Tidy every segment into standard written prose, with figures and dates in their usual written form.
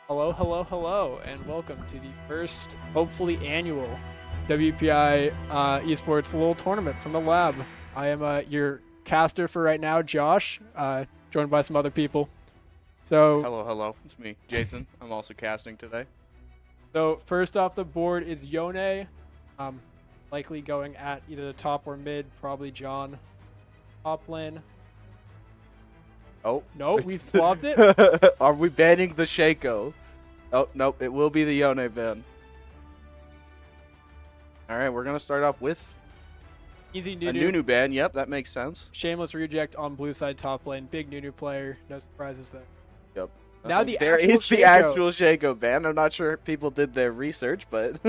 Hello, hello, hello, and welcome to the first, hopefully annual WPI esports little tournament from the lab. I am your caster for right now, Josh, joined by some other people. So, Hello, hello. It's me, Jason. I'm also casting today. so first off the board is Yone, um, likely going at either the top or mid, probably John. Top lane. Oh, Nope, we it's- swapped it. Are we banning the Shaco? Oh, nope. It will be the Yone ban. All right, we're gonna start off with Easy a Nunu. Nunu ban. Yep, that makes sense. Shameless reject on blue side top lane. Big Nunu player. No surprises there. Yep. Now the There actual is the Shaco. actual Shaco ban. I'm not sure if people did their research, but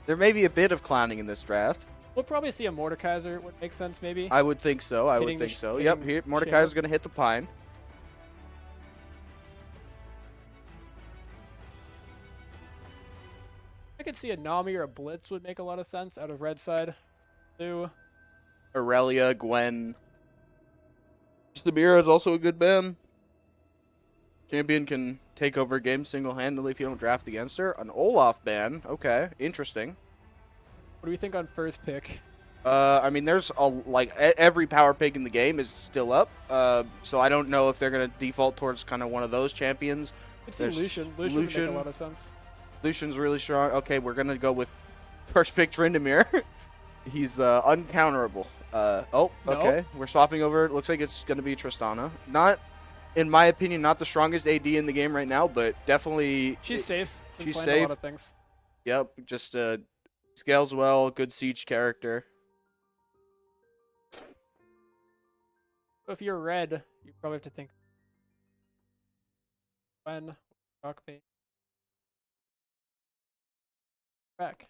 there may be a bit of clowning in this draft. We'll probably see a Mordekaiser. Would make sense, maybe. I would think so. I would Hitting the think so. hitting Yep. Here, Mordekaiser's gonna hit the pine. I could see a Nami or a Blitz would make a lot of sense out of red side. Blue. Aurelia, Gwen. Samira is also a good ban. Champion can take over games single-handedly if you don't draft against her. An Olaf ban. Okay, interesting. What do we think on first pick? I mean, there's every power pick in the game is still up. So I don't know if they're gonna default towards kind of one of those champions. I'd see There's Lucian. Lucian would make Lucian. a lot of sense. Lucian's really strong. Okay, we're gonna go with first pick Tryndamere. He's uncounterable. Nope. Okay. We're swapping over. Looks like it's gonna be Tristana. Not, in my opinion, not the strongest AD in the game right now, but definitely She's safe. Can she's plan safe. A lot of things. Yep. Just scales well. Good siege character. So if you're red, you probably have to think when Rockbait back.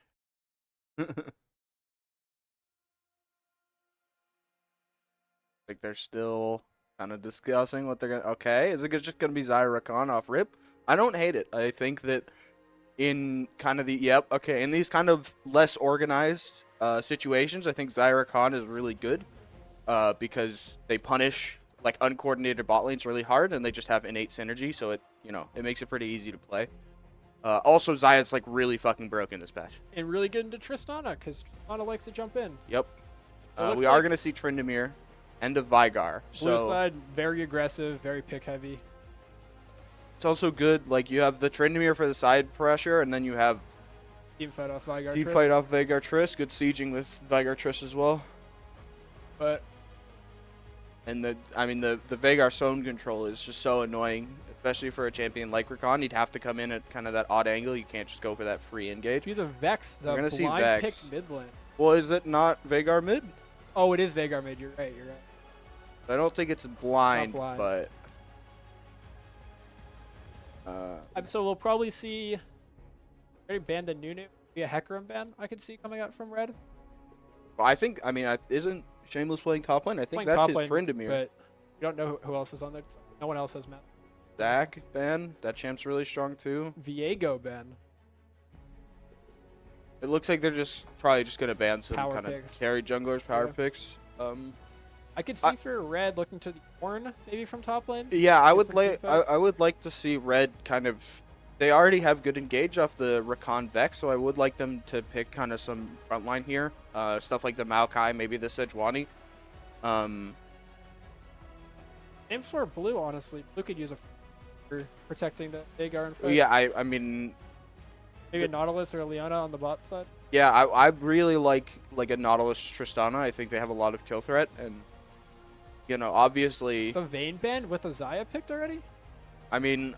Like they're still kind of discussing what they're gonna. Okay, is it just gonna be Zyra Khan off rip? I don't hate it. I think that in kind of in these kind of less organized situations, I think Zyra Khan is really good because they punish like uncoordinated bot lanes really hard, and they just have innate synergy, so it makes it pretty easy to play. Also, Zaya's like really fucking broken this patch. And really get into Tristana, because Tristana likes to jump in. Yep. So it looks We are like gonna see Tryndamere and of Vigar. Blue So side, very aggressive, very pick heavy. it's also good. Like you have the Tryndamere for the side pressure, and then you have Team fight off Vigar. Team Triss. fight off Veigar Triss. Good sieging with Veigar Triss as well. But And the Veigar zone control is just so annoying, especially for a champion like Rakan. He'd have to come in at kind of that odd angle. You can't just go for that free engage. he's a Vex, the We're gonna see blind Vex. pick mid lane. Well, is it not Veigar mid? Oh, it is Veigar mid. You're right. You're right. I don't think it's blind, blind. but So we'll probably see. Already banned the Nunu. Be a Hecarim ban. I could see coming out from red. isn't Shameless playing top lane? I think Playing that's top his lane, Tryndamere. but we don't know who else is on there. No one else has mana. Zach ban. That champ's really strong too. Viego ban. It looks like they're probably just gonna ban some Power kind of picks. carry junglers power Yeah. picks. I could see for red looking to the Ornn maybe from top lane. Yeah, I Get would some like team fight. I would like to see red kind of. They already have good engage off the Rakan Vex, so I would like them to pick kind of some frontline here, stuff like the Maokai, maybe the Sejuani. Same for blue, honestly. Blue could use a for protecting the Veigar and fights. Yeah, I mean, Maybe a Nautilus or a Leona on the bot side. yeah, I really like a Nautilus Tristana. I think they have a lot of kill threat, and obviously, The Vayne ban with a Xayah picked already? I mean,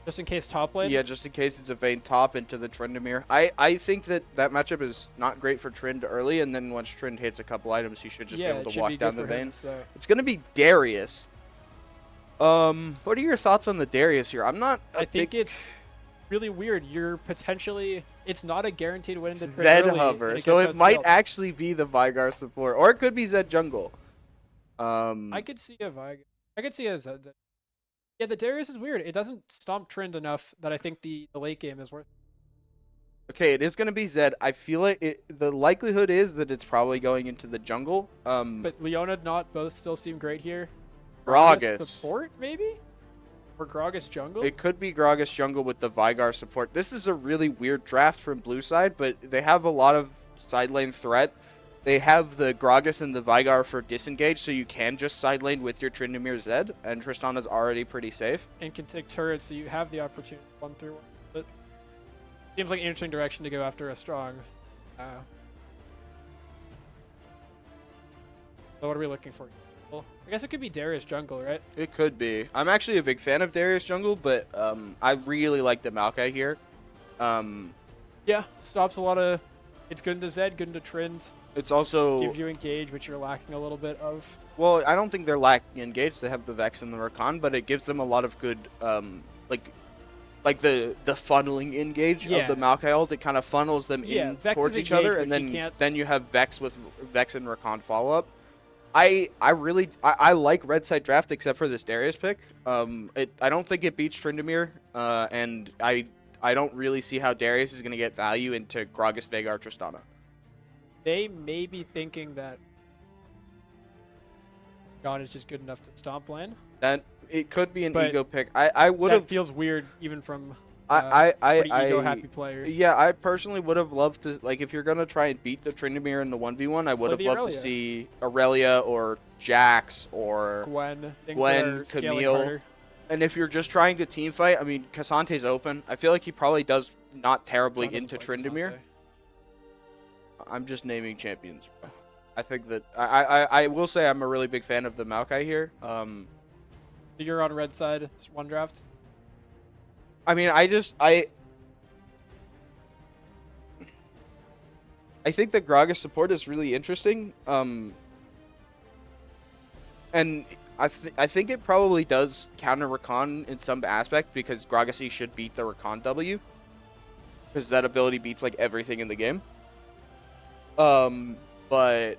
Just in case top lane? yeah, just in case it's a Vayne top into the Tryndamere. I think that matchup is not great for Trynd early, and then once Trynd hits a couple items, he should just yeah, be it able to should walk be down good the for him, Vayne. so. It's gonna be Darius. What are your thoughts on the Darius here? I'm not. I think it's really weird. You're potentially... It's not a guaranteed win to Zed early, hover, and so gets it might outscaled. actually be the Vigar support, or it could be Zed jungle. I could see a Vigar. I could see a Zed. Yeah, the Darius is weird. It doesn't stomp Trend enough that I think the late game is worth it. Okay, it is gonna be Zed. I feel the likelihood is that it's probably going into the jungle. But Leona not both still seem great here. Gragas. Support, maybe? Or Gragas jungle? It could be Gragas jungle with the Vigar support. This is a really weird draft from blue side, but they have a lot of side lane threat. They have the Gragas and the Vigar for disengage, so you can just side lane with your Tryndamere Zed, and Tristana's already pretty safe. And can take turrets, so you have the opportunity 1-3-1. But seems like an interesting direction to go after a strong. So what are we looking for? Well, I guess it could be Darius jungle, right? It could be. I'm actually a big fan of Darius jungle, but I really like the Maokai here. Yeah, stops a lot of. It's good into Zed, good into Trind. It's also Gives you engage, which you're lacking a little bit of. Well, I don't think they're lacking engage. They have the Vex and the Rakan, but it gives them a lot of good like the funneling engage of the Maokai ult. It kind of funnels them in Vex towards is each other, engage, and then you have Vex with Vex and Rakan follow up. I like red side draft except for this Darius pick. I don't think it beats Tryndamere, and I don't really see how Darius is going to get value into Gragas, Veigar, Tristana. They may be thinking that God is just good enough to stomp lane. That it could be an But ego pick. I would have. That feels weird, even from I ego happy player. Yeah, I personally would have loved to, like, if you're gonna try and beat the Tryndamere in the 1v1, I would have loved to see Aurelia or Jax or Gwen, Camille. And if you're just trying to team fight, I mean, Kassante's open. I feel like he probably does not terribly into Tryndamere. I'm just naming champions, bro. I think that I will say I'm a really big fan of the Maokai here. You're on red side, it's one draft. I mean, I think the Gragas support is really interesting. And I think it probably does counter Rakan in some aspect because Gragas should beat the Rakan W. Because that ability beats like everything in the game. But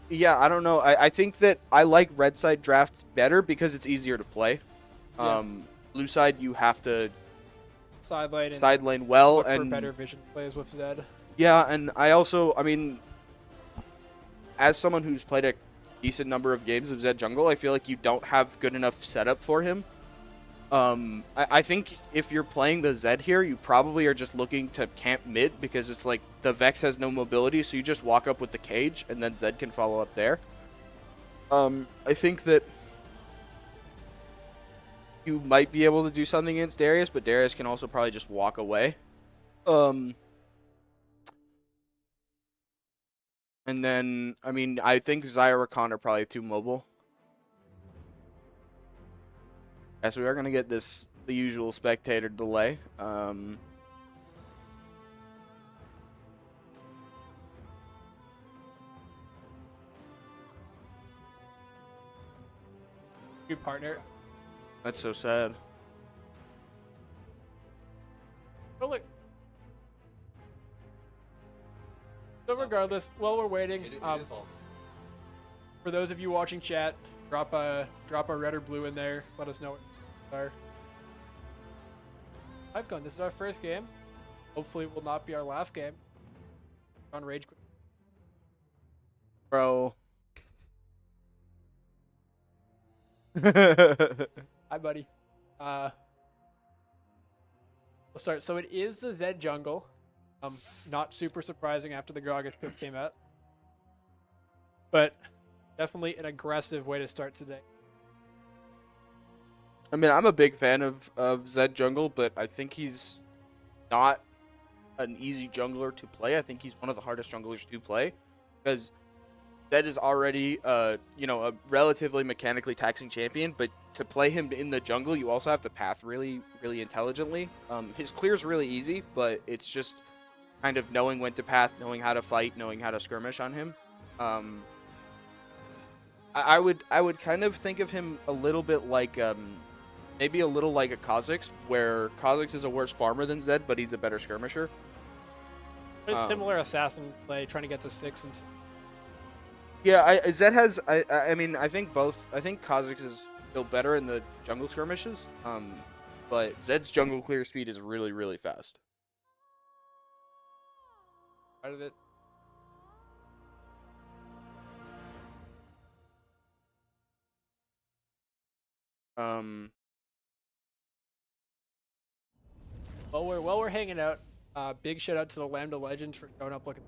yeah, I don't know. I think that I like red side draft better because it's easier to play. Blue side, you have to side lane well look and for better vision plays with Zed. Yeah, and I mean, as someone who's played a decent number of games of Zed jungle, I feel like you don't have good enough setup for him. I think if you're playing the Zed here, you probably are just looking to camp mid because it's like the Vex has no mobility, so you just walk up with the cage and then Zed can follow up there. I think that you might be able to do something against Darius, but Darius can also probably just walk away. And then, I mean, I think Xayah Rakan are probably too mobile. So we are going to get the usual spectator delay. Good partner. That's so sad. Oh, look. So regardless, while we're waiting, for those of you watching chat, drop a red or blue in there. Let us know what you are. Hypecon, this is our first game. Hopefully it will not be our last game. On Rage Quit. Bro. Hi, buddy. We'll start. So it is the Zed jungle. Not super surprising after the Gragas pick came out. But definitely an aggressive way to start today. I mean, I'm a big fan of Zed jungle, but I think he's not an easy jungler to play. I think he's one of the hardest junglers to play because Zed is already, a relatively mechanically taxing champion, but to play him in the jungle, you also have to path really, really intelligently. His clear's really easy, but it's just kind of knowing when to path, knowing how to fight, knowing how to skirmish on him. I would kind of think of him a little bit like, maybe a little like a Kha'Zix, where Kha'Zix is a worse farmer than Zed, but he's a better skirmisher. A similar assassin play, trying to get to 6 and 2. Yeah, Zed has. I mean, I think both. I think Kha'Zix is still better in the jungle skirmishes. But Zed's jungle clear speed is really, really fast. How did it? Um, While we're hanging out, big shout out to the Lambda Legends for showing up looking.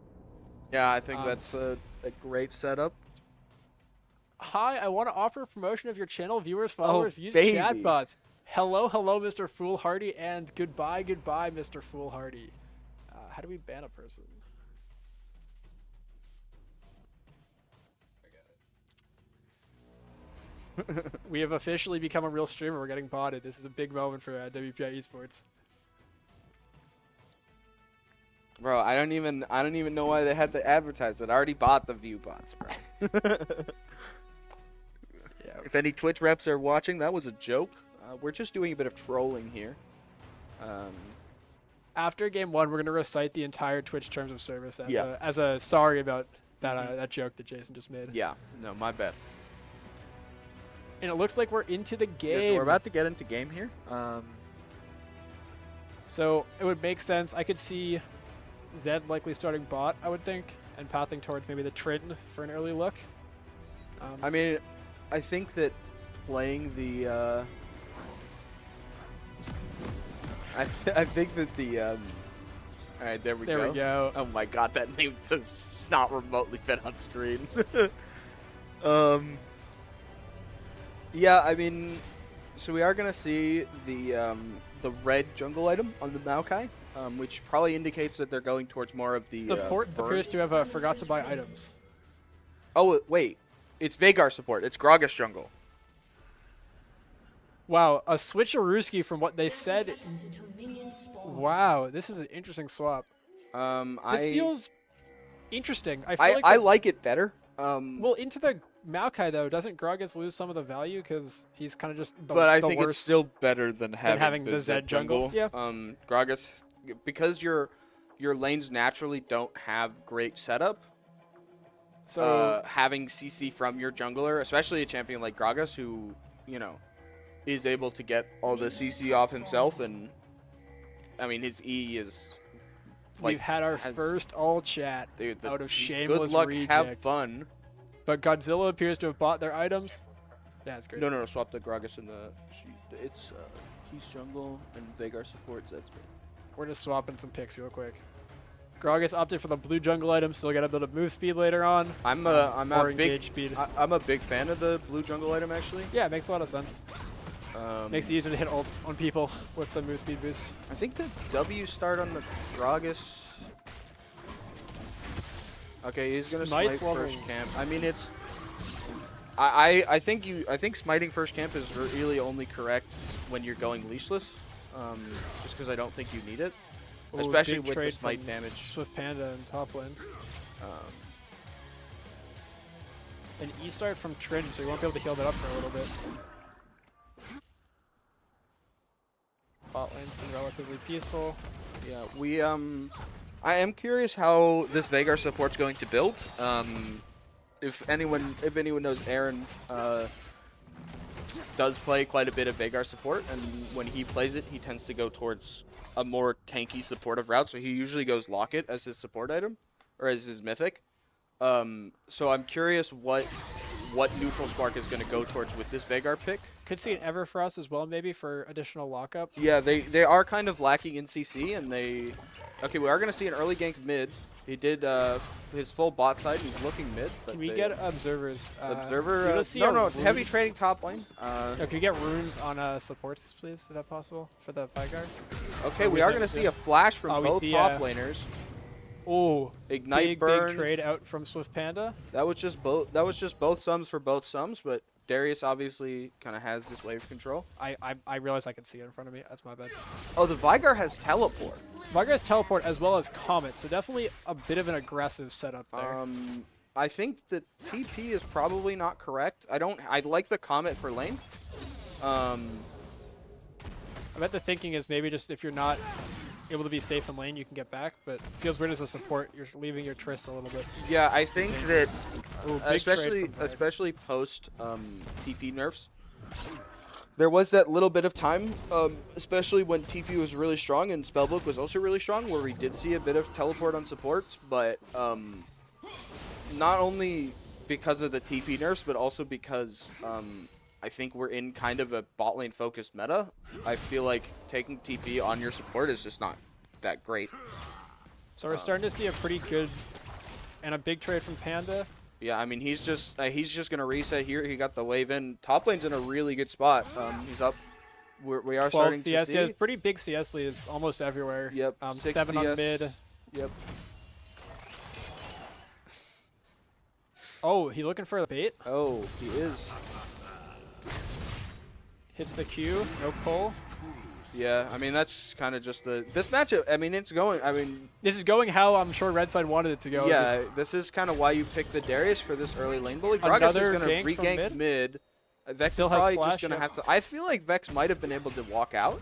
yeah, I think Um, that's a great setup. Hi, I want to offer a promotion of your channel, viewers, Oh, followers, views, baby. chatbots. Hello, hello, Mr. Foolhardy, and goodbye, goodbye, Mr. Foolhardy. How do we ban a person? We have officially become a real streamer. We're getting botted. This is a big moment for WPI Esports. Bro, I don't even know why they had to advertise it. I already bought the view bots, bro. Yeah. If any Twitch reps are watching, that was a joke. We're just doing a bit of trolling here. After game one, we're gonna recite the entire Twitch terms of service as Yeah. a sorry about that that joke that Jason just made. Yeah, no, my bad. And it looks like we're into the game. Yeah, so we're about to get into game here. So it would make sense. I could see Zed likely starting bot, I would think, and pathing towards maybe the Trin for an early look. I mean, I think that playing the I think that the all right, there we go. There we go. Oh my god, that name does not remotely fit on screen. Yeah, I mean, so we are gonna see the red jungle item on the Maokai, which probably indicates that they're going towards more of the Support burn. appears to have forgot to buy items. Oh wait, it's Veigar support. It's Gragas jungle. Wow, a switcherooski from what they said. Wow, this is an interesting swap. This feels interesting. I like it better. Well, into the Maokai though, doesn't Gragas lose some of the value because he's kind of just the, but I the think worst it's still better than having the Zed jungle. Yeah. Gragas, because your lanes naturally don't have great setup. So having CC from your jungler, especially a champion like Gragas, who is able to get all the CC off himself, and I mean his E is. We've had our first all chat out of shameless Good luck, reject. have fun. But Godzilla appears to have bought their items. Yeah, it's great. No, swap the Gragas in the. It's he's jungle and Veigar supports. That's great. We're just swapping some picks real quick. Gragas opted for the blue jungle item, still got a bit of move speed later on. I'm or a big engage speed. I'm a big fan of the blue jungle item actually. Yeah, it makes a lot of sense. Makes it easier to hit ults on people with the move speed boost. I think the W start on the Gragas. Okay, he's gonna smite first camp. I mean, it's. I think smiting first camp is really only correct when you're going leashless. Just because I don't think you need it, Ooh, especially big with the trade smite from damage. Swift Panda in top lane. An E start from Trin, so you won't be able to heal that up for a little bit. Bot lane's been relatively peaceful. Yeah, we I am curious how this Veigar support's going to build. If anyone knows, Aaron does play quite a bit of Veigar support, and when he plays it, he tends to go towards a more tanky supportive route. So he usually goes Locket as his support item, or as his mythic. So I'm curious what neutral spark is going to go towards with this Veigar pick. Could see an Ever for us as well, maybe for additional lockup. Yeah, they are kind of lacking in CC, and they. Okay, we are going to see an early gank mid. He did his full bot side. He's looking mid. But Can we get observers? Observer? No, heavy trading top lane. Can we get runes on supports, please? Is that possible for the Veigar? Okay, we are going to see a flash from both top laners. Oh, Ignite burn. Big trade out from Swift Panda. That was just both sums for both sums, but Darius obviously kind of has this wave control. I realized I could see it in front of me. That's my bad. Oh, the Veigar has teleport. Veigar has teleport as well as Comet, so definitely a bit of an aggressive setup there. I think the TP is probably not correct. I like the Comet for lane. I bet the thinking is maybe just if you're not able to be safe in lane, you can get back, but it feels weird as a support. You're leaving your Trist a little bit. Yeah, I think that Ooh, especially post TP nerfs, there was that little bit of time, especially when TP was really strong and Spellbook was also really strong, where we did see a bit of teleport on supports, but not only because of the TP nerfs, but also because I think we're in kind of a bot lane focused meta. I feel like taking TP on your support is just not that great. So we're starting to see a pretty good and a big trade from Panda. Yeah, I mean he's just gonna reset here. He got the wave in. Top lane's in a really good spot. He's up. We are starting to see. Yeah, pretty big CS leads almost everywhere. Yep. 7 on mid. Yep. Oh, he's looking for the bait. Oh, he is. Hits the Q. No pull. Yeah, I mean that's kind of just this matchup. I mean it's going. I mean this is going how I'm sure Red Side wanted it to go. Yeah, this is kind of why you picked the Darius for this early lane bully. Gragas is gonna regank mid. Vex Still is probably flash, just gonna have to. I feel like Vex might have been able to walk out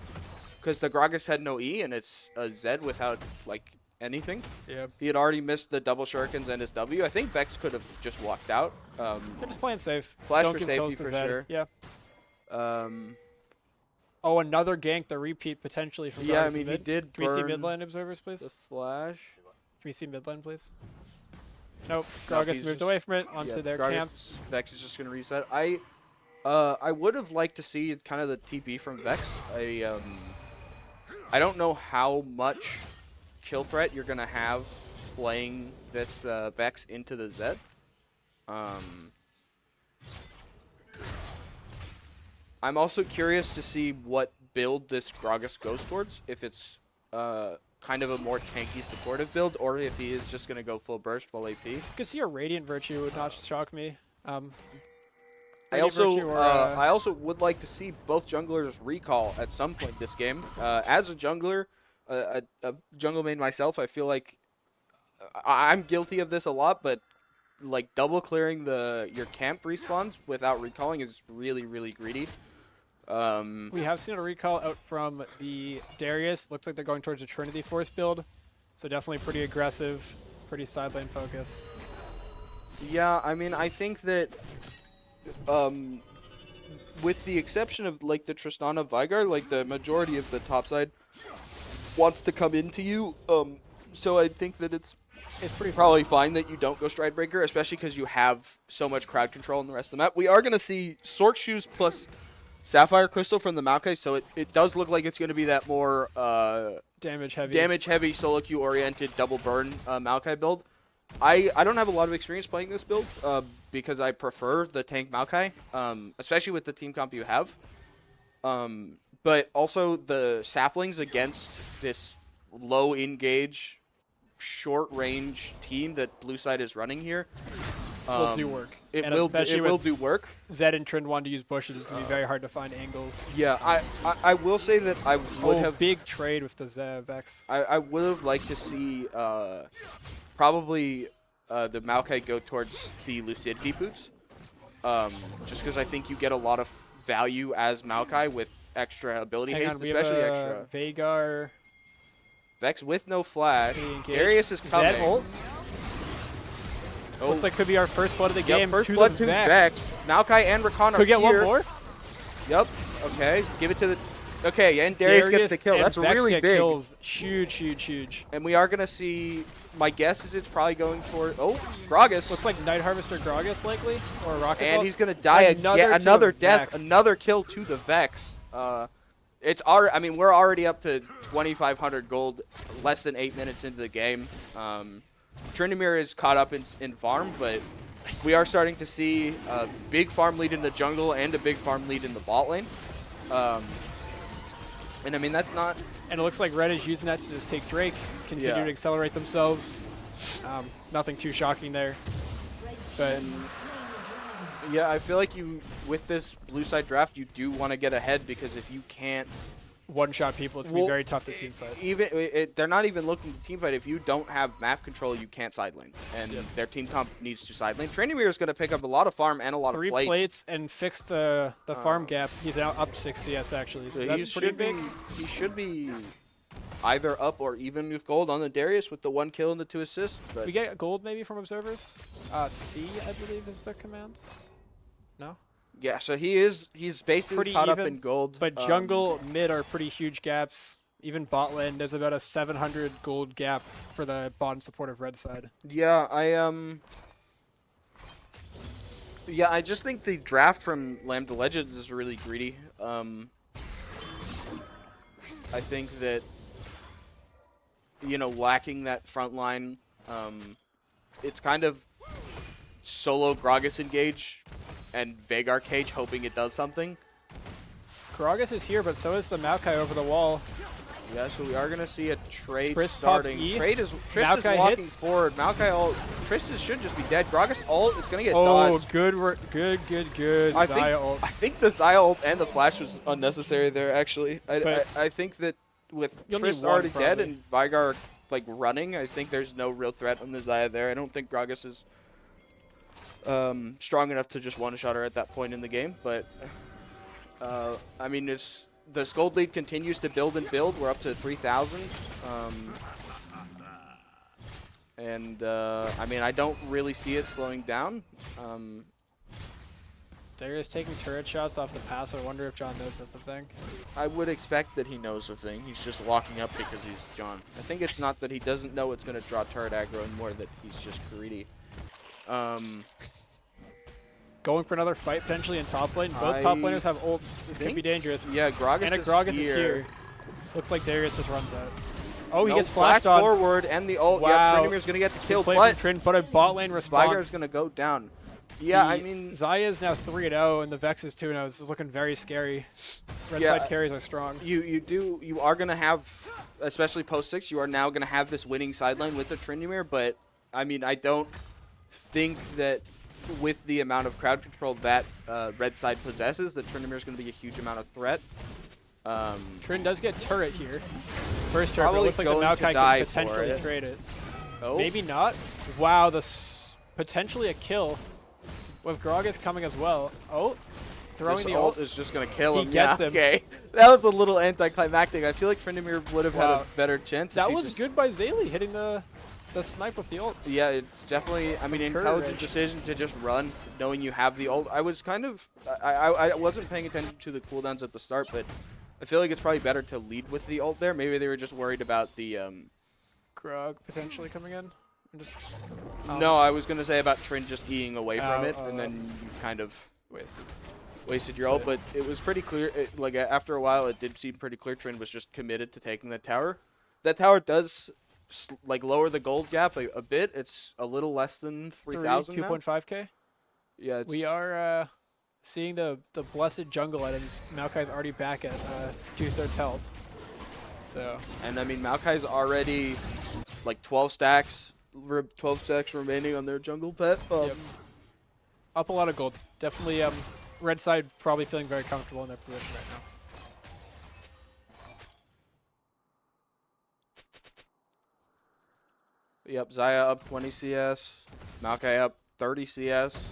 because the Gragas had no E and it's a Z without like anything. Yeah. He had already missed the double shurikens and his W. I think Vex could have just walked out. They're just playing safe. Flash Don't for give safety kills to for Zed. sure. Yeah. Um. Oh, another gank, the repeat potentially from Yeah, I Gragas mean mid. he did. Can we see burn mid lane observers, please? the flash. Can we see mid lane, please? Nope. No, Gragas he's moved just- away from it onto Yeah, their Gragas- camps. Vex is just gonna reset. I would have liked to see kind of the TP from Vex. I don't know how much kill threat you're gonna have playing this Vex into the Zed. I'm also curious to see what build this Gragas goes towards. If it's kind of a more tanky supportive build, or if he is just gonna go full burst, full AP. You could see a Radiant Virtue would not shock me. I Radiant Virtue or, I also would like to see both junglers recall at some point this game. As a jungler, a jungle main myself, I feel like I'm guilty of this a lot, but like double clearing your camp respawns without recalling is really, really greedy. We have seen a recall out from the Darius. Looks like they're going towards a Trinity Force build. So definitely pretty aggressive, pretty side lane focused. Yeah, I mean, I think that with the exception of like the Tristana Veigar, like the majority of the top side wants to come into you. So I think that it's pretty probably fine that you don't go Stridebreaker, especially because you have so much crowd control in the rest of the map. We are going to see Sork Shoes plus Sapphire Crystal from the Maokai, so it does look like it's going to be that more damage heavy solo queue oriented double burn Maokai build. I don't have a lot of experience playing this build because I prefer the tank Maokai, especially with the team comp you have. But also the saplings against this low engage, short range team that Blue Side is running here will do work. It will do work. Zed and Trin wanting to use bushes is going to be very hard to find angles. Yeah, I will say that I would have big trade with the Vex. I would have liked to see probably the Maokai go towards the Lucidity boots, just because I think you get a lot of value as Maokai with extra ability haste, especially extra. Veigar. Vex with no flash. Darius is coming. Zed ult. Looks like could be our first blood of the game. First blood to Vex. Maokai and Rakan are Could get here. one more. Yep. Okay. Give it to the. Okay, and Darius gets the kill. That's Vex really get big. Kills. Huge, huge, huge. And we are gonna see. My guess is it's probably going toward. Oh, Gragas. Looks like Night Harvester Gragas likely, or a Rocket And Ball. he's gonna die again. Another death. Vex. Another kill to the Vex. It's our. I mean, we're already up to 2,500 gold, less than 8 minutes into the game. Tryndamere is caught up in farm, but we are starting to see a big farm lead in the jungle and a big farm lead in the bot lane. And I mean, that's not. And it looks like Red is using that to just take Drake, continue to accelerate themselves. Nothing too shocking there. But yeah, I feel like with this blue side draft, you do want to get ahead because if you can't one-shot people, it's going to be very tough to teamfight. They're not even looking to teamfight. If you don't have map control, you can't side lane. And their team comp needs to side lane. Tryndamere is going to pick up a lot of farm and a lot of plates. 3 plates and fix the farm gap. He's now up 6 CS, actually. So that's pretty big. He should be either up or even with gold on the Darius with the 1 kill and the 2 assists. But we get gold maybe from observers. C, I believe, is their command. No? Yeah, so he's basically pretty caught even, up in gold. But jungle, mid are pretty huge gaps. Even bot lane, there's about a 700 gold gap for the bot and supportive red side. Yeah, Yeah, I just think the draft from Lambda Legends is really greedy. I think that, you know, lacking that front line, it's kind of solo Gragas engage and Veigar cage hoping it does something. Gragas is here, but so is the Maokai over the wall. Yeah, so we are going to see a trade Trist starting. Trist is Maokai walking hits. forward. Maokai ult. Trist should just be dead. Gragas ult is going to get Oh, dodged. good. Xayah ult. I think the Xayah ult and the flash was unnecessary there, actually. I think that with Trist already dead and Veigar like running, I think there's no real threat on the Xayah there. I don't think Gragas is strong enough to just one-shot her at that point in the game. But, I mean, the Scold lead continues to build and build. We're up to 3,000. I mean, I don't really see it slowing down. Darius taking turret shots off the pass. I wonder if John knows that's a thing. I would expect that he knows a thing. He's just locking up because he's John. I think it's not that he doesn't know it's going to draw turret aggro, and more that he's just greedy. Going for another fight potentially in top lane. Both top laners have ults. It could be dangerous. Yeah, Gragas and a Gragas is here. Looks like Darius just runs out. Oh, he gets flashed on. Forward and the ult. Wow. Yeah, Trinimir's going to get the kill, but a bot lane response. Veigar's going to go down. Yeah, I mean, Xayah is now 3-0 and the Vex is 2-0. This is looking very scary. Red side carries are strong. You are going to have, especially post 6, you are now going to have this winning sideline with the Trinimir, but I mean, I don't think that with the amount of crowd control that red side possesses, that Trinimir is going to be a huge amount of threat. Trin does get turret here. First turret, but it looks like the Maokai can potentially trade it. Oh. Maybe not. Wow, potentially a kill with Gragas coming as well. Oh, throwing this the ult is just going to kill him. He gets them. Okay. That was a little anticlimactic. I feel like Trinimir would have had a better chance. That was good by Zaylee hitting the snipe with the ult. Yeah, it's definitely, I mean, intelligent decision to just run, knowing you have the ult. I was kind of, I wasn't paying attention to the cooldowns at the start, but I feel like it's probably better to lead with the ult there. Maybe they were just worried about the Grog potentially coming in. No, I was going to say about Trin just eating away from it, and then you kind of wasted your ult. But it was pretty clear, like after a while, it did seem pretty clear Trin was just committed to taking that tower. That tower does like lower the gold gap a bit. It's a little less than 3,000 now. 2.5k. Yeah, we are seeing the blessed jungle items. Maokai's already back at 2/3 health. So. And I mean, Maokai's already like 12 stacks remaining on their jungle pet. Yep. Up a lot of gold. Definitely, red side probably feeling very comfortable in their position right now. Yep, Xayah up 20 CS, Maokai up 30 CS.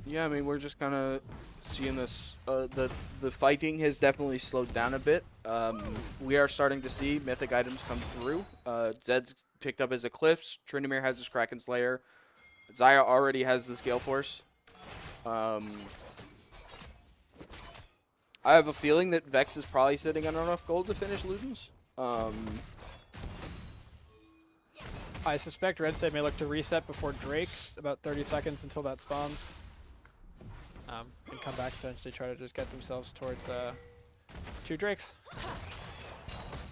Yeah, I mean, we're just kind of seeing this. The fighting has definitely slowed down a bit. We are starting to see mythic items come through. Zed's picked up his Eclipse. Trinimir has his Kraken Slayer. Xayah already has this Gale Force. I have a feeling that Vex is probably sitting on enough gold to finish Ludens. I suspect red side may look to reset before Drake, about 30 seconds until that spawns. And come back potentially try to just get themselves towards 2 Drakes.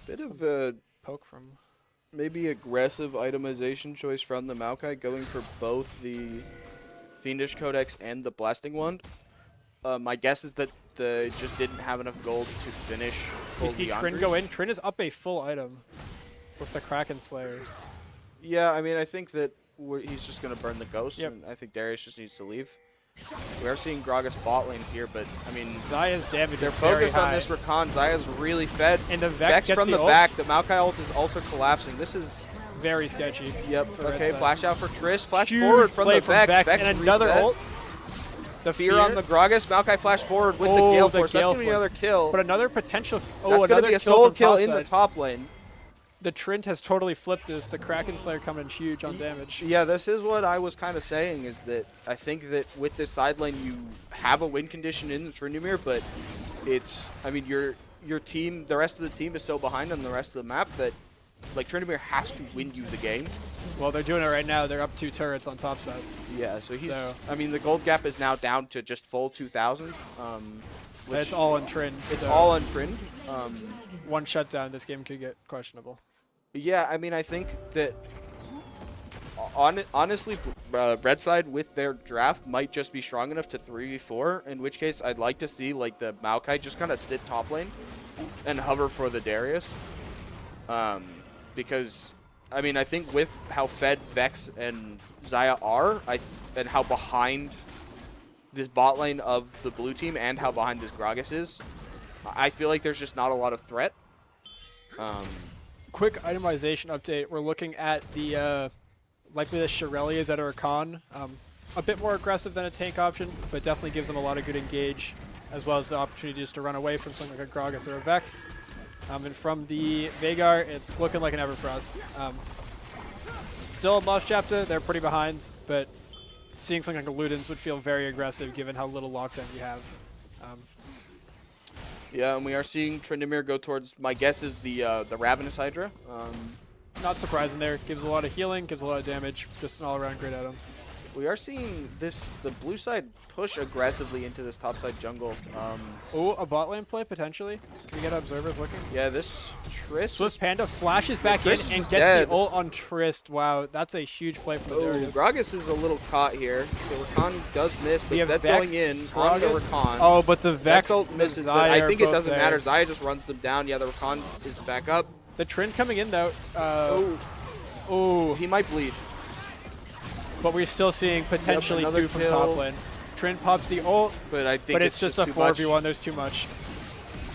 Bit of a poke from maybe aggressive itemization choice from the Maokai, going for both the Fiendish Codex and the Blasting Wand. My guess is that they just didn't have enough gold to finish full You see Trin go in. Trin is up a full item with the Kraken Slayer. Yeah, I mean, I think that he's just going to burn the Ghost, yep. And I think Darius just needs to leave. We are seeing Gragas bot lane here, but I mean, Xayah's damage they're is very focused on this Rakan. Xayah's really fed. And the Vex from the back. The Maokai ult is also collapsing. This is very sketchy. Yep. Okay, flash out for Triss. Flash forward from the Vex. And another ult. The fear on the Gragas. Maokai flash forward with the Gale Force. That's going to be another kill. But another potential. That's going to be a solo kill in the top lane. the Trent has totally flipped this. The Kraken Slayer coming in huge on damage. Yeah, this is what I was kind of saying, is that I think that with this side lane you have a win condition in the Tryndamere, but it's, I mean, your team, the rest of the team is so behind on the rest of the map that like Tryndamere has to win you the game. Well, they're doing it right now. They're up 2 turrets on top side. Yeah, so he's, I mean, the gold gap is now down to just full 2,000. It's all on Trend. It's all on Trend. One shutdown, this game could get questionable. Yeah, I mean, I think that honestly, red side with their draft might just be strong enough to 3v4, in which case I'd like to see like the Maokai just kind of sit top lane and hover for the Darius. Because, I mean, I think with how fed Vex and Xayah are, and how behind this bot lane of the blue team and how behind this Gragas is, I feel like there's just not a lot of threat. Quick itemization update. We're looking at the likely the Shirelias at Rakan. A bit more aggressive than a tank option, but definitely gives them a lot of good engage, as well as the opportunity just to run away from something like a Gragas or a Vex. And from the Veigar, it's looking like an Everfrost. Still a Lost Chapter, they're pretty behind, but seeing something like a Ludens would feel very aggressive given how little lockdown you have. Yeah, and we are seeing Tryndamere go towards, my guess is the Ravenous Hydra. Not surprising there. Gives a lot of healing, gives a lot of damage. Just an all-around great item. We are seeing the blue side push aggressively into this top side jungle. Oh, a bot lane play potentially. Can we get observers looking? Yeah, this Trist. Swift Panda flashes back in and gets dead. the ult on Trist. Wow, that's a huge play from the Darius. Gragas is a little caught here. The Rakan does miss, but that's going in on the Rakan. Oh, but the Vex ult misses, but I think it doesn't matter. Xayah just runs them down. Yeah, the Rakan is back up. The Trend coming in though. Oh, he might bleed. But we're still seeing potentially two from top lane. Trend pops the ult, but I think it's just a 4v1. There's too much.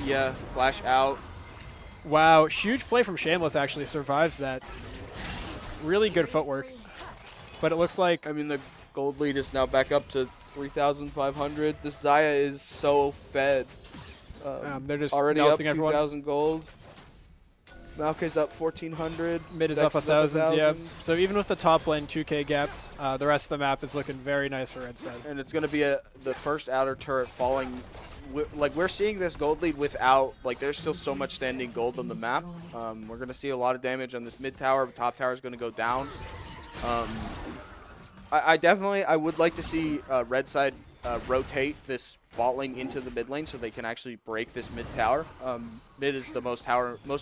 Yeah, flash out. Wow, huge play from Shameless actually survives that. Really good footwork. But it looks like, I mean, the gold lead is now back up to 3,500. This Xayah is so fed. they're just already up melting everyone. 2,000 gold. Maokai's up 1,400. Mid is up 1,000, yeah. So even with the top lane 2k gap, the rest of the map is looking very nice for red side. And it's going to be the first outer turret falling. Like, we're seeing this gold lead without, like, there's still so much standing gold on the map. We're going to see a lot of damage on this mid tower. Top tower is going to go down. I would like to see red side rotate this bot lane into the mid lane so they can actually break this mid tower. Mid is the most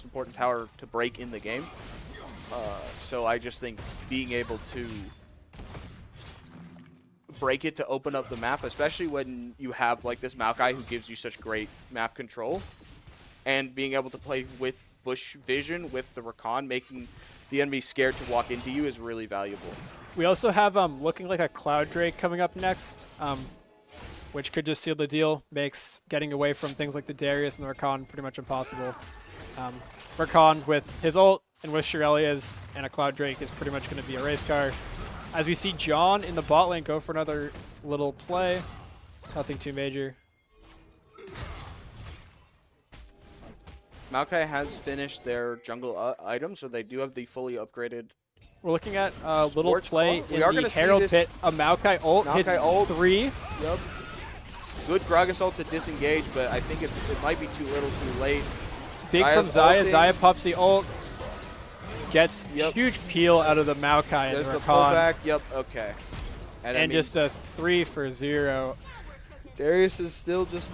important tower to break in the game. So I just think being able to break it to open up the map, especially when you have like this Maokai who gives you such great map control, and being able to play with bush vision with the Rakan, making the enemy scared to walk into you, is really valuable. We also have looking like a Cloud Drake coming up next, which could just seal the deal. Makes getting away from things like the Darius and the Rakan pretty much impossible. Rakan with his ult and with Shirelias and a Cloud Drake is pretty much going to be a race car. As we see John in the bot lane go for another little play. Nothing too major. Maokai has finished their jungle item, so they do have the fully upgraded. We're looking at a little play in the see Herald pit. A Maokai ult hits ult 3. Yep. Good Gragas ult to disengage, but I think it might be too little too late. Big from Xayah. Xayah pops the ult. Gets huge peel out of the Maokai and the Rakan. There's the pullback. Yep, okay. And I mean, just a 3 for 0. Darius is still just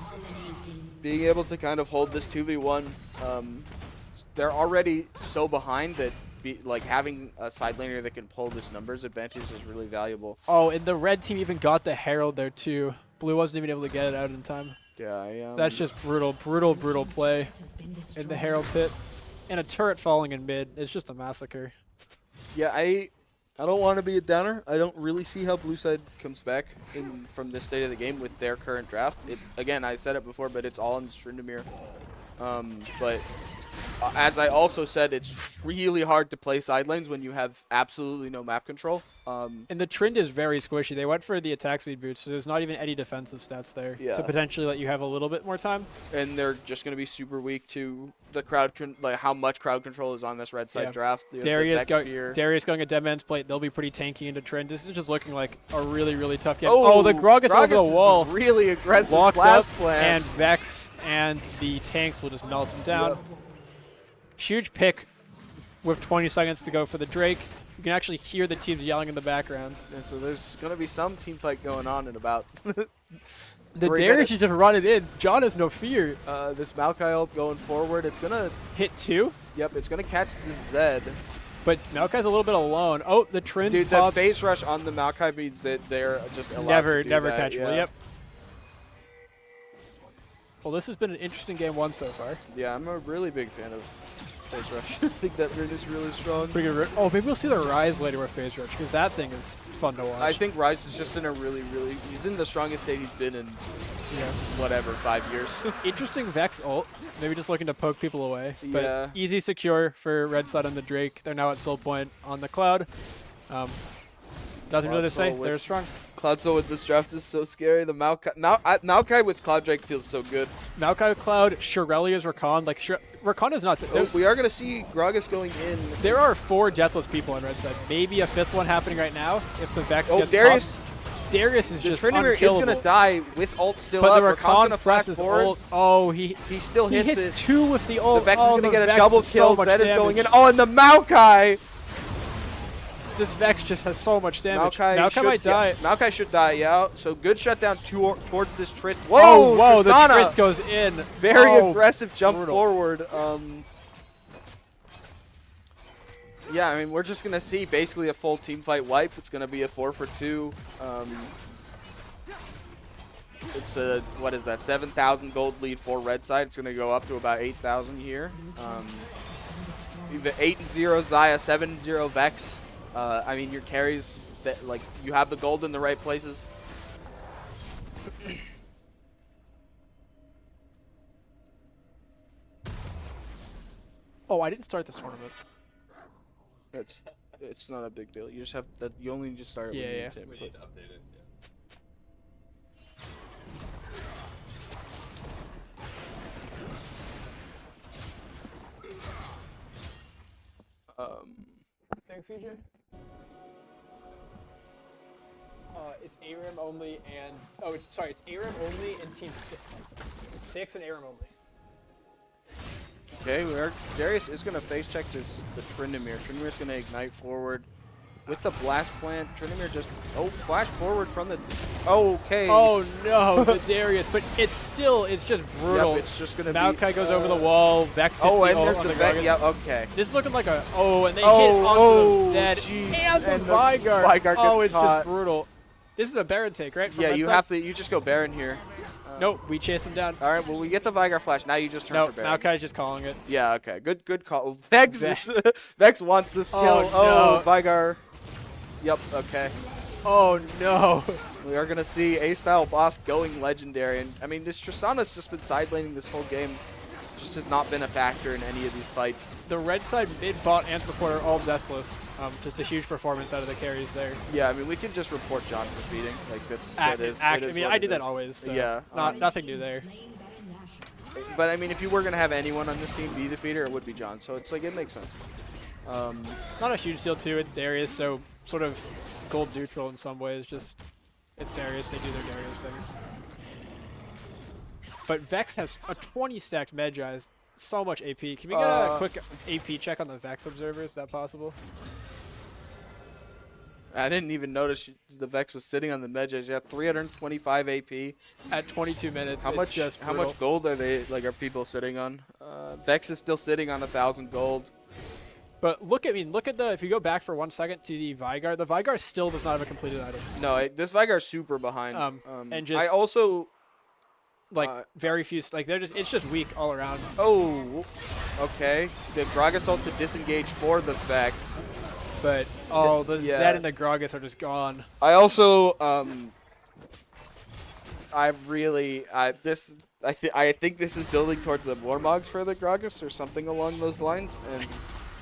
being able to kind of hold this 2v1. They're already so behind that like having a side laner that can pull this numbers advantage is really valuable. Oh, and the red team even got the Herald there too. Blue wasn't even able to get it out in time. Yeah, that's just brutal play in the Herald pit. And a turret falling in mid. It's just a massacre. Yeah, I don't want to be a downer. I don't really see how blue side comes back from this state of the game with their current draft. Again, I said it before, but it's all in Tryndamere. But As I also said, it's really hard to play side lanes when you have absolutely no map control. And the Trend is very squishy. They went for the attack speed boost, so there's not even any defensive stats there to potentially let you have a little bit more time. And they're just going to be super weak to the crowd, like how much crowd control is on this red side draft. Darius going a dead man's plate. They'll be pretty tanky into Trend. This is just looking like a really, really tough game. Oh, the Gragas over the wall. Really aggressive blast plan. And Vex and the tanks will just melt him down. Huge pick with 20 seconds to go for the Drake. You can actually hear the teams yelling in the background. Yeah, so there's going to be some team fight going on in about the Darius is just running in. John has no fear. This Maokai ult going forward. It's going to hit 2. Yep, it's going to catch the Zed. But Maokai's a little bit alone. Oh, the Trend Dude, the phase rush on the Maokai means that they're just allowed to do never that. catchable. Yep. Well, this has been an interesting game 1 so far. Yeah, I'm a really big fan of phase rush. I think that Rin is really strong. Pretty good. Oh, maybe we'll see the Rise later with phase rush, because that thing is fun to watch. I think Rise is just in a he's in the strongest state he's been in whatever, 5 years. Interesting Vex ult. Maybe just looking to poke people away. But easy secure for red side on the Drake. They're now at soul point on the Cloud. Nothing really to say. They're strong. Cloud Soul with this draft is so scary. The Maokai with Cloud Drake feels so good. Maokai Cloud, Shirelia's Rakan. Like Rakan is not. We are gonna see Gragas going in. There are 4 deathless people on red side. Maybe a 5th one happening right now if the Vex gets Darius. Popped. Darius is just Trinity unkillable. is gonna die with ult still but up. the Rakan gonna flash forward. Ult. Oh, he still hits it. 2 with the ult. The Vex is gonna get a double kill. That is going in. Oh, and the Maokai. This Vex just has so much damage. Maokai might die. Maokai should die, yeah. So good shutdown towards this Trist. Whoa, whoa, Tristana. The Trist goes in. Very aggressive jump forward. Yeah, I mean, we're just going to see basically a full team fight wipe. It's going to be a 4-for-2. It's a, what is that, 7,000 gold lead for red side. It's going to go up to about 8,000 here. The 8-0 Zaya, 7-0 Vex. I mean, your carries, that like you have the gold in the right places. Oh, I didn't start this tournament. It's not a big deal. You just have that. You only just start. Yeah. We need to update it. Thanks, CJ. It's ARAM only and it's ARAM only and team 6. 6 and ARAM only. Okay, Darius is gonna face check the Tryndamere. Tryndamere's gonna ignite forward with the blast plant. Tryndamere just flash forward from the. Okay. Oh no, the Darius, but it's just brutal. Yep, it's just gonna Maokai goes over the wall. Vex hits and the there's ult the on Vex. Yeah, okay. This is looking like a and they hit onto the dead and the Vigard. Gets it's caught. just brutal. This is a Baron take, right? Yeah, you have to. You just go Baron here. Nope, we chase him down. All right, well, we get the Vigor flash. Now you just turn for Baron. Maokai's just calling it. Yeah, okay. Good call. Vex wants this kill. Oh, no. Vigor. Yep, okay. Oh, no. We are going to see A-style boss going legendary. And, I mean, this Tristana's just been side laning this whole game. Just has not been a factor in any of these fights. The red side mid, bot, and support are all deathless. Just a huge performance out of the carries there. Yeah, I mean, we can just report John for beating. Like, I do that always. So yeah. Nothing new there. But, I mean, if you were going to have anyone on this team be the feeder, it would be John. So it's like, it makes sense. Not a huge deal, too. It's Darius, so sort of gold neutral in some ways. Just, it's Darius. They do their Darius things. But Vex has a 20 stacked Medjai's, so much AP. Can we get a quick AP check on the Vex observer? Is that possible? I didn't even notice the Vex was sitting on the Medjai's. You have 325 AP at 22 minutes. How much gold are people sitting on? Vex is still sitting on 1,000 gold. But look at if you go back for 1 second to the Vigor, the Vigor still does not have a completed item. No, this Vigor is super behind. And just I also very few it's just weak all around. Oh, okay. The Gragas ult to disengage for the Vex. But the Zed and the Gragas are just gone. I also I really I think this is building towards the Warmogs for the Gragas or something along those lines, and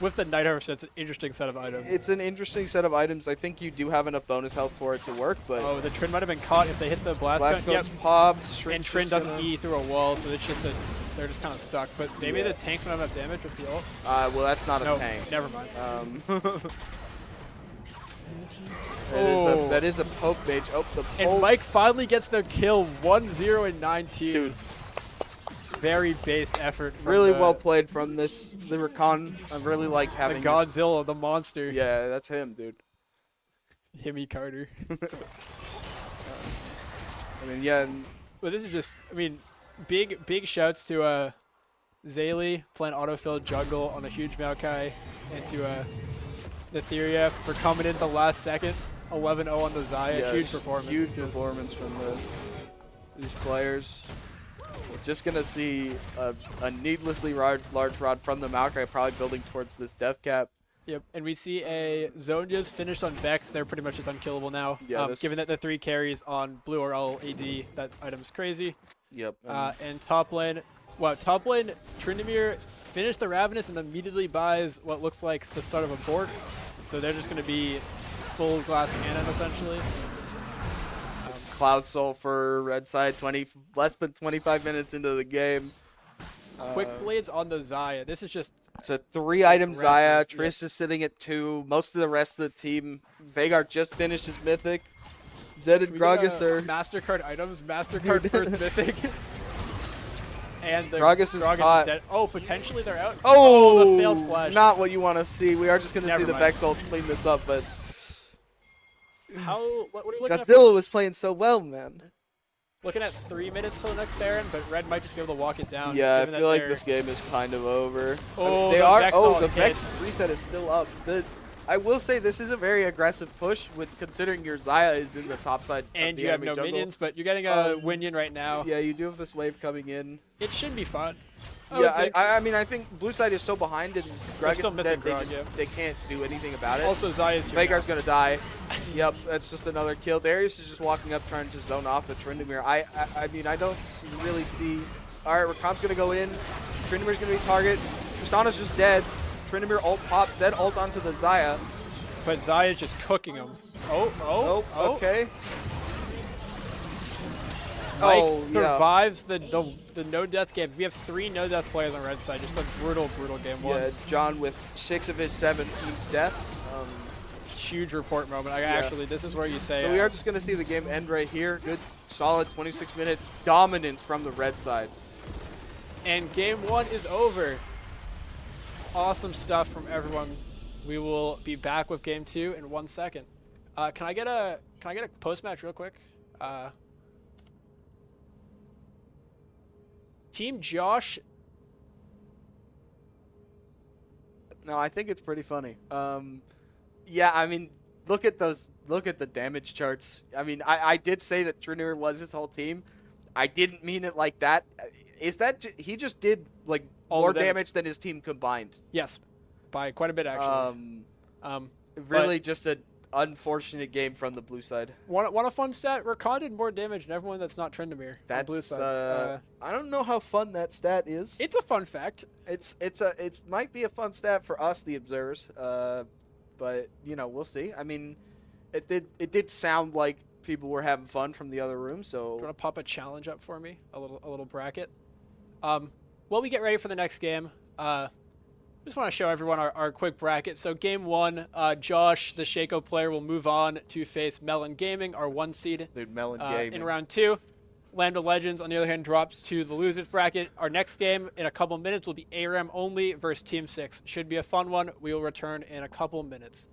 With the Night Harvester, it's an interesting set of items. it's an interesting set of items. I think you do have enough bonus health for it to work, but Oh, the Trin might have been caught if they hit the blast Black gun. Yep. Goat's popped, And Trin doesn't E through a wall, so it's just they're just kind of stuck. But maybe Yeah. the tanks don't have enough damage with the ult. Well, that's not a No, tank. never mind. That is a poke mage. Oh, the poke. And Mike finally gets the kill, 1-0 in 19. Dude. Very based effort. From Really the, well played from this the Rakan. I really like The having Godzilla, the monster. Yeah, that's him, dude. Himmy Carter. I mean, yeah, and But this is just, I mean, big shouts to Zaylee playing autofill jungle on a huge Maokai, and to Netheria for coming in the last second, 11-0 on the Xayah. yeah, Huge performance. Huge Just- performance from these players. We're just gonna see a needlessly large rod from the Maokai, probably building towards this death cap. Yep, and we see a zone just finished on Vex. They're pretty much just unkillable now. Yeah, Given that the 3 carries on blue or all AD, that item's crazy. Yep. And top lane, Tryndamere finished the Ravenous and immediately buys what looks like the start of a Bork. So they're just going to be full glass cannon essentially. Cloud Soul for Red Side, less than 25 minutes into the game. Quick blades on the Xayah. This is just It's a 3-item Xayah. aggressive, Triss is sitting at 2. Most of the rest of the team. Veigar just finished his mythic. Zed and we get, Gragas, they're MasterCard items, MasterCard first mythic. And the Gragas is caught. dead. Oh, potentially they're out. Oh, the failed flash. Not what you want to see. We are just going to see Never the mind. Vex ult clean this up, but What are you looking at? Godzilla was playing so well, man. Looking at 3 minutes till the next Baron, but Red might just be able to walk it down. Yeah, I given that feel like they're- this game is kind of over. Oh, they the are. Vex Oh, ult the hits. Vex reset is still up. I will say this is a very aggressive push, with considering your Xayah is in the top side. And of the you have enemy no jungle. minions, but you're getting a Winion right now. Yeah, you do have this wave coming in. It should be fun. Yeah, I mean, I think Blue Side is so behind, and Gragas still is missing dead. They, Grog, yeah. they can't do anything about it. Also, Xayah's here. Veigar's gonna die. Yep, that's just another kill. Darius is just walking up, trying to zone off the Tryndamere. I mean, I don't really see. All right, Rakan's gonna go in. Tryndamere's gonna be target. Tristana's just dead. Tryndamere ult pop. Zed ult onto the Xayah. But Xayah's just cooking him. Oh, Okay. Mike Oh, yeah. survives the no death game. We have 3 no death players on red side. Just a brutal game one. Yeah, John with 6 of his 7 team's deaths. Huge report moment. Yeah. Actually, this is where you say. So we are just going to see the game end right here. Good, solid 26-minute dominance from the red side. And game 1 is over. Awesome stuff from everyone. We will be back with game 2 in 1 second. Can I get a post match real quick? Team Josh. No, I think it's pretty funny. Yeah, I mean, look at the damage charts. I mean, I did say that Tryndamere was his whole team. I didn't mean it like that. Is that he just did like All more the damage. damage than his team combined? Yes, by quite a bit actually. Really just an unfortunate game from the blue side. Want a fun stat? Rakan did more damage than everyone that's not Tryndamere. on That's blue side. I don't know how fun that stat is. It's a fun fact. It might be a fun stat for us, the observers. But you know, we'll see. I mean, it did sound like people were having fun from the other room. Do you So want to pop a challenge up for me? A little bracket. While we get ready for the next game, just want to show everyone our quick bracket. So game 1, Josh, the Shaco player, will move on to face Melon Gaming, our 1 seed. dude, Melon Gaming. In round 2. Land of Legends, on the other hand, drops to the losers bracket. Our next game in a couple minutes will be ARAM only versus Team 6. Should be a fun one. We will return in a couple minutes.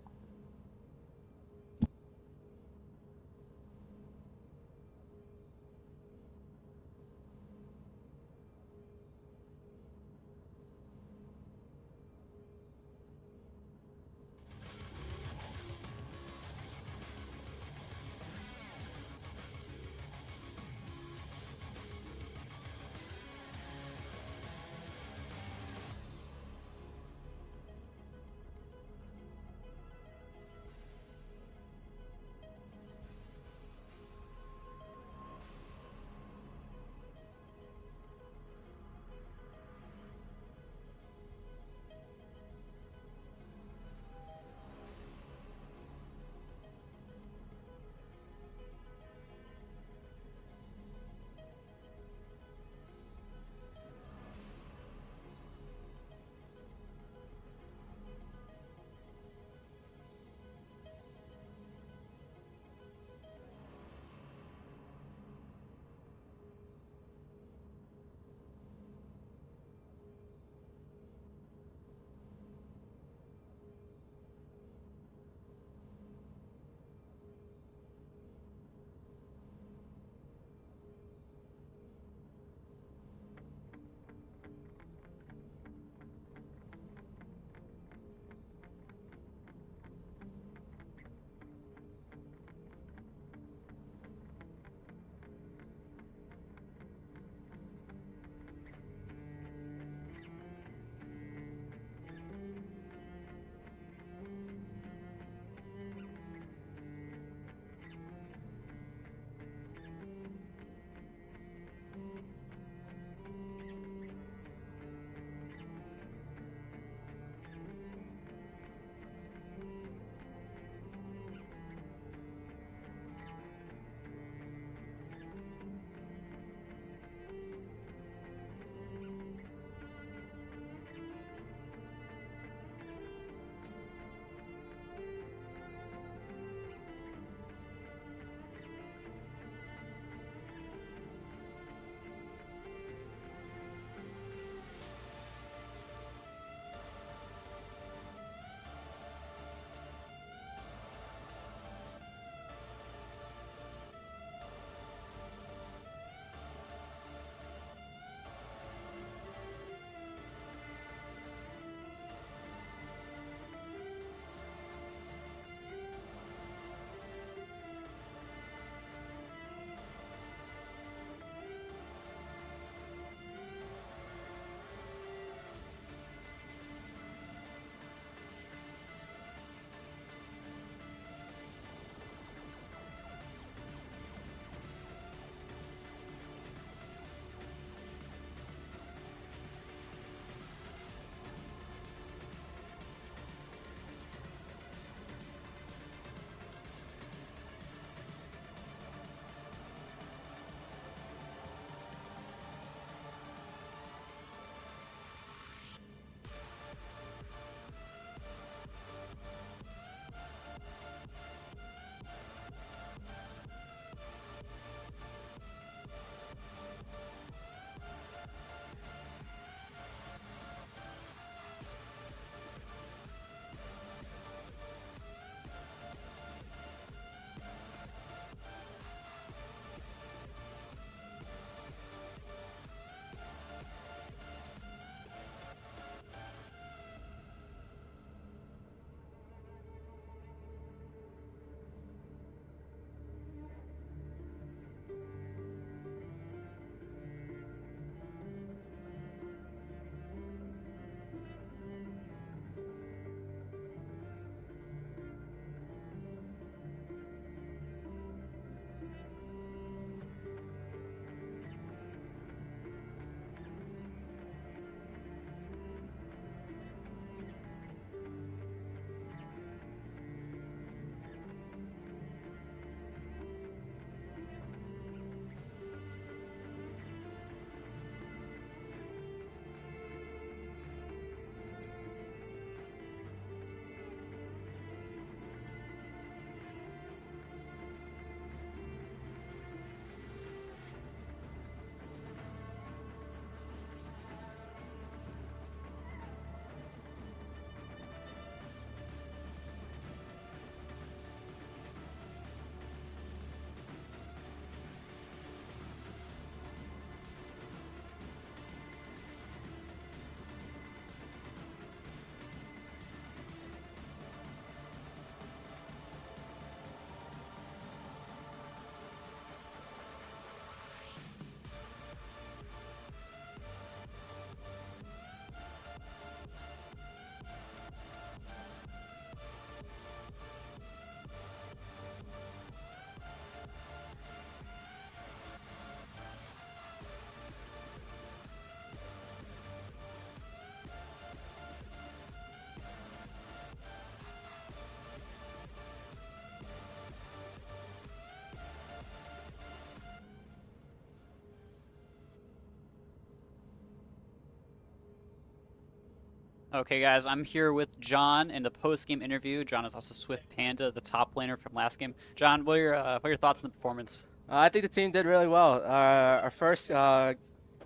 Okay, guys, I'm here with John in the post-game interview. John is also Swift Panda, the top laner from last game. John, what are your thoughts on the performance? I think the team did really well. Our first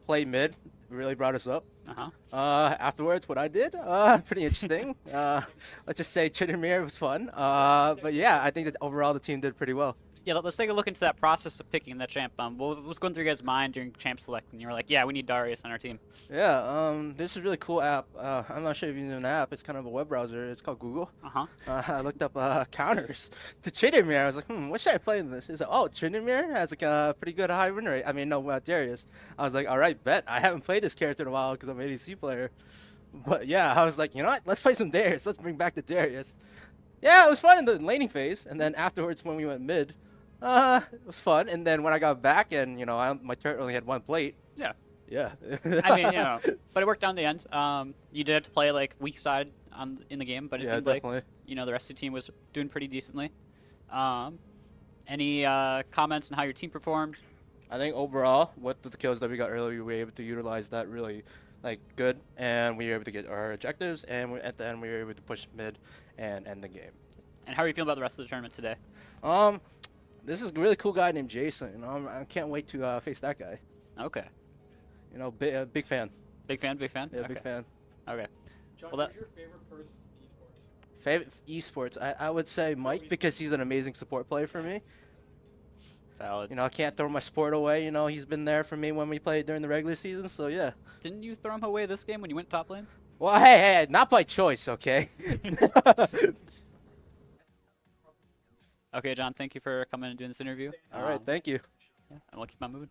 play mid really brought us up. Uh-huh. Afterwards, what I did, pretty interesting. Let's just say Chittermere was fun. But yeah, I think that overall the team did pretty well. Yeah, let's take a look into that process of picking that champ. What was going through your guys' mind during champ select when you were like, yeah, we need Darius on our team? Yeah, this is a really cool app. I'm not sure if you know an app. It's kind of a web browser. It's called Google. Uh-huh. I looked up counters to Chittermere. I was like, what should I play in this? It's like, oh, Chittermere has like a pretty good high win rate. I mean, no, Darius. I was like, all right, bet. I haven't played this character in a while because I'm an ADC player. But yeah, I was like, you know what? Let's play some Darius. Let's bring back the Darius. Yeah, it was fun in the laning phase, and then afterwards when we went mid, it was fun. And then when I got back and my turret only had one plate. Yeah. Yeah. I mean, but it worked out in the end. You did have to play like weak side in the game, but it Yeah, seemed definitely. like the rest of the team was doing pretty decently. Any comments on how your team performed? I think overall, with the kills that we got earlier, we were able to utilize that really good, and we were able to get our objectives, and at the end we were able to push mid and end the game. And how are you feeling about the rest of the tournament today? This is a really cool guy named Jason. I can't wait to face that guy. Okay. Big fan. Big fan, big fan? Yeah, Okay. big fan. Okay. John, Well, who's your favorite person in esports? Favorite esports, I would say Mike because he's an amazing support player for me. Valid. I can't throw my support away. He's been there for me when we played during the regular season. So yeah. Didn't you throw him away this game when you went top lane? Well, hey, not by choice, okay? Okay, John, thank you for coming and doing this interview. All right, thank you. Yeah, and we'll keep on moving.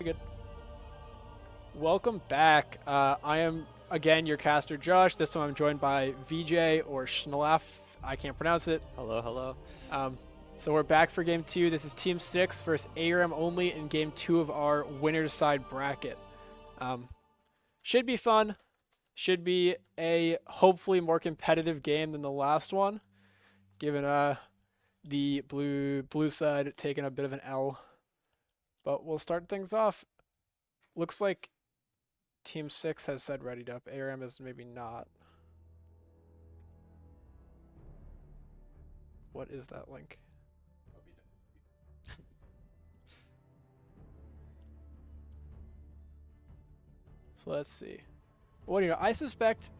be good. Welcome back. I am, again, your caster, Josh. This time I'm joined by VJ or Schnlaf. I can't pronounce it. Hello, hello. So we're back for Game 2. This is Team 6 versus ARM only in Game 2 of our winner's side bracket. Should be fun. Should be a hopefully more competitive game than the last one, given the blue side taking a bit of an L. But we'll start things off. Looks like Team 6 has said readied up. ARM is maybe not. What is that link? So let's see. What do you know? I suspect.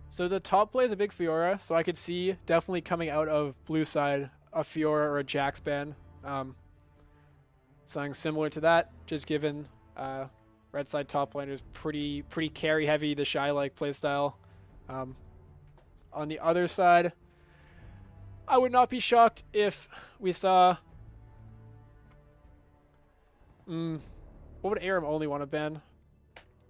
So the top play is a big Fiora, so I could see definitely coming out of blue side a Fiora or a Jax ban. Something similar to that, just given red side top laner is pretty carry heavy, the shy-like playstyle. On the other side, I would not be shocked if we saw. What would ARM only want to ban?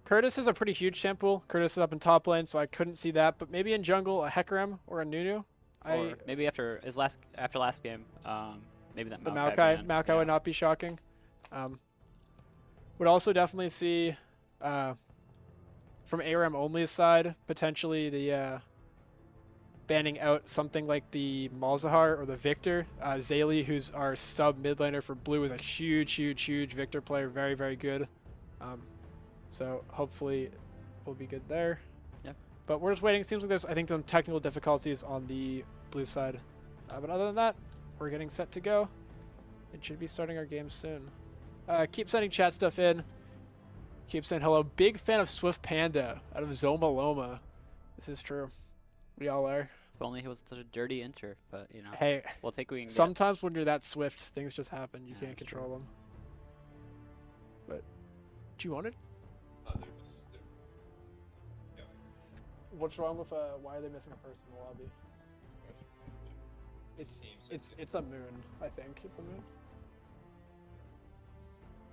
Curtis is a pretty huge champ pool. Curtis is up in top lane, so I couldn't see that. But maybe in jungle, a Hecarim or a Nunu. Or maybe after last game, maybe that the Maokai. Maokai ban. would not be shocking. Would also definitely see from ARM only's side potentially the banning out something like the Malzahar or the Victor. Zaylee, who's our sub mid laner for blue, is a huge Victor player, very good. So hopefully we'll be good there. Yep. But we're just waiting. Seems like there's, I think, some technical difficulties on the blue side. But other than that, we're getting set to go. It should be starting our game soon. Keep sending chat stuff in. Keep saying hello. Big fan of Swift Panda out of Zoma Loma. This is true. We all are. If only he wasn't such a dirty enter, but you know. Hey, we'll take what we can get. sometimes when you're that swift, things just happen. You Yeah, can't that's control true. them. But do you want it? What's wrong with why are they missing a person in the lobby? It's a moon, I think. It's a moon.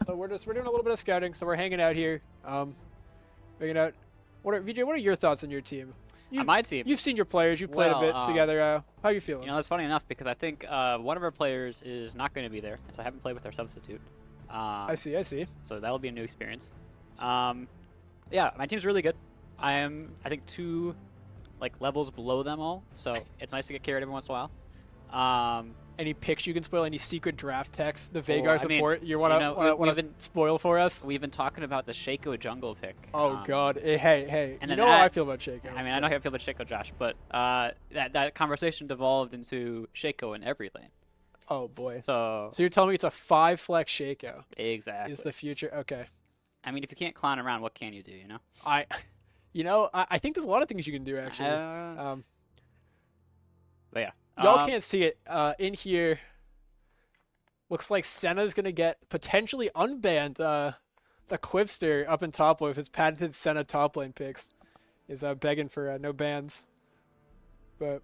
So we're doing a little bit of scouting, so we're hanging out here. Hanging out. VJ, what are your thoughts on your team? On my team. You've seen your players, you've played a bit together. How are you feeling? You know, that's funny enough because I think one of our players is not going to be there, so I haven't played with our substitute. I see. So that'll be a new experience. Yeah, my team's really good. I think 2 levels below them all, so it's nice to get carried every once in a while. Any picks you can spoil? Any secret draft text? The Vagar I mean, support you want to spoil for us? We've been talking about the Shaco jungle pick. Oh God! Hey! And you then know how I feel about Shaco. I mean, I know how I feel about Shaco, Josh, but that conversation devolved into Shaco in every lane. Oh boy! So you're telling me it's a 5 flex Shaco? Exactly. Is the future okay? I mean, if you can't clown around, what can you do? You know. I think there's a lot of things you can do actually. But yeah. Y'all can't see it in here. Looks like Senna's gonna get potentially unbanned. The Quivster up in top with his patented Senna top lane picks is begging for no bans. But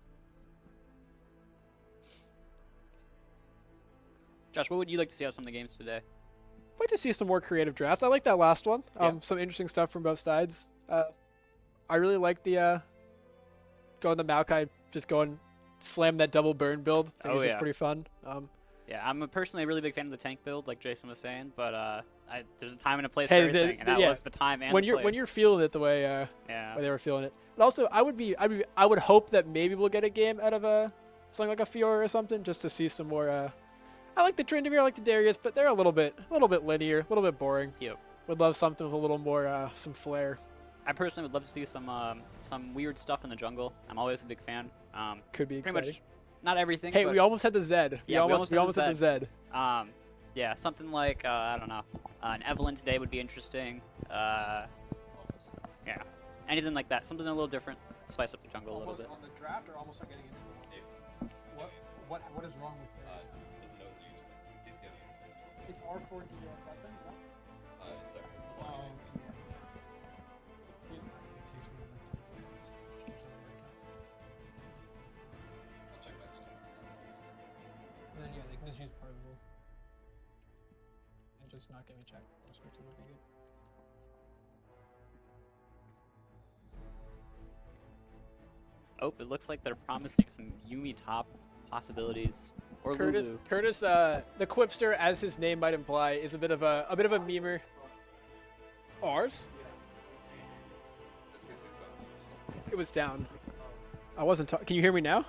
Josh, what would you like to see out of some of the games today? I'd like to see some more creative drafts. I like that last one. Yeah. Some interesting stuff from both sides. I really like the going the Maokai, just going slam that double burn build. I think it's just pretty fun. Yeah, I'm personally a really big fan of the tank build, like Jason was saying, but there's a time and a place for everything, and that was the time and when the you're place. when you're feeling it the way yeah. way they were feeling it. But also, I would hope that maybe we'll get a game out of something like a Fiora or something, just to see some more. I like the Tryndamere, I like the Darius, but they're a little bit linear, a little bit boring. Yep. Would love something with a little more some flair. I personally would love to see some weird stuff in the jungle. I'm always a big fan. Could be pretty exciting. much not everything. Hey, but we almost had the Zed. Yeah, we almost had the Zed. Yeah, something like I don't know, an Evelyn today would be interesting. Yeah, anything like that. Something a little different. Spice up the jungle a little bit. On the draft, or almost getting into the what is wrong with it? It's R4 DSF. just not get me checked. Unscripted would be good. Oh, it looks like they're promising some Yumi top possibilities. Or Curtis, Lulu. Curtis, the Quipster, as his name might imply, is a bit of a memer. Ours? It was down. I wasn't talking. Can you hear me now?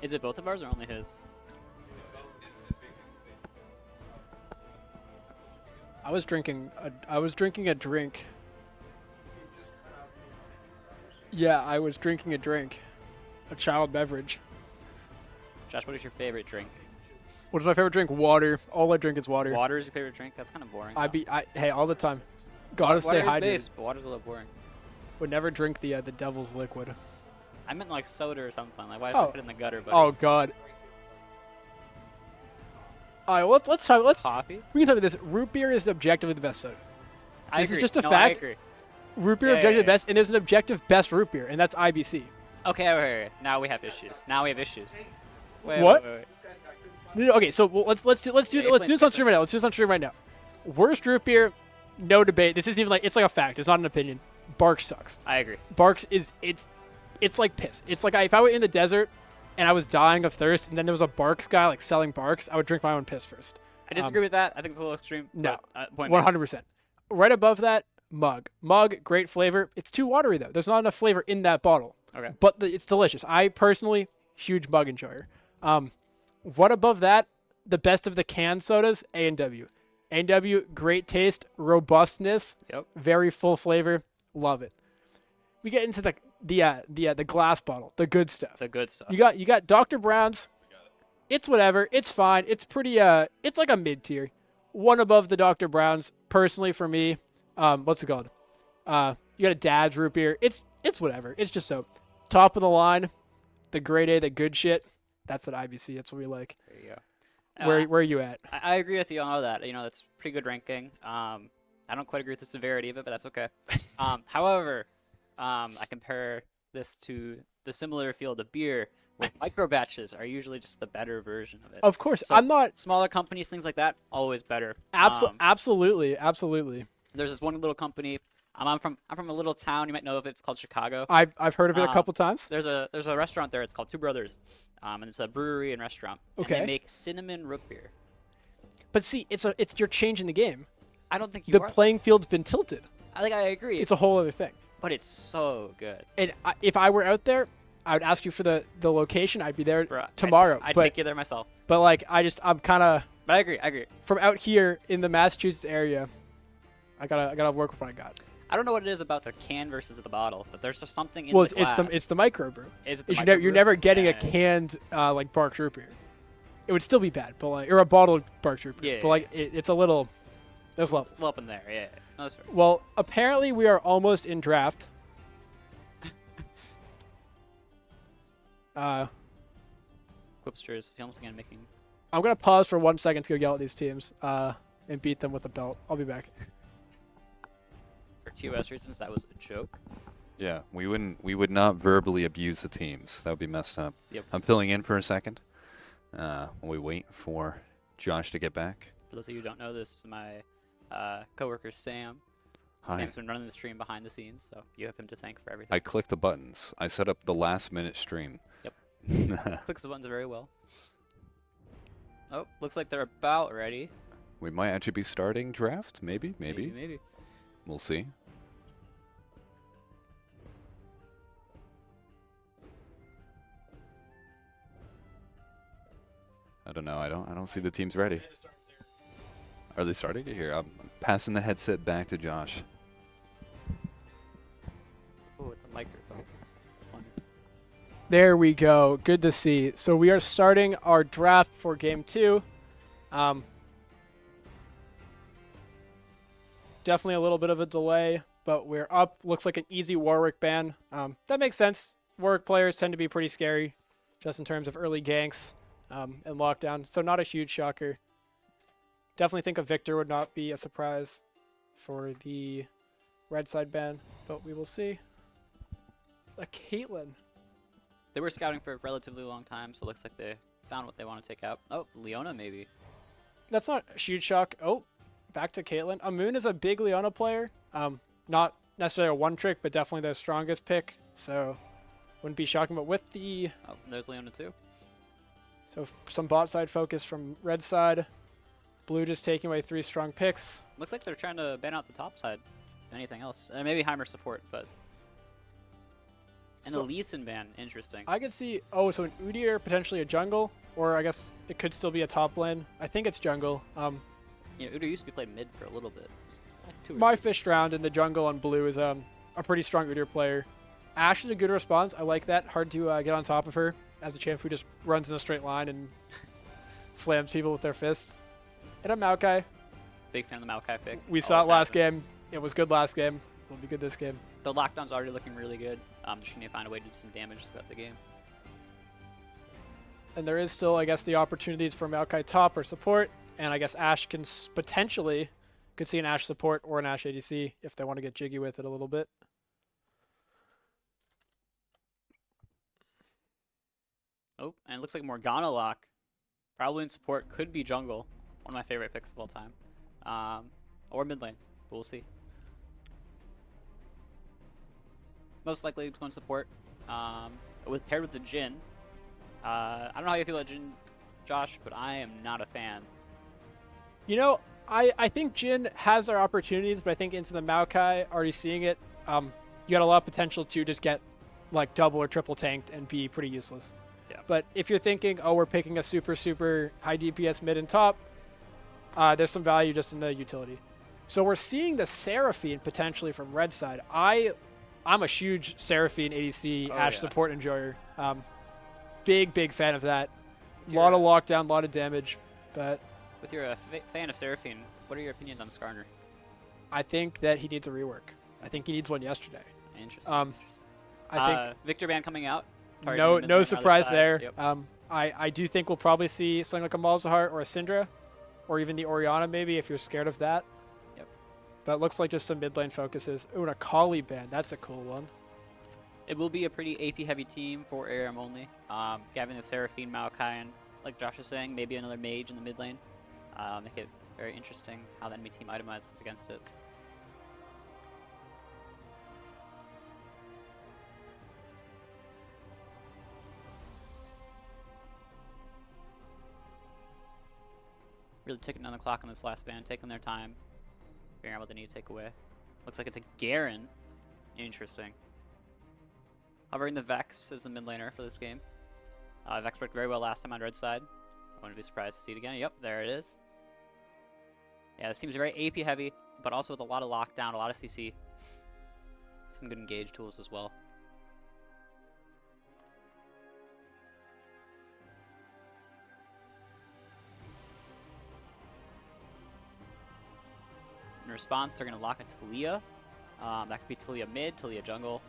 Is it both of ours or only his? I was drinking a drink. Yeah, I was drinking a drink, a child beverage. Josh, what is your favorite drink? What is my favorite drink? Water. All I drink is water. Water is your favorite drink? That's kind of boring. Hey, all the time. Gotta stay water is hydrated. base, but water's a little boring. Would never drink the devil's liquid. I meant like soda or something. Like, why should Oh. I put it in the gutter? Buddy? Oh God. All right, let's talk. Coffee? We can talk about this. Root beer is objectively the best soda. I This is agree. just a No, fact. I agree. Root beer Yeah, objectively yeah, the best, and there's an objective best root beer, and that's IBC. Okay, wait. Now we have issues. Wait, What? Wait. No, okay, so let's do this on stream right now. Let's do this on stream right now. Worst root beer, no debate. This isn't even like, it's like a fact. It's not an opinion. Barks sucks. I agree. Barks is it's like piss. It's like if I were in the desert and I was dying of thirst, and then there was a Barks guy like selling Barks, I would drink my own piss first. I disagree with that. I think it's a little extreme. No, but, point 100%. Right above that, Mug. Mug, great flavor. It's too watery though. There's not enough flavor in that bottle. Okay. But it's delicious. I personally, huge Mug enjoyer. What above that? The best of the canned sodas, A&W. A&W, great taste, robustness, Yep. very full flavor. Love it. We get into the glass bottle, the good stuff. The good stuff. You got Dr. Brown's. It's whatever. It's fine. It's pretty. It's like a mid tier. One above the Dr. Brown's. Personally, for me, what's it called? You got a Dad's root beer. It's whatever. It's just so top of the line, the grade A, the good shit. That's at IBC. That's what we like. There you go. Where are you at? I agree with you on all that. You know, that's pretty good ranking. I don't quite agree with the severity of it, but that's okay. However, I compare this to the similar field of beer, where micro batches are usually just the better version of it. Of course, So, I'm not. Smaller companies, things like that, always better. Absolutely. There's this one little company. I'm from a little town. You might know of it. It's called Chicago. I've heard of it a couple times. There's a restaurant there. It's called Two Brothers, and it's a brewery and restaurant. Okay. And they make cinnamon root beer. But see, it's you're changing the game. I don't think you The are. playing field's been tilted. I agree. It's a whole other thing. But it's so good. And if I were out there, I would ask you for the location. I'd be there Bro, tomorrow. I'd but take you there myself. but like I'm kind of But I agree. from out here in the Massachusetts area. I gotta work with what I got. I don't know what it is about the can versus the bottle, but there's just something in Well, the glass. it's the microbrew. Is it the You're never getting a Yeah. canned like Barks root beer. It would still be bad, but like or a bottled Barks root beer. Yeah. But like it's a little. There's levels. It's up in there, yeah. No, that's fair. Well, apparently we are almost in draft. Quipsters, almost again making. I'm gonna pause for 1 second to go yell at these teams and beat them with a belt. I'll be back. For TOS reasons, that was a joke. Yeah, we would not verbally abuse the teams. That would be messed up. Yep. I'm filling in for a second. While we wait for Josh to get back. For those of you who don't know, this is my coworker Sam. Hi. Sam's been running the stream behind the scenes, so you have him to thank for everything. I clicked the buttons. I set up the last minute stream. Yep. Clicks the buttons very well. Oh, looks like they're about ready. We might actually be starting draft. Maybe. Maybe. We'll see. I don't know. I don't see the teams ready. Are they starting? Here, I'm passing the headset back to Josh. Oh, with the microphone. Wonderful. There we go. Good to see. So we are starting our draft for game 2. Definitely a little bit of a delay, but we're up. Looks like an easy Warwick ban. That makes sense. Warwick players tend to be pretty scary, just in terms of early ganks and lockdown. So not a huge shocker. Definitely think a Victor would not be a surprise for the red side ban, but we will see. A Caitlyn. They were scouting for a relatively long time, so it looks like they found what they want to take out. Oh, Leona maybe. that's not a huge shock. Oh, back to Caitlyn. Amun is a big Leona player. Not necessarily a one trick, but definitely their strongest pick. So wouldn't be shocking. But with the Oh, there's Leona too. so some bot side focus from red side. Blue just taking away 3 strong picks. Looks like they're trying to ban out the top side. If anything else, maybe Heimer support, but and So- the Lee Sin ban, interesting. I could see, so an Udyr, potentially a jungle, or I guess it could still be a top lane. I think it's jungle. Udyr used to be played mid for a little bit. Like 2 or My 3 fished weeks. round in the jungle on blue is a pretty strong Udyr player. Ashe is a good response. I like that. Hard to get on top of her as a champ who just runs in a straight line and slams people with their fists. And a Maokai. Big fan of the Maokai pick. We saw it Always last have been. game. It was good last game. It'll be good this game. The lockdown's already looking really good. Just need to find a way to do some damage throughout the game. And there is still, I guess, the opportunities for Maokai top or support. And I guess Ashe can potentially could see an Ashe support or an Ashe ADC if they want to get jiggy with it a little bit. Oh, and it looks like Morgana lock. Probably in support. Could be jungle. One of my favorite picks of all time. Or mid lane. But we'll see. Most likely it's going support. Paired with the Jhin. I don't know how you feel about Jhin, Josh, but I am not a fan. You know, I think Jhin has their opportunities, but I think into the Maokai, already seeing it, you got a lot of potential to just get like double or triple tanked and be pretty useless. Yeah. But if you're thinking, oh, we're picking a super, super high DPS mid and top, there's some value just in the utility. So we're seeing the Seraphine potentially from red side. I'm a huge Seraphine ADC Ashe support enjoyer. Big fan of that. A lot of lockdown, a lot of damage, but With your fan of Seraphine, what are your opinions on Skarner? I think that he needs a rework. I think he needs one yesterday. Interesting. I think Victor ban coming out. no surprise there. Yep. I do think we'll probably see something like a Malzahar or a Syndra, or even the Orianna maybe if you're scared of that. Yep. But it looks like just some mid lane focuses. Ooh, and a Kali ban. That's a cool one. It will be a pretty AP heavy team for ARM only. Having the Seraphine, Maokai, and like Josh is saying, maybe another mage in the mid lane. Make it very interesting how the enemy team itemizes against it. Really ticking down the clock on this last ban, taking their time, figuring out what they need to take away. Looks like it's a Garen. Interesting. Hovering the Vex as the mid laner for this game. Vex worked very well last time on red side. I wouldn't be surprised to see it again. Yep, there it is. Yeah, this team's very AP heavy, but also with a lot of lockdown, a lot of CC. Some good engage tools as well. In response, they're going to lock into Talia. That could be Talia mid, Talia jungle,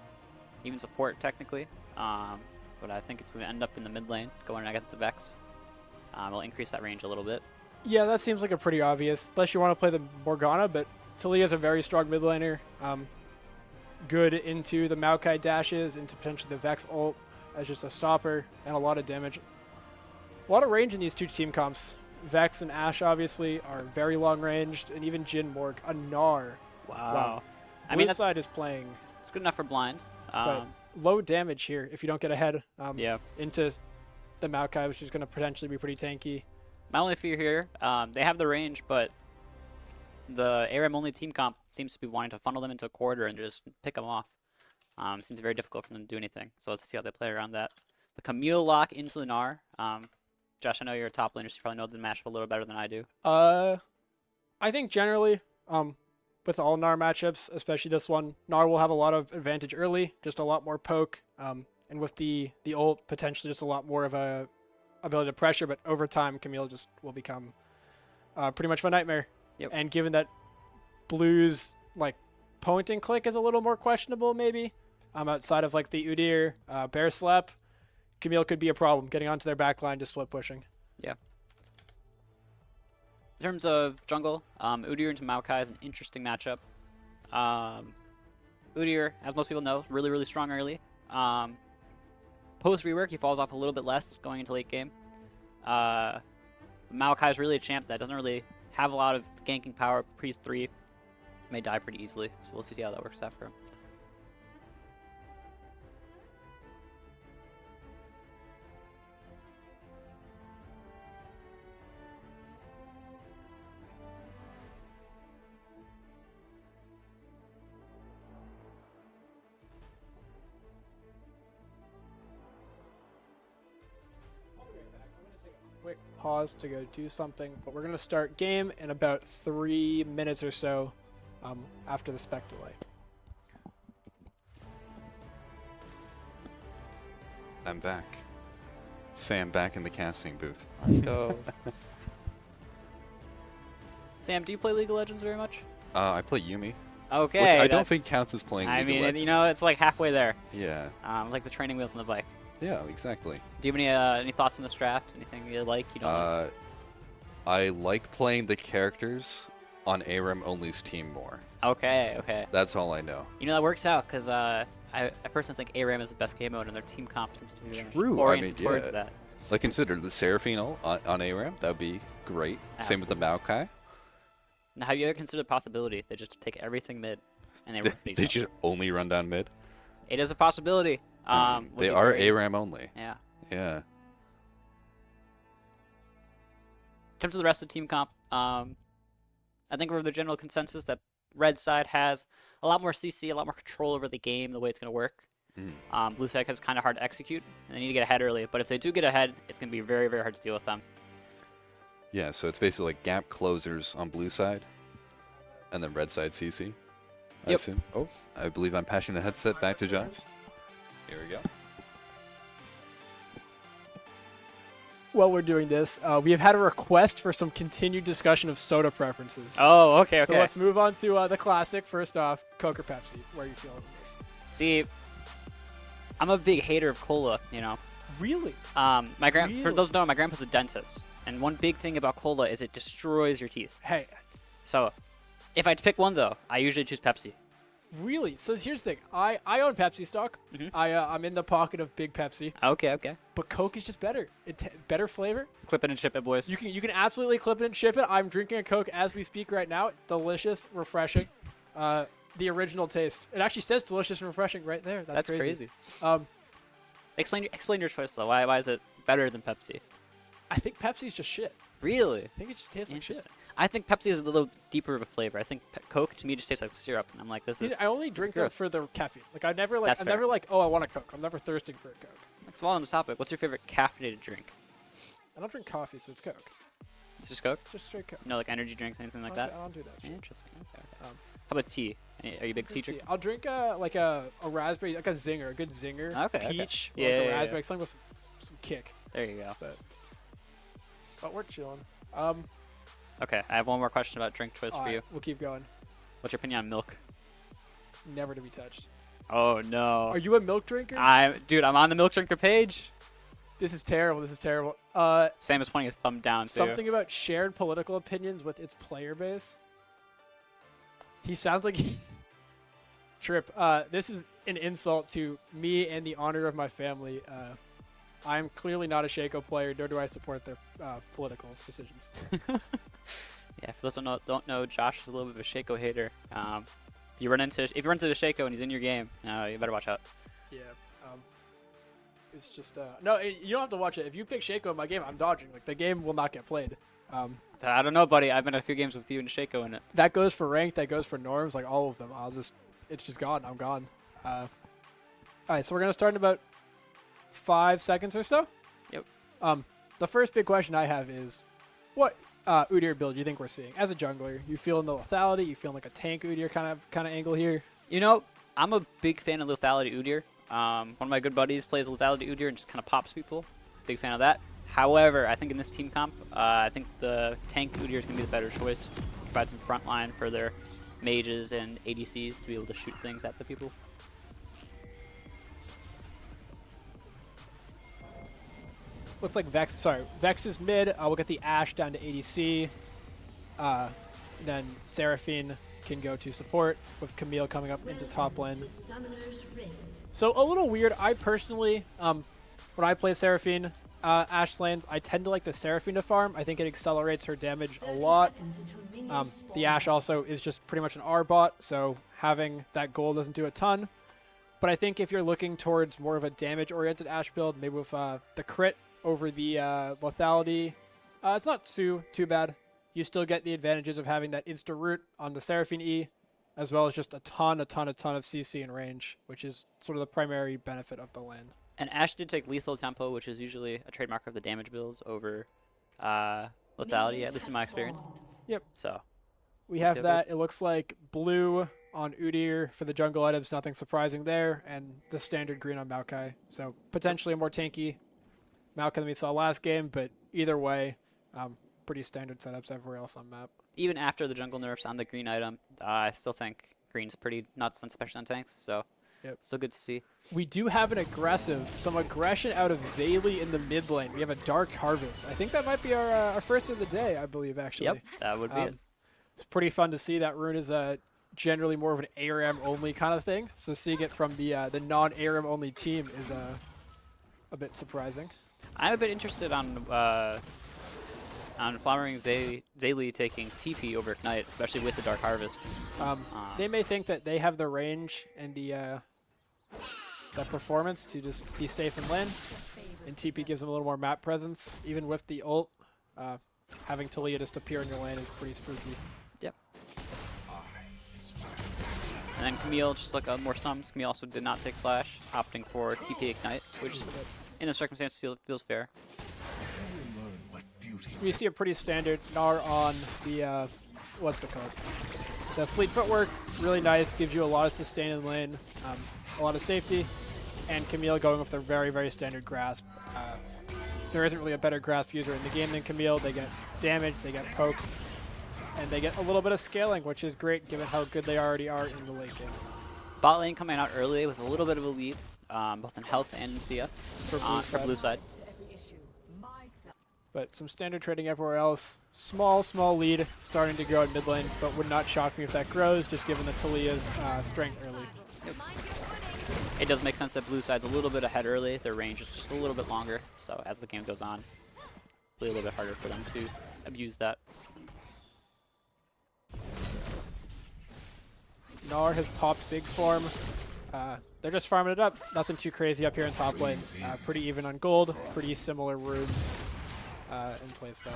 even support technically. But I think it's going to end up in the mid lane, going against the Vex. It'll increase that range a little bit. Yeah, that seems like a pretty obvious, unless you want to play the Morgana, but Talia's a very strong mid laner. Good into the Maokai dashes, into potentially the Vex ult as just a stopper, and a lot of damage. A lot of range in these two team comps. Vex and Ashe obviously are very long ranged, and even Jhin Morg, a Gnar. Wow. I mean, Blue side is playing, it's good enough for blind. but low damage here if you don't get ahead Yeah. into the Maokai, which is going to potentially be pretty tanky. My only fear here, they have the range, but the ARM only team comp seems to be wanting to funnel them into a corridor and just pick them off. Seems very difficult for them to do anything. So let's see how they play around that. The Camille lock into the Gnar. Josh, I know you're a top laner, so you probably know the matchup a little better than I do. I think generally, with all Gnar matchups, especially this one, Gnar will have a lot of advantage early, just a lot more poke, and with the ult, potentially just a lot more of a ability to pressure, but over time, Camille just will become pretty much of a nightmare. Yep. And given that Blue's like point and click is a little more questionable, maybe, outside of like the Udyr bear slap, Camille could be a problem getting onto their back line, just split pushing. Yeah. In terms of jungle, Udyr into Maokai is an interesting matchup. Udyr, as most people know, really, really strong early. Post rework, he falls off a little bit less going into late game. Maokai is really a champ that doesn't really have a lot of ganking power. Priest 3 may die pretty easily, so we'll see how that works out for him. Quick pause to go do something, but we're going to start game in about 3 minutes or so after the spec delay. I'm back. Sam back in the casting booth. Let's go. Sam, do you play League of Legends very much? I play Yumi, Okay. which I don't that's- think counts as playing I League mean, of Legends. you know, it's like halfway there. Yeah. Like the training wheels on the bike. Yeah, exactly. Do you have any thoughts on this draft? Anything you like? You don't like? I like playing the characters on ARAM only's team more. Okay, okay. That's all I know. You know, that works out because I personally think ARAM is the best game mode and their team comp seems to be very much True, I oriented mean, towards yeah. that. Like, consider the Seraphine ult on ARAM. That would be great. Same with the Maokai. Now, have you ever considered the possibility they just take everything mid and they run each They other? just only run down mid. It is a possibility. I mean, Would they be are very- ARAM only. Yeah. Yeah. In terms of the rest of the team comp, I think we're the general consensus that red side has a lot more CC, a lot more control over the game, the way it's going to work. Blue side is kind of hard to execute, and they need to get ahead early. But if they do get ahead, it's going to be very, very hard to deal with them. Yeah, so it's basically like gap closers on blue side, and then red side CC. I Yep. assume. Oh, I believe I'm passing the headset back to Josh. Here we go. While we're doing this, we have had a request for some continued discussion of soda preferences. Oh, okay, So let's move on to the classic. First off, Coke or Pepsi? Where are you feeling with this? See, I'm a big hater of cola, you know. Really? For Really? those who don't know, my grandpa's a dentist, and one big thing about cola is it destroys your teeth. Hey, So, if I had to pick one though, I usually choose Pepsi. really? So here's the thing. I own Pepsi stock. Mhm. I'm in the pocket of Big Pepsi, Okay, okay. but Coke is just better. Better flavor. Clip it and ship it, boys. You can absolutely clip it and ship it. I'm drinking a Coke as we speak right now. Delicious, refreshing. The original taste. It actually says delicious and refreshing right there. That's crazy. Um, Explain your choice though. Why is it better than Pepsi? I think Pepsi's just shit. Really? I think it just tastes like shit. Interesting. I think Pepsi is a little deeper of a flavor. I think Coke to me just tastes like syrup, and I'm like, this is. I only drink them gross. for the caffeine. Like I never That's I'm fair. never like, oh, I want a Coke. I'm never thirsting for a Coke. It's well on the topic. What's your favorite caffeinated drink? I don't drink coffee, so it's Coke. It's just Coke. Just straight Coke. No, like energy drinks, anything like that. I don't do that shit. Interesting. Okay. Um, How about tea? Are you a big tea Good drinker? tea. I'll drink like a raspberry, like a zinger, a good zinger. Okay, okay. Peach, Yeah, like yeah, a yeah. raspberry, something with some kick. There you go. But we're chilling. Okay, I have one more question about drink choice for Alright, you. we'll keep going. What's your opinion on milk? Never to be touched. Oh no. Are you a milk drinker? Dude, I'm on the milk drinker page. This is terrible. This is terrible. Sam is pointing his thumb down too. Something about shared political opinions with its player base. He sounds like Trip. This is an insult to me and the honor of my family. I'm clearly not a Shaco player, nor do I support their political decisions. Yeah, for those who don't know, Josh is a little bit of a Shaco hater. If you run into the Shaco and he's in your game, you better watch out. Yeah. It's just no. You don't have to watch it. If you pick Shaco in my game, I'm dodging. Like the game will not get played. I don't know, buddy. I've been in a few games with you and Shaco in it. That goes for ranked. That goes for norms. Like all of them. It's just gone. I'm gone. All right. So we're gonna start in about 5 seconds or so. Yep. The first big question I have is, what Udyr build do you think we're seeing as a jungler? You feeling the lethality? You feeling like a tank Udyr kind of angle here? You know, I'm a big fan of lethality Udyr. One of my good buddies plays lethality Udyr and just kind of pops people. Big fan of that. However, I think in this team comp, I think the tank Udyr is going to be the better choice. Provide some front line for their mages and ADCs to be able to shoot things at the people. Looks like Vex. Sorry, Vex is mid. We'll get the Ashe down to ADC. Then Seraphine can go to support with Camille coming up into top lane. So a little weird. I personally, when I play Seraphine, Ashe lanes, I tend to like the Seraphine to farm. I think it accelerates her damage a lot. The Ashe also is just pretty much an R bot, so having that gold doesn't do a ton. But I think if you're looking towards more of a damage-oriented Ashe build, maybe with the crit over the lethality, it's not too bad. You still get the advantages of having that insta-root on the Seraphine E, as well as just a ton of CC and range, which is sort of the primary benefit of the lane. And Ashe did take lethal tempo, which is usually a trademark of the damage builds over lethality, at least in my experience. Yep. So We We'll see have how it that. goes. It looks like blue on Udyr for the jungle items, nothing surprising there, and the standard green on Maokai. So potentially a more tanky Maokai than we saw last game, but either way, pretty standard setups everywhere else on map. even after the jungle nerfs on the green item, I still think green's pretty nuts, especially on tanks. So Yep. still good to see. We do have some aggression out of Zaylee in the mid lane. We have a Dark Harvest. I think that might be our first of the day, I believe, actually. Yep, that would be it. It's pretty fun to see. That rune is generally more of an ARAM only kind of thing. So seeing it from the non-ARAM only team is a bit surprising. I'm a bit interested on Flowering Zaylee taking TP over Ignite, especially with the Dark Harvest. They may think that they have the range and the performance to just be safe in lane, and TP gives them a little more map presence. Even with the ult, having Talia just appear in your lane is pretty spooky. Yep. And then Camille, just like more sums, Camille also did not take Flash, opting for TP Ignite, which in the circumstance feels fair. We see a pretty standard Gnar on the, what's it called? The fleet footwork, really nice, gives you a lot of sustain in lane, a lot of safety, and Camille going with their very, very standard grasp. There isn't really a better grasp user in the game than Camille. They get damage, they get poke, and they get a little bit of scaling, which is great given how good they already are in the late game. Bot lane coming out early with a little bit of a lead, both in health and in CS For blue side. side. But some standard trading everywhere else. Small lead starting to grow in mid lane, but would not shock me if that grows, just given the Talia's strength early. It does make sense that blue side's a little bit ahead early. Their range is just a little bit longer, so as the game goes on, it'll be a little bit harder for them to abuse that. Gnar has popped big form. They're just farming it up. Nothing too crazy up here in top lane. Pretty even on gold, pretty similar runes in playstyle.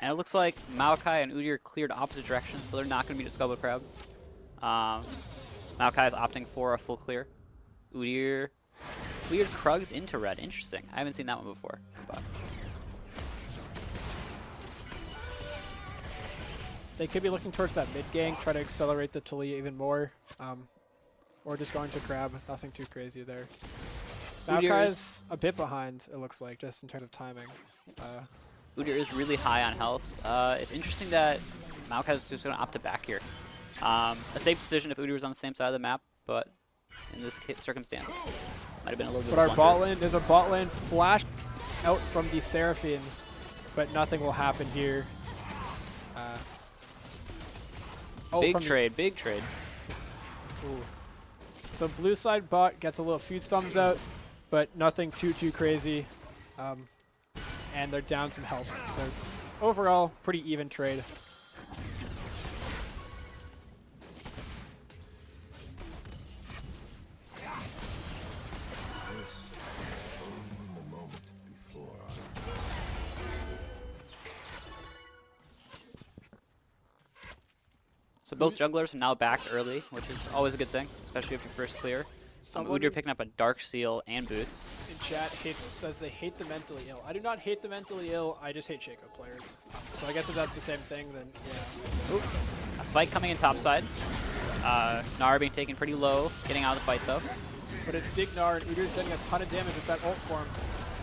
And it looks like Maokai and Udyr cleared opposite directions, so they're not going to be the Scubba Crab. Maokai is opting for a full clear. Udyr cleared Krugs into red. Interesting. I haven't seen that one before. But They could be looking towards that mid gank, try to accelerate the Talia even more. Or just going to grab. Nothing too crazy there. Udyr Maokai's a bit behind, it looks like, just in terms of timing. Udyr is really high on health. It's interesting that Maokai is just going to opt to back here. A safe decision if Udyr was on the same side of the map, but in this circumstance, might have been a little bit But of our a bot blunder. lane, there's a bot lane flash out from the Seraphine, but nothing will happen here. Big trade. Ooh. So blue side bot gets a little few thumbs out, but nothing too crazy. And they're down some health. So overall, pretty even trade. So both junglers are now back early, which is always a good thing, especially after first clear. Someone Udyr picking up a Dark Seal and boots. in chat says they hate the mentally ill. I do not hate the mentally ill, I just hate Shaco players. So I guess if that's the same thing, then yeah. A fight coming in topside. Gnar being taken pretty low, getting out of the fight though. But it's Big Gnar, and Udyr's doing a ton of damage with that ult form.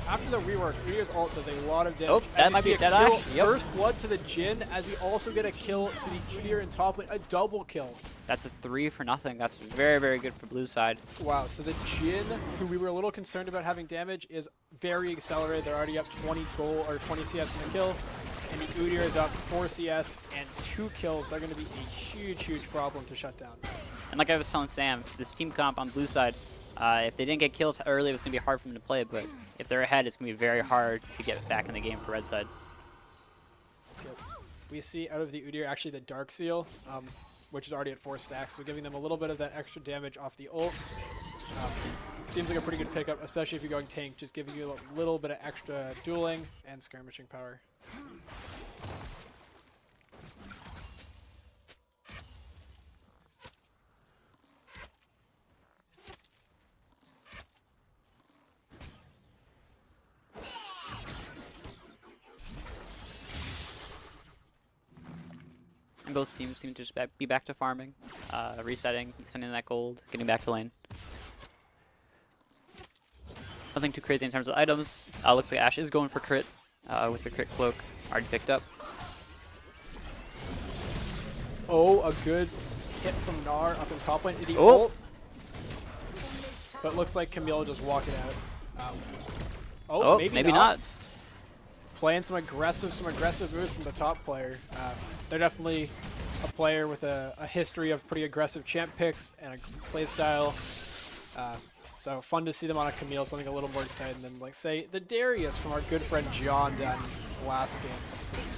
After the rework, Udyr's ult does a lot of damage. Oh, that And might we be see a Deadeye. kill, Yep. First blood to the Jhin, as we also get a kill to the Udyr in top lane, a double kill. That's a 3 for nothing. That's very, very good for blue side. Wow, so the Jhin, who we were a little concerned about having damage, is very accelerated. They're already up 20 goal or 20 CS in the kill, and the Udyr is up 4 CS and 2 kills. They're going to be a huge problem to shut down. And like I was telling Sam, this team comp on blue side If they didn't get kills early, it was going to be hard for them to play, but if they're ahead, it's going to be very hard to get back in the game for red side. Yep. We see out of the Udyr actually the Dark Seal, which is already at 4 stacks, so giving them a little bit of that extra damage off the ult. Seems like a pretty good pickup, especially if you're going tank, just giving you a little bit of extra dueling and skirmishing power. And both teams seem to just be back to farming, resetting, sending that gold, getting back to lane. Nothing too crazy in terms of items. Looks like Ashe is going for crit with the crit cloak already picked up. Oh, a good hit from Gnar up in top lane. Did he Oh. ult? But looks like Camille will just walk it out. Oh, maybe not. Playing some aggressive moves from the top player. They're definitely a player with a history of pretty aggressive champ picks and a play style. So fun to see them on a Camille, something a little more exciting than, like, say, the Darius from our good friend John down in the last game.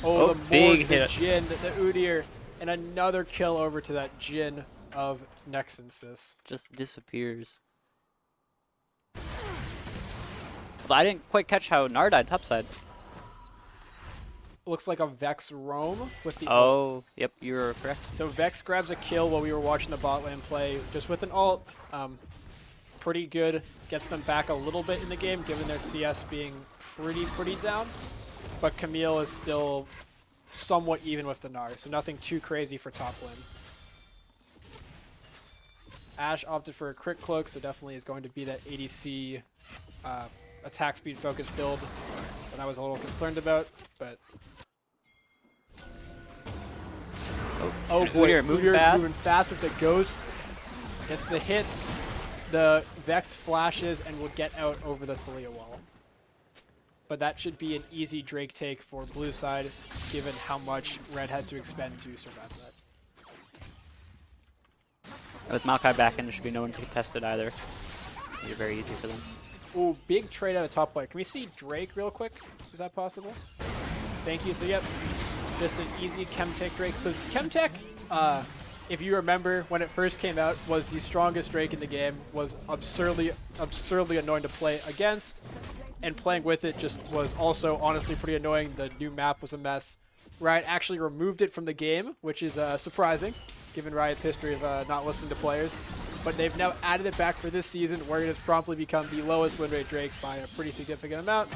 Oh, the big Morg, the hit. Jhin, the Udyr, and another kill over to that Jhin of Nexensis. Just disappears. But I didn't quite catch how Gnar died topside. Looks like a Vex roam with the ult. Oh, yep, you're correct. So Vex grabs a kill while we were watching the bot lane play, just with an ult. Pretty good. Gets them back a little bit in the game, given their CS being pretty down. But Camille is still somewhat even with the Gnar, so nothing too crazy for top lane. Ashe opted for a crit cloak, so definitely is going to be that ADC attack speed focused build that I was a little concerned about, but oh boy, Udyr moving fast. moving fast with the ghost. Gets the hits, the Vex flashes, and will get out over the Talia wall. But that should be an easy Drake take for blue side, given how much red had to expend to survive that. With Maokai back in, there should be no one to contest it either. It'll be very easy for them. Ooh, big trade out of top player. Can we see Drake real quick? Is that possible? Thank you. So, yep, just an easy Chemtech Drake. So, Chemtech, if you remember, when it first came out, was the strongest Drake in the game, was absurdly annoying to play against, and playing with it just was also honestly pretty annoying. The new map was a mess. Riot actually removed it from the game, which is surprising, given Riot's history of not listening to players. But they've now added it back for this season, where it has promptly become the lowest win rate Drake by a pretty significant amount.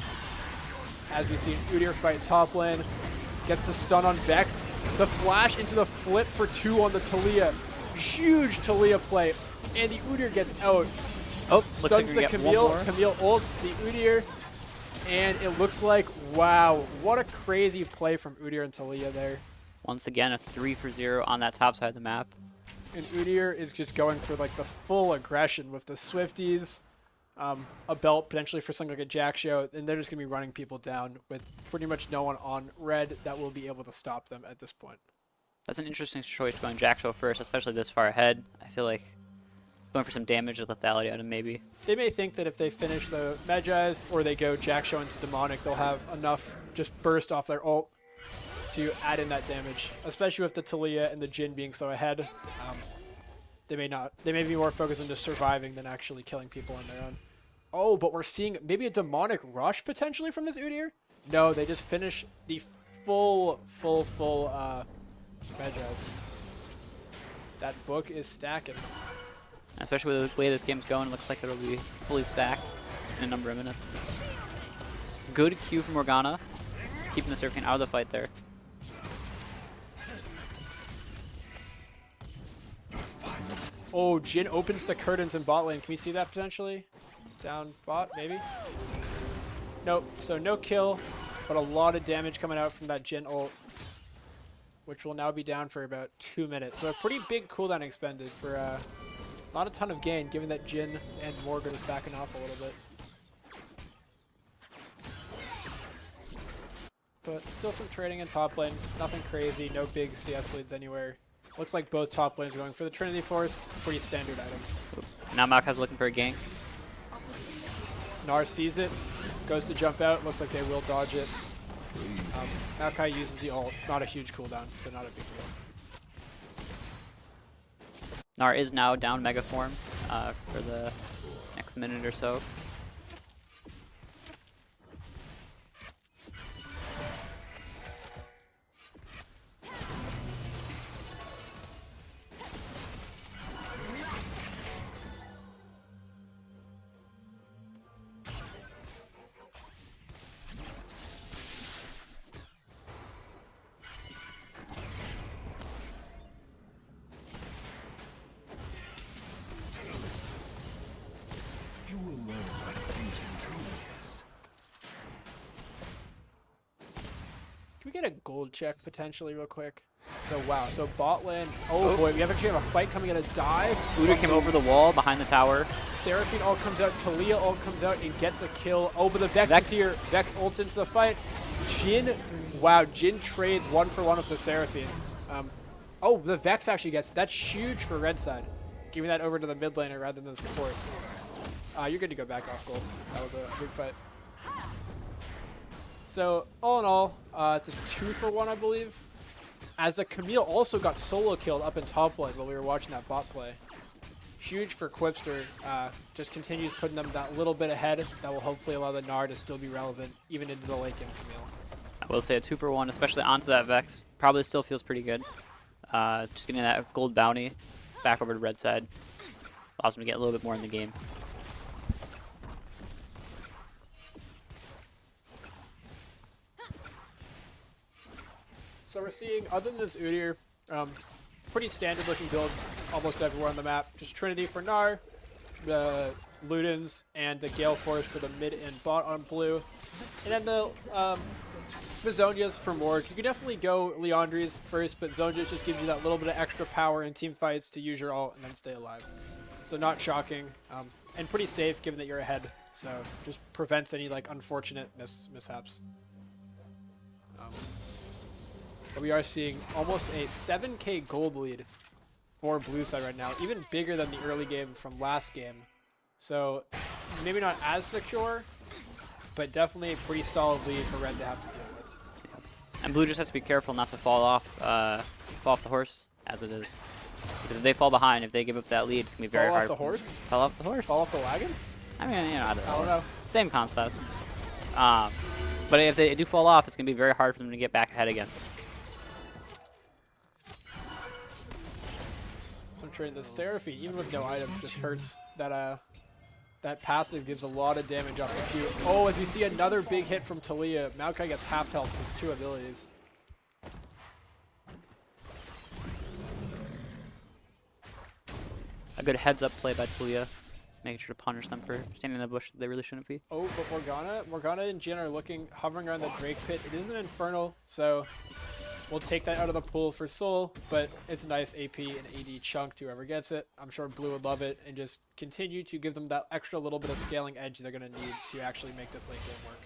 As we see Udyr fight top lane, gets the stun on Vex, the flash into the flip for 2 on the Talia. Huge Talia play, and the Udyr gets out. Oh, looks like Stuns we the get Camille, one more. Camille ults the Udyr, and it looks like, wow, what a crazy play from Udyr and Talia there. Once again, a 3 for 0 on that top side of the map. And Udyr is just going for like the full aggression with the Swifties, a belt potentially for something like a Jack Show, and they're just going to be running people down with pretty much no one on red that will be able to stop them at this point. That's an interesting choice going Jack Show first, especially this far ahead. I feel like going for some damage with lethality out of him maybe. They may think that if they finish the Magi's or they go Jack Show into Demonic, they'll have enough just burst off their ult to add in that damage, especially with the Talia and the Jhin being so ahead. They may be more focused on just surviving than actually killing people on their own. Oh, but we're seeing maybe a demonic rush potentially from this Udyr? No, they just finish the full Magi's. That book is stacking. Especially with the way this game's going, it looks like it'll be fully stacked in a number of minutes. Good Q from Morgana, keeping the Seraphine out of the fight there. Oh, Jhin opens the curtains in bot lane. Can we see that potentially? Down bot, maybe? Nope. So no kill, but a lot of damage coming out from that Jhin ult, which will now be down for about 2 minutes. So a pretty big cooldown expended for not a ton of gain, given that Jhin and Morgan is backing off a little bit. But still some trading in top lane. Nothing crazy. No big CS leads anywhere. Looks like both top lanes are going for the Trinity Force. Pretty standard item. Now Maokai's looking for a gank. Gnar sees it, goes to jump out. Looks like they will dodge it. Maokai uses the ult. Not a huge cooldown, so not a big deal. Gnar is now down Mega Form for the next minute or so. Can we get a gold check potentially real quick? So wow, so bot lane. Oh boy, we actually have a fight coming in a dive. Udyr came over the wall behind the tower. Seraphine ult comes out, Talia ult comes out and gets a kill. Oh, but the Vex, Vex. is here. Vex ults into the fight. Jhin, wow, Jhin trades 1-for-1 with the Seraphine. Oh, the Vex actually gets, that's huge for red side. Giving that over to the mid laner rather than the support. You're good to go back off gold. That was a big fight. So, all in all, it's a 2-for-1, I believe. As the Camille also got solo killed up in top lane while we were watching that bot play. Huge for Quipster. Just continues putting them that little bit ahead. That will hopefully allow the Gnar to still be relevant, even into the late game Camille. I will say a 2-for-1, especially onto that Vex. Probably still feels pretty good. Just getting that gold bounty back over to red side allows him to get a little bit more in the game. So we're seeing, other than this Udyr, pretty standard looking builds almost everywhere on the map. Just Trinity for Gnar, the Ludens, and the Gale Force for the mid and bot on blue. And then the Zonias for Morg. You could definitely go Leandri's first, but Zonias just gives you that little bit of extra power in team fights to use your ult and then stay alive. So not shocking, and pretty safe given that you're ahead. So just prevents any like unfortunate mishaps. But we are seeing almost a 7k gold lead for blue side right now, even bigger than the early game from last game. So maybe not as secure, but definitely a pretty solid lead for red to have to deal with. And blue just has to be careful not to fall off the horse as it is. Because if they fall behind, if they give up that lead, it's going to be very hard. Fall off the horse? Fall off the horse. Fall off the wagon? I mean, you know, I I don't know. Same concept. But if they do fall off, it's going to be very hard for them to get back ahead again. So I'm trading the Seraphine, even with no items, just hurts. That passive gives a lot of damage off the Q. Oh, as we see another big hit from Talia, Maokai gets half health with 2 abilities. A good heads-up play by Talia, making sure to punish them for standing in the bush that they really shouldn't be. Oh, but Morgana and Jhin are hovering around the Drake pit. It is an Infernal, so we'll take that out of the pool for Soul, but it's a nice AP and AD chunk to whoever gets it. I'm sure Blue would love it, and just continue to give them that extra little bit of scaling edge they're going to need to actually make this late game work.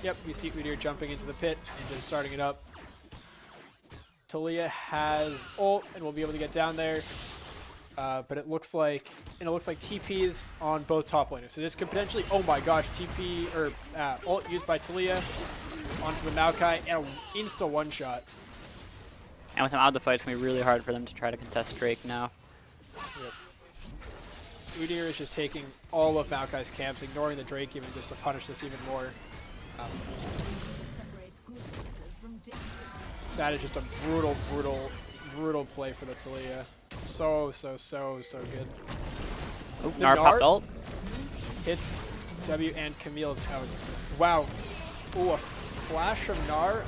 Yep, we see Udyr jumping into the pit and just starting it up. Talia has ult and will be able to get down there. But it looks like TP's on both top laners. So this could potentially, oh my gosh, TP or ult used by Talia onto the Maokai and an insta one shot. And with him out of the fight, it's going to be really hard for them to try to contest Drake now. Yep. Udyr is just taking all of Maokai's camps, ignoring the Drake even just to punish this even more. That is just a brutal play for the Talia. So good. Oh, Gnar popped ult. Hits W and Camille's out. Wow. Ooh, a flash from Gnar.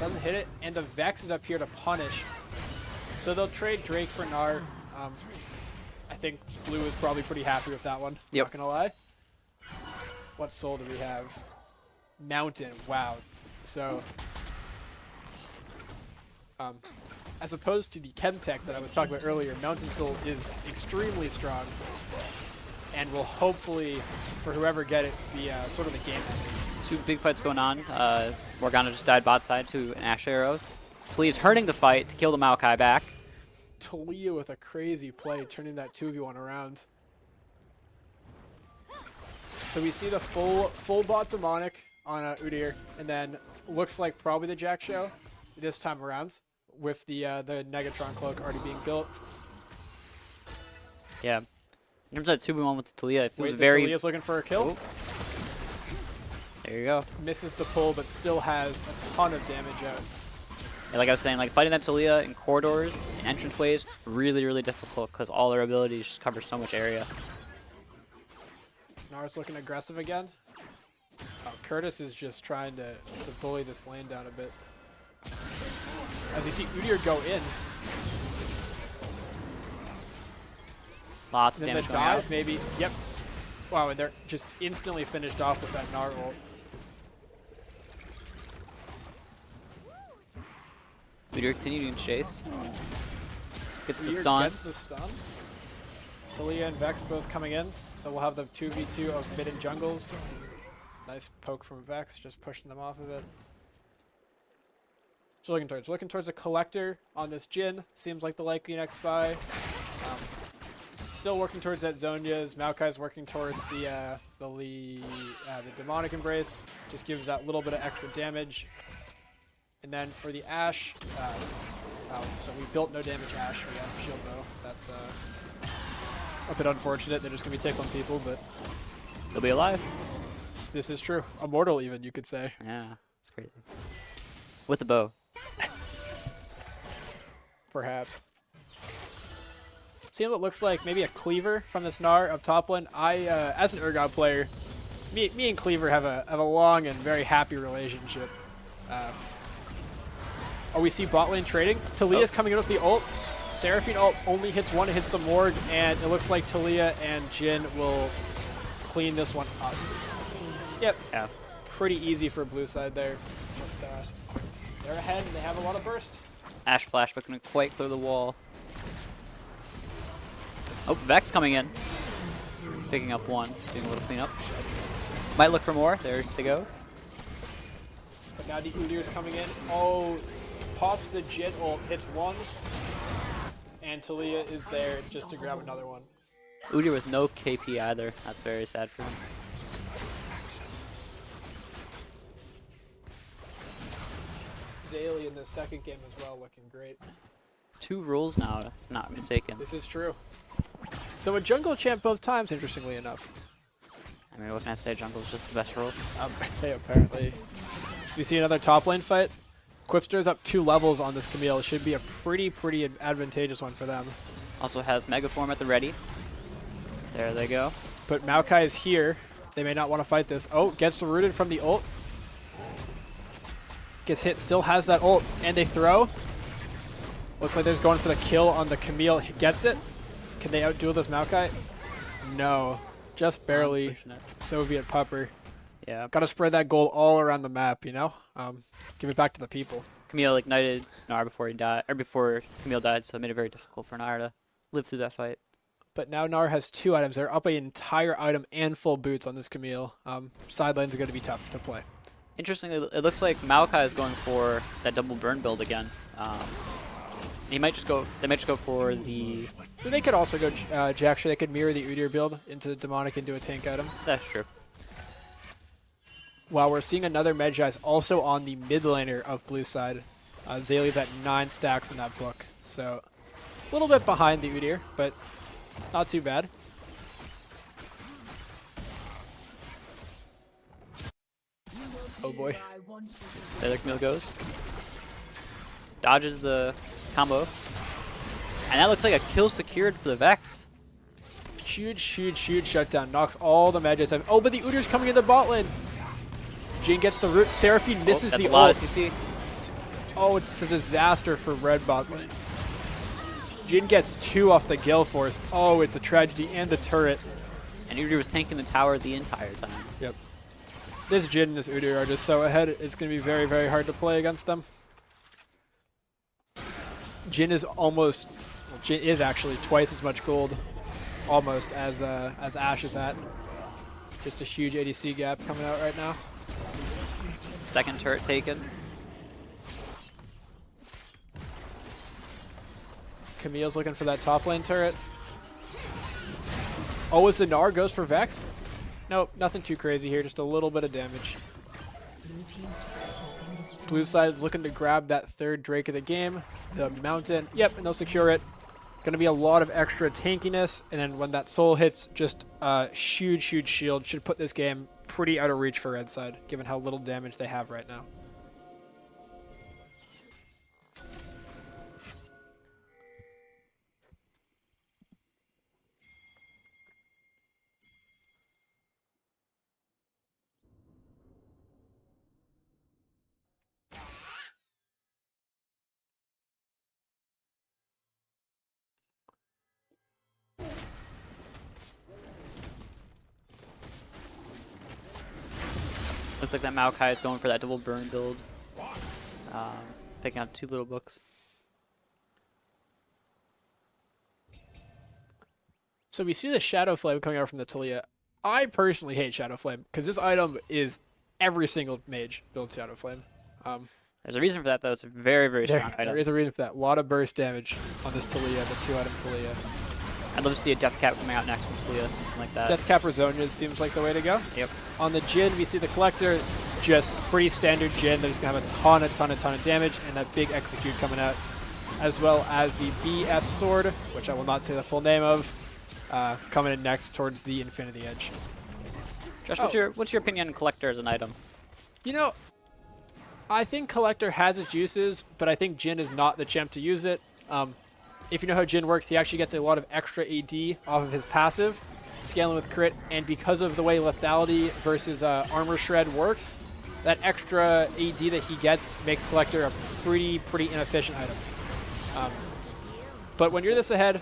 Doesn't hit it. And the Vex is up here to punish. So they'll trade Drake for Gnar. I think Blue is probably pretty happy with that one. Yep. Not gonna lie. What soul do we have? Mountain. Wow. So as opposed to the Chemtech that I was talking about earlier, Mountain Soul is extremely strong and will hopefully, for whoever get it, be sort of the game ending. 2 big fights going on. Morgana just died bot side to an Ash Arrow. Please hurting the fight to kill the Maokai back. Talia with a crazy play, turning that 2v1 around. So we see the full bot demonic on Udyr, and then looks like probably the Jack Show this time around, with the Negatron cloak already being built. Yeah. In terms of that 2v1 with Talia, it feels Wait, very. Talia's looking for a kill. Oh. There you go. Misses the pull, but still has a ton of damage out. Yeah, like I was saying, like fighting that Talia in corridors and entrance ways, really, really difficult because all their abilities just cover so much area. Nara's looking aggressive again. Oh, Curtis is just trying to bully this lane down a bit. As you see Udyr go in, Lots of then damage the going out. dive maybe. Yep. Wow, and they're just instantly finished off with that Nar ult. Udyr continuing to chase. Gets the Udyr stun. gets the stun. Talia and Vex both coming in, so we'll have the 2v2 of mid and jungles. Nice poke from Vex, just pushing them off of it. So looking towards a collector on this Jhin. Seems like the likely next buy. Still working towards that Zhonya's. Maokai's working towards the demonic embrace. Just gives that little bit of extra damage. And then for the Ashe, so we built no damage Ashe. We have shield bow. That's a bit unfortunate. They're just gonna be tickling people, but They'll be alive. this is true. Immortal, even you could say. Yeah, it's crazy. With the bow. Perhaps. Seeing what looks like maybe a cleaver from this Gnar up top lane. As an Urgot player, me and Cleaver have a long and very happy relationship. We see bot lane trading. Talia's coming in with the ult. Seraphine ult only hits one, it hits the Morg, and it looks like Talia and Jhin will clean this one up. Yep. Yeah. Pretty easy for blue side there. Just, they're ahead and they have a lot of burst. Ashe flash, but couldn't quite clear the wall. Oh, Vex coming in. Picking up one, doing a little cleanup. Might look for more. There they go. But now the Udyr's coming in. Oh, pops the Jhin ult, hits one. And Talia is there just to grab another one. Udyr with no KP either. That's very sad for him. Zaylee in the second game as well, looking great. 2 rules now, if not mistaken. This is true. Though a jungle champ both times, interestingly enough. I mean, what can I say? Jungle's just the best role. Hey, apparently. We see another top lane fight. Quipster's up 2 levels on this Camille. Should be a pretty advantageous one for them. Also has Megaform at the ready. There they go. But Maokai is here. They may not want to fight this. Oh, gets rooted from the ult. Gets hit, still has that ult. And they throw. Looks like they're going for the kill on the Camille. Gets it. Can they outduel this Maokai? No. Just barely. Unfortunate. Soviet pupper. Yeah. Got to spread that goal all around the map, you know? Give it back to the people. Camille ignited Gnar before he died, or before Camille died, so it made it very difficult for Gnar to live through that fight. But now Gnar has 2 items. They're up an entire item and full boots on this Camille. Side lanes are going to be tough to play. Interestingly, it looks like Maokai is going for that double burn build again. He might just go. They might just go for the. They could also go Jack. They could mirror the Udyr build into demonic into a tank item. That's true. While we're seeing another Medjai's also on the mid laner of blue side. Zaylee's at 9 stacks in that book, so a little bit behind the Udyr, but not too bad. Oh boy. There the Camille goes. Dodges the combo. And that looks like a kill secured for the Vex. Huge shutdown. Knocks all the Medjai's out. Oh, but the Udyr's coming in the bot lane. Jhin gets the root. Seraphine misses that's the a lot ult. of CC. Oh, it's a disaster for red bot lane. Jhin gets 2 off the Gale Force. Oh, it's a tragedy. And the turret. And Udyr was tanking the tower the entire time. Yep. This Jhin and this Udyr are just so ahead. It's going to be very hard to play against them. Jhin is almost... Well, Jhin is actually twice as much gold, almost, as Ashe is at. Just a huge ADC gap coming out right now. Second turret taken. Camille's looking for that top lane turret. Oh, as the Gnar goes for Vex? Nope, nothing too crazy here, just a little bit of damage. Blue side is looking to grab that third Drake of the game. The Mountain, yep, and they'll secure it. Gonna be a lot of extra tankiness, and then when that soul hits, just a huge shield. Should put this game pretty out of reach for red side, given how little damage they have right now. Looks like that Maokai is going for that double burn build. Picking up 2 little books. So we see the Shadow Flame coming out from the Talia. I personally hate Shadow Flame because this item is every single mage builds Shadow Flame. There's a reason for that, though. It's a very strong item. There is a reason for that. A lot of burst damage on this Talia, the 2-item Talia. I'd love to see a Death Cap coming out next from Talia, something like that. Death Cap Rosonias seems like the way to go. Yep. On the Jhin, we see the Collector, just pretty standard Jhin. They're just going to have a ton of damage, and that big Execute coming out, as well as the BF Sword, which I will not say the full name of, coming in next towards the Infinity Edge. Josh, what's your opinion on Collector as an item? You know, I think Collector has its uses, but I think Jhin is not the champ to use it. If you know how Jhin works, he actually gets a lot of extra AD off of his passive, scaling with crit, and because of the way lethality versus armor shred works, that extra AD that he gets makes Collector a pretty inefficient item. But when you're this ahead,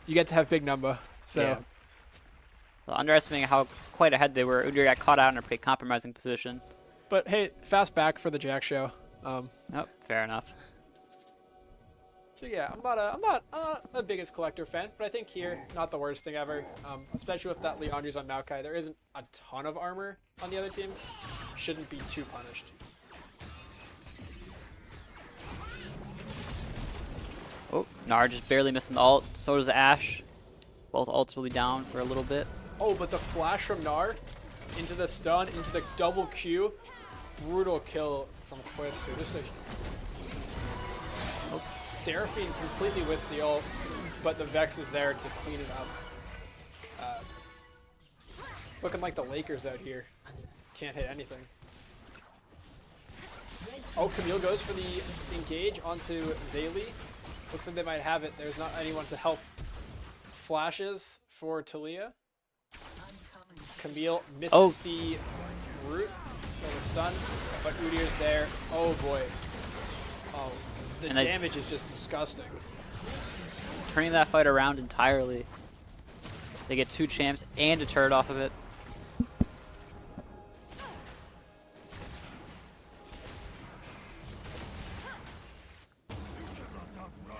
you get to have big number. So, yeah. Well, underestimating how quite ahead they were, Udyr got caught out in a pretty compromising position. But hey, fast back for the Jack show. Oh, fair enough. So yeah, I'm not the biggest Collector fan, but I think here, not the worst thing ever. Especially with that Leandri's on Maokai, there isn't a ton of armor on the other team. Shouldn't be too punished. Oh, Gnar just barely missing the ult. So does Ashe. Both ults will be down for a little bit. Oh, but the flash from Gnar into the stun, into the double Q. Brutal kill from Quips here. Just a... Oh, Seraphine completely whiffs the ult, but the Vex is there to clean it up. Looking like the Lakers out here. Can't hit anything. Oh, Camille goes for the engage onto Zaylee. Looks like they might have it. There's not anyone to help. Flashes for Talia. Camille misses the root for the stun, but Udyr's there. Oh boy. Oh, the damage is just disgusting. Turning that fight around entirely. They get 2 champs and a turret off of it.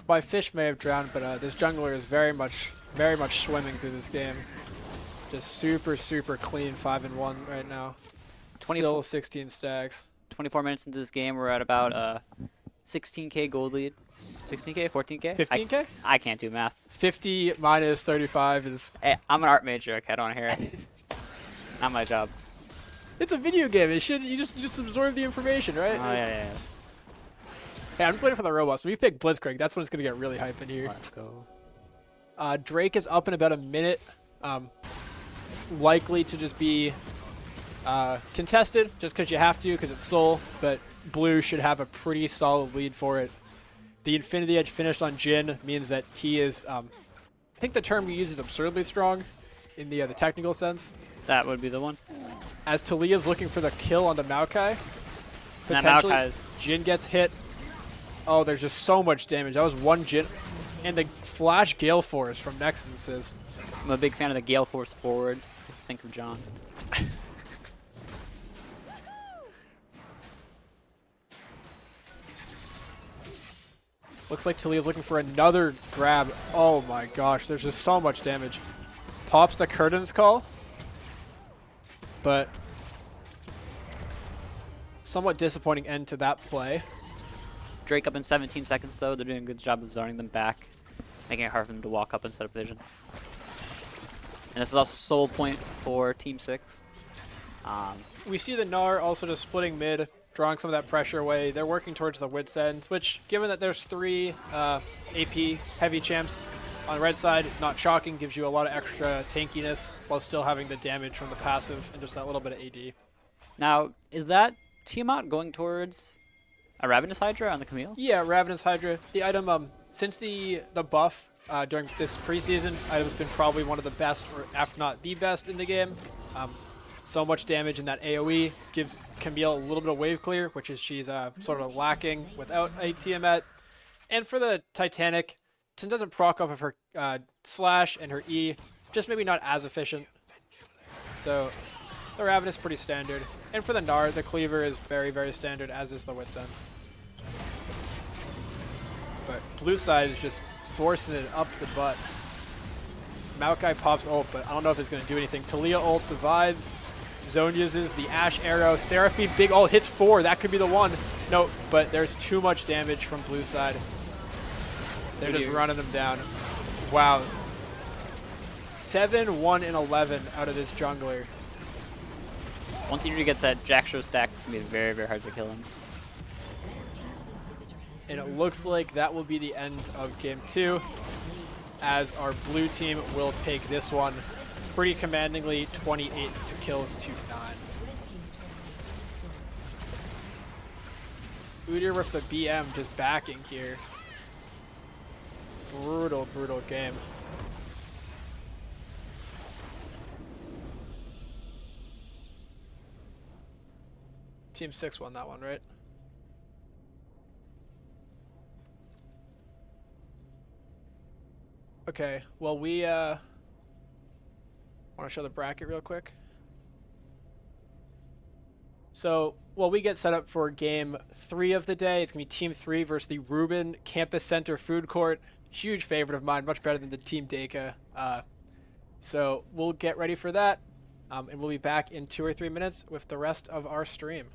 My fish may have drowned, but this jungler is very much swimming through this game. Just super clean 5-1 right now. Still 16 stacks. 24 minutes into this game, we're at about 16k gold lead. 16k, 14k? 15k? I can't do math. 50 minus 35 is... Hey, I'm an art major. Okay, I don't want to hear it. Not my job. It's a video game. It should you just absorb the information, right? Oh yeah. Hey, I'm just waiting for the robots. When we pick Blitzcrank, that's when it's gonna get really hype in here. Let's go. Drake is up in about a minute. Likely to just be contested, just because you have to, because it's Soul. But Blue should have a pretty solid lead for it. The Infinity Edge finished on Jhin means that he is. I think the term you use is absurdly strong, in the technical sense. That would be the one. As Talia's looking for the kill onto Maokai. And Potentially, Maokai's... Jhin gets hit. Oh, there's just so much damage. That was one Jhin. And the Flash Gale Force from Nexus is... I'm a big fan of the Gale Force forward. So think of John. Looks like Talia's looking for another grab. Oh my gosh, there's just so much damage. Pops the Curtains Call. But... somewhat disappointing end to that play. Drake up in 17 seconds, though. They're doing a good job of zoning them back. making it hard for them to walk up and set up vision. And this is also soul point for Team 6. We see the Gnar also just splitting mid, drawing some of that pressure away. They're working towards the Wits End, which, given that there's 3 AP heavy champs on the red side, not shocking, gives you a lot of extra tankiness while still having the damage from the passive and just that little bit of AD. Now, is that Tiamat going towards a Ravenous Hydra on the Camille? Yeah, Ravenous Hydra. The item, since the buff during this preseason, item's been probably one of the best, or if not the best in the game. So much damage in that AoE gives Camille a little bit of wave clear, which is she's sort of lacking without a Tiamat. And for the Titanic, since it doesn't proc off of her slash and her E, just maybe not as efficient. So the Ravenous pretty standard. And for the Gnar, the Cleaver is very, very standard, as is the Wits End. But blue side is just forcing it up the butt. Maokai pops ult, but I don't know if it's going to do anything. Talia ult divides. Zone uses the Ash Arrow. Seraphine big ult hits 4. That could be the one. No, but there's too much damage from blue side. They're just running them down. Wow. 7, 1, and 11 out of this jungler. Once Idri gets that Jackstro stack, it's going to be very, very hard to kill him. And it looks like that will be the end of game 2, as our blue team will take this one pretty commandingly, 28 kills to 9. Udyr with the BM just backing here. Brutal, brutal game. Team 6 won that one, right? Okay, well we want to show the bracket real quick. So, well, we get set up for game 3 of the day. It's going to be Team 3 versus the Rubin Campus Center Food Court. Huge favorite of mine, much better than the Team Deka. So we'll get ready for that, and we'll be back in 2 or 3 minutes with the rest of our stream.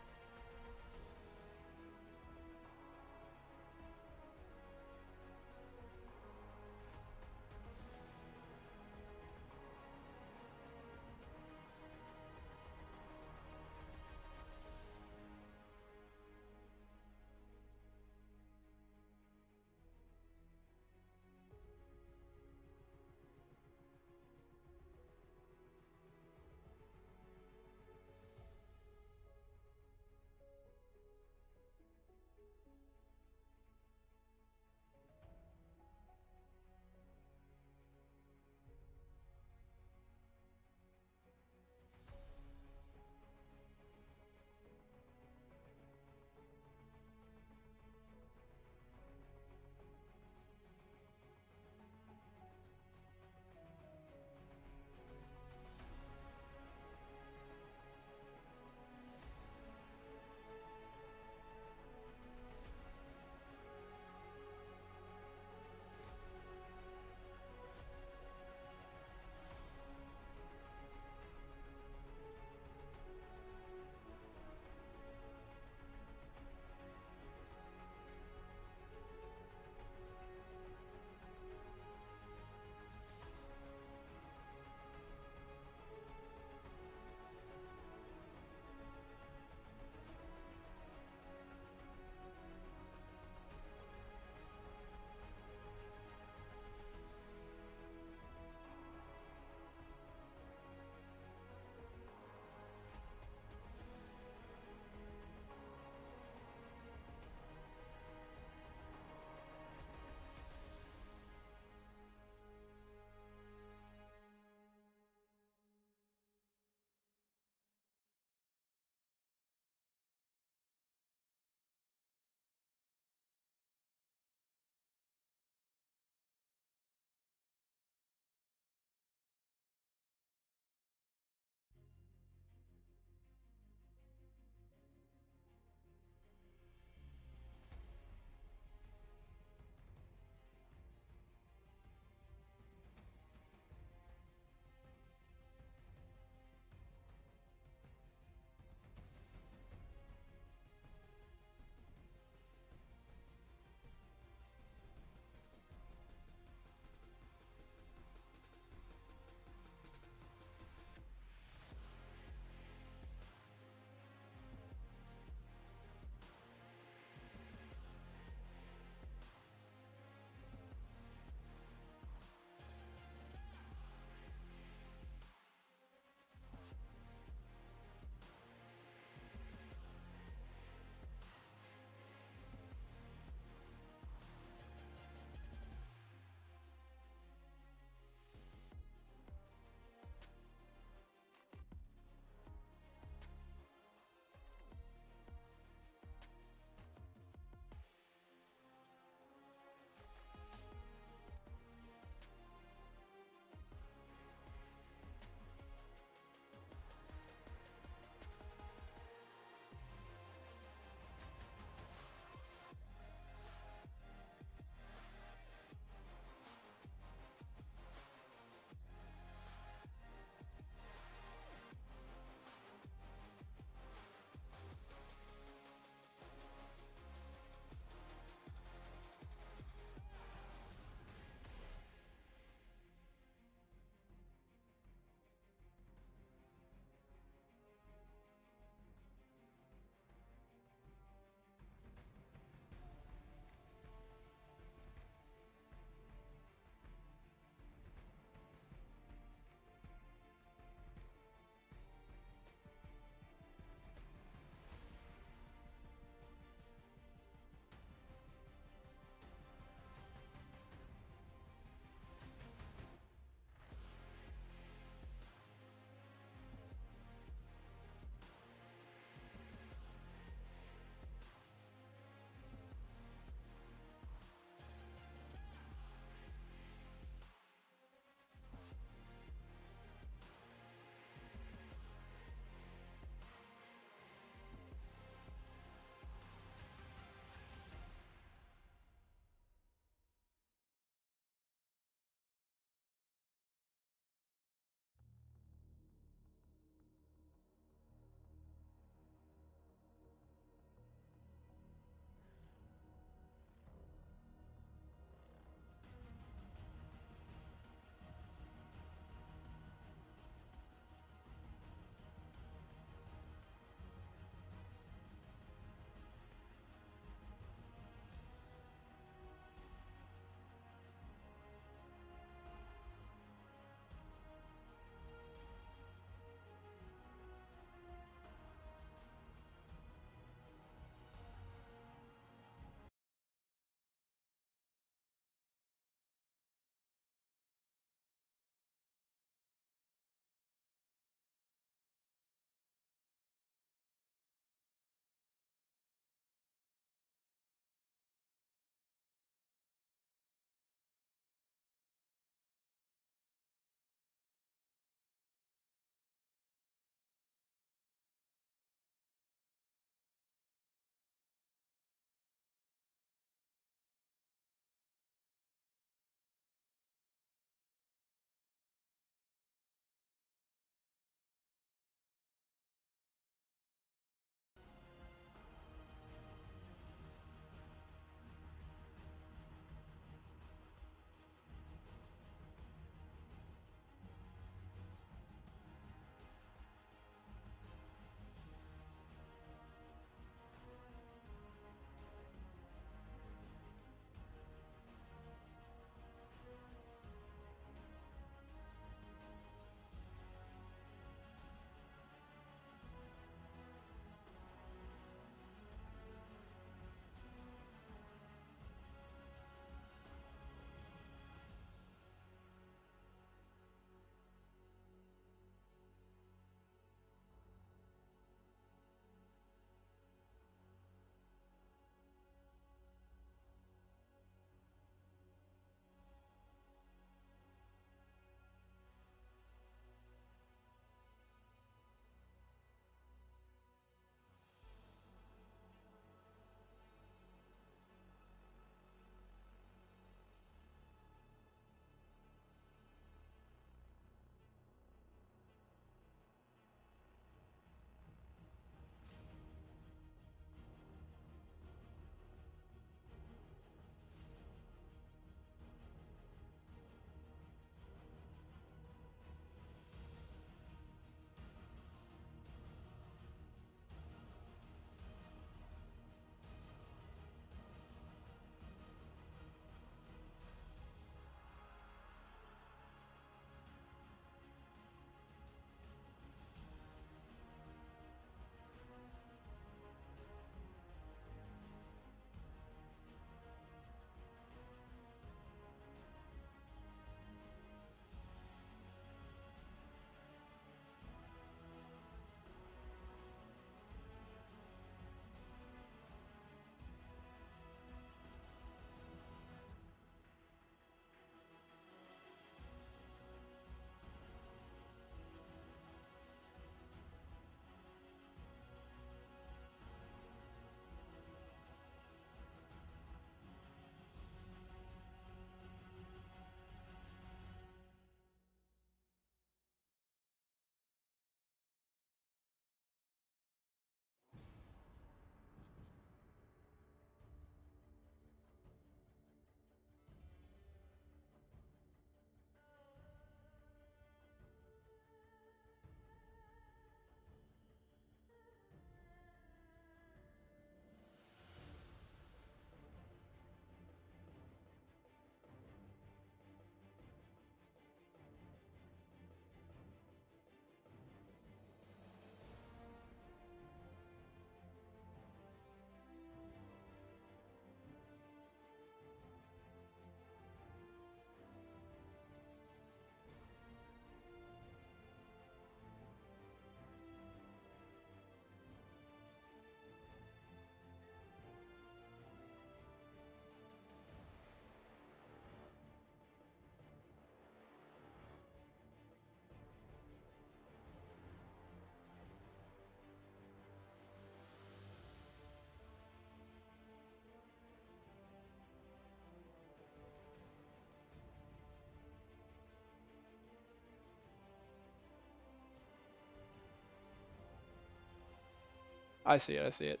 I see it. I see it.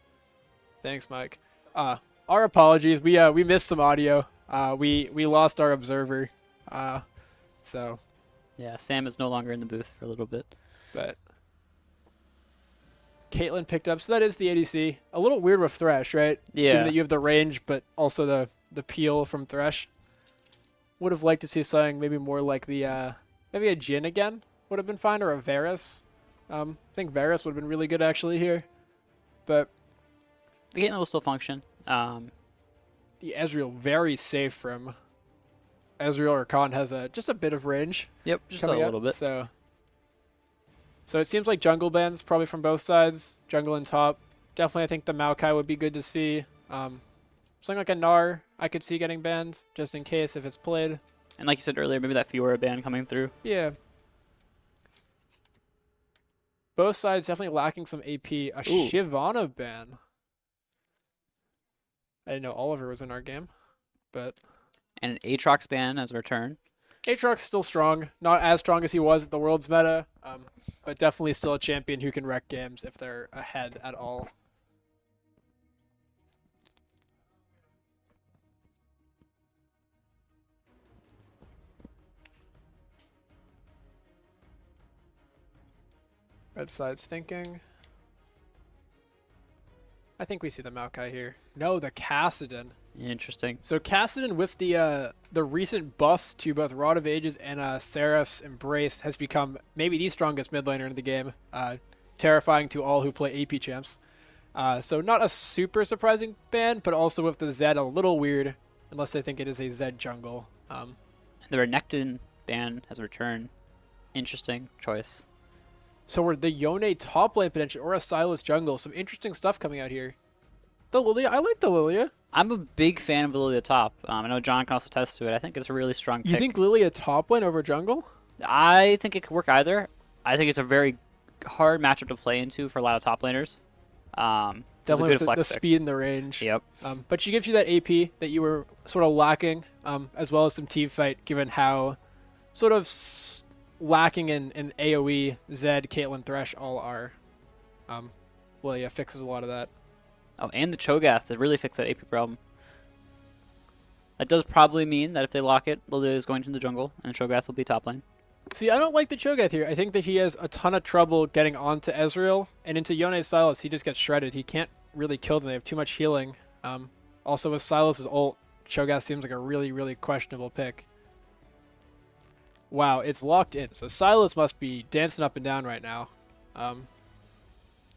Thanks, Mike. Our apologies. We missed some audio. We lost our observer. So, Yeah, Sam is no longer in the booth for a little bit. but Caitlyn picked up. So that is the ADC. A little weird with Thresh, right? Yeah. Given that you have the range, but also the peel from Thresh. Would have liked to see something maybe more like the maybe a Jhin again would have been fine, or a Varus. I think Varus would have been really good actually here, but The Caitlyn will still function. the Ezreal very safe from Ezreal or Khan has just a bit of range. Yep, just a coming little up, bit. So it seems like jungle bans probably from both sides, jungle and top. Definitely, I think the Maokai would be good to see. Something like a Gnar I could see getting banned just in case if it's played. And like you said earlier, maybe that Fiora ban coming through. Yeah. Both sides definitely lacking some AP. A Ooh. Shyvana ban. I didn't know Oliver was in our game, but And an Aatrox ban as a return. Aatrox still strong. Not as strong as he was at the World's meta, but definitely still a champion who can wreck games if they're ahead at all. Red side's thinking. I think we see the Maokai here. No, the Kassadin. Interesting. So Kassadin with the recent buffs to both Rod of Ages and Seraph's Embrace has become maybe the strongest mid laner in the game. Terrifying to all who play AP champs. So not a super surprising ban, but also with the Zed a little weird, unless they think it is a Zed jungle. The Renekton ban as a return. Interesting choice. So we're the Yone top lane potential or a Sylas jungle. Some interesting stuff coming out here. The Lilia, I like the Lilia. I'm a big fan of Lilia top. I know John can also attest to it. I think it's a really strong pick. You think Lilia top lane over jungle? I think it could work either. I think it's a very hard matchup to play into for a lot of top laners. It's a Definitely good with flex the pick. speed and the range. Yep. But she gives you that AP that you were sort of lacking, as well as some team fight, given how sort of lacking in AoE, Zed, Caitlyn, Thresh all are. Lilia fixes a lot of that. Oh, and the Cho'Gath that really fixed that AP problem. That does probably mean that if they lock it, Lilia is going to the jungle, and Cho'Gath will be top lane. See, I don't like the Cho'Gath here. I think that he has a ton of trouble getting onto Ezreal, and into Yone Sylas, he just gets shredded. He can't really kill them. They have too much healing. Also, with Sylas' ult, Cho'Gath seems like a really, really questionable pick. Wow, it's locked in. So Sylas must be dancing up and down right now.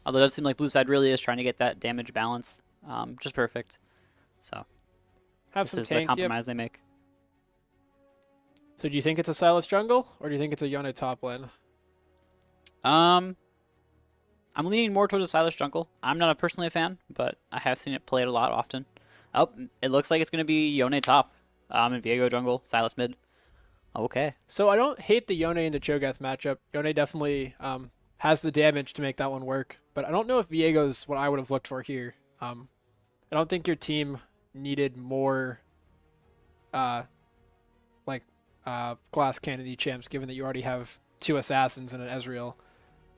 Although it does seem like blue side really is trying to get that damage balance just perfect. So Have this some is the tank. Yep. compromise they make. So do you think it's a Sylas jungle, or do you think it's a Yone top lane? I'm leaning more towards a Sylas jungle. I'm not personally a fan, but I have seen it played a lot often. Oh, it looks like it's going to be Yone top, and Viego jungle, Sylas mid. Okay. So I don't hate the Yone into Cho'Gath matchup. Yone definitely has the damage to make that one work, but I don't know if Viego's what I would have looked for here. I don't think your team needed more glass cannon champs, given that you already have 2 assassins and an Ezreal.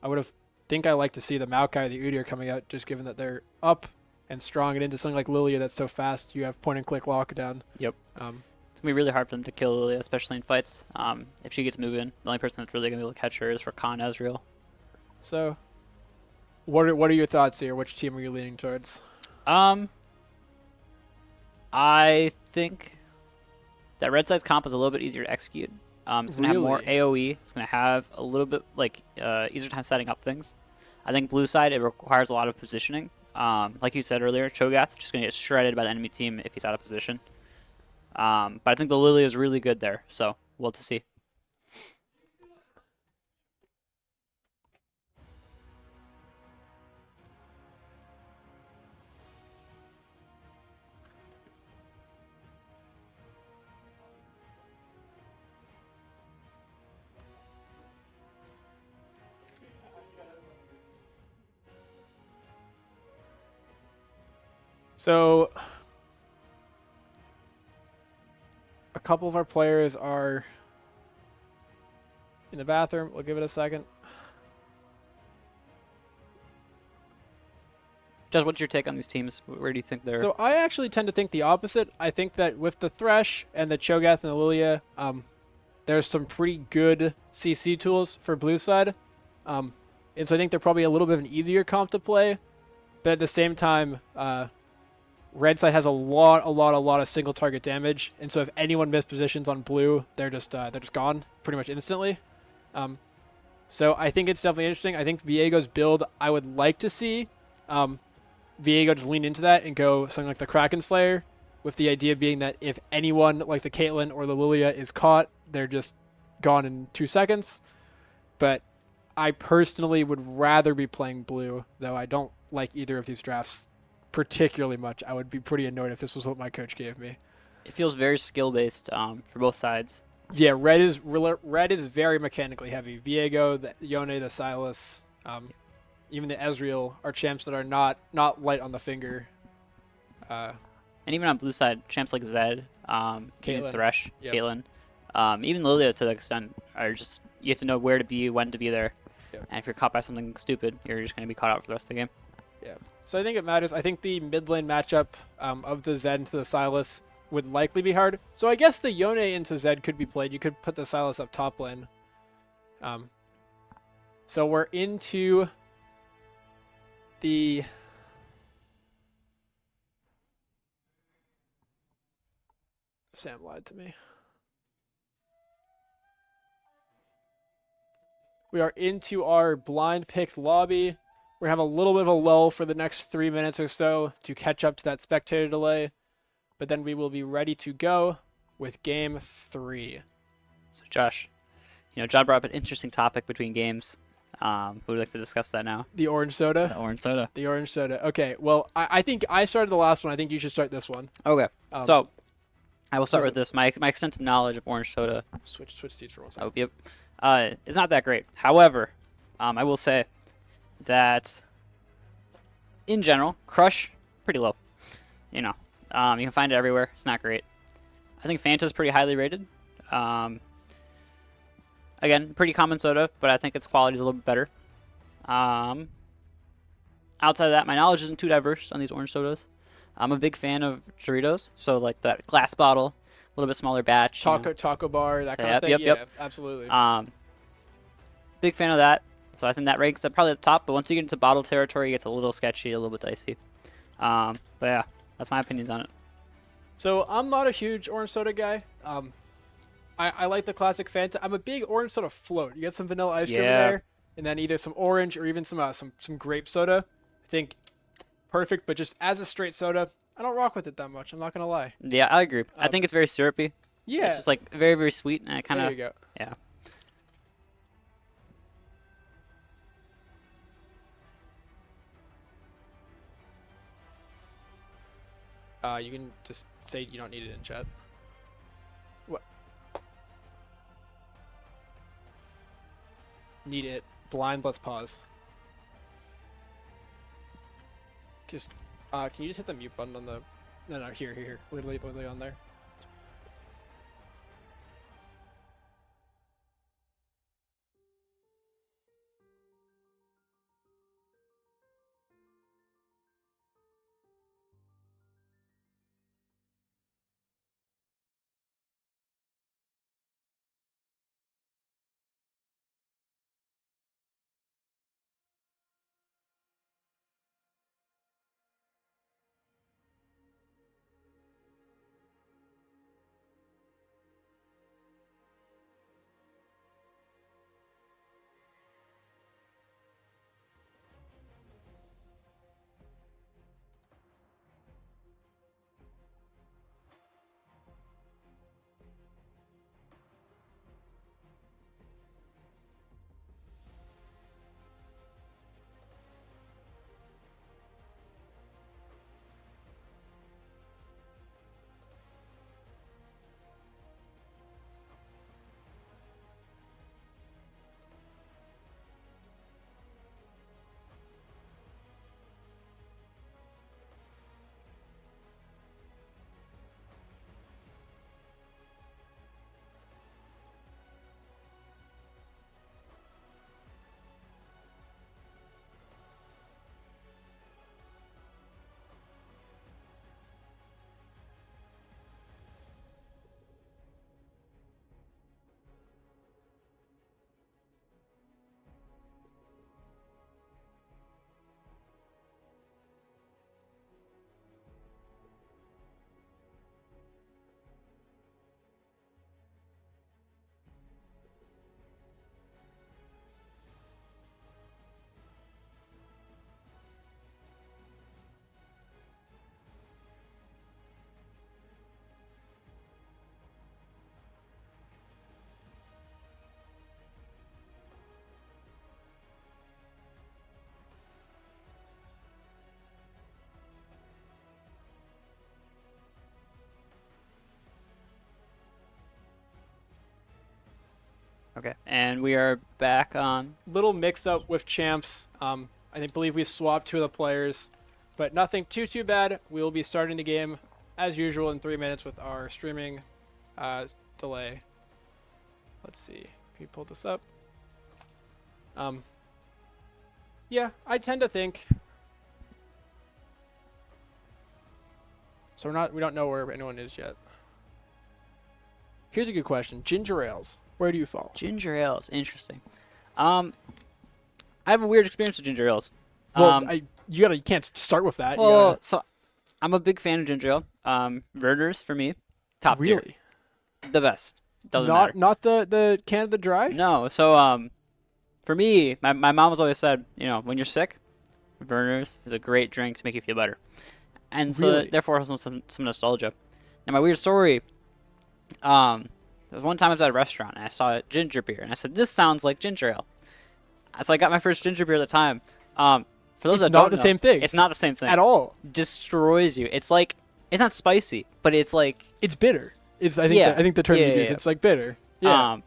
I like to see the Maokai or the Udyr coming out, just given that they're up and strong and into something like Lilia that's so fast you have point and click lockdown. Yep. It's going to be really hard for them to kill Lilia, especially in fights. If she gets moving, the only person that's really going to be able to catch her is for Khan Ezreal. So what are your thoughts here? Which team are you leaning towards? I think that red side's comp is a little bit easier to execute. It's going to have more AoE. It's going to have a little bit easier time setting up things. I think blue side, it requires a lot of positioning. Like you said earlier, Cho'Gath just going to get shredded by the enemy team if he's out of position. But I think the Lily is really good there, so we'll have to see. So a couple of our players are in the bathroom. We'll give it a second. Josh, what's your take on these teams? Where do you think they're? So I actually tend to think the opposite. I think that with the Thresh and the Cho'Gath and the Lilia, there's some pretty good CC tools for blue side. And so I think they're probably a little bit of an easier comp to play. But at the same time, red side has a lot of single target damage. And so if anyone mispositions on blue, they're just gone pretty much instantly. So I think it's definitely interesting. I think Viego's build, I would like to see Viego just lean into that and go something like the Kraken Slayer, with the idea being that if anyone like the Caitlyn or the Lilia is caught, they're just gone in 2 seconds. But I personally would rather be playing blue, though I don't like either of these drafts particularly much. I would be pretty annoyed if this was what my coach gave me. It feels very skill based for both sides. Yeah, red is very mechanically heavy. Viego, the Yone, the Sylas, even the Ezreal are champs that are not light on the finger. And even on blue side, champs like Zed, even Caitlyn. Thresh, Yep. Caitlyn, even Lilia to the extent are just, you have to know where to be, when to be there. Yep. And if you're caught by something stupid, you're just going to be caught out for the rest of the game. Yeah. So I think it matters. I think the mid lane matchup of the Zed into the Sylas would likely be hard. So I guess the Yone into Zed could be played. You could put the Sylas up top lane. So we're into the Sam lied to me. We are into our blind picked lobby. We're going to have a little bit of a lull for the next 3 minutes or so to catch up to that spectator delay. But then we will be ready to go with game 3. So Josh, John brought up an interesting topic between games. Who would like to discuss that now? The orange soda? The orange soda. The orange soda. Okay, well, I think I started the last one. I think you should start this one. Okay, so I will start was with this. My extensive knowledge of orange soda Switch seats for 1 second. is not that great. However, I will say that in general, Crush, pretty low. You can find it everywhere. It's not great. I think Fanta's pretty highly rated. Again, pretty common soda, but I think its quality is a little bit better. Outside of that, my knowledge isn't too diverse on these orange sodas. I'm a big fan of Doritos, so like that glass bottle, a little bit smaller batch. Taco bar, that kind of thing. Yep. Absolutely. Big fan of that. So I think that ranks up probably at the top, but once you get into bottle territory, it gets a little sketchy, a little bit dicey. But yeah, that's my opinions on it. So I'm not a huge orange soda guy. I like the classic Fanta. I'm a big orange soda float. You get some vanilla ice cream in Yeah. there, and then either some orange or even some grape soda. I think perfect, but just as a straight soda, I don't rock with it that much. I'm not gonna lie. Yeah, I agree. I think it's very syrupy. Yeah. It's just like very, very sweet, and it kind There of you go. yeah. You can just say you don't need it in chat. What? Need it. Blind, let's pause. Just, can you just hit the mute button on the... No, here. Literally on there. Okay, and we are back on. Little mix-up with champs. Believe we swapped 2 of the players, but nothing too bad. We will be starting the game as usual in 3 minutes with our streaming delay. Let's see. Can you pull this up? Yeah, I tend to think. So we don't know where anyone is yet. Here's a good question. Ginger ales. Where do you fall? Ginger ales, interesting. I have a weird experience with ginger ales. Well, you can't start with that. Well, so I'm a big fan of ginger ale. Werner's for me, top tier. Really? The best. Doesn't matter. Not the Canada Dry? No. So for me, my mom has always said, when you're sick, Werner's is a great drink to make you feel better, and so Really? therefore it has some nostalgia. Now my weird story. There was one time I was at a restaurant and I saw a ginger beer and I said, "This sounds like ginger ale." So I got my first ginger beer at the time. For those that It's not don't the know, same thing. It's not the same thing At all. Destroys you. It's like it's not spicy, but it's like It's bitter. I think the term Yeah, you use. yeah. It's like bitter. Yeah.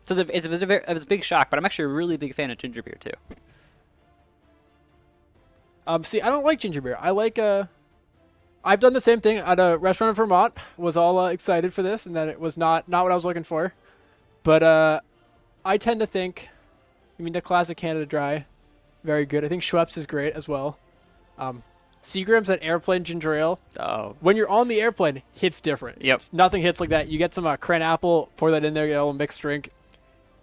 So it was a big shock. But I'm actually a really big fan of ginger beer too. See, I don't like ginger beer. I like I've done the same thing at a restaurant in Vermont. Was all excited for this, and then it was not what I was looking for. But I tend to think, the classic Canada Dry, very good. I think Schweppes is great as well. Seagram's that airplane ginger ale. Oh, When you're on the airplane, hits different. Yep. Nothing hits like that. You get some cran apple, pour that in there, get a little mixed drink.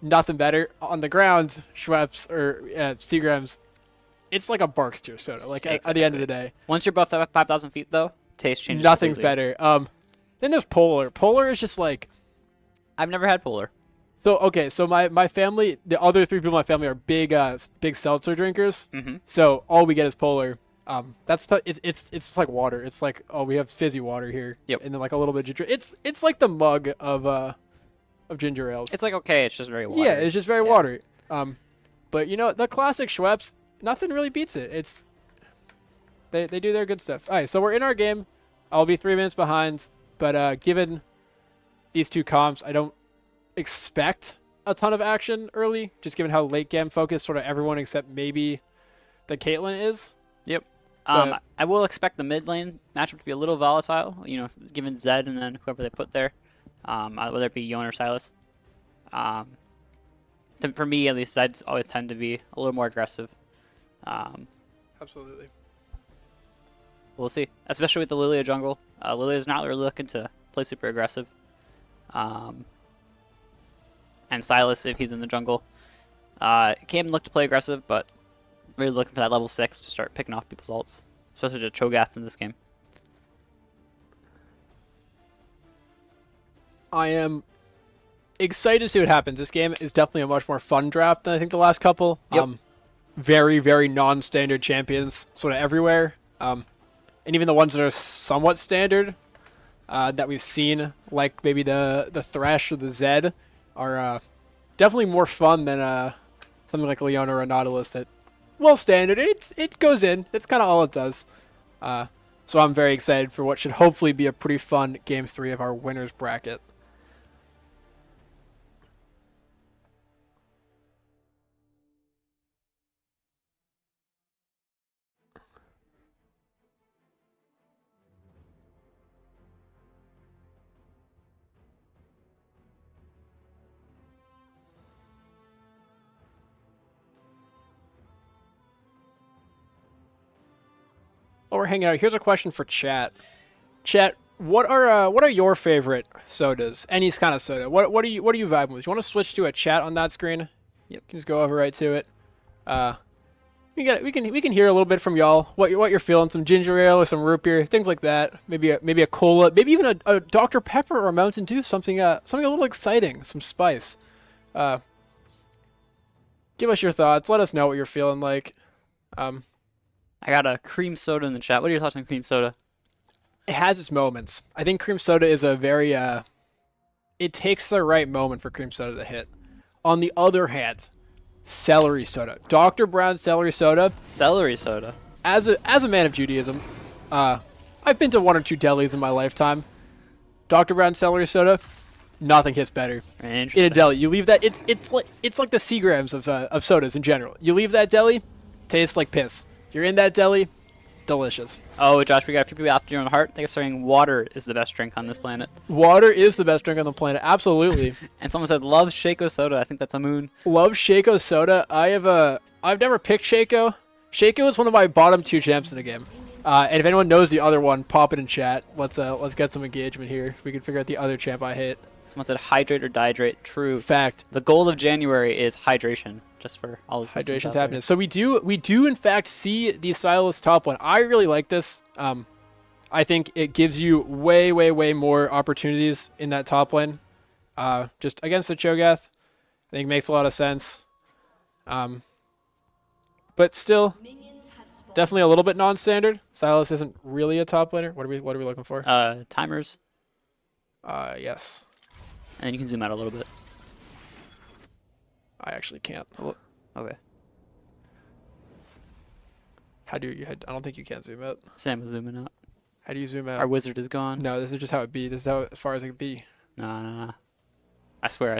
Nothing better. On the ground, Schweppes or Seagram's, it's like a Barkster soda. Like at the end of the day, once you're above 5,000 feet though, taste changes. nothing's completely. better. Then there's Polar. Polar is just like. I've never had Polar. So okay, so my family, the other 3 people in my family are big seltzer drinkers. Mm-hmm. So all we get is Polar. It's just like water. It's like, oh, we have fizzy water here. Yep. And then like a little bit of ginger. It's like the mug of ginger ales. It's like okay, it's just very watery. Yeah, it's just very Yeah. watery. But the classic Schweppes, nothing really beats it. It's they do their good stuff. All right, so we're in our game. I'll be 3 minutes behind, but given these 2 comps, I don't expect a ton of action early, just given how late game focused sort of everyone except maybe the Caitlyn is. Yep. But- I will expect the mid lane matchup to be a little volatile. Given Zed and then whoever they put there, whether it be Yon or Silas. For me, at least, Zeds always tend to be a little more aggressive. Absolutely. We'll see, especially with the Lilia jungle. Lilia's not really looking to play super aggressive. And Silas, if he's in the jungle, can look to play aggressive, but really looking for that level 6 to start picking off people's ults, especially the Cho'Gaths in this game. I am excited to see what happens. This game is definitely a much more fun draft than I think the last couple. Yep. Very, very non-standard champions sort of everywhere. And even the ones that are somewhat standard that we've seen, like maybe the Thresh or the Zed, are definitely more fun than something like Leona or Nautilus that, well, standard. It goes in. It's kind of all it does. So I'm very excited for what should hopefully be a pretty fun Game 3 of our winners bracket. While we're hanging out, here's a question for chat. Chat, what are your favorite sodas? Any kind of soda. What are you vibing with? You want to switch to a chat on that screen? Yep. Can just go over right to it. We can hear a little bit from y'all. What you're feeling? Some ginger ale or some root beer, things like that. Maybe a cola, maybe even a Dr Pepper or a Mountain Dew. Something a little exciting. Some spice. Give us your thoughts. Let us know what you're feeling like. I got a cream soda in the chat. What are your thoughts on cream soda? It has its moments. I think cream soda is a very it takes the right moment for cream soda to hit. On the other hand, celery soda. Dr. Brown celery soda. Celery soda. As a man of Judaism, I've been to 1 or 2 delis in my lifetime. Dr. Brown celery soda, nothing hits better. In a Interesting. deli, you leave that. It's like the Seagrams of sodas in general. You leave that deli, tastes like piss. You're in that deli, delicious. Oh, Josh, we got a few people after your own heart. They're saying water is the best drink on this planet. Water is the best drink on the planet, absolutely. And someone said love Shaco soda. I think that's a moon. Love Shaco soda. I've never picked Shaco. Shaco is one of my bottom 2 champs in the game. And if anyone knows the other one, pop it in chat. Let's get some engagement here. We can figure out the other champ I hate. Someone said hydrate or dihydrate. True. Fact. The goal of January is hydration, just for all the Hydration's happiness. So we do in fact see the Silas top one. I really like this. I think it gives you way more opportunities in that top lane. Just against the Cho'Gath, I think makes a lot of sense. But still, definitely a little bit non-standard. Silas isn't really a top laner. What are we looking for? Timers, Yes. and then you can zoom out a little bit. I actually can't. Okay. How do you? I don't think you can zoom out. Sam is zooming out. How do you zoom out? Our wizard is gone. No, this is just how it be. This is how as far as it can be. No. I swear.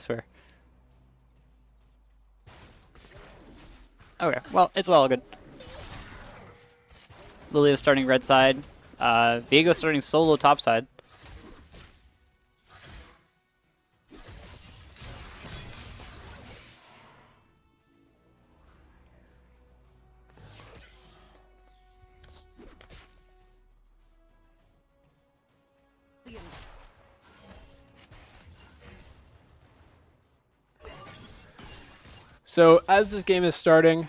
Okay, well, it's all good. Lilia starting red side. Viego starting solo top side. So as this game is starting,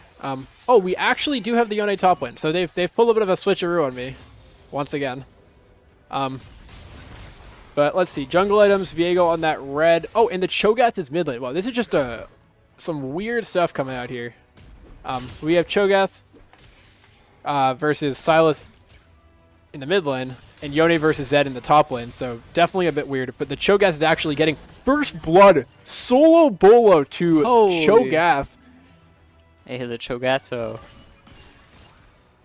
we actually do have the Yone top lane. So they've pulled a bit of a switcheroo on me, once again. But let's see, jungle items, Viego on that red. Oh, and the Cho'Gath is mid lane. Wow, this is just some weird stuff coming out here. We have Cho'Gath versus Silas in the mid lane, and Yone versus Zed in the top lane. So definitely a bit weird. But the Cho'Gath is actually getting first blood solo bolo to Holy. Cho'Gath. Hey, the Cho'Gato.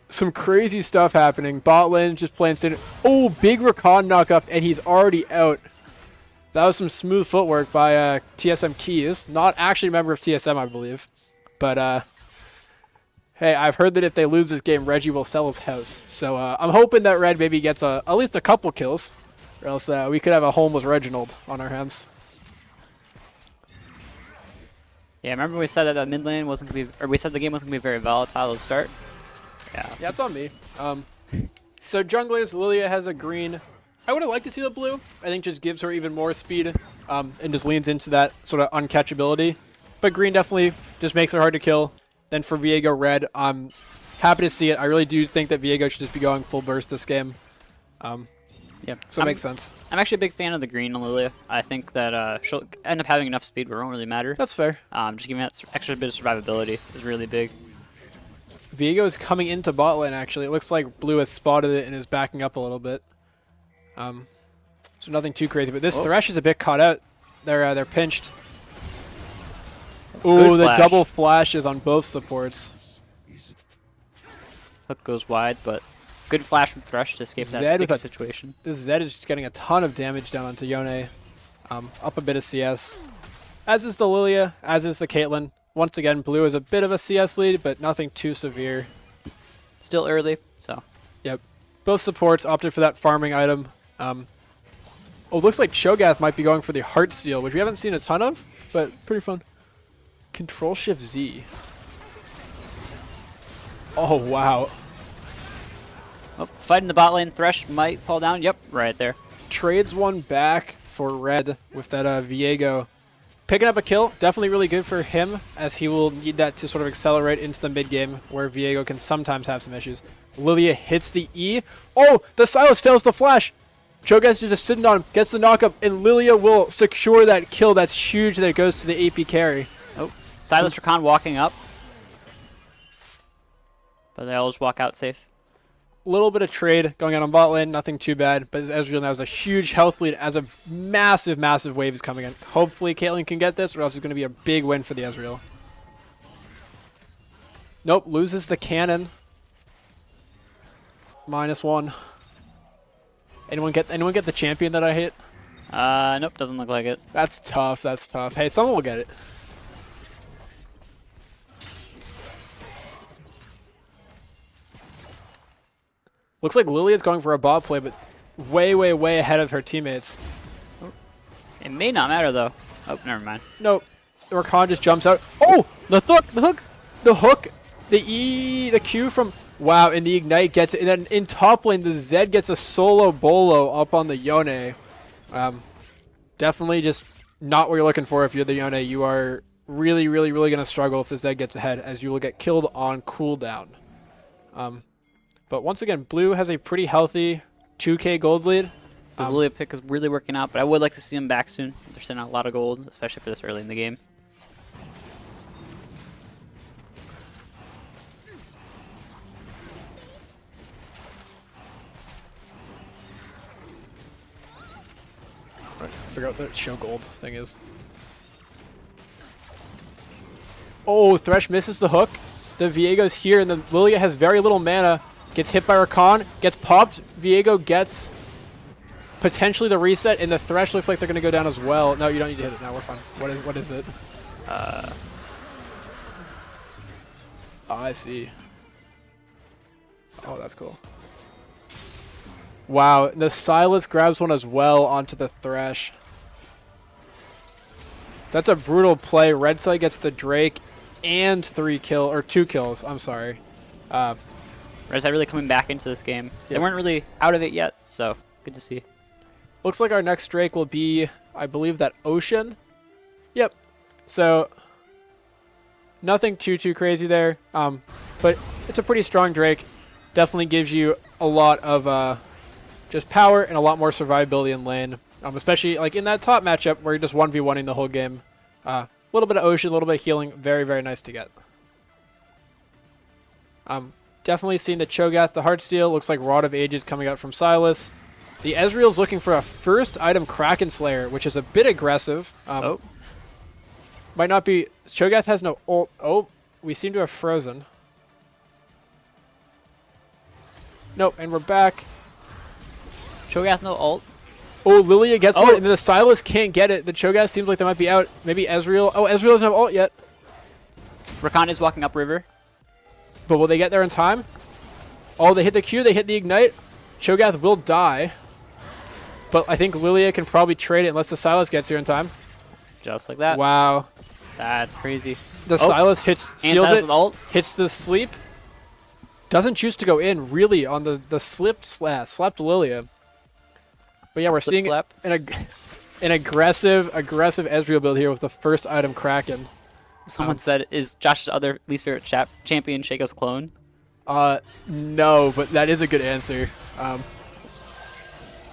Some crazy stuff happening. Bot lane just playing standard. Oh, big Rakan knock up, and he's already out. That was some smooth footwork by TSM Keys. Not actually a member of TSM, I believe. But, hey, I've heard that if they lose this game, Reggie will sell his house. So I'm hoping that Red maybe gets at least a couple kills. Or else we could have a homeless Reginald on our hands. Yeah, remember we said that the mid lane wasn't gonna be, or we said the game wasn't gonna be very volatile to start. Yeah, it's on me. So junglers, Lilia has a green. I would have liked to see the blue. I think just gives her even more speed and just leans into that sort of uncatchability. But green definitely just makes her hard to kill. Then for Viego red, I'm happy to see it. I really do think that Viego should just be going full burst this game. Yeah, So it makes sense. I'm actually a big fan of the green on Lilia. I think that she'll end up having enough speed where it won't really matter. That's fair. Just giving that extra bit of survivability is really big. Viego is coming into bot lane, actually. It looks like blue has spotted it and is backing up a little bit. So nothing too crazy. But this Thresh is a bit caught out. They're pinched. Ooh, the flash. double flashes on both supports. Hook goes wide, but good flash from Thresh to escape that Zed sticky with a- situation. This Zed is just getting a ton of damage down onto Yone. Up a bit of CS. As is the Lilia, as is the Caitlyn. Once again, blue is a bit of a CS lead, but nothing too severe. Still early, so. Yep. Both supports opted for that farming item. Looks like Cho'Gath might be going for the Heart Steal, which we haven't seen a ton of, but pretty fun. Control-Shift-Z. Oh, wow. Oh, fighting the bot lane, Thresh might fall down. Yep, right there. Trades one back for red with that Viego. Picking up a kill, definitely really good for him, as he will need that to sort of accelerate into the mid game, where Viego can sometimes have some issues. Lilia hits the E. Oh, the Silas fails the flash. Cho'Gath is just sitting on him, gets the knockup, and Lilia will secure that kill. That's huge that it goes to the AP carry. Oh, Silas Rakan walking up. But they all just walk out safe. Little bit of trade going on bot lane, nothing too bad. But Ezreal now has a huge health lead as a massive wave is coming in. Hopefully Caitlyn can get this, or else it's going to be a big win for the Ezreal. Nope, loses the cannon. -1. Anyone get the champion that I hate? Nope, doesn't look like it. That's tough. That's tough. Hey, someone will get it. Looks like Lilia's going for a bot play, but way, way, way ahead of her teammates. It may not matter though. Oh, never mind. Nope. Rakan just jumps out. Oh! The hook! The hook! The hook! The E, the Q from... Wow, and the Ignite gets it. And then in top lane, the Zed gets a solo bolo up on the Yone. Definitely just not what you're looking for if you're the Yone. You are really, really, really going to struggle if the Zed gets ahead, as you will get killed on cooldown. But once again, Blue has a pretty healthy 2k gold lead. This Lilia pick is really working out, but I would like to see him back soon. They're sending out a lot of gold, especially for this early in the game. Figure out what the show gold thing is. Oh, Thresh misses the hook. The Viego's here, and the Lilia has very little mana. Gets hit by Rakan, gets popped. Viego gets potentially the reset, and the Thresh looks like they're going to go down as well. No, you don't need to hit it now. We're fine. What is it? Oh, I see. Oh, that's cool. Wow, the Sylas grabs one as well onto the Thresh. So that's a brutal play. Red side gets the Drake and 2 kills. I'm sorry. Red side really coming back into this game. They weren't really out of it yet, so good to see. Looks like our next Drake will be, I believe, that Ocean. Yep. So nothing too crazy there. But it's a pretty strong Drake. Definitely gives you a lot of just power and a lot more survivability in lane. Especially like in that top matchup where you're just 1v1ing the whole game. A little bit of Ocean, a little bit of healing. Very, very nice to get. Definitely seeing the Cho'Gath, the Heartsteel. Looks like Rod of Ages coming out from Sylas. The Ezreal's looking for a first item Kraken Slayer, which is a bit aggressive. Might not be... Cho'Gath has no ult. Oh, we seem to have frozen. Nope, and we're back. Cho'Gath no ult. Oh, Lilia gets one, and the Sylas can't get it. The Cho'Gath seems like they might be out. Maybe Ezreal. Oh, Ezreal doesn't have ult yet. Rakan is walking upriver. But will they get there in time? Oh, they hit the Q, they hit the Ignite. Cho'Gath will die. But I think Lilia can probably trade it unless the Sylas gets here in time. Just like that. Wow. That's crazy. The Sylas steals it, ult. hits the sleep. Doesn't choose to go in, really, on the slapped Lilia. But yeah, we're seeing an aggressive Ezreal build here with the first item Kraken. Someone said, is Josh's other least favorite champion Shaco's clone? No, but that is a good answer.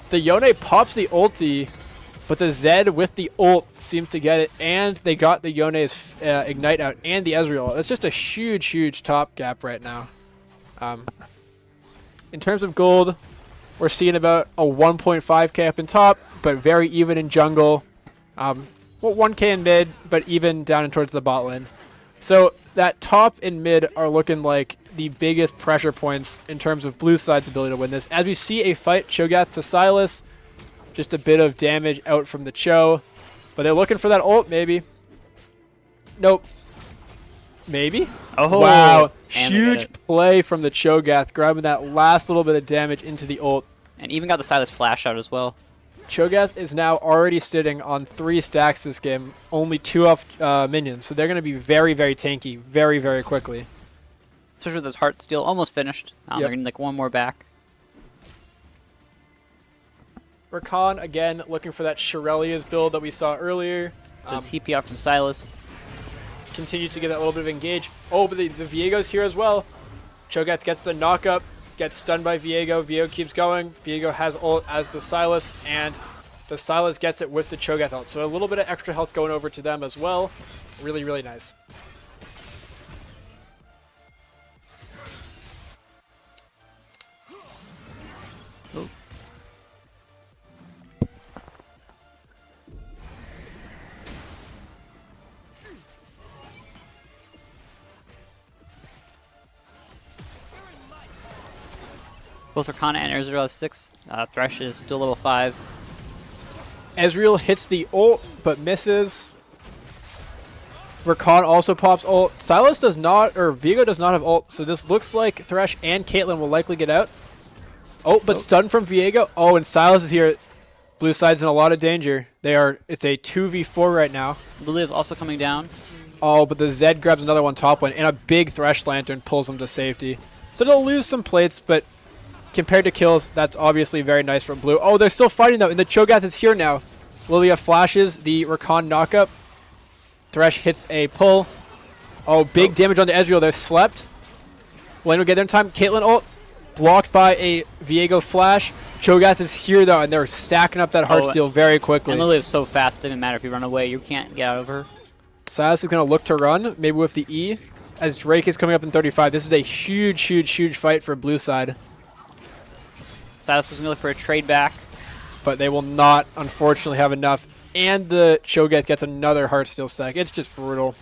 The Yone pops the ulti, but the Zed with the ult seems to get it, and they got the Yone's Ignite out and the Ezreal. It's just a huge top gap right now. In terms of gold, we're seeing about a 1.5k up in top, but very even in jungle. Well, 1k in mid, but even down and towards the bot lane. So that top and mid are looking like the biggest pressure points in terms of blue side's ability to win this. As we see a fight, Cho'Gath to Sylas, just a bit of damage out from the Cho, but they're looking for that ult, maybe. Nope. Maybe? Oh, wow. Huge play from the Cho'Gath, grabbing that last little bit of damage into the ult. And even got the Sylas flash out as well. Cho'Gath is now already sitting on 3 stacks this game, only 2 off minions, so they're going to be very tanky very quickly. Especially with this Heartsteel almost finished. They're going to need like one more back. Rakan, again, looking for that Shirelia's build that we saw earlier. So TP out from Sylas. Continues to get that little bit of engage. Oh, but the Viego's here as well. Cho'Gath gets the knock-up, gets stunned by Viego. Viego keeps going. Viego has ult, as does Sylas, and the Sylas gets it with the Cho'Gath ult. So a little bit of extra health going over to them as well. Really nice. Both Rakan and Ezreal have 6. Thresh is still level 5. Ezreal hits the ult, but misses. Rakan also pops ult. Sylas does not, or Viego does not have ult, so this looks like Thresh and Caitlyn will likely get out. Oh, but stun from Viego. Oh, and Sylas is here. Blue side's in a lot of danger. It's a 2v4 right now. Lily is also coming down. Oh, but the Zed grabs another one top lane, and a big Thresh Lantern pulls them to safety. So they'll lose some plates, but compared to kills, that's obviously very nice from Blue. Oh, they're still fighting though, and the Cho'Gath is here now. Lilia flashes the Rakan knockup. Thresh hits a pull. Oh, big damage on the Ezreal. They're slept. Lane will get there in time. Caitlyn ult. Blocked by a Viego flash. Cho'Gath is here though, and they're stacking up that Heartsteel very quickly. And Lily is so fast, it doesn't matter if you run away. You can't get out of her. Sylas is going to look to run, maybe with the E, as Drake is coming up in 35. This is a huge, huge, huge fight for blue side. Sylas is going to look for a trade back. But they will not, unfortunately, have enough. And the Cho'Gath gets another Heartsteel stack. It's just brutal.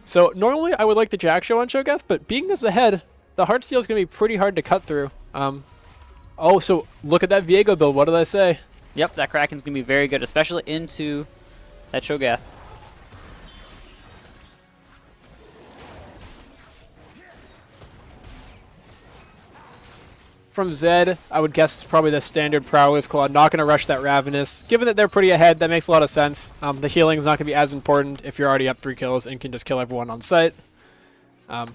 So normally I would like the Jack Show on Cho'Gath, but being this ahead, the Heartsteel is going to be pretty hard to cut through. Oh, so look at that Viego build. What did I say? Yep, that Kraken's going to be very good, especially into that Cho'Gath. From Zed, I would guess it's probably the standard Prowler's Claw. Not going to rush that Ravenous. Given that they're pretty ahead, that makes a lot of sense. The healing is not going to be as important if you're already up 3 kills and can just kill everyone on sight. I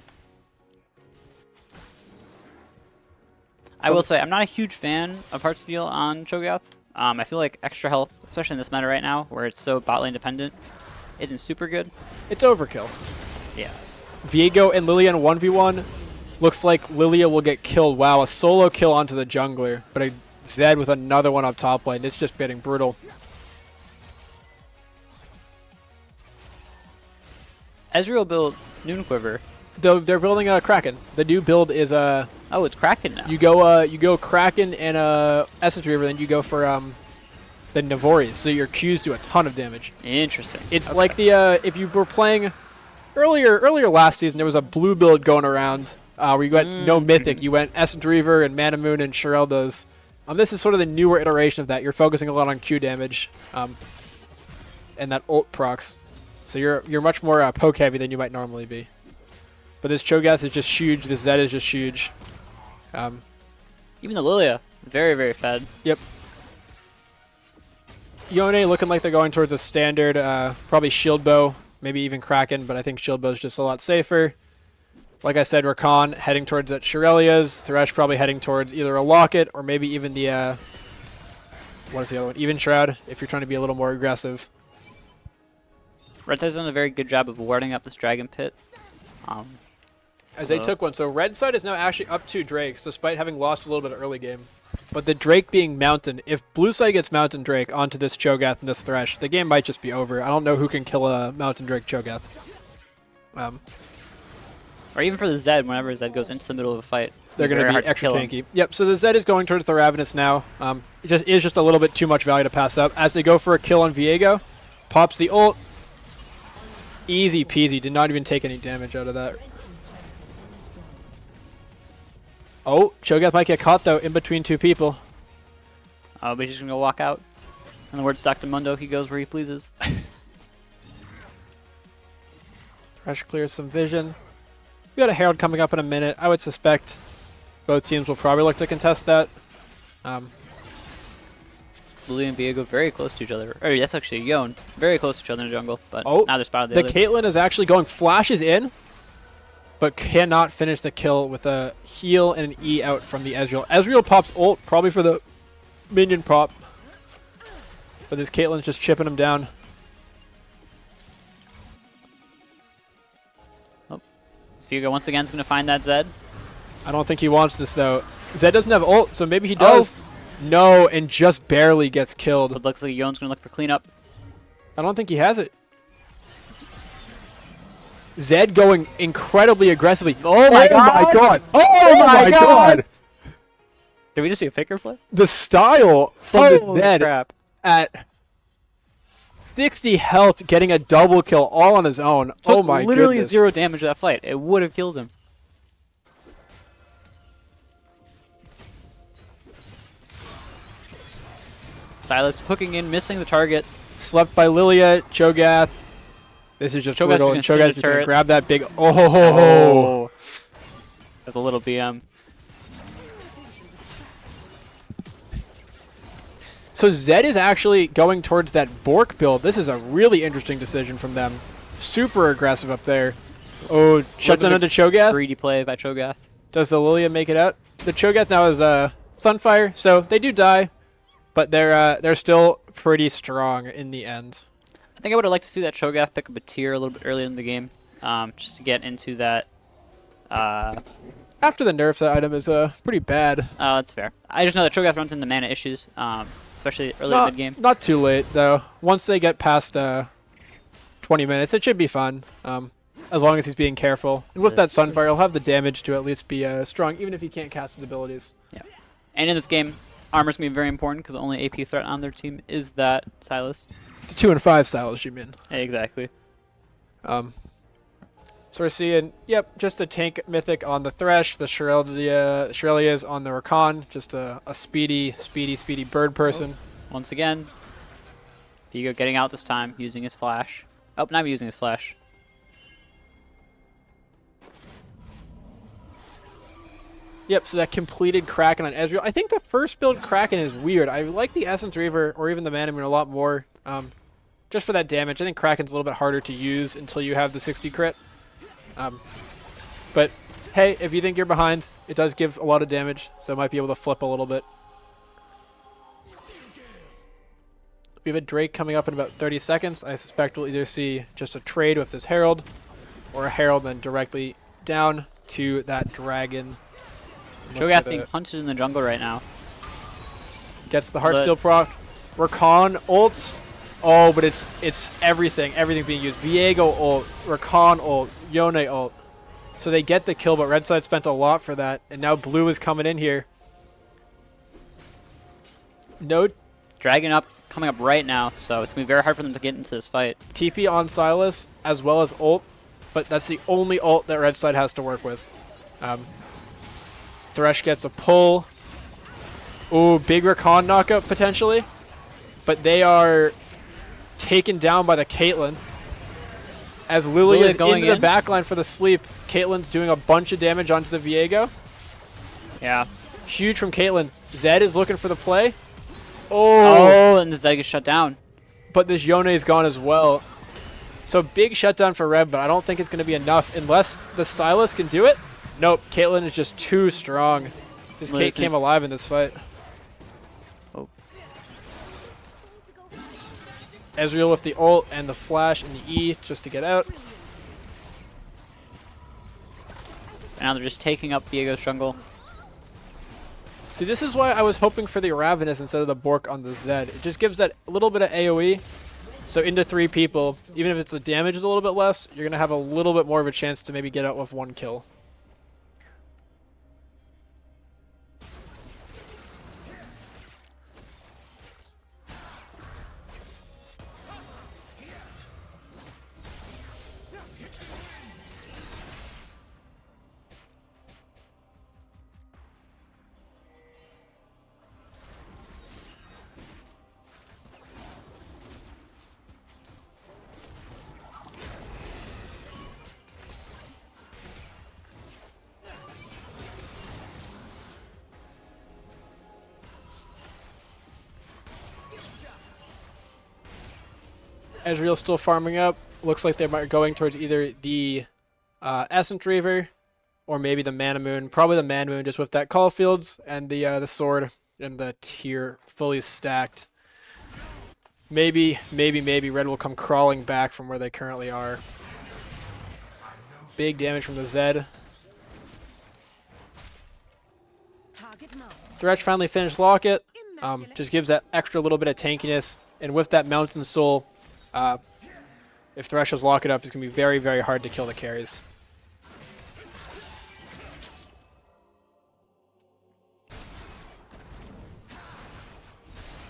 will say, I'm not a huge fan of Heartsteel on Cho'Gath. I feel like extra health, especially in this meta right now, where it's so bot lane dependent, isn't super good. It's overkill. Yeah. Viego and Lilia in 1v1. Looks like Lilia will get killed. Wow, a solo kill onto the jungler. But a Zed with another one up top lane. It's just getting brutal. Ezreal build Noon Quiver. They're building a Kraken. The new build is Oh, it's Kraken now. you go Kraken and Essence Reaver, then you go for the Navori's. So your Qs do a ton of damage. Interesting. It's like the if you were playing earlier last season, there was a blue build going around where you got no Mythic. You went Essence Reaver and Mana Moon and Shirelda's. This is sort of the newer iteration of that. You're focusing a lot on Q damage and that ult procs. So you're much more poke heavy than you might normally be. But this Cho'Gath is just huge. This Zed is just huge. Even the Lilia, very, very fed. Yep. Yone looking like they're going towards a standard, probably Shield Bow, maybe even Kraken, but I think Shield Bow is just a lot safer. Like I said, Rakan heading towards that Shirelia's. Thresh probably heading towards either a Locket or maybe even the, what is the other one? Even Shroud, if you're trying to be a little more aggressive. Red Side's done a very good job of warding up this Dragon Pit. As they took one. So Red Side is now actually up 2 Drakes, despite having lost a little bit early game. But the Drake being Mountain, if Blue Side gets Mountain Drake onto this Cho'Gath and this Thresh, the game might just be over. I don't know who can kill a Mountain Drake Cho'Gath. Or even for the Zed, whenever Zed goes into the middle of a fight, They're going to be extra tanky. Yep, so the Zed is going towards the Ravenous now. It is just a little bit too much value to pass up. As they go for a kill on Viego, pops the ult. Easy peasy, did not even take any damage out of that. Oh, Cho'Gath might get caught though in between 2 people. Oh, but he's just going to walk out. In the words Dr. Mundo, he goes where he pleases. Thresh clears some vision. We got a Herald coming up in a minute. I would suspect both teams will probably look to contest that. Lily and Viego very close to each other. Or that's actually Yone. Very close to each other in the jungle, but now they're spotted the Caitlyn is actually going flashes in, but cannot finish the kill with a heal and an E out from the Ezreal. Ezreal pops ult, probably for the minion pop. But this Caitlyn's just chipping him down. Oh. Viego once again is going to find that Zed. I don't think he wants this though. Zed doesn't have ult, so maybe he does. No, and just barely gets killed. But looks like Yone's going to look for cleanup. I don't think he has it. Zed going incredibly aggressively. Oh my god! Oh my god! Did we just see a faker play? The style from the Zed crap. at 60 health, getting a double kill all on his own. Oh my literally goodness. 0 damage to that fight. It would have killed him. Silas hooking in, missing the target. Slept by Lilia, Cho'Gath. This is just Cho'Gath's brutal, gonna and sit in Cho'Gath the is going to turret. grab that big... Oh! That's a little BM. So Zed is actually going towards that Bork build. This is a really interesting decision from them. Super aggressive up there. Oh, shut down into Cho'Gath. Greedy play by Cho'Gath. Does the Lilia make it out? The Cho'Gath now is Sunfire, so they do die, but they're still pretty strong in the end. I think I would have liked to see that Cho'Gath pick up a tier a little bit earlier in the game, just to get into that. After the nerfs, that item is pretty bad. Oh, that's fair. I just know that Cho'Gath runs into mana issues, especially early in the game. Not too late though. Once they get past 20 minutes, it should be fun. As long as he's being careful. And with that Sunfire, he'll have the damage to at least be strong, even if he can't cast his abilities. Yeah. And in this game, armor's going to be very important because the only AP threat on their team is that Silas. The 2 and 5 styles, you mean? Exactly. So we're seeing, yep, just a tank mythic on the Thresh, the Shirelia's on the Rakan, just a speedy bird person. Once again, Vigo getting out this time, using his flash. Oh, not using his flash. Yep, so that completed Kraken on Ezreal. I think the first build Kraken is weird. I like the Essence Reaver or even the Mana Moon a lot more, just for that damage. I think Kraken's a little bit harder to use until you have the 60 crit. But hey, if you think you're behind, it does give a lot of damage, so it might be able to flip a little bit. We have a Drake coming up in about 30 seconds. I suspect we'll either see just a trade with this Herald, or a Herald then directly down to that Dragon. Cho'Gath being hunted in the jungle right now. Gets the Heartsteel proc. Rakan ults. Oh, but it's everything. Everything being used. Viego ult, Rakan ult, Yone ult. So they get the kill, but Red Side spent a lot for that. And now Blue is coming in here. No Dragon up, coming up right now, so it's going to be very hard for them to get into this fight. TP on Silas as well as ult, but that's the only ult that Red Side has to work with. Thresh gets a pull. Ooh, big Rakan knockup potentially. But they are taken down by the Caitlyn. As Lilia is going into in. the backline for the sleep, Caitlyn's doing a bunch of damage onto the Viego. Yeah. Huge from Caitlyn. Zed is looking for the play. Oh, Oh, and the Zed gets shut down. but this Yone is gone as well. So big shutdown for Red, but I don't think it's going to be enough unless the Sylas can do it. Nope, Caitlyn is just too strong. This Kate came alive in this fight. Oh. Ezreal with the ult and the flash and the E just to get out. And now they're just taking up Viego's jungle. See, this is why I was hoping for the Ravenous instead of the Bork on the Zed. It just gives that little bit of AoE. So into 3 people, even if it's the damage is a little bit less, you're going to have a little bit more of a chance to maybe get out with 1 kill. Ezreal still farming up. Looks like they're going towards either the Essence Reaver or maybe the Mana Moon. Probably the Mana Moon, just with that Caulfields and the sword and the tier fully stacked. Maybe Red will come crawling back from where they currently are. Big damage from the Zed. Thresh finally finished Locket. Just gives that extra little bit of tankiness. And with that Mountain Soul, if Thresh has Locket up, it's going to be very, very hard to kill the carries.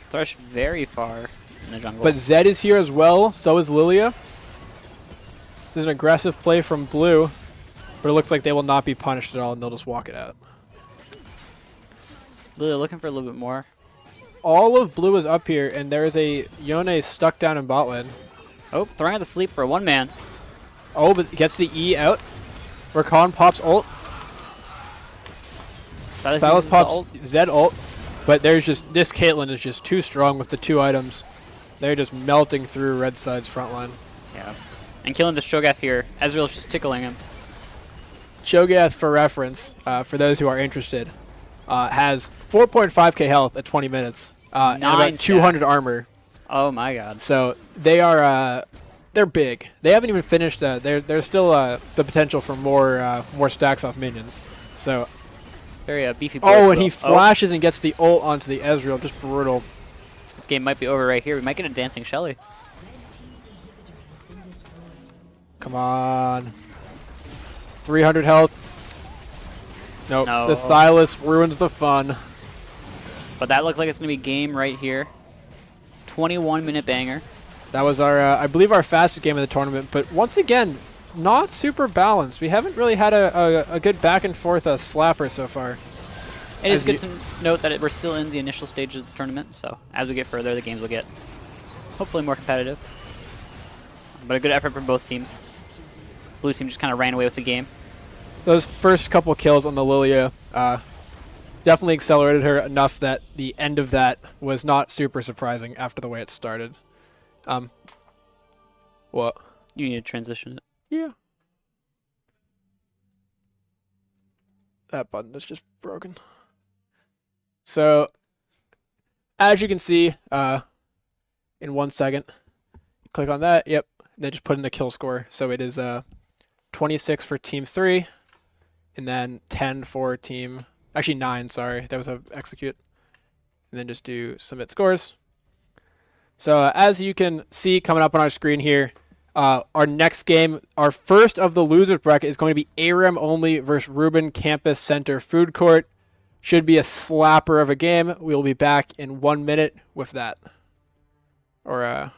Thresh very far in the jungle. But Zed is here as well, so is Lilia. There's an aggressive play from Blue, but it looks like they will not be punished at all and they'll just walk it out. Lilia looking for a little bit more. all of blue is up here, and there is a Yone stuck down in bot lane. Oh, throwing out the sleep for a one man. Oh, but gets the E out. Rakan pops ult. Silas Silas uses the pops ult. Zed ult. But there's just, this Caitlyn is just too strong with the 2 items. They're just melting through red side's front line. Yeah. And killing the Shogath here. Ezreal's just tickling him. Cho'Gath, for reference, for those who are interested, has 4.5k health at 20 minutes. And 9 about 200 stats. armor. Oh my god. So they are, they're big. They haven't even finished, there's still the potential for more stacks off minions. So, Very beefy boy. oh, and he Oh, flashes and gets the ult onto the Ezreal. Just brutal. this game might be over right here. We might get a dancing Shelly. Come on. 300 health. Nope. No. The Stylus ruins the fun. But that looks like it's going to be game right here. 21-minute banger. That was our, I believe, our fastest game of the tournament. But once again, not super balanced. We haven't really had a good back and forth slapper so far. It is As good to note that we're still in the initial stages of the tournament, so as we get further, the games will get hopefully more competitive. But a good effort from both teams. Blue team just kind of ran away with the game. Those first couple kills on the Lilia definitely accelerated her enough that the end of that was not super surprising after the way it started. What? You need to transition it. Yeah. That button is just broken. So, as you can see, in 1 second, click on that. Yep. Then just put in the kill score. So it is 26 for team 3, and then 10 for team. Actually 9. Sorry, that was a execute. And then just do submit scores. So as you can see coming up on our screen here, our next game, our first of the losers bracket, is going to be ARAM only versus Ruben Campus Center Food Court. Should be a slapper of a game. We will be back in 1 minute with that. Or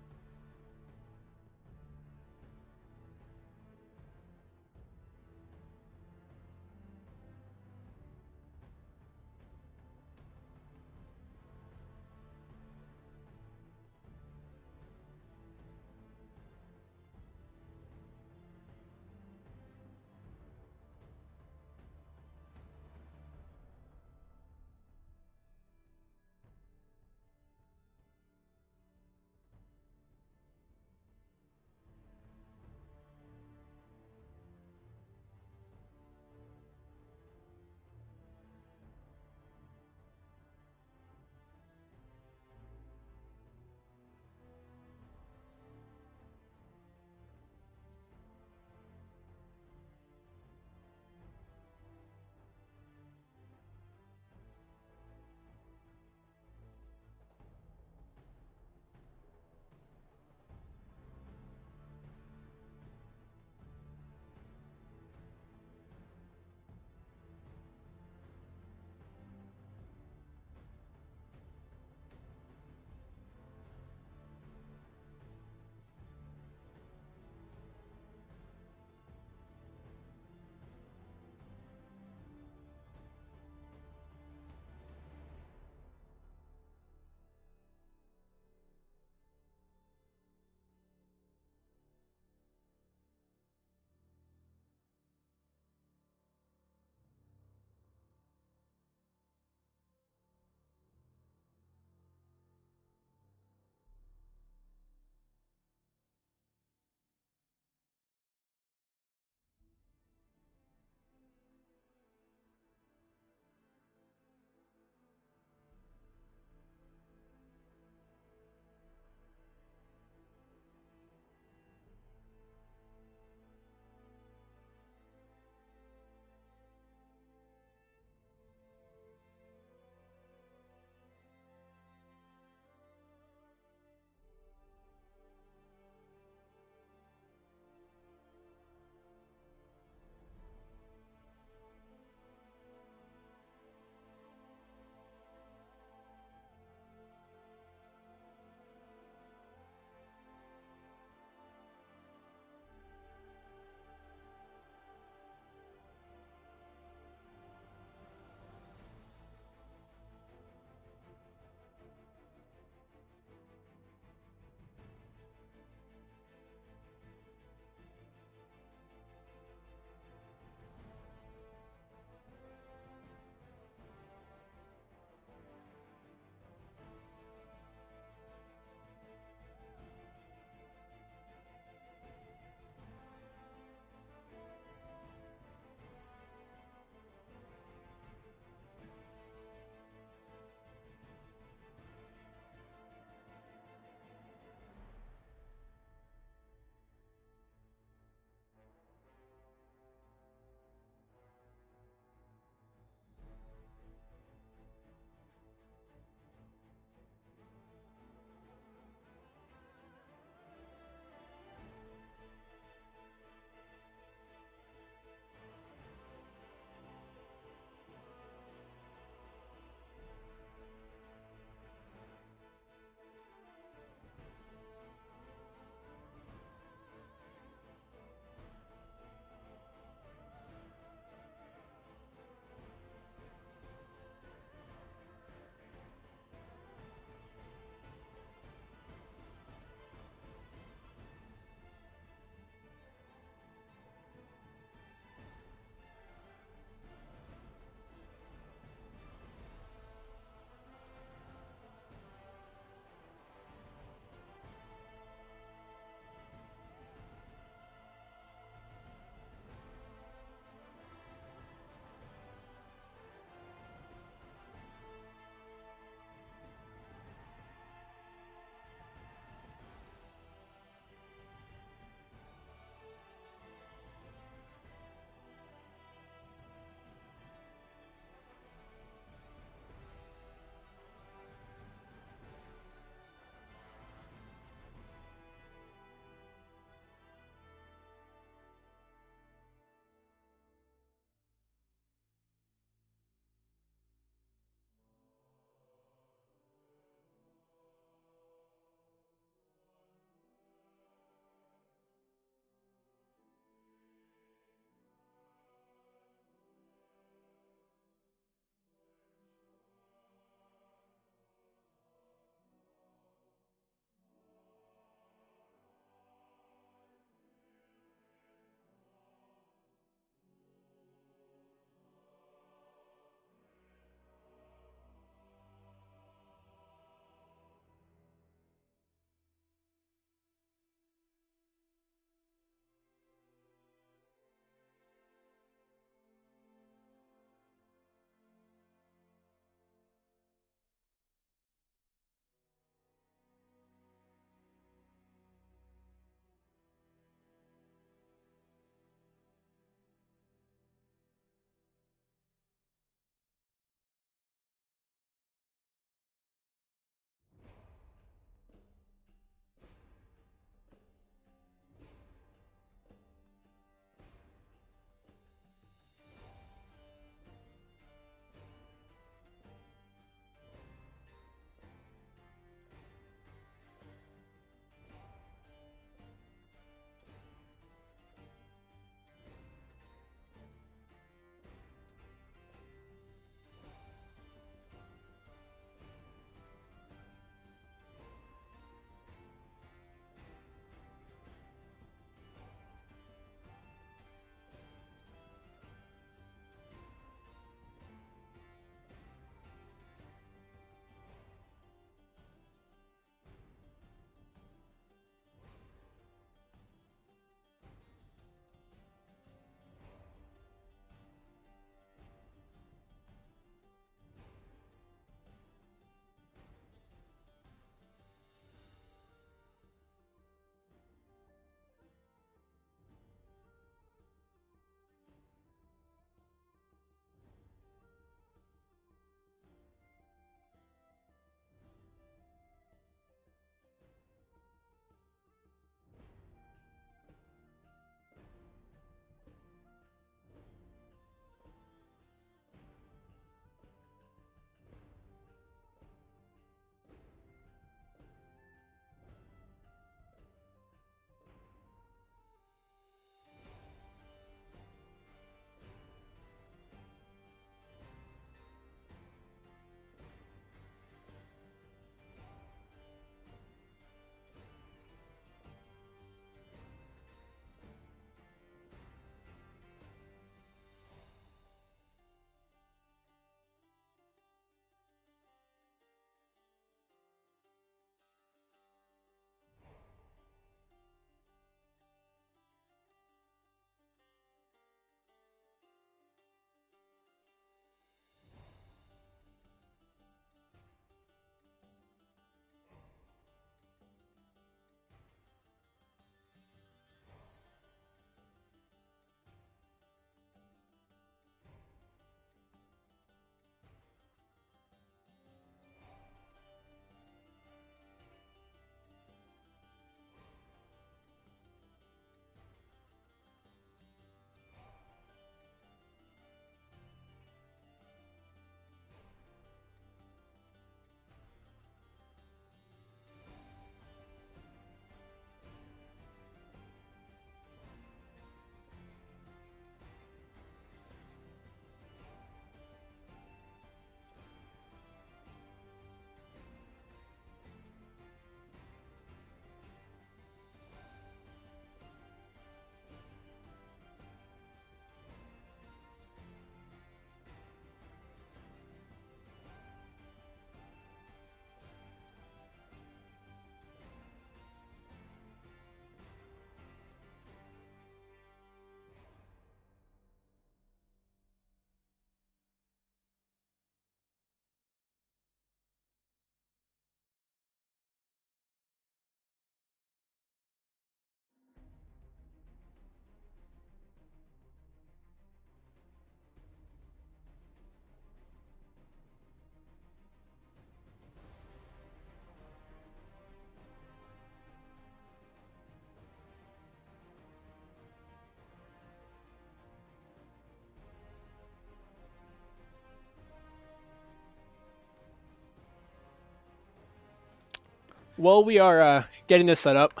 While we are getting this set up,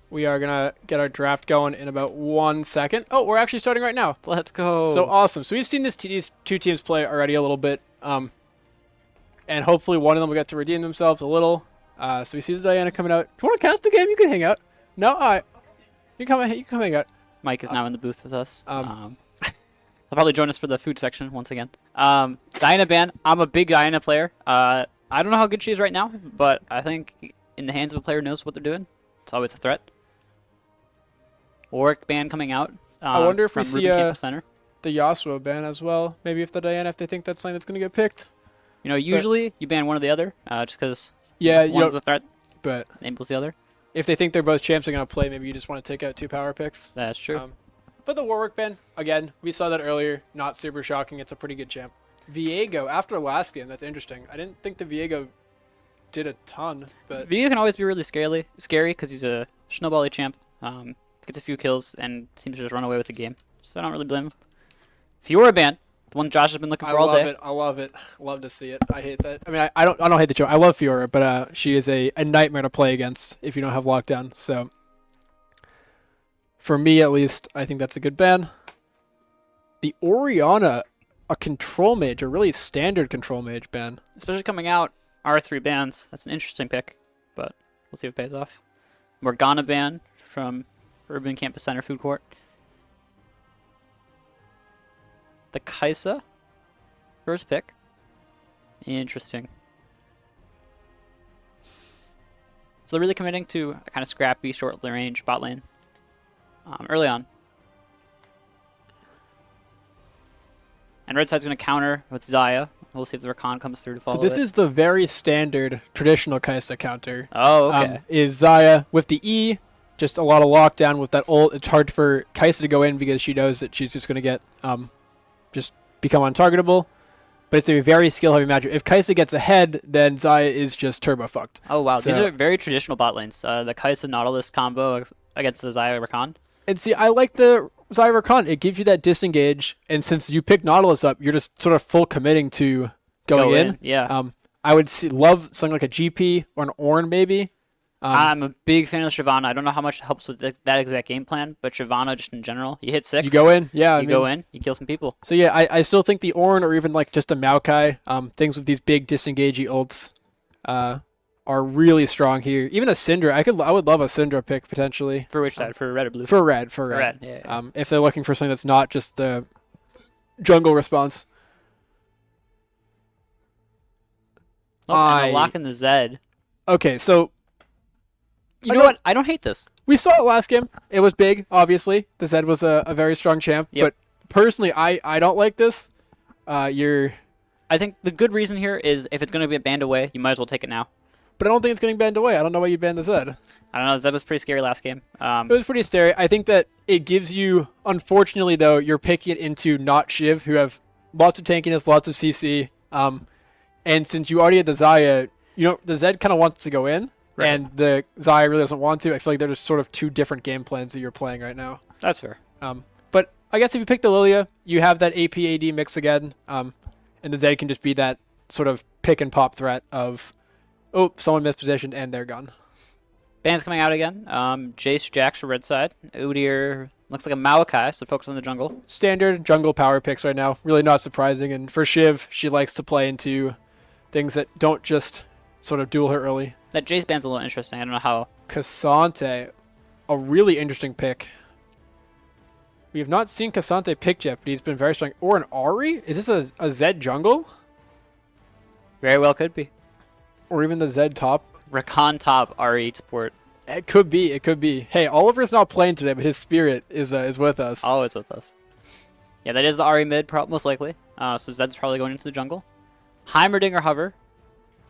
we are going to get our draft going in about 1 second. Oh, we're actually starting right now. Let's go. So awesome. So we've seen these two teams play already a little bit. And hopefully one of them will get to redeem themselves a little. So we see the Diana coming out. Do you want to cast a game? You can hang out. No? All right. You can come hang out. Mike is now in the booth with us. He'll probably join us for the food section once again. Diana ban. I'm a big Diana player. I don't know how good she is right now, but I think in the hands of a player who knows what they're doing, it's always a threat. Warwick ban coming out. I wonder if we from see Ruby Campus Center. the Yasuo ban as well. Maybe if the Diana, if they think that's something that's going to get picked. You know, usually you ban one or the other, just because Yeah, one's a threat but enables the other. if they think they're both champs are going to play, maybe you just want to take out 2 power picks. That's true. But the Warwick ban, again, we saw that earlier. Not super shocking. It's a pretty good champ. Viego, after last game, that's interesting. I didn't think the Viego did a ton, but Via can always be really scary because he's a snowbally champ. Gets a few kills and seems to just run away with the game. So I don't really blame him. Fiora ban, the one Josh has been looking I for all love day. it. I love it. Love to see it. I hate that. I mean, I don't hate the champ. I love Fiora, but she is a nightmare to play against if you don't have lockdown. So for me, at least, I think that's a good ban. The Orianna, a control mage, a really standard control mage ban. Especially coming out R3 bans. That's an interesting pick, but we'll see if it pays off. Morgana ban from Urban Campus Center Food Court. The Kaisa, first pick. Interesting. So they're really committing to a kind of scrappy, short range bot lane early on. And Red Side's going to counter with Xayah. We'll see if the Rakan comes through to follow So this it. is the very standard traditional Kaisa counter. Oh, okay. Is Xayah with the E, just a lot of lockdown with that ult. It's hard for Kaisa to go in because she knows that she's just going to get just become untargetable. But it's a very skill-heavy matchup. If Kaisa gets ahead, then Xayah is just turbo-fucked. Oh, wow. These So- are very traditional bot lanes. The Kaisa Nautilus combo against the Xayah Rakan. And see, I like the Xayah Rakan. It gives you that disengage, and since you pick Nautilus up, you're just sort of full committing to going Go in. Yeah. I would love something like a GP or an Ornn maybe. I'm a big fan of Shyvana. I don't know how much it helps with that exact game plan, but Shyvana just in general, you hit 6. You go in, yeah. You go in, you kill some people. So yeah, I still think the Ornn or even like just a Maokai, things with these big disengagey ults, are really strong here. Even a Syndra, I would love a Syndra pick potentially. For which side? For red or blue? For red. red. Yeah. If they're looking for something that's not just the jungle response. Oh, and a lock in the Zed. Okay, so You know what? I don't hate this. we saw it last game. It was big, obviously. The Zed was a very strong champ. Yep. But personally, I don't like this. I think the good reason here is if it's going to be banned away, you might as well take it now. But I don't think it's getting banned away. I don't know why you'd ban the Zed. I don't know. Zed was pretty scary last game. It was pretty scary. I think that it gives you, unfortunately, though, you're picking it into not Shiv, who have lots of tankiness, lots of CC. And since you already had the Xayah, the Zed kind of wants to go in, Right. and the Xayah really doesn't want to. I feel like they're just sort of 2 different game plans that you're playing right now. That's fair. But I guess if you pick the Lilia, you have that AP-AD mix again, and the Zed can just be that sort of pick and pop threat of, oh, someone mispositioned and they're gone. Bans coming out again. Jace Jax for red side. Udyr looks like a Maokai, so focus on the jungle. Standard jungle power picks right now. Really not surprising. And for Shiv, she likes to play into things that don't just sort of duel her early. That Jace ban's a little interesting. I don't know how. Cassante, a really interesting pick. We have not seen Cassante picked yet, but he's been very strong. Or an Ahri? Is this a Zed jungle? Very well could be. Or even the Zed top? Rakan top R8 support. It could be. It could be. Hey, Oliver's not playing today, but his spirit is with us. Always with us. Yeah, that is the Ahri mid, most likely. So Zed's probably going into the jungle. Heimerdinger hover.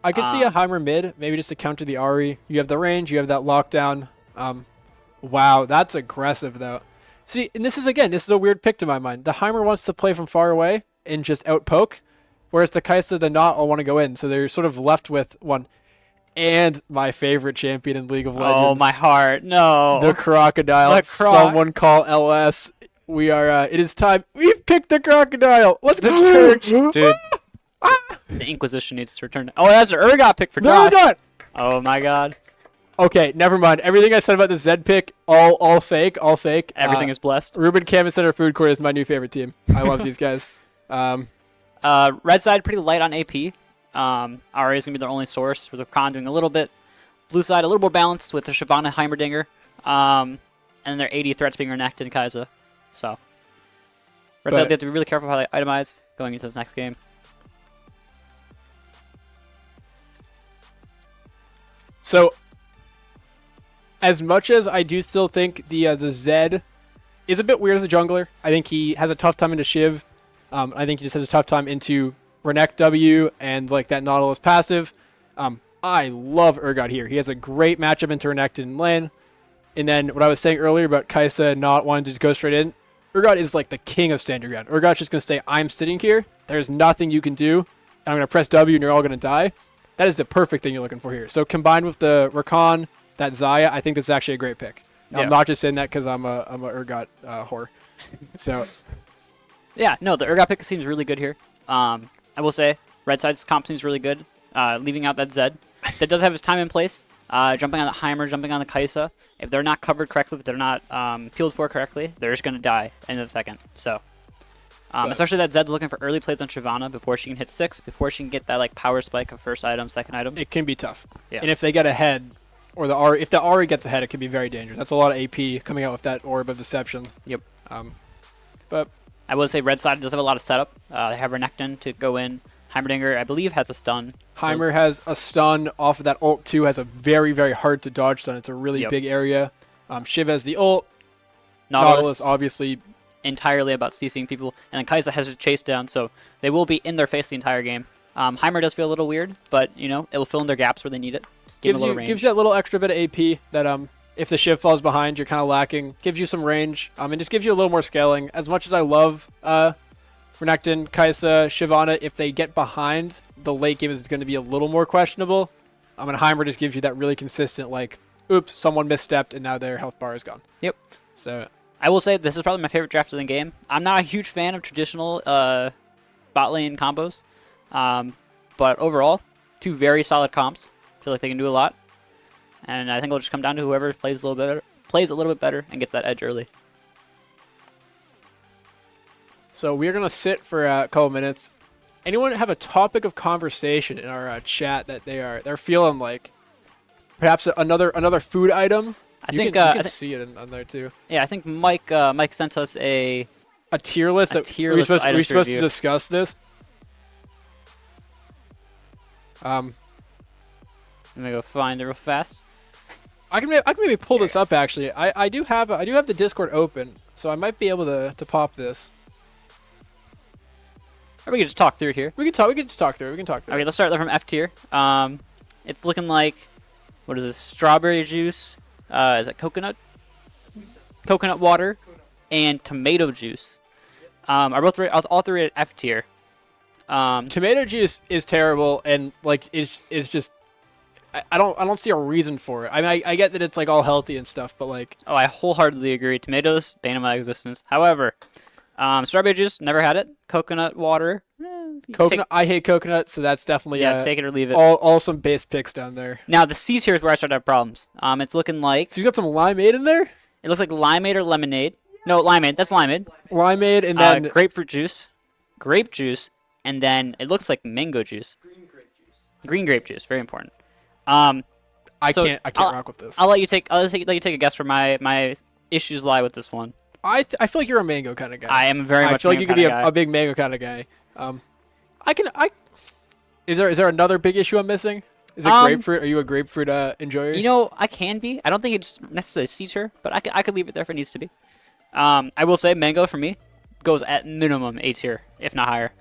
I could see a Heimer mid, maybe just to counter the Ahri. You have the range, you have that lockdown. Wow, that's aggressive, though. See, and this is a weird pick to my mind. The Heimer wants to play from far away and just outpoke, whereas the Kaisa, the not all want to go in. So they're sort of left with one. And my favorite champion in League of Legends. Oh, my heart. No. The Crocodile. The Croc. Someone call LS. We are, it is time. We've picked the Crocodile. Let's go to church. Dude. The Inquisition needs to return. Oh, that's an Urgot pick for No, Josh. not. Oh my god. Okay, never mind. Everything I said about the Zed pick, all fake, all fake. Everything is blessed. Ruben Campus Center Food Court is my new favorite team. I love these guys. Red side pretty light on AP. RA is gonna be their only source, with the Khan doing a little bit. Blue side a little more balanced with the Shyvana Heimerdinger. And their 80 threats being Renekton and Kai'Sa. So Red side they have to be really careful how they itemize going into the next game. So, as much as I do still think the Zed is a bit weird as a jungler, I think he has a tough time into Shiv. I think he just has a tough time into Renekton W and like that Nautilus passive. I love Urgot here. He has a great matchup into Renekton in lane. And then what I was saying earlier about Kai'Sa not wanting to go straight in, Urgot is like the king of stand your ground. Urgot's just going to say, I'm sitting here. There's nothing you can do. And I'm going to press W and you're all going to die. That is the perfect thing you're looking for here. So combined with the Rakan, that Xayah, I think this is actually a great pick. Now, Yeah. I'm not just saying that because I'm a Urgot whore. So Yeah, no, the Urgot pick seems really good here. I will say, Red side's comp seems really good. Leaving out that Zed. Zed does have his time in place. Jumping on the Heimer, jumping on the Kai'Sa. If they're not covered correctly, if they're not peeled for correctly, they're just going to die in a second. So, especially that Zed's looking for early plays on Shyvana before she can hit 6, before she can get that like power spike of first item, second item. it can be tough. Yeah. And if they get ahead, or if the Ahri gets ahead, it can be very dangerous. That's a lot of AP coming out with that Orb of Deception. Yep. But I will say Red side does have a lot of setup. They have Renekton to go in. Heimerdinger, I believe, has a stun. Heimer has a stun off of that ult too, has a very, very hard to dodge stun. It's a really big area. Shiv has the ult. Nautilus obviously entirely about CCing people. And then Kai'Sa has a chase down, so they will be in their face the entire game. Heimer does feel a little weird, but, you know, it will fill in their gaps where they need it. Give them a little range. gives you that little extra bit of AP that if the Shiv falls behind, you're kind of lacking. Gives you some range. And just gives you a little more scaling. As much as I love Renekton, Kai'Sa, Shyvana, if they get behind, the late game is going to be a little more questionable. And Heimer just gives you that really consistent, like, oops, someone misstepped, and now their health bar is gone. Yep. So I will say this is probably my favorite draft of the game. I'm not a huge fan of traditional bot lane combos, but overall, two very solid comps. Feel like they can do a lot, and I think it'll just come down to whoever plays a little bit better, and gets that edge early. So we're going to sit for a couple minutes. Anyone have a topic of conversation in our chat that they're feeling like? Perhaps another food item? I You think can see it on there too. yeah, I think Mike sent us a Tier list. tier list of Are we items to supposed to review. discuss this? Let me go find it real fast. I can maybe pull this up actually. I do have the Discord open, so I might be able to pop this. Or we can just talk through it here. We can just talk through it. Okay, let's start from F tier. It's looking like, what is this? Strawberry juice. Is it coconut? Coconut water and tomato juice. Are all three at F tier. Tomato juice is terrible, and like is just. I don't see a reason for it. I mean, I get that it's like all healthy and stuff, but like. Oh, I wholeheartedly agree. Tomatoes, bane of my existence. However, strawberry juice, never had it. Coconut water. Coconut. I hate coconut, so that's definitely Take it or leave it. all some base picks down there. Now the C tier is where I start to have problems. It's looking like So you got some limeade in there. it looks like limeade or lemonade. No, limeade. That's limeade. Limeade and then Grapefruit juice, grape juice, and then it looks like mango juice. Green grape juice. Very important. I so can't rock with this. I'll let you take a guess where my issues lie with this one. I feel like you're a mango kind of guy. I am very much. I feel like you could be a a big mango kind of guy. Is there another big issue I'm missing? Is it grapefruit? Are you a grapefruit enjoyer? You know, I can be. I don't think it's necessarily C tier, but I could leave it there if it needs to be. I will say mango for me goes at minimum A tier, if not higher.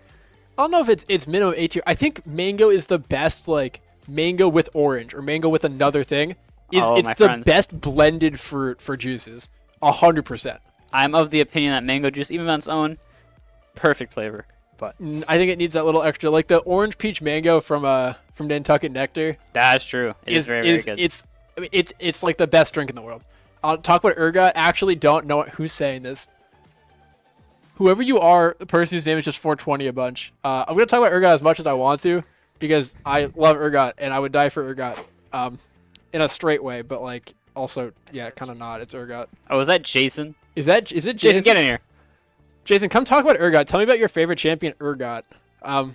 I don't know if it's minimum A tier. I think mango is the best, like mango with orange or mango with another thing. It's the friend. best blended fruit for juices. 100%. I'm of the opinion that mango juice, even on its own, perfect flavor. But I think it needs that little extra, like the orange peach mango from Nantucket Nectar. that's true. It is very, very good. It's like the best drink in the world. I'll talk about Urgot. Actually, don't know who's saying this. Whoever you are, the person whose name is just 420 a bunch. I'm gonna talk about Urgot as much as I want to because I love Urgot and I would die for Urgot. in a straight way, but like also kind of not. It's Urgot. Oh, is that Jason? Is it Jason? Jason, get in here. Jason, come talk about Urgot. Tell me about your favorite champion, Urgot. All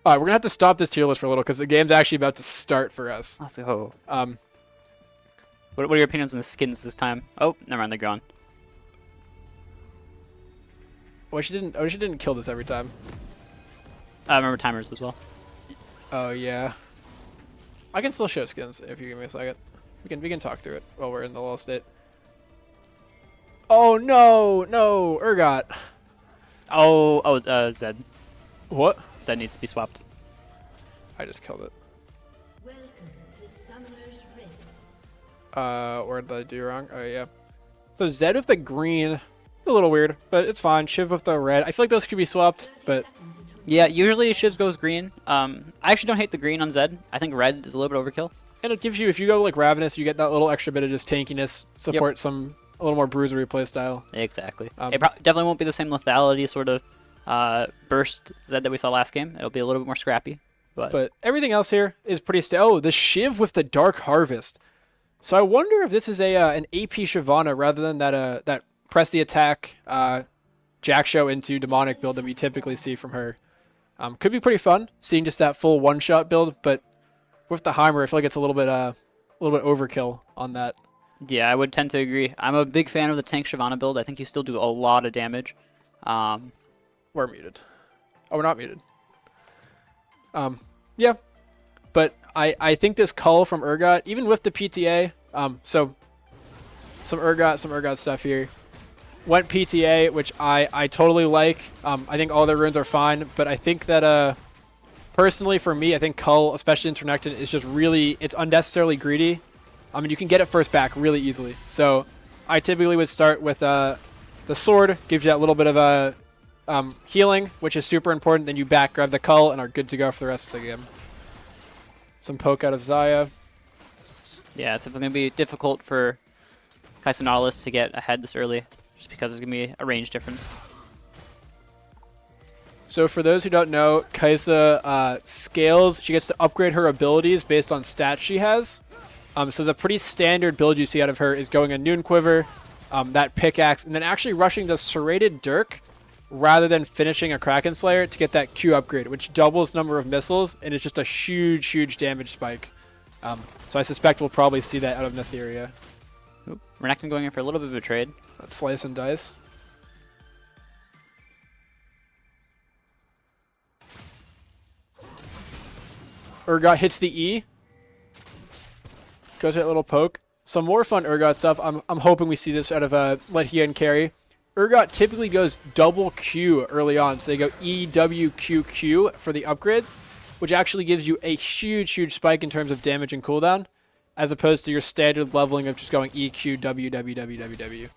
right, we're gonna have to stop this tier list for a little because the game's actually about to start for us. Let's go. What are your opinions on the skins this time? Oh, never mind, they're gone. I wish you didn't kill this every time. I remember timers as well. Oh yeah. I can still show skins if you give me a second. We can talk through it while we're in the lull state. Oh no, Urgot. Zed. What? Zed needs to be swapped. I just killed it. Welcome to Summoner's Rift. What did I do wrong? Oh yeah. So Zed with the green, it's a little weird, but it's fine. Shiv with the red. I feel like those could be swapped, but Yeah, usually Shivs goes green. I actually don't hate the green on Zed. I think red is a little bit overkill. and it gives you, if you go like Ravenous, you get that little extra bit of just tankiness, support a little more bruisery play style. Exactly. It definitely won't be the same lethality sort of burst Zed that we saw last game. It'll be a little bit more scrappy. But everything else here is pretty oh, the Shiv with the Dark Harvest. So I wonder if this is an AP Shyvana rather than that press the attack Jack Show into demonic build that we typically see from her. Could be pretty fun seeing just that full one-shot build, but with the Heimer, I feel like it's a little bit overkill on that. Yeah, I would tend to agree. I'm a big fan of the tank Shyvana build. I think you still do a lot of damage. We're muted. Oh, we're not muted. Yeah, but I think this cull from Urgot, even with the PTA, so some Urgot stuff here. Went PTA, which I totally like. I think all their runes are fine, but I think that personally for me, I think cull, especially in Ternectin, is just really, it's unnecessarily greedy. I mean, you can get it first back really easily. So I typically would start with the sword, gives you that little bit of a healing, which is super important. Then you back grab the cull and are good to go for the rest of the game. Some poke out of Xayah. Yeah, it's going to be difficult for Kai'Sa Nautilus to get ahead this early, just because there's going to be a range difference. So for those who don't know, Kai'Sa scales. She gets to upgrade her abilities based on stats she has. So the pretty standard build you see out of her is going a Noon Quiver, that pickaxe, and then actually rushing the Serrated Dirk rather than finishing a Kraken Slayer to get that Q upgrade, which doubles number of missiles, and it's just a huge, huge damage spike. So I suspect we'll probably see that out of Netheria. Renekton going in for a little bit of a trade. Let's slice and dice. Urgot hits the E. Goes for that little poke. Some more fun Urgot stuff. I'm hoping we see this out of Lehia carry. Urgot typically goes double Q early on, so they go E, W, Q, Q for the upgrades, which actually gives you a huge, huge spike in terms of damage and cooldown, as opposed to your standard leveling of just going E, Q, W, W, W, W, W.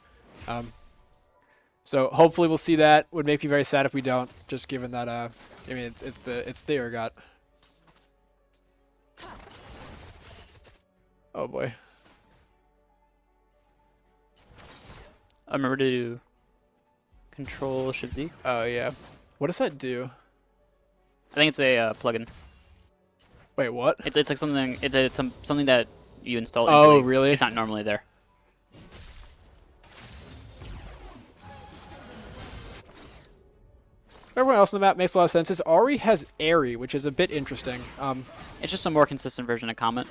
So hopefully we'll see that. Would make me very sad if we don't, just given that I mean it's the Urgot. Oh boy. I remember to control Shift Z. Oh yeah. What does that do? I think it's a plugin. Wait, what? It's like something. It's something that you install. Oh, easily. really? It's not normally there. Everyone else on the map makes a lot of sense. This Ahri has Airy, which is a bit interesting. It's just a more consistent version of Comet.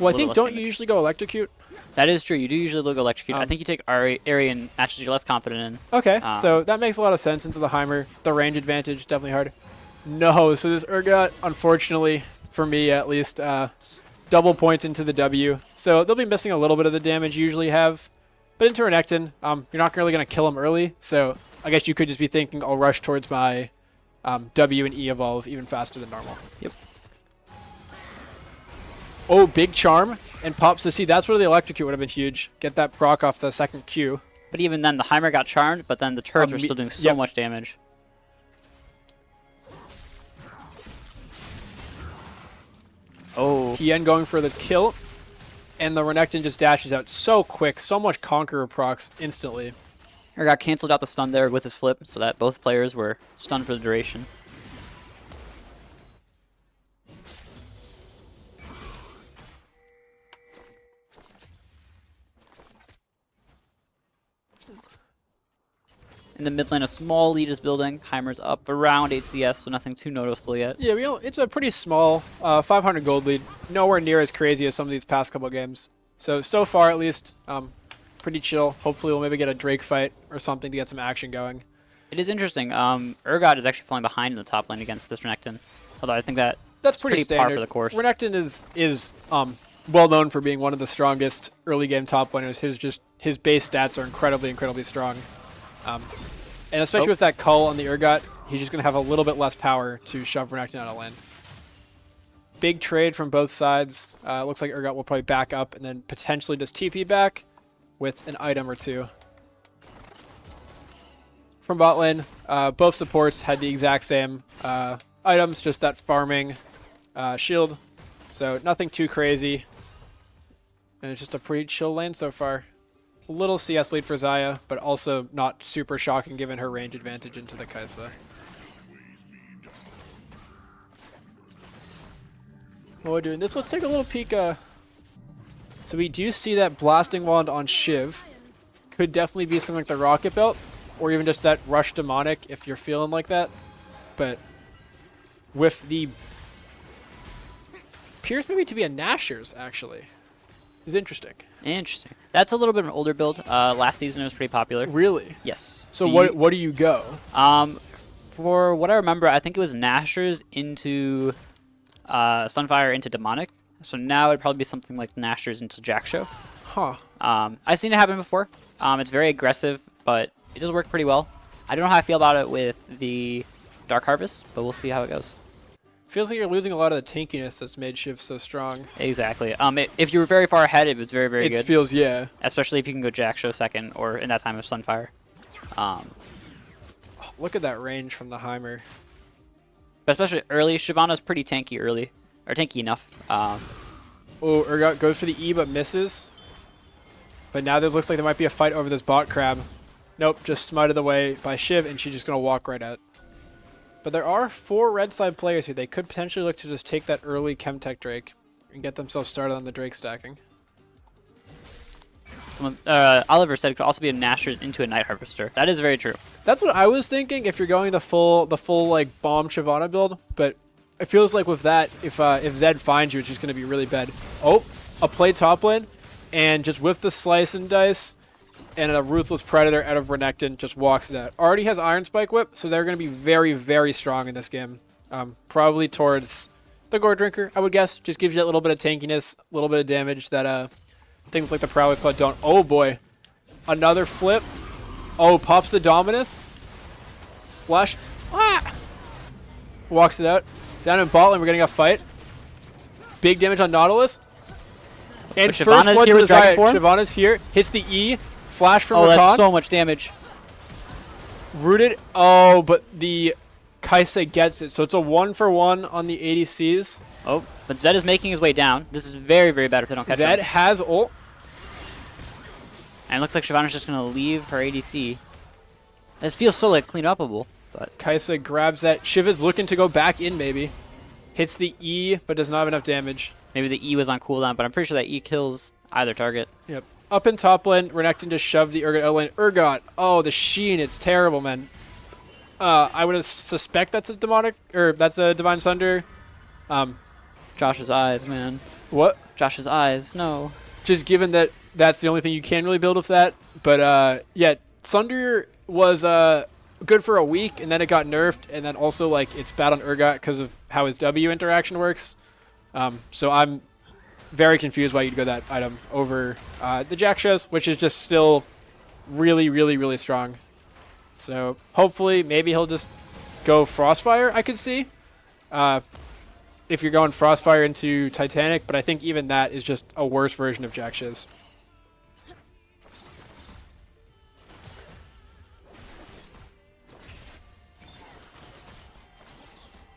Well, I think don't you usually go Electrocute? That is true. You do usually look Electrocute. I think you take Airy and matches you're less confident in. Okay, so that makes a lot of sense into the Heimer. The range advantage, definitely hard. No, so this Urgot, unfortunately, for me at least, double points into the W. So they'll be missing a little bit of the damage you usually have. But into Renekton, you're not really going to kill him early. So I guess you could just be thinking, I'll rush towards my W and E evolve even faster than normal. Yep. Oh, big charm and pops to see. That's where the Electrocute would have been huge. Get that proc off the second Q. But even then, the Heimer got charmed, but then the turrets were still doing so much damage. Oh. Hien going for the kill. And the Renekton just dashes out so quick. So much Conqueror procs instantly. Or got canceled out the stun there with his flip, so that both players were stunned for the duration. In the mid lane, a small lead is building. Heimer's up around 8 CS, so nothing too noticeable yet. Yeah, it's a pretty small 500 gold lead. Nowhere near as crazy as some of these past couple games. So far at least, pretty chill. Hopefully we'll maybe get a Drake fight or something to get some action going. It is interesting. Urgot is actually falling behind in the top lane against this Renekton. Although I think that's pretty par standard for the course. Renekton is well known for being one of the strongest early game top laners. His base stats are incredibly strong. And especially with that cull on the Urgot, he's just going to have a little bit less power to shove Renekton out of lane. Big trade from both sides. Looks like Urgot will probably back up and then potentially just TP back with an item or two. From bot lane, both supports had the exact same items, just that farming shield. So nothing too crazy. And it's just a pretty chill lane so far. A little CS lead for Xayah, but also not super shocking given her range advantage into the Kai'Sa. While we're doing this, let's take a little peek. So we do see that Blasting Wand on Shiv. Could definitely be something like the Rocket Belt, or even just that Rush Demonic if you're feeling like that. But with the... appears maybe to be a Nashor's, actually. This is interesting. Interesting. That's a little bit of an older build. Last season it was pretty popular. Really? Yes. So what do you go? For what I remember, I think it was Nashor's into Sunfire into Demonic. So now it'd probably be something like Nashor's into Jackshow. Huh. I've seen it happen before. It's very aggressive, but it does work pretty well. I don't know how I feel about it with the Dark Harvest, but we'll see how it goes. Feels like you're losing a lot of the tankiness that's made Shiv so strong. Exactly. If you were very far ahead, it was very good. It feels, yeah. Especially if you can go Jackshow second, or in that time of Sunfire. Look at that range from the Heimer. But especially early, Shyvana's pretty tanky early, or tanky enough. Oh, Urgot goes for the E but misses. But now there looks like there might be a fight over this bot crab. Nope, just smited away by Shiv, and she's just going to walk right out. But there are 4 red side players here. They could potentially look to just take that early Chemtech Drake and get themselves started on the Drake stacking. Oliver said it could also be a Nashor's into a Night Harvester. That is very true. That's what I was thinking if you're going the full like bomb Shyvana build. But it feels like with that, if Zed finds you, it's just going to be really bad. Oh, a play top lane, and just with the slice and dice, and a Ruthless Predator out of Renekton just walks it out. Already has Iron Spike Whip, so they're going to be very strong in this game. Probably towards the Gore Drinker, I would guess. Just gives you that little bit of tankiness, a little bit of damage that things like the Prowess Club don't. Oh boy. Another flip. Oh, pops the Dominus. Flash. Ah! Walks it out. Down in bot lane, we're getting a fight. Big damage on Nautilus. And But first Shyvana's blood here to with the Xayah. Dragon Form? Shyvana's here. Hits the E. Flash from Oh, Rakan. that's so much damage. Rooted. Oh, but the Kai'Sa gets it. So it's a 1-for-1 on the ADCs. Oh, but Zed is making his way down. This is very bad if they don't catch Zed him. has ult. And it looks like Shyvana's just going to leave her ADC. This feels so like clean upable, but Kai'Sa grabs that. Shiv is looking to go back in maybe. Hits the E, but does not have enough damage. maybe the E was on cooldown, but I'm pretty sure that E kills either target. Yep. Up in top lane, Renekton just shoved the Urgot out lane. Urgot, oh, the sheen, it's terrible, man. I would suspect that's a demonic, or that's a Divine Sunder. Josh's eyes, man. What? Josh's eyes, no. Just given that that's the only thing you can really build with that. But yeah, Sunder was good for a week, and then it got nerfed, and then also like it's bad on Urgot because of how his W interaction works. So I'm very confused why you'd go that item over the Jackshows, which is just still really strong. So hopefully maybe he'll just go Frostfire, I could see. If you're going Frostfire into Titanic, but I think even that is just a worse version of Jackshows.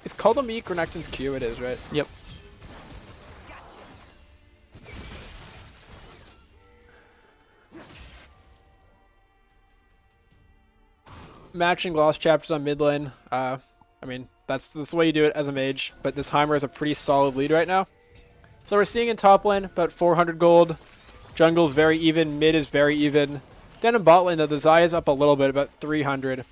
It's called a Meek Renekton's Q, it is, right? Yep. Matching lost chapters on mid lane. I mean, that's the way you do it as a mage, but this Heimer is a pretty solid lead right now. So we're seeing in top lane about 400 gold. Jungle's very even, mid is very even. Down in bot lane, though, the Xayah is up a little bit, about 300.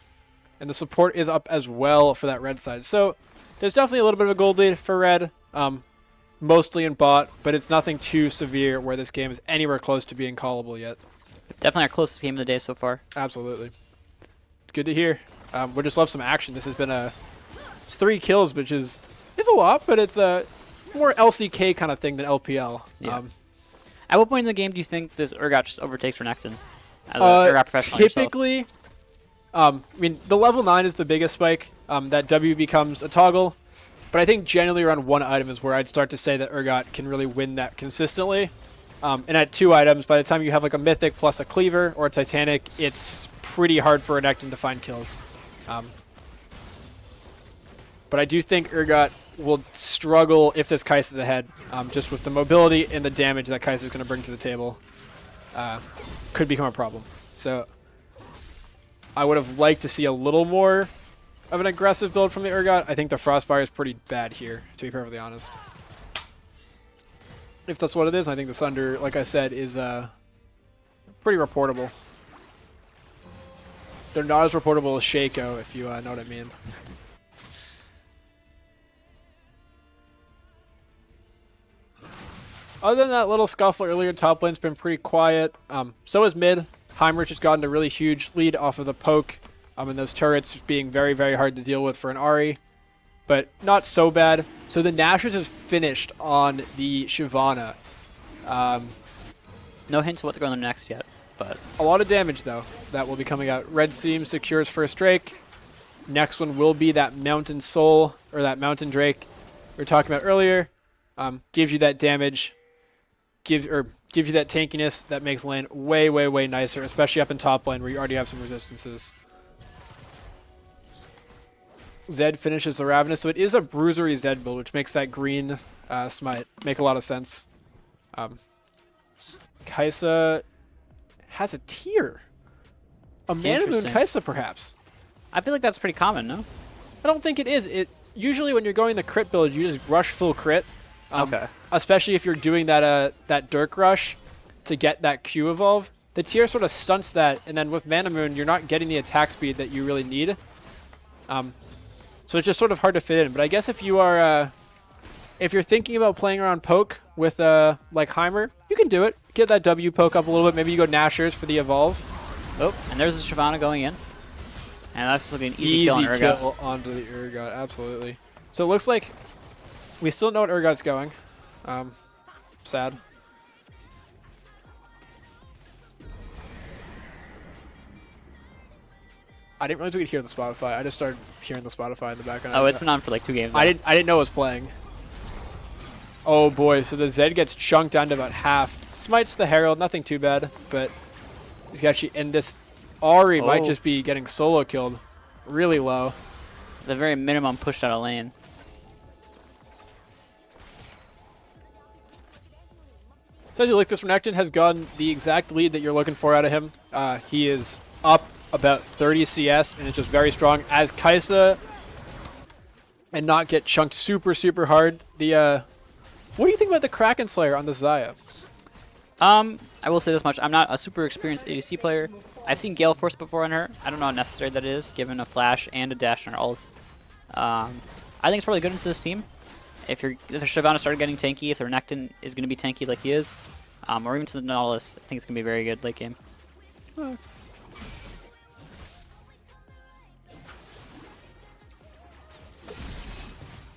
And the support is up as well for that red side. So there's definitely a little bit of a gold lead for red, mostly in bot, but it's nothing too severe where this game is anywhere close to being callable yet. Definitely our closest game of the day so far. Absolutely. Good to hear. We just love some action. This has been it's 3 kills, which is a lot, but it's a more LCK kind of thing than LPL. Yeah. At what point in the game do you think this Urgot just overtakes Renekton? As a Urgot professional yourself? Typically, I mean, the level 9 is the biggest spike. That W becomes a toggle. But I think generally around 1 item is where I'd start to say that Urgot can really win that consistently. And at 2 items, by the time you have like a Mythic plus a Cleaver or a Titanic, it's pretty hard for Renekton to find kills. But I do think Urgot will struggle if this Kai'Sa's ahead, just with the mobility and the damage that Kai'Sa's going to bring to the table. Could become a problem. So I would have liked to see a little more of an aggressive build from the Urgot. I think the Frostfire is pretty bad here, to be perfectly honest. If that's what it is, I think the Sunder, like I said, is pretty reportable. They're not as reportable as Shaco, if you know what I mean. Other than that little scuffle earlier, top lane's been pretty quiet. So is mid. Heimrich has gotten a really huge lead off of the poke. And those turrets being very, very hard to deal with for an Ahri. But not so bad. So the Nashers is finished on the Shyvana. No hints of what they're going to next yet, but A lot of damage, though, that will be coming out. Red Seam secures first Drake. Next one will be that Mountain Soul, or that Mountain Drake we were talking about earlier. Gives you that damage. Gives you that tankiness that makes lane way, way, way nicer, especially up in top lane where you already have some resistances. Zed finishes the Ravenous, so it is a bruisery Zed build, which makes that green smite make a lot of sense. Kai'Sa has a tier. A Mana Moon Interesting. Kai'Sa, perhaps. I feel like that's pretty common, no? I don't think it is. Usually when you're going the crit build, you just rush full crit. Okay. Especially if you're doing that Dirk rush to get that Q evolve. The tier sort of stunts that, and then with Mana Moon, you're not getting the attack speed that you really need. So it's just sort of hard to fit in. But I guess if you are, if you're thinking about playing around poke with like Heimer, you can do it. Get that W poke up a little bit. Maybe you go Nashers for the evolve. Oh, and there's the Shyvana going in. And that's looking easy kill on Urgot. Kill onto the Urgot, absolutely. So it looks like we still know what Urgot's going. Sad. I didn't realize we could hear the Spotify. I just started hearing the Spotify in the background. Oh, it's been on for like 2 games now. I didn't know it was playing. Oh boy, so the Zed gets chunked down to about half. Smites the Herald, nothing too bad, but he's actually in this. Ahri might just be getting solo killed really low. The very minimum pushed out of lane. So as you look, this Renekton has gotten the exact lead that you're looking for out of him. He is up about 30 CS, and it's just very strong. As Kai'Sa and not get chunked super, super hard. What do you think about the Kraken Slayer on the Xayah? I will say this much. I'm not a super experienced ADC player. I've seen Gale Force before on her. I don't know how necessary that is, given a flash and a dash on her ults. I think it's probably good into this team. If the Shyvana started getting tanky, if the Renekton is going to be tanky like he is, or even to the Nautilus, I think it's going to be very good late game.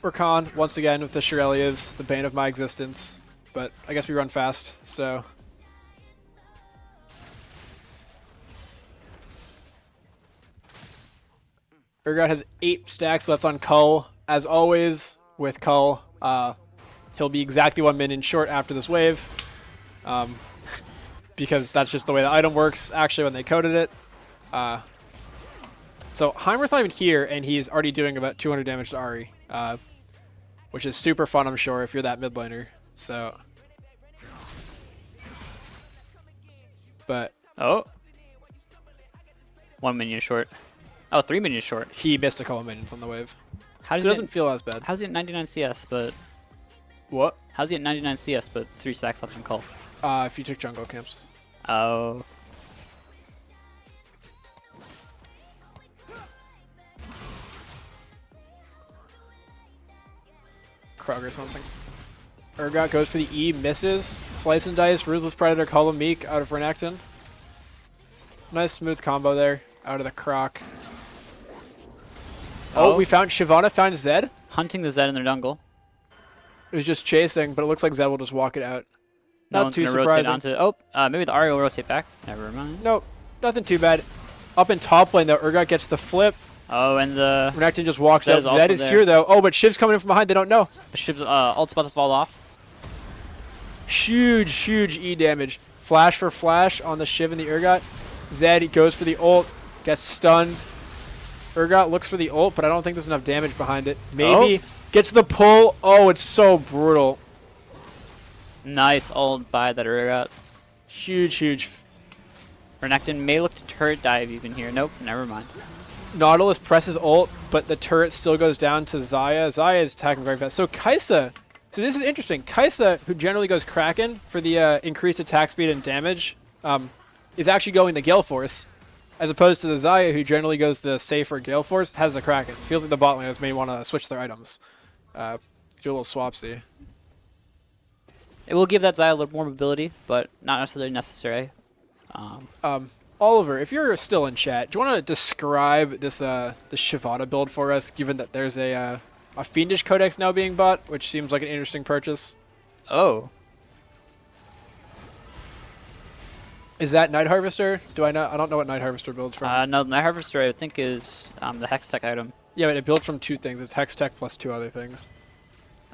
Rakan, once again, with the Shirelias, the bane of my existence. But I guess we run fast, so... Urgot has 8 stacks left on Cull. As always, with Cull, he'll be exactly 1 minion short after this wave. Because that's just the way the item works, actually, when they coded it. So Heimer's not even here, and he's already doing about 200 damage to Ahri. Which is super fun, I'm sure, if you're that mid laner. So... But... Oh. 1 minion short. Oh, 3 minions short. He missed a couple minions on the wave. How So it doesn't feel as bad. How's he at 99 CS, but... What? How's he at 99 CS, but 3 stacks left on call? If you took jungle camps. Oh. Krug or something. Urgot goes for the E, misses. Slice and Dice, Ruthless Predator, Column Meek out of Renekton. Nice smooth combo there out of the Croc. Oh, we found Shyvana found Zed. Hunting the Zed in their jungle. It was just chasing, but it looks like Zed will just walk it out. No Not one's too gonna rotate surprising. onto. Oh, maybe the Ahri will rotate back. Never mind. Nope, nothing too bad. Up in top lane though, Urgot gets the flip. Oh, and the Renekton just walks Zed out. is also Zed is there. here though. Oh, but Shiv's coming in from behind. They don't know. Shiv's ult's about to fall off. Huge, huge E damage. Flash for flash on the Shiv and the Urgot. Zed goes for the ult, gets stunned. Urgot looks for the ult, but I don't think there's enough damage behind it. Maybe gets the pull. Oh, it's so brutal. Nice ult by that Urgot. Huge, huge. Renekton may look to turret dive even here. Nope, never mind. Nautilus presses ult, but the turret still goes down to Xayah. Xayah is attacking very fast. So Kai'Sa, so this is interesting. Kai'Sa, who generally goes Kraken for the increased attack speed and damage, is actually going the Gale Force, as opposed to the Xayah, who generally goes the safer Gale Force, has the Kraken. Feels like the bot laners may want to switch their items. Do a little swapsy. It will give that Xayah a little more mobility, but not necessarily necessary. Oliver, if you're still in chat, do you want to describe this the Shyvana build for us, given that there's a Fiendish Codex now being bought, which seems like an interesting purchase? Oh. Is that Night Harvester? Do I know? I don't know what Night Harvester builds from. No, the Harvester I think is the Hex Tech item. Yeah, but it builds from two things. It's Hex Tech plus two other things.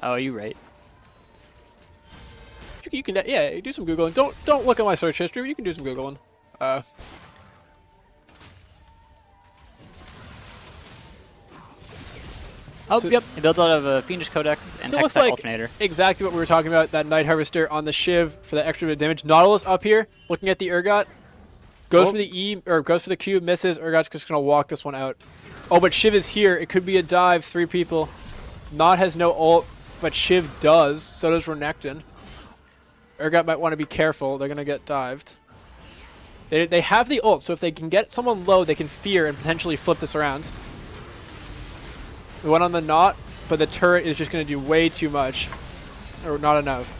Oh, you're right. You can yeah, do some googling. Don't look at my search history. But you can do some googling. Oh, So- yep. It builds out of a Fiendish Codex and So it Hex looks Tech like Alternator. exactly what we were talking about. That Night Harvester on the Shiv for the extra bit of damage. Nautilus up here, looking at the Urgot. Goes Oh. for the E, or goes for the Q, misses. Urgot's just gonna walk this one out. Oh, but Shiv is here. It could be a dive. 3 people. Nod has no ult, but Shiv does. So does Renekton. Urgot might want to be careful. They're gonna get dived. They have the ult, so if they can get someone low, they can fear and potentially flip this around. We went on the knot, but the turret is just going to do way too much. Or not enough.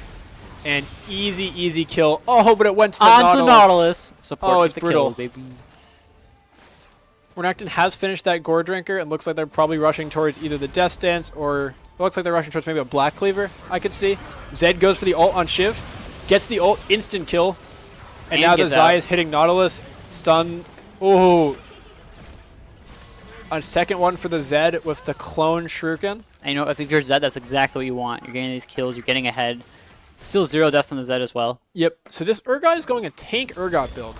And easy kill. Oh, but it went to the On to Nautilus. the Nautilus. Support Oh, with it's the brutal. kill, baby. Renekton has finished that Gore Drinker and looks like they're probably rushing towards either the Death Stance or... It looks like they're rushing towards maybe a Black Cleaver, I could see. Zed goes for the ult on Shiv. Gets the ult, instant kill. And now the gets Xayah out. is hitting Nautilus. Stun. Ooh. A second one for the Zed with the clone Shuriken. And you know, if you're Zed, that's exactly what you want. You're getting these kills. You're getting ahead. Still 0 deaths on the Zed as well. Yep. So this Urgot is going a tank Urgot build.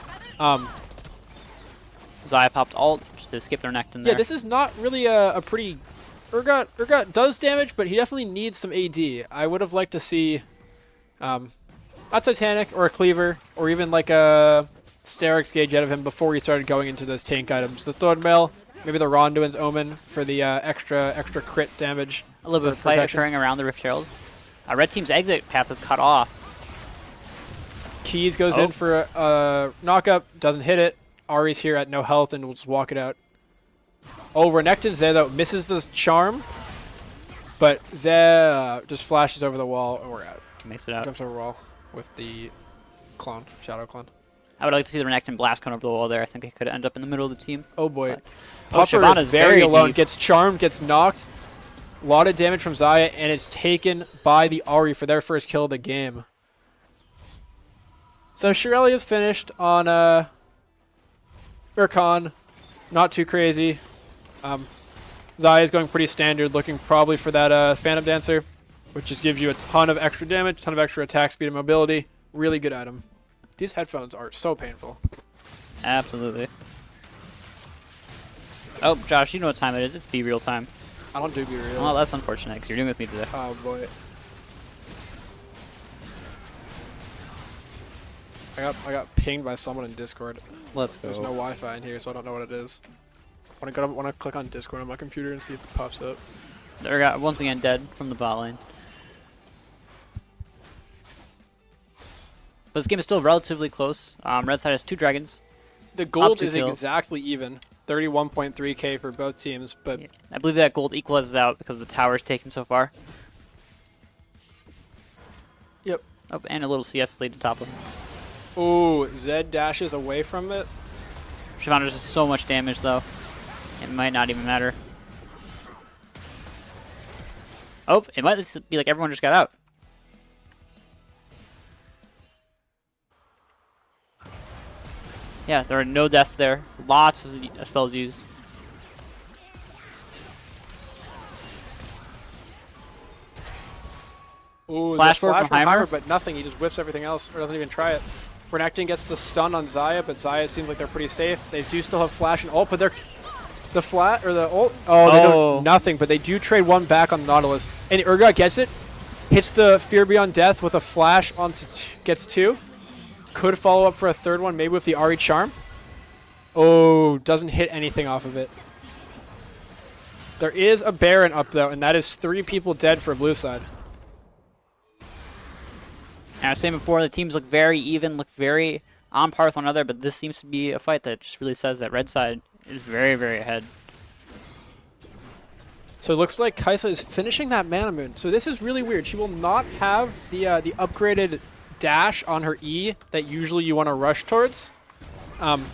Xayah popped ult just to skip their Renekton there. Yeah, this is not really a pretty... Urgot does damage, but he definitely needs some AD. I would have liked to see a Titanic or a Cleaver or even like a Sterix gauge out of him before he started going into those tank items. The Thornmail, maybe the Ronduin's Omen for the extra crit damage. a little bit of for fight protection. occurring around the Rift Herald. Red Team's exit path is cut off. Keys goes Oh. in for a knockup, doesn't hit it. Ari's here at no health and will just walk it out. Oh, Renekton's there though, misses the charm, but Zed just flashes over the wall and we're out. Makes it out. Jumps over the wall with the clone, shadow clone. I would like to see the Renekton blast coming over the wall there. I think it could end up in the middle of the team. Oh boy. But- Pupper Shyvana's is very very alone, deep. gets charmed, gets knocked. A lot of damage from Xayah, and it's taken by the Ahri for their first kill of the game. So Shirelli is finished on Urkon. Not too crazy. Xayah is going pretty standard, looking probably for that Phantom Dancer, which just gives you a ton of extra damage, ton of extra attack speed and mobility. Really good item. These headphones are so painful. Absolutely. Oh, Josh, you know what time it is. It's Be Real time. I don't do be real. Well, that's unfortunate because you're doing with me today. Oh boy. I got pinged by someone in Discord. Let's go. There's no Wi-Fi in here, so I don't know what it is. When I click on Discord on my computer and see if it pops up. There got once again dead from the bot lane. But this game is still relatively close. Red side has 2 dragons. The gold 2 is kills. exactly even. 31.3k for both teams, but I believe that gold equalizes out because the tower's taken so far. Oh, and a little CS lead to top him. Ooh, Zed dashes away from it. Shyvana does so much damage, though. It might not even matter. Oh, it might be like everyone just got out. Yeah, there are no deaths there. Lots of spells used. Ooh, Flash the flash forward from Heimer. but nothing. He just whiffs everything else, or doesn't even try it. Renekton gets the stun on Xayah, but Xayah seems like they're pretty safe. They do still have flash and ult, but they're the flat or the ult. Oh, they don't nothing, but they do trade one back on the Nautilus, and Urgot gets it, hits the Fear Beyond Death with a flash onto gets 2. Could follow up for a third one, maybe with the Ahri Charm. Oh, doesn't hit anything off of it. There is a Baron up though, and that is 3 people dead for blue side. And I was saying before, the teams look very even, look very on par with one another, but this seems to be a fight that just really says that red side is very, very ahead. So it looks like Kai'Sa is finishing that Mana Moon. So this is really weird. She will not have the upgraded dash on her E that usually you want to rush towards. And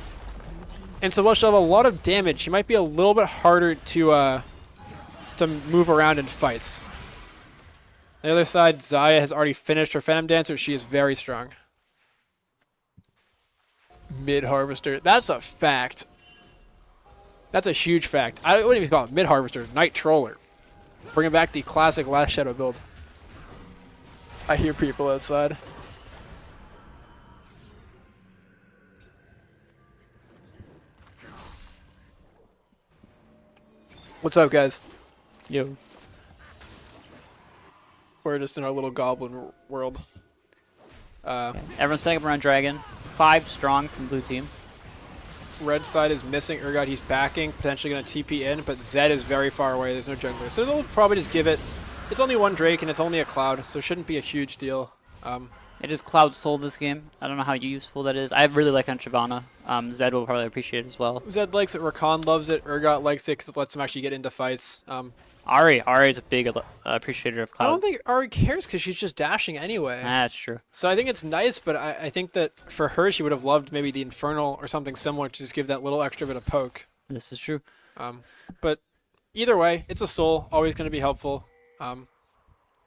so while she'll have a lot of damage, she might be a little bit harder to move around in fights. On the other side, Xayah has already finished her Phantom Dancer. She is very strong. Mid-Harvester. That's a fact. That's a huge fact. I wouldn't even call it Mid-Harvester. Night Troller. Bringing back the classic Last Shadow build. I hear people outside. What's up, guys? Yo. We're just in our little goblin world. Everyone's setting up around Dragon. 5 strong from blue team. Red side is missing Urgot. He's backing, potentially going to TP in, but Zed is very far away. There's no jungler. So they'll probably just give it. It's only one Drake, and it's only a Cloud, so it shouldn't be a huge deal. It is Cloud Soul this game. I don't know how useful that is. I really like on Shyvana. Zed will probably appreciate it as well. Zed likes it. Rakan loves it. Urgot likes it because it lets him actually get into fights. Ahri is a big appreciator of Cloud. I don't think Ahri cares because she's just dashing anyway. That's true. So I think it's nice, but I think that for her, she would have loved maybe the Infernal or something similar to just give that little extra bit of poke. This is true. But either way, it's a soul. Always going to be helpful.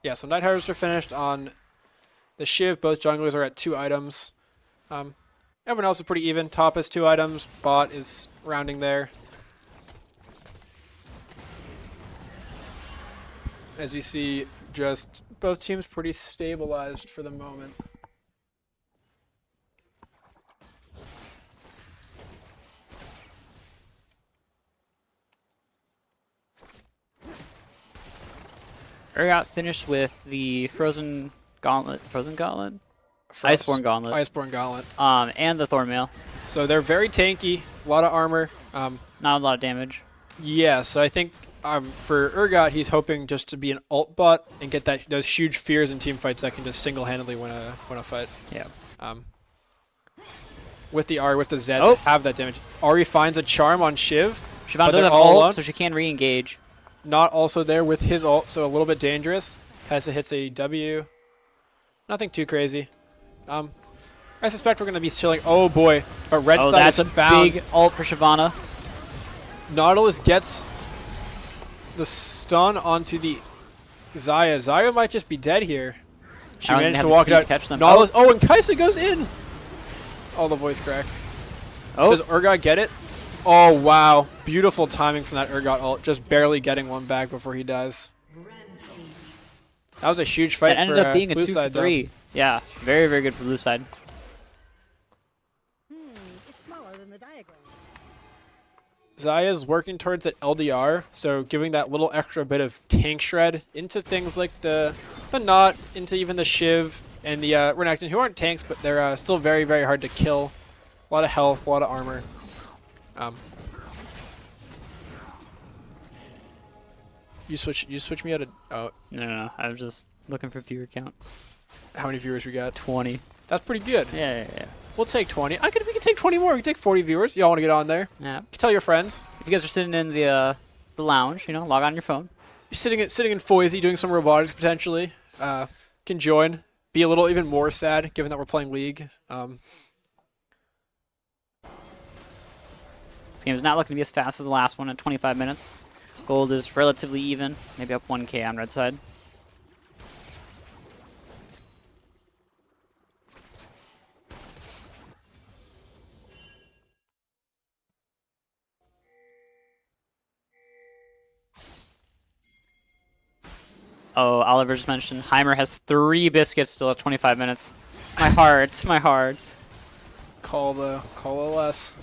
Yeah, so Night Harvester finished on the Shiv. Both junglers are at 2 items. Everyone else is pretty even. Top is 2 items. Bot is rounding there. As you see, just both teams pretty stabilized for the moment. Urgot finished with the Frozen Gauntlet. Frozen Gauntlet? Frost- Iceborne Gauntlet. Iceborne Gauntlet. And the Thornmail. So they're very tanky, a lot of armor. Not a lot of damage. Yeah, so I think for Urgot, he's hoping just to be an ult bot and get those huge fears in team fights that can just single-handedly win a fight. Yeah. With the Ahri, with the Zed, Oh. have that damage. Ahri finds a charm on Shiv. Shyvana But does they're have all ult, alone? so she can re-engage. Not also there with his ult, so a little bit dangerous. Kai'Sa hits a W. Nothing too crazy. I suspect we're going to be chilling. Oh boy, but red Oh, side that's is a found. big ult for Shyvana. Nautilus gets the stun onto the Xayah. Xayah might just be dead here. She I don't even managed have to the walk speed it to out. catch them. Nautilus. Oh, and Kai'Sa goes in. Oh, the voice crack. Oh, Does Urgot get it? Oh, wow. Beautiful timing from that Urgot ult. Just barely getting one back before he dies. That was a huge fight that ended for up being a blue 2 side, for 3. Yeah, very, very good for blue side. It's smaller than the diagram. Xayah's working towards that LDR, so giving that little extra bit of tank shred into things like the Knot, into even the Shiv and the Renekton, who aren't tanks, but they're still very, very hard to kill. A lot of health, a lot of armor. You switch me out of... Oh, No, I was just looking for viewer count. how many viewers we got? 20. That's pretty good. Yeah. We'll take 20. We can take 20 more. We can take 40 viewers. Y'all want to get on there? Yeah. Tell your friends. If you guys are sitting in the lounge, log on your phone. You're sitting in Foisey doing some robotics potentially. Can join. be a little even more sad given that we're playing League. This game is not looking to be as fast as the last one at 25 minutes. Gold is relatively even, maybe up 1k on red side. Oh, Oliver just mentioned Heimer has 3 biscuits still at 25 minutes. My heart, my heart. Call LS.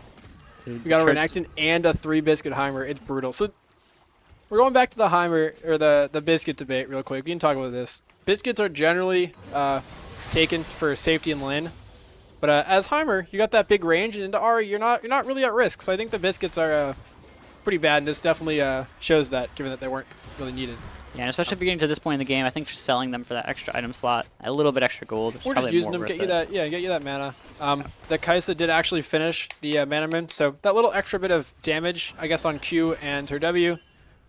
Dude, We got a Church- Renekton and a 3-biscuit Heimer. It's brutal. So we're going back to the Heimer or the biscuit debate real quick. We can talk about this. Biscuits are generally taken for safety in lane, but as Heimer, you got that big range, and into Ahri, you're not really at risk. So I think the biscuits are pretty bad, and this definitely shows that, given that they weren't really needed. Yeah, and especially if you're getting to this point in the game, I think just selling them for that extra item slot, a little bit extra gold, is Or probably just using more them, worth get you it. that, get you that mana. The Kaisa did actually finish the mana moon, so that little extra bit of damage, I guess, on Q and her W,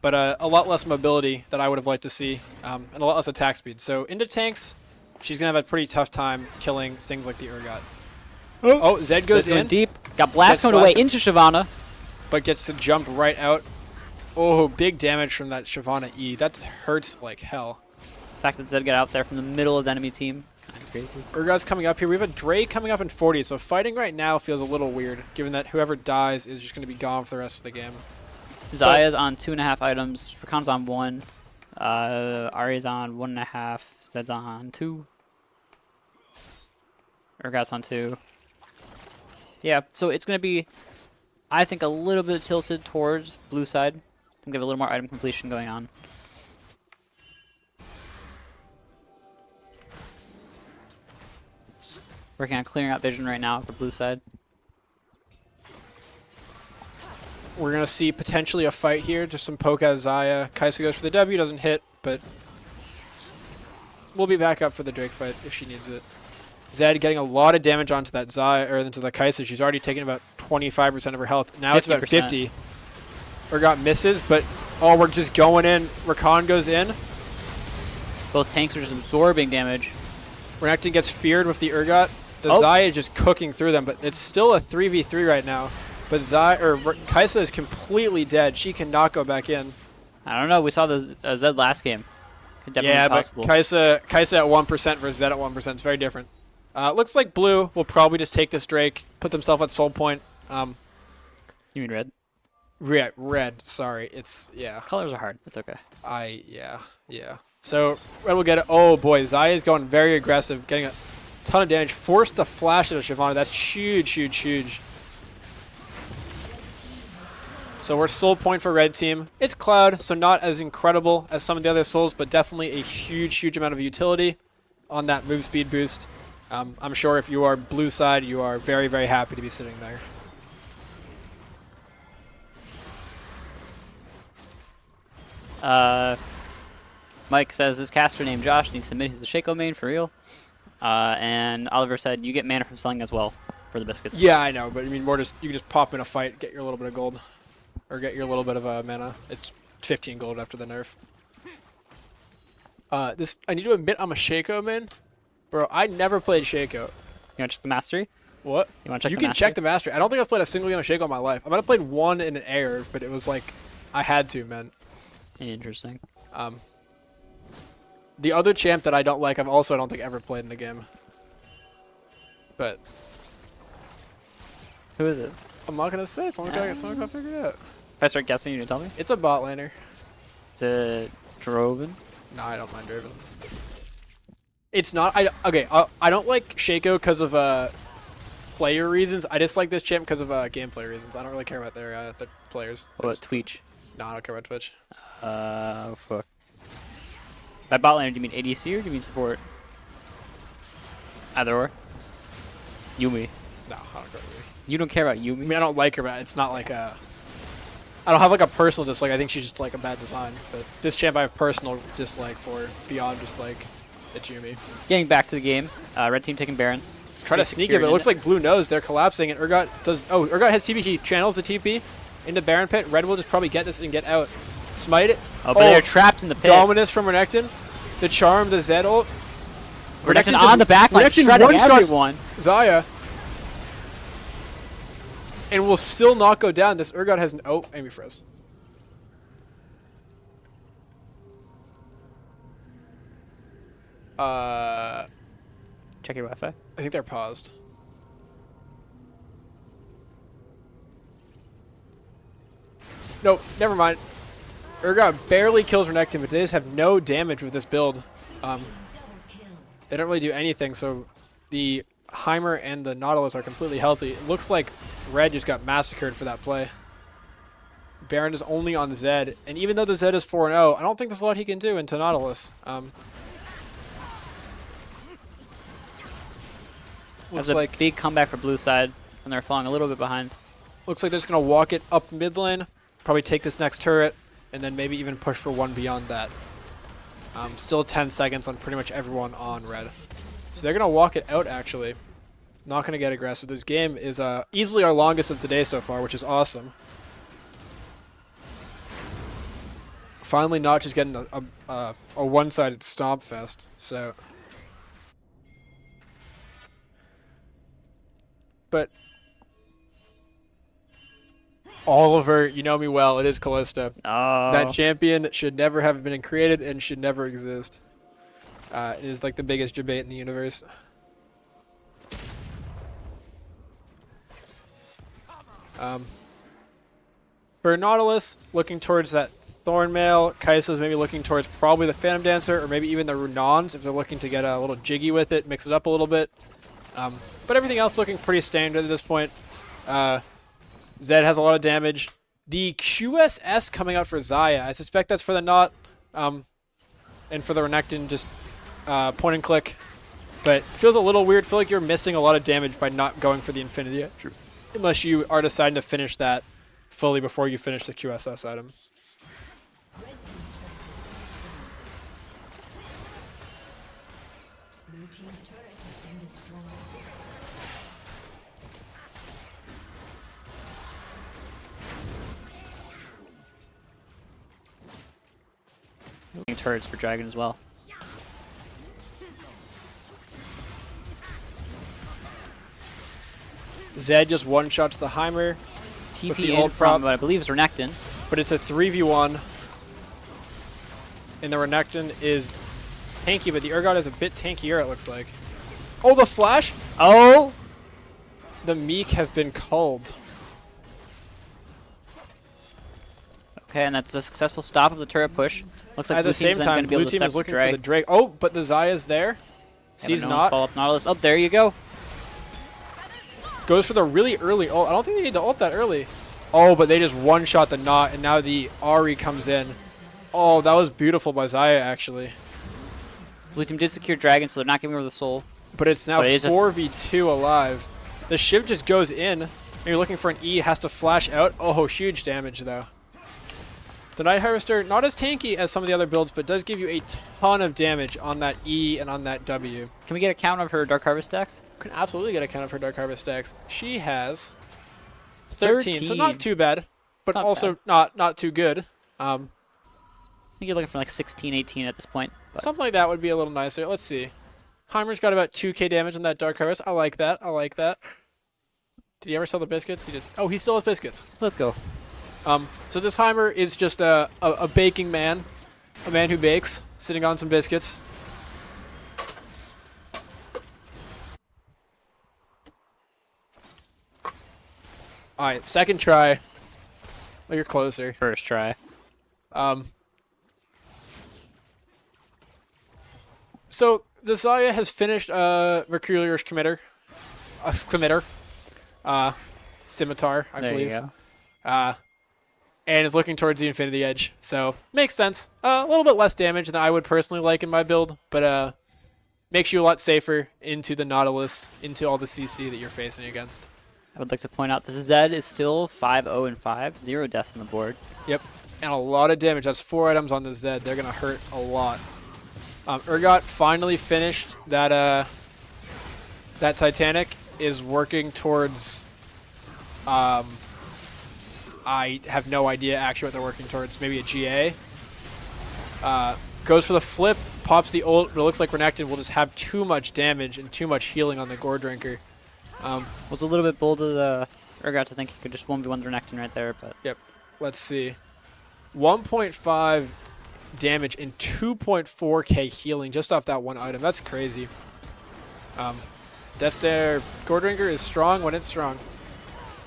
but a lot less mobility that I would have liked to see, and a lot less attack speed. So into tanks, she's gonna have a pretty tough time killing things like the Urgot. Oh, Zed goes Going in, deep, got blast Gets coming away blasted. into Shyvana. but gets to jump right out. Oh, big damage from that Shyvana E. That hurts like hell. The fact that Zed got out there from the middle of the enemy team, kind of crazy. Urgot's coming up here. We have a Drake coming up in 40, so fighting right now feels a little weird, given that whoever dies is just going to be gone for the rest of the game. Zaya's on 2.5 items, Rakan's on 1, Ahri's on 1.5, Zed's on 2, Urgot's on 2. Yeah, so it's going to be, I think, a little bit tilted towards blue side. I think they have a little more item completion going on. Working on clearing out vision right now for blue side. We're going to see potentially a fight here. Just some poke at Zaya. Kaisa goes for the W, doesn't hit, but we'll be back up for the Drake fight if she needs it. Zed getting a lot of damage onto that Zaya, or into the Kaisa. She's already taken about 25% of her health. Now it's about 50%. 50. Urgot misses, but oh, we're just going in. Rakan goes in. Both tanks are just absorbing damage. Renekton gets feared with the Urgot. The Oh. Zaya is just cooking through them, but it's still a 3v3 right now. But Kaisa is completely dead. She cannot go back in. I don't know. We saw the Zed last game. Could definitely Yeah, be possible. but Kaisa at 1% versus Zed at 1%. It's very different. Looks like Blue will probably just take this Drake, put themselves at soul point. You mean red? Red. Sorry, it's yeah. Colors are hard. It's okay. Yeah. So Red will get it. Oh boy, Zaya is going very aggressive, getting a ton of damage. Forced to flash it at Shyvana. That's huge. So we're soul point for red team. It's Cloud, so not as incredible as some of the other souls, but definitely a huge amount of utility on that move speed boost. I'm sure if you are blue side, you are very happy to be sitting there. Mike says this caster named Josh needs to admit he's a Shaco main for real. And Oliver said you get mana from selling as well for the biscuits. Yeah, I know, but I mean more just you can just pop in a fight, get your little bit of gold, or get your little bit of mana. It's 15 gold after the nerf. I need to admit I'm a Shaco man, bro. I never played Shaco. You want to check the mastery? What? You want to check You the can mastery? check the mastery. I don't think I've played a single game of Shaco in my life. I might have played one in an air, but it was like I had to, man. Interesting. The other champ that I don't like, I don't think ever played in the game. But Who is it? I'm not gonna say. Someone gotta figure it out. If I start guessing, you gonna tell me? It's a bot laner. Is it Droven? No, I don't mind Draven. It's not. I don't like Shaco because of player reasons. I dislike this champ because of gameplay reasons. I don't really care about their players. What about Tweech? No, I don't care about Twitch. Fuck. By bot laner, do you mean ADC or do you mean support? Either or. Yumi. No, I don't care about Yumi. You don't care about I Yumi? mean, I don't like her, but it's not like a. I don't have like a personal dislike. I think she's just like a bad design. But this champ I have personal dislike for beyond just like it's Yumi. Getting back to the game, red team taking Baron. Try to sneak it, but it looks like Blue knows they're collapsing, and Urgot does. Oh, Urgot has TP. He channels the TP into Baron Pit. Red will just probably get this and get out. Smite it. Oh, but they're trapped in the pit. Dominus from Renekton. The charm, the Zed ult. Renekton on the back line, Renekton shredding one-shots everyone. Zaya. And will still not go down. This Urgot has an... Oh, Amy Frizz. Check your Wi-Fi. I think they're paused. No, never mind. Urgot barely kills Renekton, but they just have no damage with this build. They don't really do anything, so the Heimer and the Nautilus are completely healthy. It looks like Red just got massacred for that play. Baron is only on Zed, and even though the Zed is 4-0, I don't think there's a lot he can do into Nautilus. That's Looks a like big comeback for blue side when they're falling a little bit behind. looks like they're just gonna walk it up mid lane, probably take this next turret, and then maybe even push for one beyond that. Still 10 seconds on pretty much everyone on red. So they're gonna walk it out actually. Not gonna get aggressive. This game is easily our longest of the day so far, which is awesome. Finally not just getting a one-sided stomp fest, so... But Oliver, you know me well. It is Callisto. Oh. That champion should never have been created and should never exist. It is like the biggest debate in the universe. For Nautilus, looking towards that Thornmail. Kai'Sa's maybe looking towards probably the Phantom Dancer or maybe even the Runons if they're looking to get a little jiggy with it, mix it up a little bit. But everything else looking pretty standard at this point. Zed has a lot of damage. The QSS coming out for Zaya, I suspect that's for the Naut, and for the Renekton, just point and click. But it feels a little weird. I feel like you're missing a lot of damage by not going for the Infinity. True. Unless you are deciding to finish that fully before you finish the QSS item. Turrets for Dragon as well. Zed just one-shots the Heimer. With the TP old in from what I believe is Renekton. But it's a 3v1. And the Renekton is tanky, but the Urgot is a bit tankier, it looks like. Oh, the flash! Oh! The Meek have been culled. Okay, and that's a successful stop of the turret push. Looks like At the same time, blue team is looking for the Drake. Oh, but the Zaya's there. Sees not. Follow up Nautilus. Oh, there you go. Goes for the really early ult. I don't think they need to ult that early. Oh, but they just one-shot the Naut, and now the Ahri comes in. Oh, that was beautiful by Zaya, actually. Blue team did secure Dragon, so they're not giving her the soul. But it's now But it is 4v2 alive. The Shiv just goes in. You're looking for an E, has to flash out. Oh, huge damage, though. The Night Harvester, not as tanky as some of the other builds, but does give you a ton of damage on that E and on that W. Can we get a count of her Dark Harvest stacks? Can absolutely get a count of her Dark Harvest stacks. She has 13, so not too bad, but Not also bad. not too good. I think you're looking for like 16, 18 at this point. But Something like that would be a little nicer. Let's see. Heimer's got about 2k damage on that Dark Harvest. I like that. I like that. Did he ever sell the biscuits? He did. Oh, he still has biscuits. let's go. So this Heimer is just a baking man. A man who bakes, sitting on some biscuits. Alright, second try. Oh, you're closer. First try. So the Zaya has finished Mercurius Committer. Scimitar, I There believe. you go. And is looking towards the Infinity Edge. So, makes sense. A little bit less damage than I would personally like in my build, but makes you a lot safer into the Nautilus, into all the CC that you're facing against. I would like to point out this Zed is still 5-0-5, 0 deaths on the board. Yep. And a lot of damage. That's 4 items on the Zed. They're going to hurt a lot. Urgot finally finished that that Titanic, is working towards... I have no idea actually what they're working towards. Maybe a GA. Goes for the flip, pops the ult, but it looks like Renekton will just have too much damage and too much healing on the Gore Drinker. Was a little bit bold of the Urgot to think he could just 1v1 the Renekton right there, but Yep. Let's see. 1.5 damage and 2.4k healing just off that one item. That's crazy. Death Dare Gore Drinker is strong when it's strong.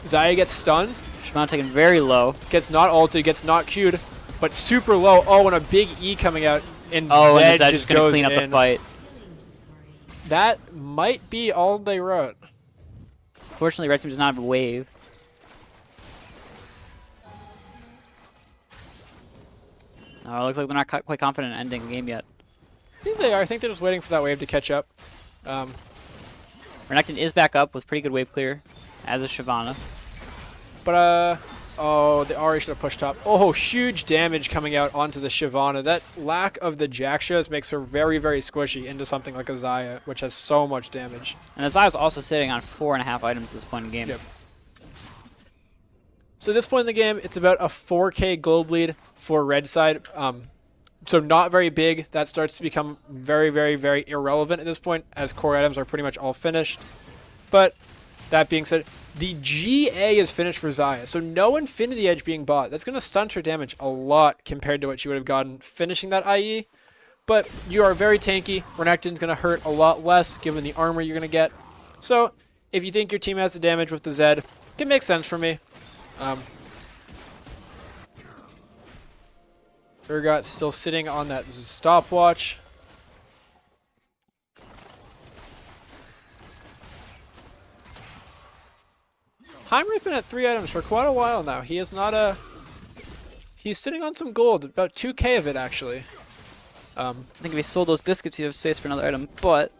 Xayah gets stunned, Shyvana taken very low. gets not ulted, gets not queued, but super low. Oh, and a big E coming out, and Oh, and Zed Zed's just just gonna goes clean up the in. fight. That might be all they wrote. Fortunately, Red Team does not have a wave. Oh, it looks like they're not quite confident in ending the game yet. I think they are. I think they're just waiting for that wave to catch up. Renekton is back up with pretty good wave clear, as is Shyvana. But, oh, they already should have pushed top. Oh, huge damage coming out onto the Shyvana. That lack of the Jaxxas makes her very, very squishy into something like a Xayah, which has so much damage. And the Xayah's also sitting on 4.5 items at this point in the game. Yep. So at this point in the game, it's about a 4k gold lead for red side. So not very big. That starts to become very, very, very irrelevant at this point, as core items are pretty much all finished. But that being said, the GA is finished for Xayah, so no Infinity Edge being bought. That's going to stunt her damage a lot compared to what she would have gotten finishing that IE. But you are very tanky. Renekton's going to hurt a lot less given the armor you're going to get. So if you think your team has the damage with the Zed, it makes sense for me. Urgot still sitting on that stopwatch. Heimer's been at 3 items for quite a while now. He is not a... He's sitting on some gold, about 2k of it actually. I think if he sold those biscuits, he'd have space for another item, but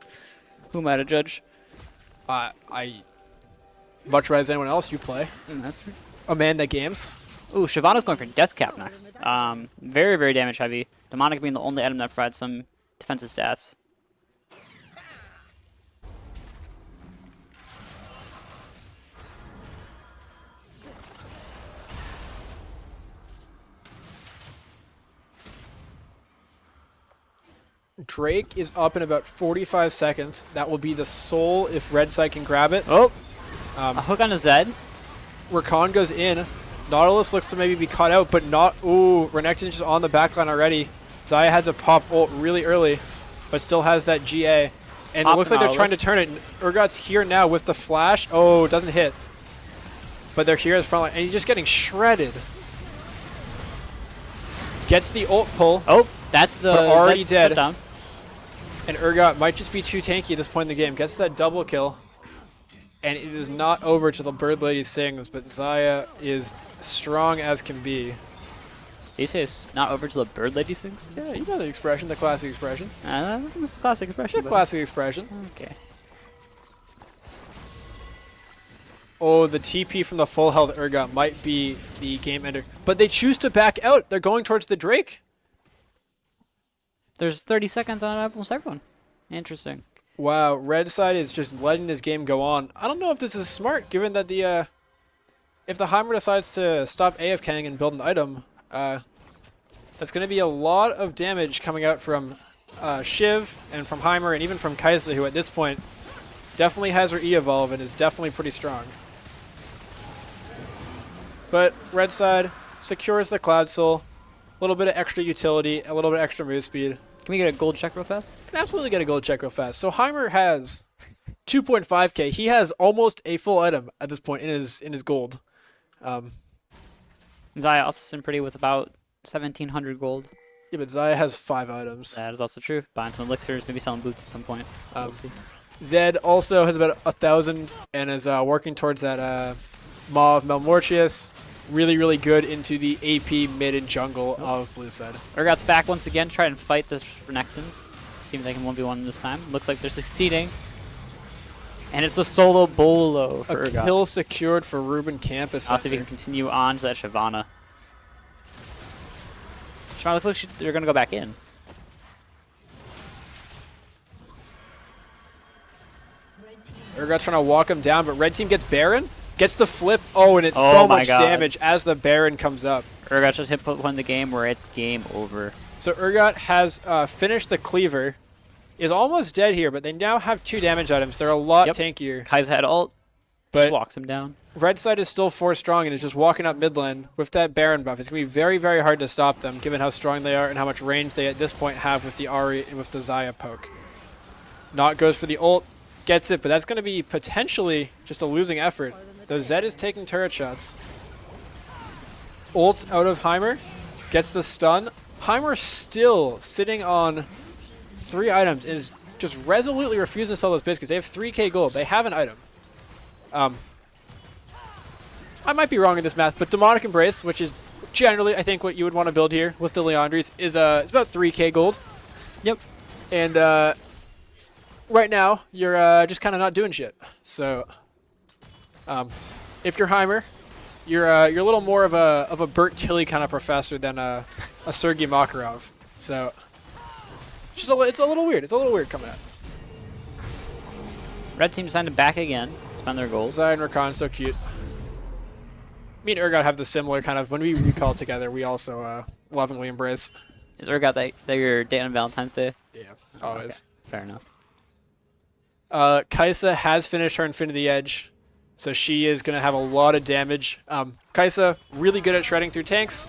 who am I to judge? I much rather than anyone else you play. That's true. A man that games. Ooh, Shyvana's going for Death Cap next. Very, very damage heavy. Demonic being the only item that provides some defensive stats. Drake is up in about 45 seconds. That will be the soul if red side can grab it. Oh! A hook on a Zed. Rakan goes in. Nautilus looks to maybe be caught out, but not... Ooh, Renekton's just on the backline already. Xayah had to pop ult really early, but still has that GA. And Pop it looks like they're trying to Nautilus. turn it. Urgot's here now with the flash. Oh, doesn't hit. But they're here as front line, and he's just getting shredded. Gets the ult pull, Oh, that's the But already Zed dead. shutdown. and Urgot might just be too tanky at this point in the game. Gets that double kill. And it is not over till the Bird Lady sings, but Xayah is strong as can be. Did you say it's not over till the Bird Lady sings? Yeah, you know the expression, the classic expression. It's a classic expression. It's a classic expression. Okay. Oh, the TP from the full health Urgot might be the game ender. But they choose to back out. They're going towards the Drake. There's 30 seconds on almost everyone. Interesting. Wow, red side is just letting this game go on. I don't know if this is smart, given that the if the Heimer decides to stop AFKing and build an item, that's going to be a lot of damage coming out from Shiv and from Heimer and even from Kaisa, who at this point definitely has her E-evolve and is definitely pretty strong. But red side secures the Cloud Soul, a little bit of extra utility, a little bit extra move speed. Can we get a gold check real fast? Can absolutely get a gold check real fast. So Heimer has 2.5k. He has almost a full item at this point in his gold. Xayah also sitting pretty with about 1,700 gold. Yeah, but Xayah has 5 items. That is also true. Buying some elixirs, maybe selling boots at some point. We'll see. Zed also has about 1,000 and is working towards that Maw of Melmortius. Really, really good into the AP mid and jungle of blue side. Urgot's back once again, trying to fight this Renekton. See if they can 1v1 this time. Looks like they're succeeding. And it's the solo bolo for A Urgot. kill secured for Ruben Campus I'll see if we Center. can continue on to that Shyvana. Shyvana looks like they're going to go back in. Urgot's trying to walk him down, but red team gets Baron. Gets the flip. Oh, and it's Oh so my much God. damage as the Baron comes up. Urgot just hit put one in the game where it's game over. So Urgot has finished the cleaver, is almost dead here, but they now have 2 damage items. They're a lot tankier. Kai's had ult, But just walks him down. Red side is still 4 strong and is just walking up mid lane with that Baron buff. It's going to be very, very hard to stop them, given how strong they are and how much range they at this point have with the Ahri and with the Xayah poke. Not goes for the ult, gets it, but that's going to be potentially just a losing effort. The Zed is taking turret shots. Ult out of Heimer, gets the stun. Heimer still sitting on 3 items, is just resolutely refusing to sell those biscuits. They have 3k gold. They have an item. I might be wrong in this math, but Demonic Embrace, which is generally, I think, what you would want to build here with the Leandries, is it's about 3k gold. Yep. And right now, you're just kind of not doing shit. So, if you're Heimer, you're a little more of a Bert Tilly kind of professor than a Sergei Makarov. So, it's a little weird. It's a little weird coming out. Red team decided to back again, spend their goals. Zion Rakan, so cute. Me and Urgot have the similar kind of, when we recall together, we also lovingly embrace. Is Urgot that your date on Valentine's Day? Yeah, always. Okay. Fair enough. Kai'Sa has finished her Infinity Edge, so she is going to have a lot of damage. Kai'Sa, really good at shredding through tanks.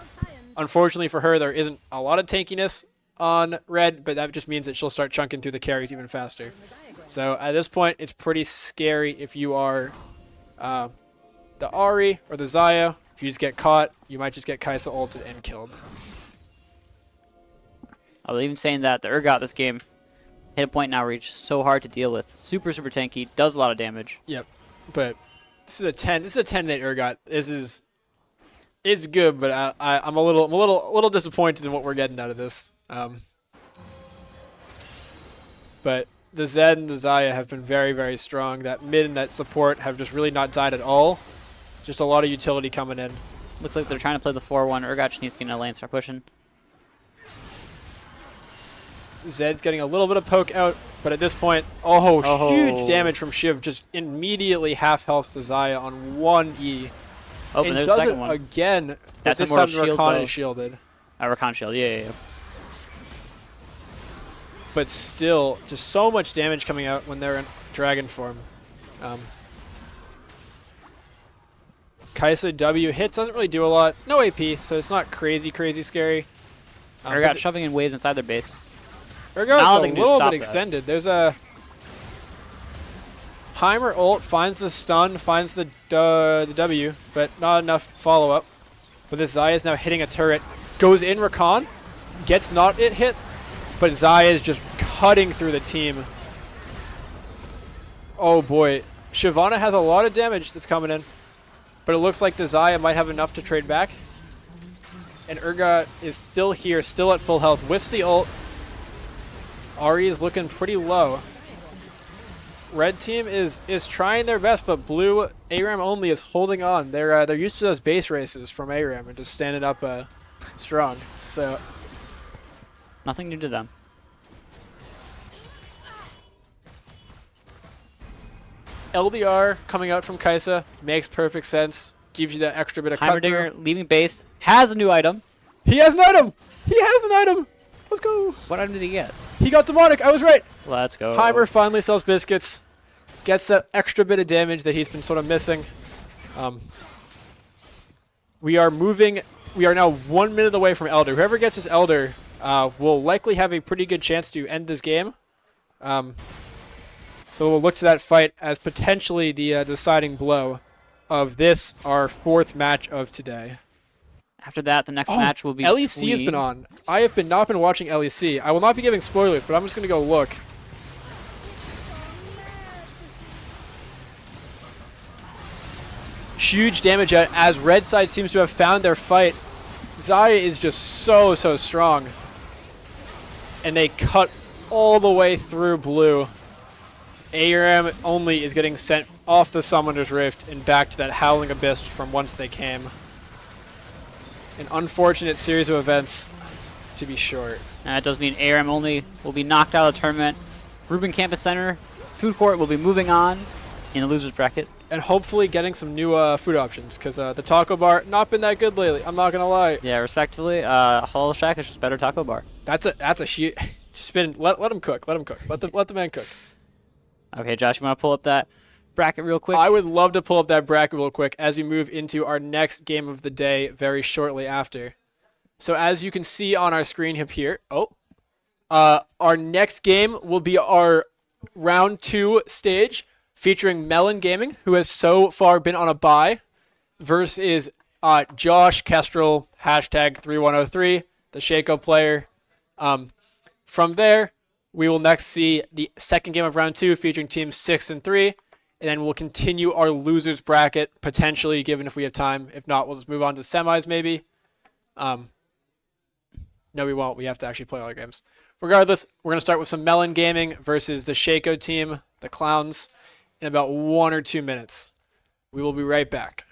Unfortunately for her, there isn't a lot of tankiness on Red, but that just means that she'll start chunking through the carries even faster. So at this point, it's pretty scary if you are the Ahri or the Xayah. If you just get caught, you might just get Kai'Sa ulted and killed. I was even saying that the Urgot this game hit a point now where he's just so hard to deal with. Super, super tanky, does a lot of damage. Yep, but this is a 10. This is a 10-8 Urgot. It's good, but I'm a little disappointed in what we're getting out of this. But the Zed and the Xayah have been very, very strong. That mid and that support have just really not died at all. Just a lot of utility coming in. Looks like they're trying to play the 4-1. Urgot just needs to get in a lane, start pushing. Zed's getting a little bit of poke out, but at this point, huge damage from Shiv. Just immediately half health to Xayah on 1E. Oh, and there's the does second it one. again, but That's this Immortal time Shield, Rakan though. is shielded. Rakan shield, yeah. But still, just so much damage coming out when they're in dragon form. Kai'Sa W hits, doesn't really do a lot. No AP, so it's not crazy, crazy scary. Urgot shoving in waves inside their base. Urgot's they a can do little stop bit that. extended. There's a Heimer ult, finds the stun, finds the W, but not enough follow-up. But this Xayah is now hitting a turret. Goes in Rakan, gets not it hit, but Xayah is just cutting through the team. Oh boy. Shyvana has a lot of damage that's coming in, but it looks like the Xayah might have enough to trade back. And Urgot is still here, still at full health, whiffs the ult. Ahri is looking pretty low. Red team is trying their best, but blue ARAM only is holding on. They're used to those base races from ARAM and just standing up strong. So Nothing new to them. LDR coming out from Kai'Sa makes perfect sense. Gives you that extra bit of cut through. Heimerdinger leaving base, has a new item. He has an item! He has an item! Let's go! What item did he get? He got demonic. I was right. Let's go. Heimer finally sells biscuits. Gets that extra bit of damage that he's been sort of missing. We are now 1 minute away from Elder. Whoever gets this Elder will likely have a pretty good chance to end this game. So we'll look to that fight as potentially the deciding blow of this, our 4th match of today. After that, the next match will be LEC has been on. I have not been watching LEC. I will not be giving spoilers, but I'm just going to go look. Huge damage out as red side seems to have found their fight. Xayah is just so strong. And they cut all the way through blue. ARAM only is getting sent off the Summoner's Rift and back to that Howling Abyss from whence they came. An unfortunate series of events, to be short. And that does mean ARAM only will be knocked out of the tournament. Ruben Campus Center, Food Court will be moving on in the loser's bracket. and hopefully getting some new food options because the taco bar not been that good lately. I'm not gonna lie. Yeah, respectively, Hollow Shack is just better taco bar. That's a huge spin. Let them cook. Let them cook. Let the man cook. Okay, Josh, you want to pull up that bracket real quick? I would love to pull up that bracket real quick as we move into our next game of the day very shortly after. So as you can see on our screen up here, our next game will be our round 2 stage featuring Melon Gaming, who has so far been on a bye, versus Josh Kestrel, #3103, the Shaco player. From there, we will next see the second game of round 2 featuring teams 6 and 3, and then we'll continue our losers bracket, potentially, given if we have time. If not, we'll just move on to semis maybe. No, we won't. We have to actually play all our games. Regardless, we're going to start with some Melon Gaming versus the Shaco team, the Clowns, in about 1 or 2 minutes. We will be right back.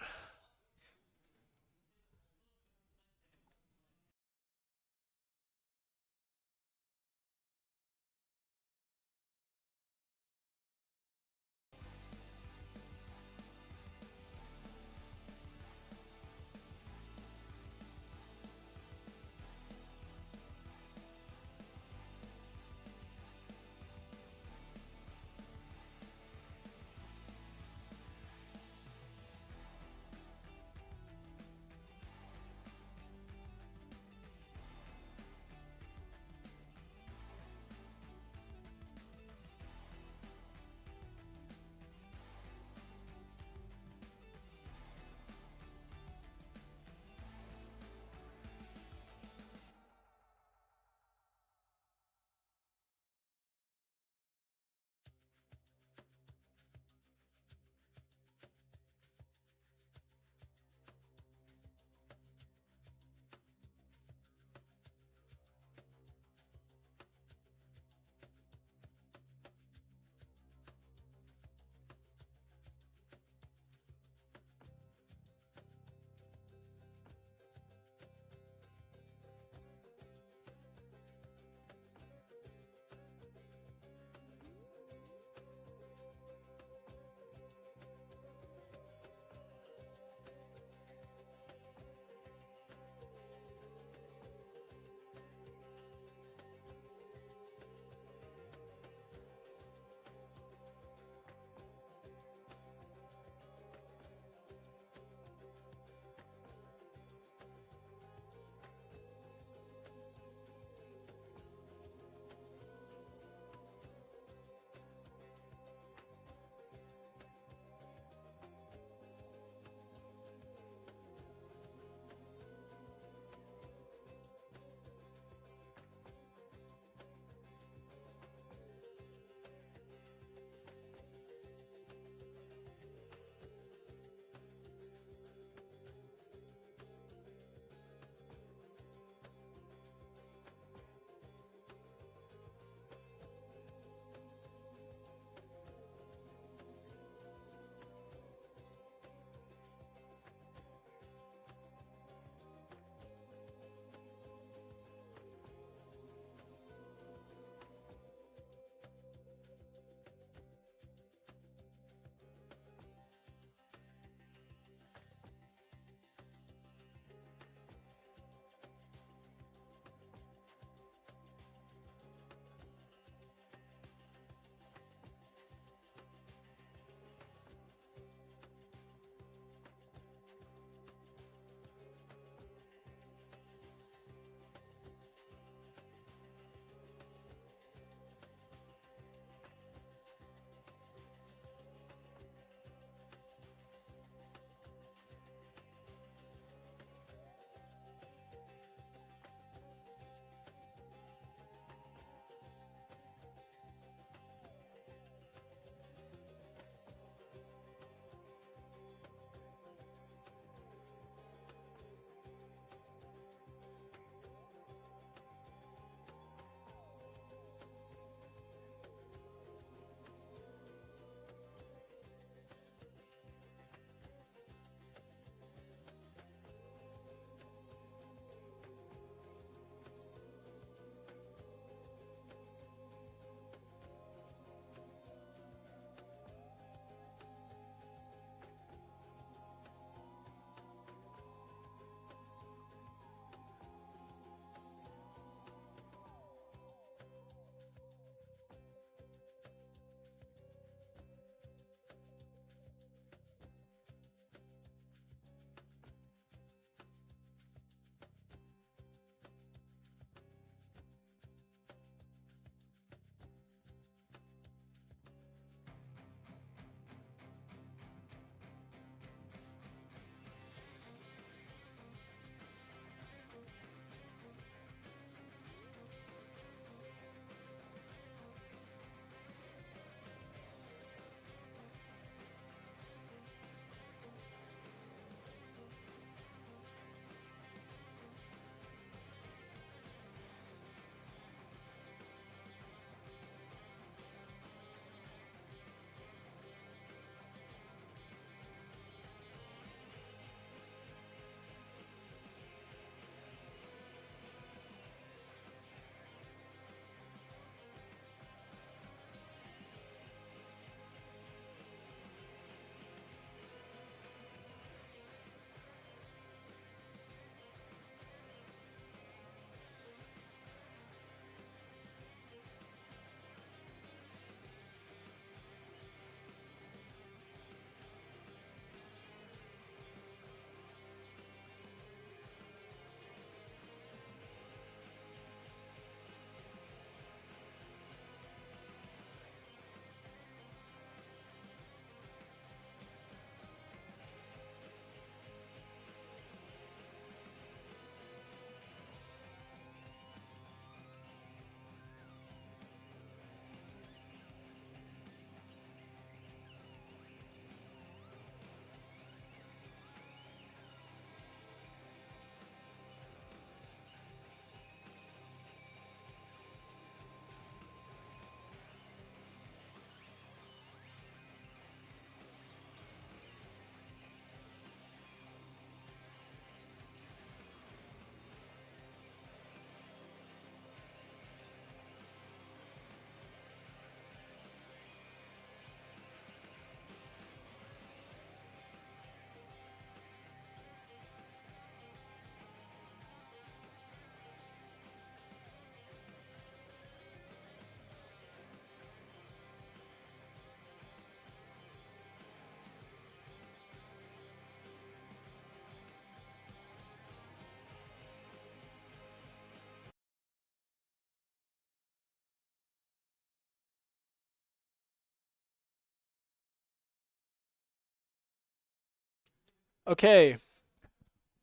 Okay.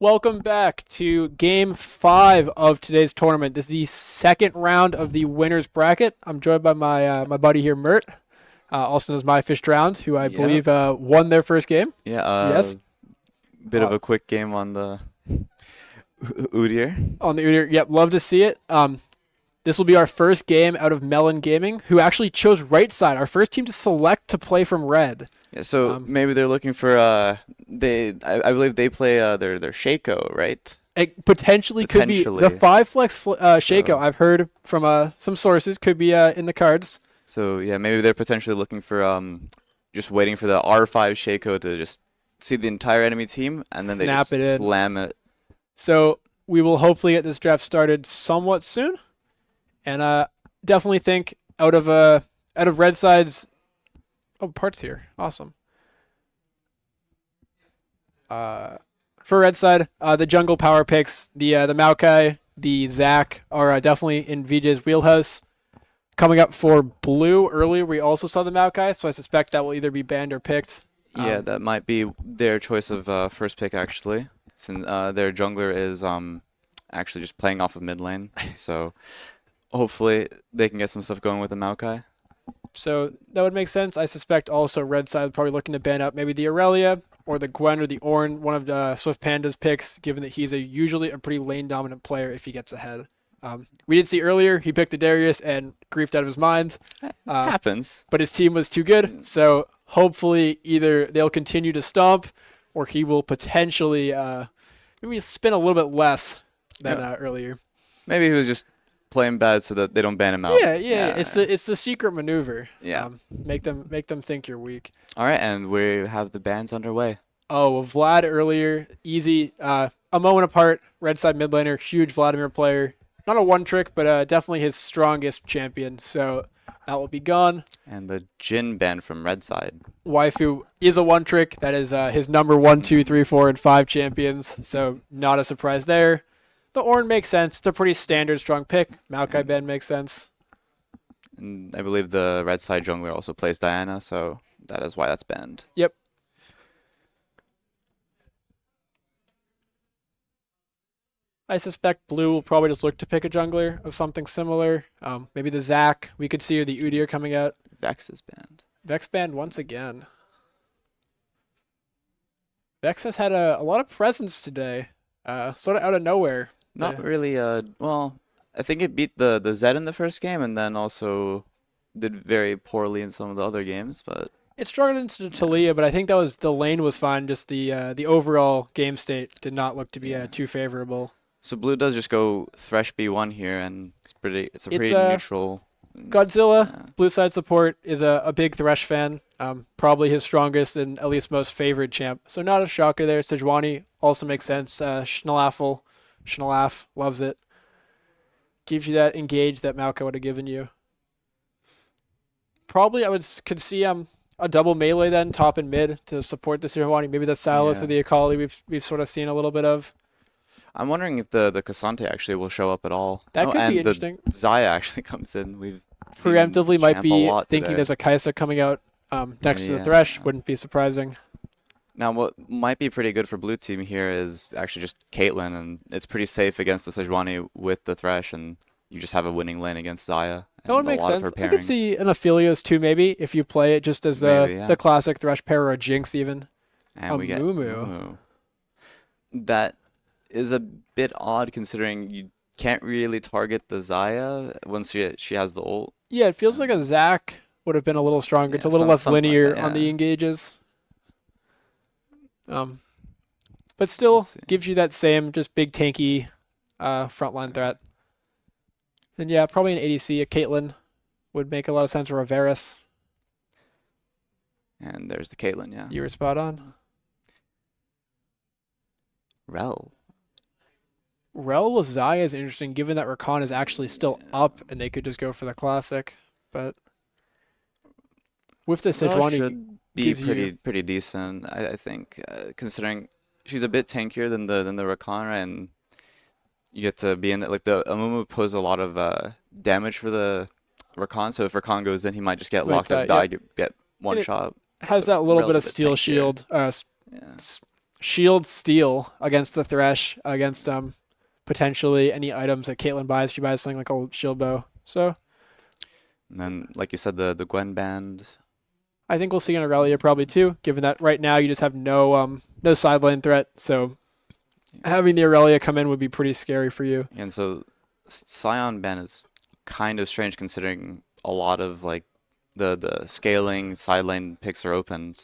Welcome back to Game 5 of today's tournament. This is the second round of the winner's bracket. I'm joined by my buddy here, Mert, also known as My Fish Drowned, who I Yep. believe won their first game. Yeah. Yes? Bit of a quick game on the Udyr. On the Udyr. Yep, love to see it. This will be our first game out of Melon Gaming, who actually chose right side, our first team to select to play from red. Yeah, so maybe they're looking for I believe they play their Shaco, right? It potentially could be the 5 flex Shaco. So- I've heard from some sources could be in the cards. So yeah, maybe they're potentially looking for just waiting for the R5 Shaco to just see the entire enemy team and then they Snap just it in. slam it. So we will hopefully get this draft started somewhat soon, and definitely think out of red side's parts here. Awesome. For red side, the jungle power picks, the Maokai, the Zac are definitely in VJ's wheelhouse. Coming up for blue earlier, we also saw the Maokai, so I suspect that will either be banned or picked. Yeah, that might be their choice of first pick actually. Since their jungler is actually just playing off of mid lane, so hopefully they can get some stuff going with the Maokai. So that would make sense. I suspect also red side probably looking to ban out maybe the Aurelia or the Gwen or the Ornn, one of Swift Panda's picks, given that he's usually a pretty lane dominant player if he gets ahead. We did see earlier he picked the Darius and griefed out of his mind. Happens. But his team was too good, so hopefully either they'll continue to stomp or he will potentially maybe spin a little bit less than earlier. Maybe he was just playing bad so that they don't ban him out. Yeah. It's the secret maneuver. Yeah. Make them think you're weak. All right, and we have the bans underway. Oh, well, Vlad earlier, easy. A moment apart, red side mid laner, huge Vladimir player. Not a one trick, but definitely his strongest champion. So that will be gone. And the Jhin ban from red side. Waifu is a one trick. That is his number 1, 2, 3, 4, and 5 champions. So not a surprise there. The Ornn makes sense. It's a pretty standard strong pick. Maokai ban makes sense. And I believe the red side jungler also plays Diana, so that is why that's banned. Yep. I suspect blue will probably just look to pick a jungler of something similar. Maybe the Zac. We could see the Udyr coming out. Vex is banned. Vex banned once again. Vex has had a lot of presence today. Sort of out of nowhere. Not really, well, I think it beat the Zed in the first game and then also did very poorly in some of the other games, but It struggled into Talia, but I think that was the lane was fine. Just the overall game state did not look to be too favorable. so blue does just go Thresh B1 here and it's a pretty It's, neutral. Godzilla, Yeah. blue side support, is a big Thresh fan. Probably his strongest and at least most favored champ. So not a shocker there. Sejuani also makes sense. Schnalaf loves it. Gives you that engage that Maokai would have given you. Probably could see a double melee then, top and mid, to support the Sejuani. Maybe the Sylas Yeah. or the Akali we've sort of seen a little bit of. I'm wondering if the Cassante actually will show up at all. That could be and interesting. The Xayah actually comes in. We've seen Preemptively this might champ a be lot thinking today. there's a Kaisa coming out next to the Yeah. Thresh. Wouldn't be surprising. Now, what might be pretty good for blue team here is actually just Caitlyn, and it's pretty safe against the Sejuani with the Thresh, and you just have a winning lane against Xayah. That would and a make lot of sense. her I could pairings. see an Aphelios too, maybe, if you play it just as Maybe, yeah. the classic Thresh pair or a Jinx even. And a we get Mumu. Mumu. That is a bit odd considering you can't really target the Xayah once she has the ult. Yeah, it feels like a Zac would have been a little stronger. It's a Yeah, little less something like linear that, on the yeah. engages. But still Let's see. gives you that same just big tanky frontline threat. And yeah, probably an ADC, a Caitlyn would make a lot of sense, or a Varus. And there's the Caitlyn, yeah. You were spot on. Rel. Rel with Xayah is interesting, given that Rakan is actually still up, and they could just go for the classic. But with the Rel Sejuani, should be gives you- pretty decent, I think, considering she's a bit tankier than the Rakan, and you get to be in it. Like the Amumu poses a lot of damage for the Rakan, so if Rakan goes in, he might just get Might locked up, die, die, get one And it- shot. has that little Rel's bit a of bit steel tankier. shield, Yeah. shield steal against the Thresh, against potentially any items that Caitlyn buys. She buys something like a shield bow. So And then, like you said, the Gwen band. I think we'll see an Aurelia probably too, given that right now you just have no sideline threat. So having the Aurelia come in would be pretty scary for you. And so Scion ban is kind of strange considering a lot of like the scaling side lane picks are open.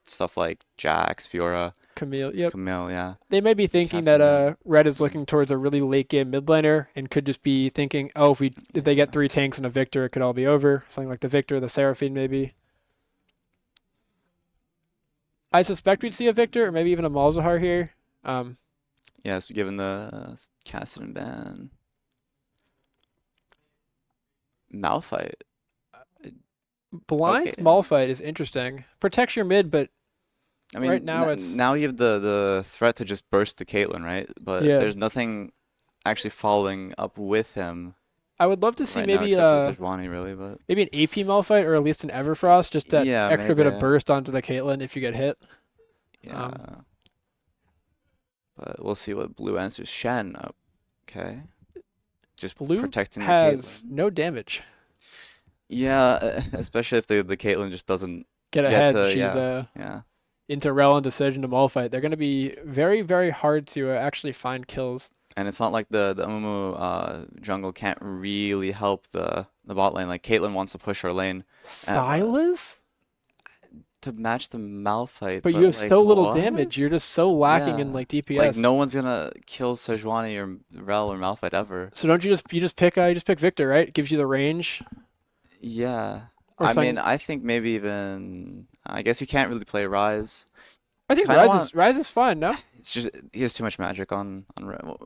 Stuff like Jax, Fiora, Camille, yep. Camille, yeah. They may be thinking Cassie, that Red is looking towards a really late game mid laner and could just be thinking, oh, if they get 3 tanks and a Victor, it could all be over. Something like the Victor, the Seraphine maybe. I suspect we'd see a Victor or maybe even a Malzahar here. Yes, given the Cassidy ban. Malphite. Blind Okay. Malphite is interesting. Protects your mid, but I mean, right now it's- now you have the threat to just burst the Caitlyn, right? But Yeah. there's nothing actually following up with him I would love to see right maybe now, except for Sejuani, really. But maybe an AP Malphite or at least an Everfrost, just that Yeah, extra bit of maybe. burst onto the Caitlyn if you get hit. yeah. But we'll see what Blue answers. Shen, okay. Just Blue protecting the has Caitlyn. no damage. Yeah, especially if the Caitlyn just doesn't Get get ahead. to, She's yeah. into Rel and Decision to Malphite. They're going to be very, very hard to actually find kills. And it's not like the Amumu jungle can't really help the bot lane. Like Caitlyn wants to push her lane Silas? to match the Malphite. But you have like, so little what? damage. You're just so lacking in Yeah. like DPS. Like no one's gonna kill Sejuani or Rel or Malphite ever. So don't you just pick Victor, right? It gives you the range. Yeah. Or I something- mean, I think maybe even I guess you can't really play Rise. I think Kinda Rise is fine, no? It's just he has too much magic on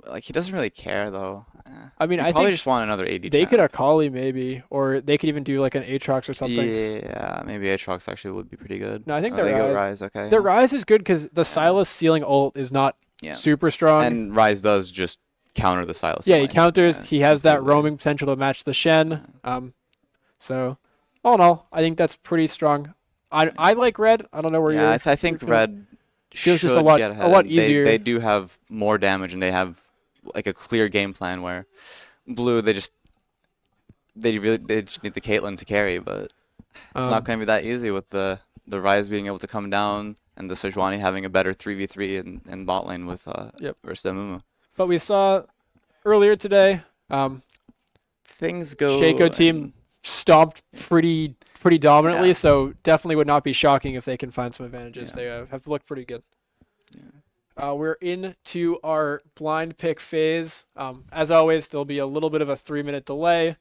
like he doesn't really care though. I mean, You I probably think just want another AD. they could champ. Akali maybe, or they could even do like an Aatrox or something. Yeah, maybe Aatrox actually would be pretty good. No, I think Oh, the they go Rise. Rise, okay. The Rise is good because the Silas ceiling ult is not Yeah. super strong. And Rise does just counter the Silas. Yeah, he line. counters. Yeah, He has that completely. roaming potential to match the Shen. So all in all, I think that's pretty strong. I like Red. I don't know where Yeah, you're. I think you're feeling. Red Feels should just a lot- get a ahead. lot They- easier. They do have more damage and they have like a clear game plan where Blue they just need the Caitlyn to carry, but it's not going to be that easy with the Rise being able to come down and the Sejuani having a better 3v3 in bot lane with versus Amumu. But we saw earlier today, Things go. Shaco team stomped pretty dominantly. Yeah. So definitely would not be shocking if they can find some advantages. Yeah. They have looked pretty good. We're into our blind pick phase. As always, there'll be a little bit of a 3-minute delay.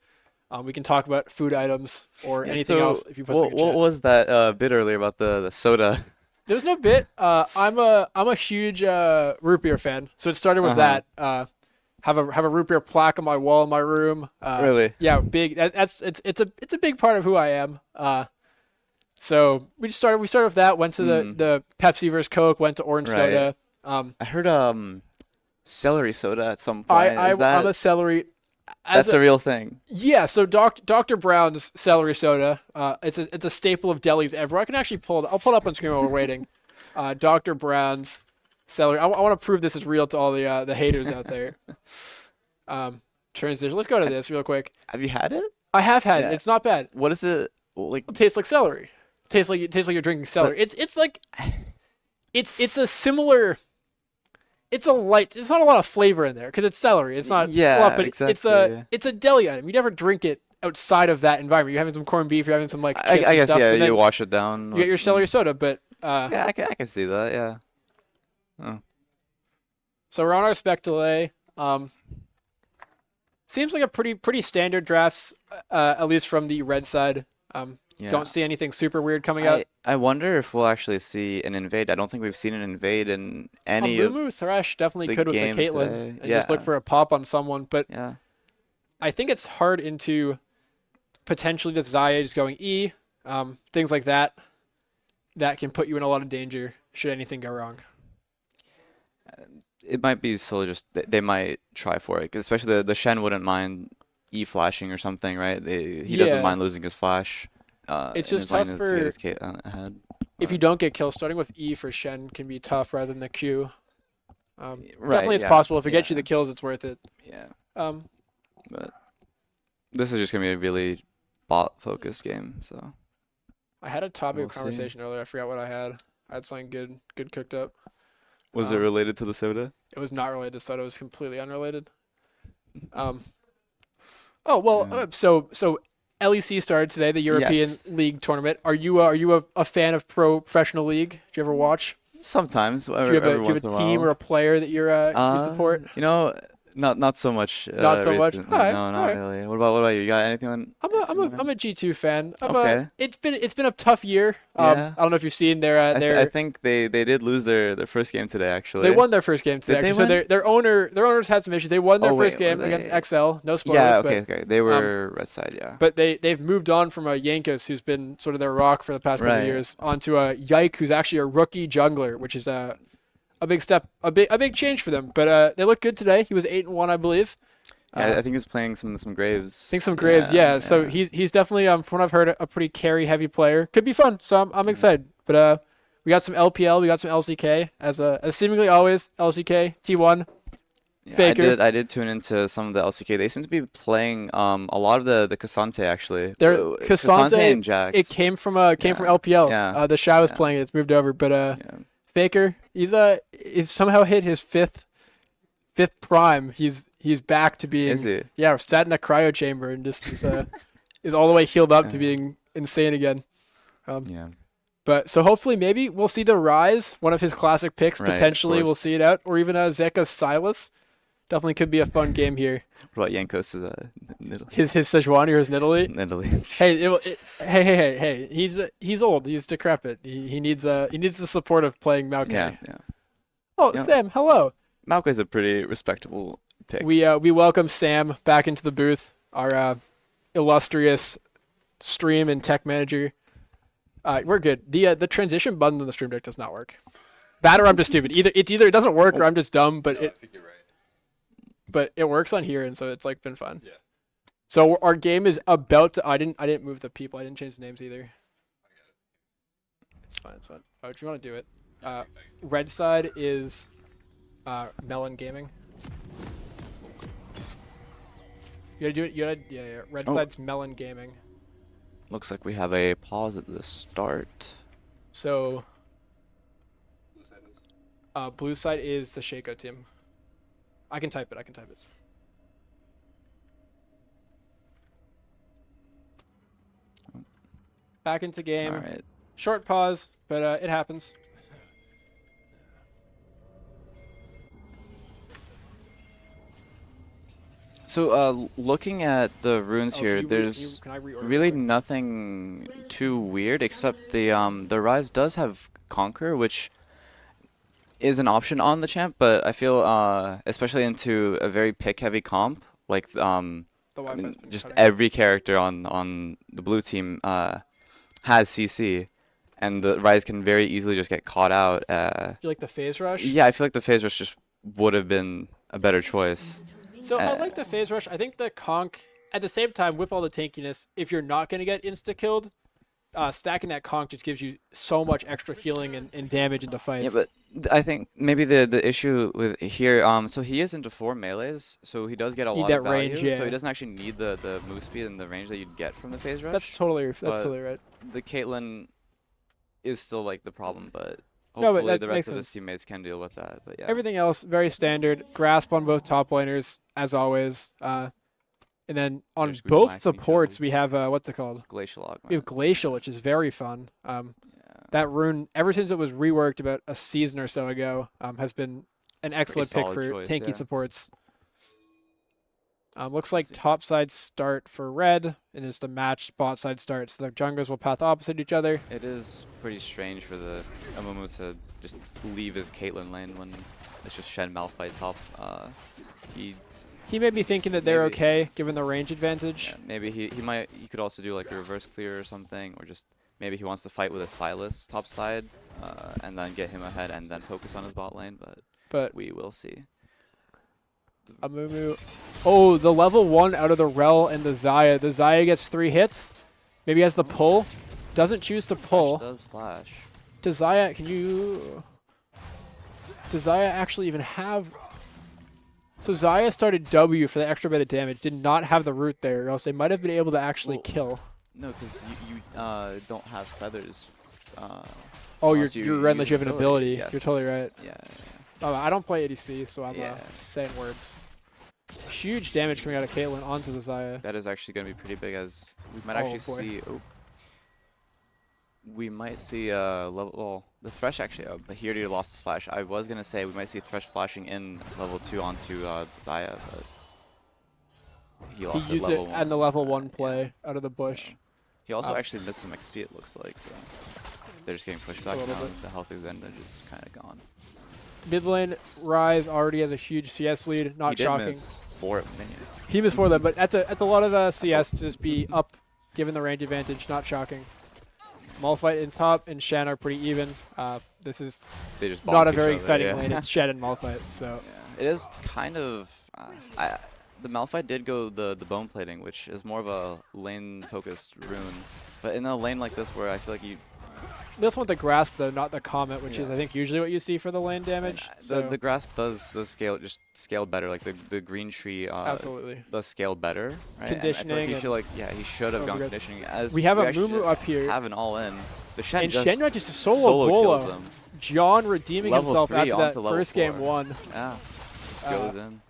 We can talk about food items or Yeah, anything so else if you put what, what was that bit earlier about the soda? There's no bit. I'm a huge root beer fan, so it started with Uh-huh. that. Have a root beer plaque on my wall in my room. Really? Yeah, big. It's a big part of who I am. So we started with that. Went to the Pepsi versus Coke. Went to orange Right. soda. I heard celery soda at some point. Is that, I'm a celery. that's a real thing. Yeah, so Dr. Brown's celery soda. It's a staple of delis everywhere. I can actually I'll pull it up on screen while we're waiting. Dr. Brown's celery. I want to prove this is real to all the haters out there. Transition. Let's go to this real quick. Have you had it? I have had Yeah. it. It's not bad. What is it like? It tastes like celery. Tastes like you're drinking celery. It's like it's a similar. It's a light. It's not a lot of flavor in there because it's celery. It's not a lot, but exactly. it's a deli item. You never drink it outside of that environment. You're having some corned beef. You're having some like chips I and guess stuff, yeah. and You then wash it down. you get your celery soda. But Yeah, I can see that. Yeah. so we're on our spec delay. Seems like a pretty standard drafts, at least from the red side. Yeah. Don't see anything super weird coming out. I wonder if we'll actually see an invade. I don't think we've seen an invade in any of. Mumu Thresh definitely the could with the games Caitlyn today. and just look Yeah. for a pop on someone. But Yeah. I think it's hard into potentially just Xayah just going E, things like that. That can put you in a lot of danger should anything go wrong. It might be still just they might try for it, 'cause especially the Shen wouldn't mind E flashing or something, right? He Yeah. doesn't mind losing his flash. It's in just his lane tough to get for- his ahead. if you don't get kills, starting with E for Shen can be tough rather than the Q. Right, Definitely it's yeah, possible. If it gets you yeah. the kills, it's worth it. Yeah, Um, but this is just gonna be a really bot-focused game. So I had a topic We'll of see. conversation earlier. I forgot what I had. I had something good cooked up. was it related to the soda? It was not related to Soto. It was completely unrelated. Oh well. Yeah. So LEC started today, the European Yes. League tournament. Are you a fan of professional league? Do you ever watch? Sometimes. Do you have a team or a player that you support? You know, not so much. Not so much? recently. Alright, No, not alright. really. What about you? You got anything on? I'm a G2 fan. Okay. It's been a tough year. Yeah. I don't know if you've seen their I think they did lose their first game today. Actually, they won their first game today. Did they actually. So win? their owners had some issues. They won their Oh, first wait, game were against they- XL. No spoilers. Yeah. but, Okay. They were red side. Yeah. But they've moved on from Yankus, who's been sort of their rock for the past couple of Right. years, onto Yike, who's actually a rookie jungler, which is a big step, a big change for them. But they look good today. He was 8-1, I believe. Yeah, I think he was playing some Graves. I think some Graves, yeah. So he's definitely, from what I've heard, a pretty carry heavy player. Could be fun. So I'm excited. But we got some LPL, we got some LCK, as seemingly always LCK T1. Yeah, Faker. I did tune into some of the LCK. They seem to be playing a lot of the Cassante actually. They're Cassante and Cassante. Jax. It came from LPL. Yeah. The Shy was Yeah. playing it. It's moved over, but Yeah. Faker, he's somehow hit his fifth prime. He's back to being Is he? sat in a cryo chamber and just is all the way healed up to being insane again. Yeah. But so hopefully maybe we'll see the Rise, one of his classic picks. Right, of Potentially we'll course. see it out, or even Zeka Silas. Definitely could be a fun game here. What about Yankos' Nidalee? His Sejuani or his Nidalee. Nidalee. Hey! He's old. He's decrepit. He needs the support of playing Maokai. Yeah. Oh, Yeah. Sam, hello. Maokai's a pretty respectable pick. We welcome Sam back into the booth, our illustrious stream and tech manager. We're good. The transition button on the stream deck does not work. That or I'm just stupid. Either it doesn't work or I'm just dumb. But I think you're right. but it works on here, and so it's been fun. Yeah. So our game is about to. I didn't move the people. I didn't change the names either. It's fine. Oh, do you want to do it? Red side is Melon Gaming. You gotta do it. Yeah. Red side's Melon Gaming. Looks like we have a pause at the start. So blue side is the Shaco team. I can type it. Back into game. All right. Short pause, but it happens. So, looking at the runes Oh, here, can you there's can I reorder really real quick? nothing too weird except the Rise does have Conquer, which is an option on the champ, but I feel especially into a very pick-heavy comp, like The I Wi-Fi's mean, been just cutting out. every character on the blue team has CC, and the Rise can very easily just get caught out. You like the phase rush? Yeah, I feel like the phase rush just would have been a better choice. So I like the phase rush. I think the conk, at the same time, with all the tankiness, if you're not going to get insta-killed, stacking that conk just gives you so much extra healing and damage into fights. Yeah, but I think maybe the issue with here, so he is into 4 melees, so he does get a Need lot that of value. range, yeah. So he doesn't actually need the move speed and the range that you'd get from the phase rush. That's totally but right. The Caitlyn is still like the problem, but No, but hopefully that the makes rest of his sense. teammates can deal with that. But yeah, Everything else, very standard. Grasp on both top laners, as always. And then on There's both Glutamine supports, Jungle. we have, what's it called? Glacial Augment. We have Glacial, which is very fun. Yeah. That rune, ever since it was reworked about a season or so ago, has been an excellent pick solid for choice, tanky yeah. supports. Looks like see. top side start for red, and it's a matched bot side start, so the junglers will path opposite each other. It is pretty strange for the Amumu to just leave his Caitlyn lane when it's just Shen Malphite top. He may be thinking that they're Maybe. okay, given the range advantage. Yeah, maybe he could also do like a reverse clear or something, or just maybe he wants to fight with a Silas top side, and then get him ahead and then focus on his bot lane. But we will see. Amumu. Oh, the level 1 out of the Rel and the Xayah. The Xayah gets 3 hits. Maybe has the pull. Doesn't choose to pull. Flash does flash. Does Zaya, does Zaya actually even have... So Zaya started W for the extra bit of damage, did not have the root there, or else they might have been able to actually Well, kill. No, because you don't have feathers. Oh, unless you're you right, use that you have an ability. Yes. You're totally right. Yeah. Oh, I don't play ADC, so I'm Yeah. just saying words. Huge damage coming out of Caitlyn onto the Zaya. That is actually going to be pretty big, as we might Oh, actually boy. see. Oh, we might see level. Well, the Thresh actually. But he already lost his flash. I was gonna say we might see Thresh flashing in level 2 onto Zaya, but he lost He at used level it 1. at the level 1 Yeah. play out of the bush. So, he also Oh. actually missed some XP. It looks like, so they're just getting pushed back little now. bit. The health advantage is kind of gone. Mid lane, Ryze already has a huge CS lead, not he did shocking. miss 4 minions. He missed 4 of them, but that's a lot of CS to just be up, given the range advantage, not shocking. Malphite in top and Shen are pretty even. This is They just not a bonk each very other, exciting yeah. lane. It's Shen and Malphite, so Yeah. It is kind of. The Malphite did go the bone plating, which is more of a lane focused rune. But in a lane like this, where I feel like you this one's the grasp though, not the comet, which is Yeah. I think usually what you see for the lane damage. So the grasp does the scale better. Like the green tree absolutely. does scale better. Right? And I Conditioning feel like you and feel like he should have gone overgrowth. conditioning. As We have a actually Mumu up here, have an all in. The Shen and just Shenra just solo kills Volo. him. John redeeming Level himself 3 after that onto level first game 4. 1. Yeah, just Uh, goes in.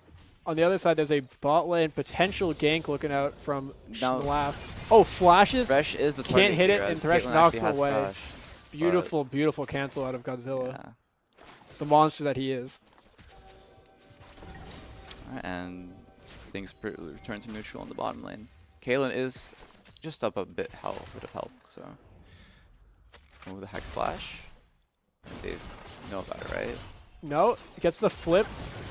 On the other side, there's a bot lane potential gank looking out from Now- Schlaf. Oh, flashes. Thresh is the can't target hit it, here, and as Thresh Caitlyn knocks actually him has away. flash, Beautiful, beautiful cancel out of Godzilla. Yeah. The monster that he is. Alright, and things return to neutral on the bottom lane. Caitlyn is just up a bit of health, so. Oh, the Hex Flash. They know about it, right? No, gets the flip.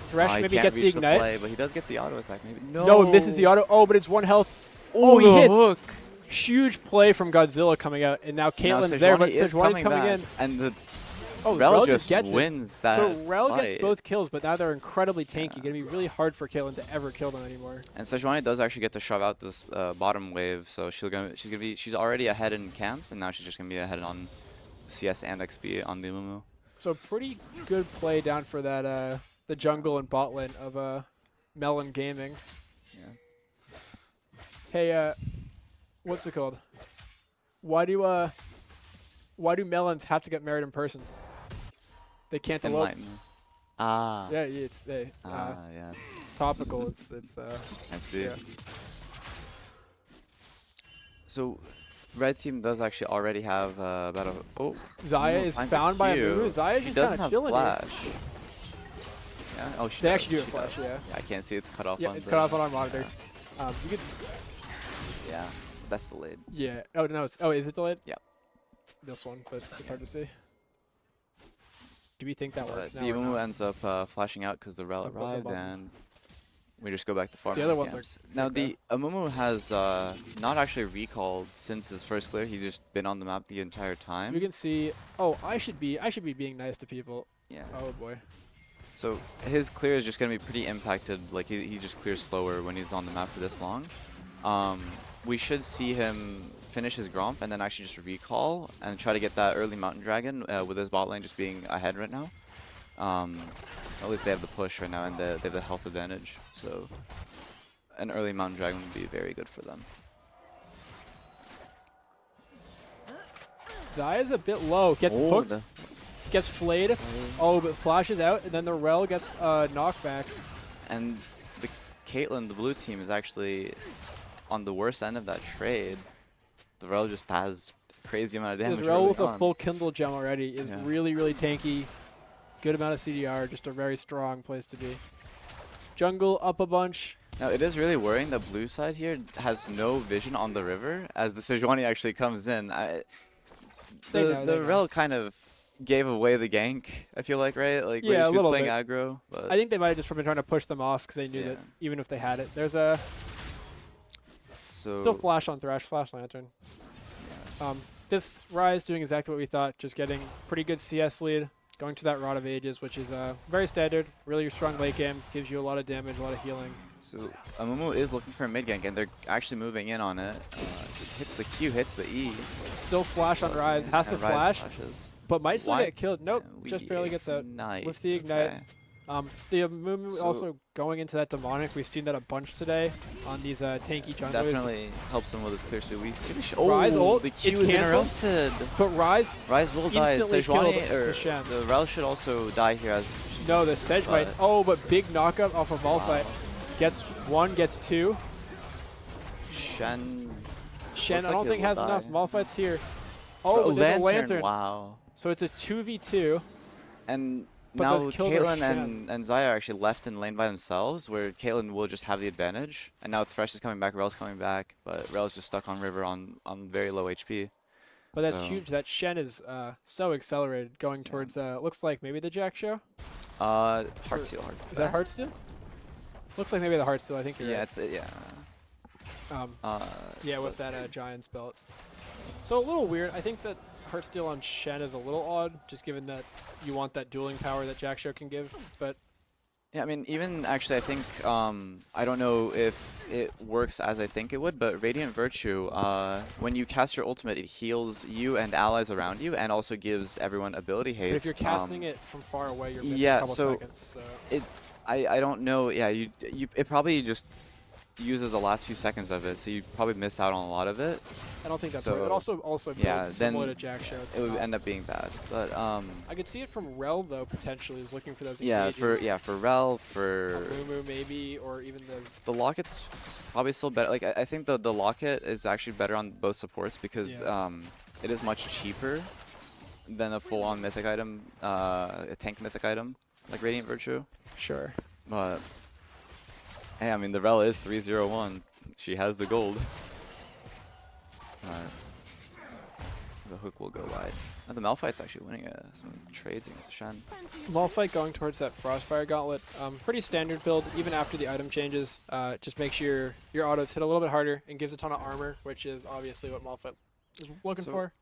Thresh He maybe can't gets the reach ignite. play, but he does get the auto attack, maybe. No, it misses the auto. Oh, but it's 1 health. Oh, he the hit. hook! Huge play from Godzilla coming out, and now Now Caitlyn's there, but Sejuani is Sejuani's coming back, in. and the Oh, Rel just just gets it. wins that So Rel fight. gets both kills, but now they're incredibly tanky. Yeah. Gonna be really hard for Caitlyn to ever kill them anymore. And Sejuani does actually get to shove out this bottom wave, so she's already ahead in camps, and now she's just gonna be ahead on CS and XP on the Mumu. So pretty good play down for that the jungle and bot lane of Melon Gaming. Yeah. Hey, what's it called? Why do melons have to get married in person? They can't elope. Enlighten. Ah. Yeah, it's Yes. it's topical. It's I see. yeah. So, red team does actually already have about a. Oh. Zaya Mumu is finds found by a Q. Mumu. Zaya's She just kind doesn't of have chilling here. flash. Yeah. Oh, she They does. actually do have She flash, does. yeah. I can't see it's cut off Yeah, on it's the. cut off on our monitor. You could, Yeah, that's delayed. yeah. Oh no, is it delayed? Yep. This one, but it's hard to see. Do we think that works now? The or Mumu not? ends up flashing out because the Rel The arrived, button. and we just go back to farm. The other ones are Now sick, the Amumu has not actually recalled since his first clear. He's just been on the map the entire So time. we can see. Oh, I should be being nice to people. Yeah. Oh boy. So his clear is just gonna be pretty impacted. Like he just clears slower when he's on the map for this long. We should see him finish his Gromp and then actually just recall and try to get that early Mountain Dragon with his bot lane just being ahead right now. At least they have the push right now and they have the health advantage. So an early Mountain Dragon would be very good for them. Zaya's a bit low. Gets hooked. Gets flayed. Oh, but flashes out, and then the Rel gets knocked back. And the Caitlyn, the blue team, is actually on the worst end of that trade. The Rel just has a crazy amount of damage. This Rel early with a on. full Kindle gem already is Yeah. really, really tanky. Good amount of CDR, just a very strong place to be. Jungle up a bunch. Now, it is really worrying that blue side here has no vision on the river as the Sejuani actually comes in. They know, they The know. Rel kind of gave away the gank, I feel like, right? Like, Yeah, a she was little playing bit. aggro. But I think they might have just been trying to push them off because they knew that Yeah. even if they had it. There's a so still flash on Thresh, flash lantern. This Ryze doing exactly what we thought, just getting pretty good CS lead, going to that Rod of Ages, which is very standard, really strong late game, gives you a lot of damage, a lot of healing. So Amumu is looking for a mid gank, and they're actually moving in on it. Hits the Q, hits the E. Still flash on Ryze, has to and Ryze flash, flashes. but might still Why- get killed. Nope, Yeah, just we barely gets out with the ignite. okay. The Amumu So- also going into that demonic. We've seen that a bunch today on these tanky junglers. Definitely helps him with his clear speed. We see the Rise ult, the it's Q is canceled. interrupted. But Rise, Rise will die. instantly Sejuani killed or the Shen. the Rel should also die here as no, the Sedge might. But- Oh, but big knockup off of Malphite. Wow. Gets one, gets two. Shen. Shen, Looks I like don't he think will has die. enough. Malphite's here. Oh, but there's a lantern. Wow. So it's a 2v2. And But now those kills are Caitlyn Shen. and Zaya are actually left in lane by themselves, where Caitlyn will just have the advantage. And now Thresh is coming back, Rel's coming back, but Rel's just stuck on River on very low HP. But that's So- huge. That Shen is so accelerated going towards, looks like maybe the Jack Show. Heartsteel. Is that Heartsteel? Looks like maybe the Heartsteel. I think you're Yeah, right. it's yeah. Yeah, with that Giants belt. So a little weird. I think that Heartsteel on Shen is a little odd, just given that you want that dueling power that Jack Show can give. But Yeah, I mean, even actually, I think I don't know if it works as I think it would, but Radiant Virtue, when you cast your ultimate, it heals you and allies around you, and also gives everyone ability haste. but if you're casting it from far away, you're missing yeah, a couple so seconds. So I don't know. Yeah, it probably just uses the last few seconds of it, so you probably miss out on a lot of it. I don't think that's so, right. It also yeah, builds similar to then Jack Show. It's It would not- end up being bad, but I could see it from Rel though potentially is looking for those yeah, engages. for Rel, for Mumu maybe, or even the the Locket's probably still better. Like I think the Locket is actually better on both supports because Yeah. it is much cheaper than a full-on mythic item, a tank mythic item like Radiant Virtue. sure. But hey, I mean the Rel is 301. She has the gold. The hook will go wide. And the Malphite's actually winning some trades against the Shen. Malphite going towards that Frostfire Gauntlet. Pretty standard build, even after the item changes. Just makes your autos hit a little bit harder and gives a ton of armor, which is obviously what Malphite is looking So- for.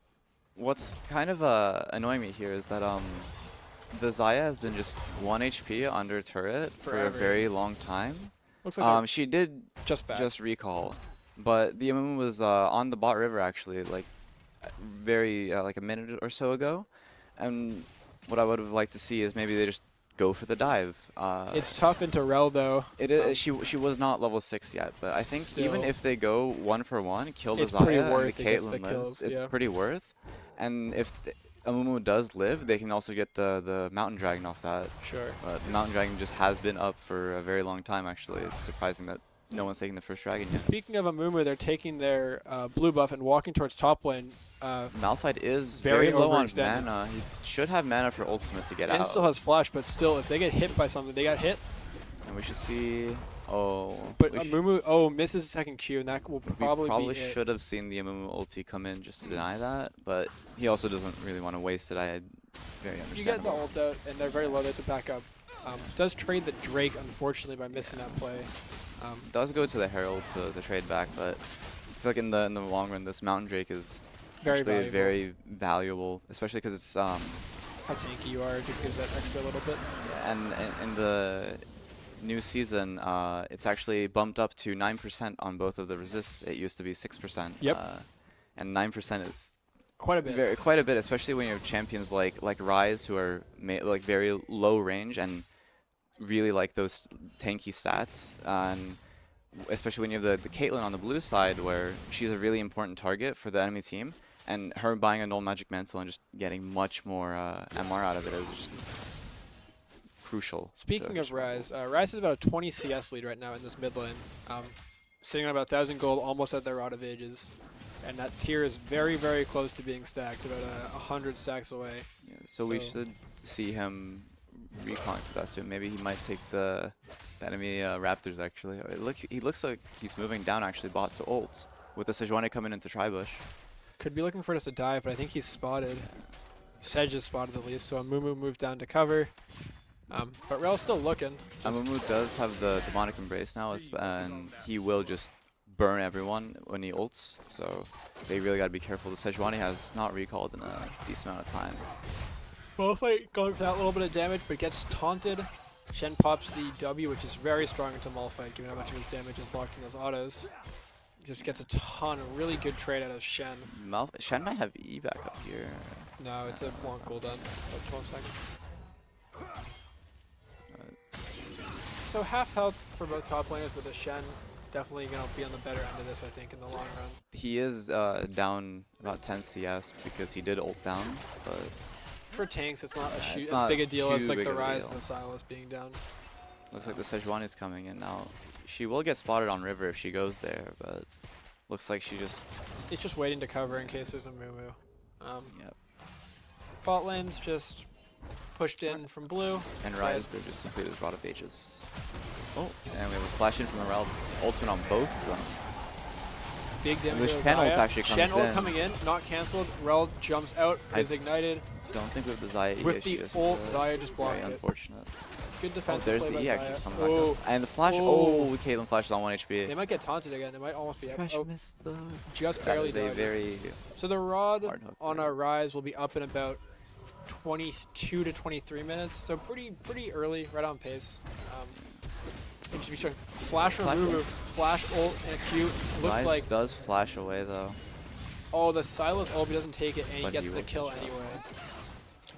What's kind of annoying me here is that the Zaya has been just 1 HP under turret for a Forever. very long time. Looks like She did they're just bad. just recall, but the Amumu was on the bot river actually, like very like a minute or so ago. And what I would have liked to see is maybe they just go for the dive. It's tough into Rel though. It is, she was not level 6 yet, but I think even Still. if they go 1-for-1, kill the It's Zaya pretty and worth the to get Caitlyn the lives, kills, it's yeah. pretty worth. And if Amumu does live, they can also get the Mountain Dragon off that. Sure. But the Mountain Dragon just has been up for a very long time, actually. It's surprising that no one's taking the first dragon yet. Speaking of Amumu, they're taking their blue buff and walking towards top lane. Malphite is Very very low on overextended. mana. He should have mana for ultimate to get And out. still has flash, but still, if they get hit by something, they got hit. And we should see... Oh... But we Amumu, misses second Q, and that will we probably probably be it. should have seen the Amumu ulti come in just to deny that, but he also doesn't really want to waste it. Very You get the understandable. ult out, and they're very low. They have to back up. Does trade the Drake, unfortunately, by missing that play. Does go to the Herald to trade back, but I feel like in the long run, this Mountain Drake is Very actually valuable. very valuable, especially because it's How tanky you are, it gives that extra little bit. and in the new season, it's actually bumped up to 9% on both of the resists. It used to be 6%. Yep. And 9% is Quite a bit. quite a bit, especially when you have champions like Ryze who are like very low range and really like those tanky stats, and especially when you have the Caitlyn on the blue side where she's a really important target for the enemy team, and her buying a null magic mantle and just getting much more MR out of it is just crucial. Speaking to of Ryze, Ryze is about a 20 CS lead right now in this mid lane. Sitting on about 1,000 gold, almost at their Rod of Ages. And that tier is very, very close to being stacked, about 100 stacks away. Yeah, so we So- should see him recon for that soon. Maybe he might take the enemy Raptors actually. He looks like he's moving down actually bot to ult with the Sejuani coming into Tribush. Could be looking for just a dive, but I think he's spotted. Sedge is spotted at least, so Amumu moved down to cover. But Rel's still looking. Just- Amumu does have the demonic embrace now, and he will just burn everyone when he ults. So they really gotta be careful. The Sejuani has not recalled in a decent amount of time. Malphite going for that little bit of damage, but gets taunted. Shen pops the W, which is very strong into Malphite, given how much of his damage is locked in those autos. Just gets a ton of really good trade out of Shen. Shen might have E back up here. No, it's a long cooldown, about 12 seconds. So half health for both top laners, but the Shen definitely going to be on the better end of this, I think, in the long run. He is down about 10 CS because he did ult down, but For tanks, it's not Yeah, it's as not big a deal as too like big the of a Rise deal. and the Sylas being down. looks like the Sejuani is coming in now. She will get spotted on River if she goes there, but looks like she just It's just waiting to cover in case there's a Moo. yep. Bot lane's just pushed in from blue. And Rise, they're just completed as Rod of Ages. Oh, and we have a flash in from the Realm. Ultimate on both of them. Big damage. The to Shen ult Xayah. actually Shen comes ult in. coming in, not cancelled. Rel jumps out, I is ignited. Don't think with the Xayah With she the is ult, good. Xayah just blocked Very it. unfortunate. Good Oh, defensive there's play the by E actually Xayah. coming back Oh, up. And the flash, Oh. Caitlyn flashes on 1 HP. they might get taunted again. They might almost be up. Thresh Oh, missed the... just That barely is a died. very... So the Rod hard hook on there. our Rise will be up in about 22 to 23 minutes. So pretty early, right on pace. It should be showing flash remove, flash ult, and a Q. Looks Rise like does flash away though. oh, the Sylas ult, he doesn't take it, and he But gets he the will kill catch up. anyway.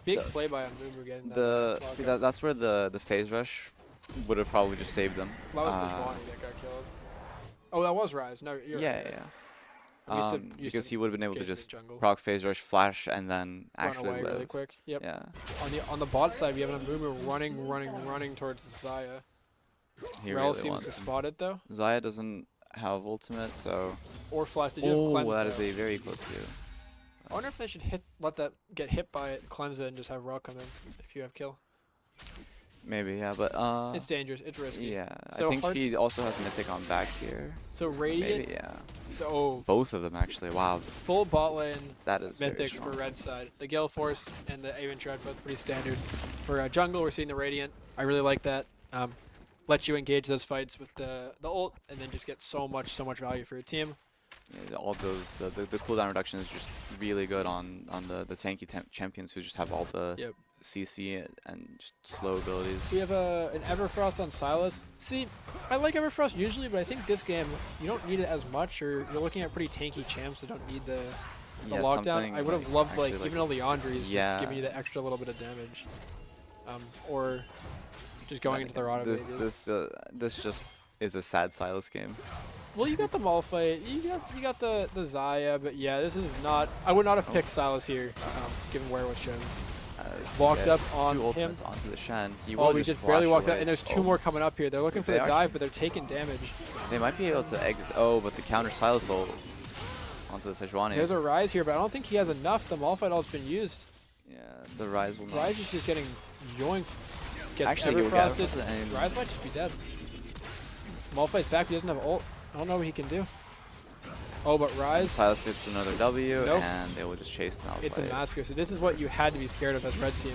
Big So, play by Mumu getting that. The clock up. that's where the phase rush would have probably just saved them. That was the Juani that got killed. Oh, that was Rise. No, you're Yeah, right. yeah. I'm used to Because he would have been able to engaging just jungle. proc phase rush, flash, and then Run actually away live. really quick. Yep. Yeah. On the bot side, we have a Mumu running towards the Xayah. He Rel really seems wants to him. spot it though, Xayah doesn't have ultimate, so. or flash. Did you have Oh, cleanse? that is though? a very close view. I wonder if they should let that get hit by it, cleanse it, and just have Rel come in if you have kill. Maybe, yeah, but It's dangerous. It's risky. yeah. So I think hard- she also has Mythic on back here. So Radiant. Maybe, yeah. So Both of them actually. Wow, full bot lane that is very mythics for strong. red side. The Gale Force and the Aven Shroud both pretty standard. For jungle, we're seeing the Radiant. I really like that. Let you engage those fights with the ult, and then just get so much value for your team. Yeah, all those the cooldown reduction is just really good on the tanky champions who just have all the Yep. CC and just slow abilities. We have an Everfrost on Sylas. See, I like Everfrost usually, but I think this game you don't need it as much, or you're looking at pretty tanky champs that don't need the Yeah, lockdown. something I would have like loved actually even a Leandri's Yeah. just giving you the extra little bit of damage, or just going into the Rod of Ages. This just is a sad Silas game. Well, you got the Malphite, you got the Xayah, but yeah, this is not. I would not have picked Sylas here, given where it was shown. Walked Yeah, up on two him. ultimates onto the Shen. He Oh, will we just barely flash walked out, away. and there's two Oh, more coming up here. They're looking for They the are- dive, but they're taking damage. They might be able to exit. Oh, but the counter Silas ult onto the Sejuani. There's a Rise here, but I don't think he has enough. The Malphite ult's been used. Yeah, the Rise will not. Rise is just getting yoinked. Gets Actually, he will get Everfrosted. Everfrosted and- Rise might just be dead. Malphite's back. He doesn't have ult. I don't know what he can do. Oh, but Rise, Silas hits another W, Nope. and they will just chase them out. it's a massacre. So this is what you had to be scared of as red team.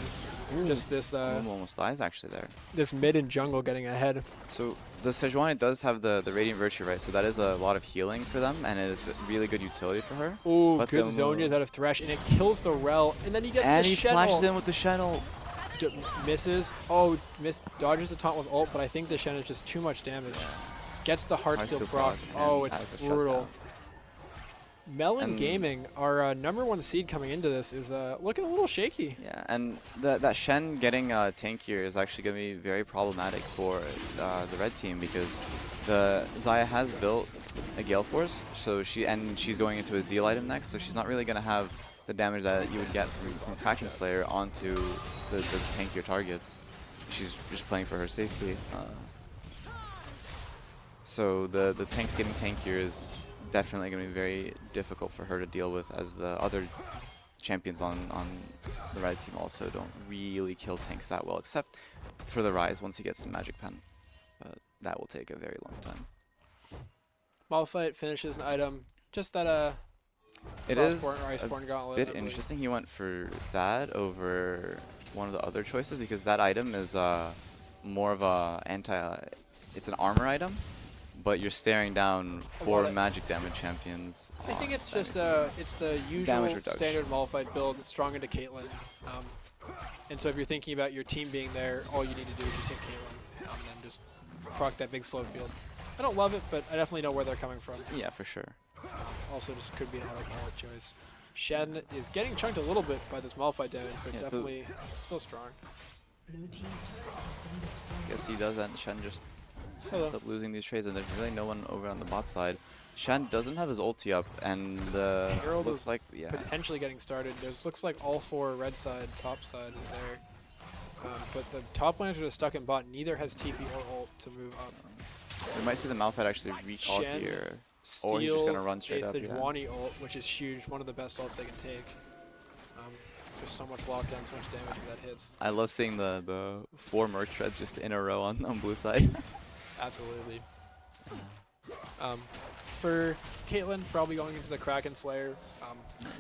Just this Momo almost dies actually there. this mid and jungle getting ahead. So the Sejuani does have the Radiant Virtue, right? So that is a lot of healing for them, and it is really good utility for her. Ooh, But good the Zonia's out of Thresh, and it kills the Rel, and then he gets And the he Shen flashes ult. in with the Shen ult. Misses. Oh, dodges the taunt with ult, but I think the Shen is just too much damage. Gets the Heartsteel Heartsteel proc. proc, Oh, and has it's a brutal. shutdown. Melon And- Gaming, our #1 seed coming into this, is looking a little shaky. Yeah, and that Shen getting tankier is actually going to be very problematic for the red team because the Xayah has built a Gale Force, so she's going into a Zeal item next, so she's not really going to have the damage that you would get from Kraken Slayer onto the tankier targets. She's just playing for her safety. So the tanks getting tankier is definitely going to be very difficult for her to deal with, as the other champions on the red team also don't really kill tanks that well, except for the Rise once he gets some Magic Pen. But that will take a very long time. Malphite finishes an item. Just that It Frostborn is or a Iceborn Gauntlet. I bit believe. interesting he went for that over one of the other choices, because that item is more of a it's an armor item, but you're staring down four lot of- magic damage champions. I think it's that just makes it's the Damage usual reduction. standard Malphite build, strong into Caitlyn. And so if you're thinking about your team being there, all you need to do is just hit Caitlyn and then just proc that big slow field. I don't love it, but I definitely know where they're coming from. Yeah, for sure. Also, just could be an autopilot choice. Shen is getting chunked a little bit by this Malphite damage, but Yeah, so- definitely still strong. Guess he does, and Shen just ends Hello. up losing these trades, and there's really no one over on the bot side. Shen doesn't have his ulti up, and Herald looks is like, yeah. Potentially getting started. There's looks like all 4 red side, top side is there. But the top laners are just stuck in bot. Neither has TP or ult to move up. We might see the Malphite actually reach all Shen here. Or he's just gonna run straight steals up, the yeah. Juani ult, which is huge. One of the best ults they can take. There's so much lockdown, so much damage that hits. I love seeing the 4 Merc treads just in a row on blue side. Absolutely. For Caitlyn, probably going into the Kraken Slayer.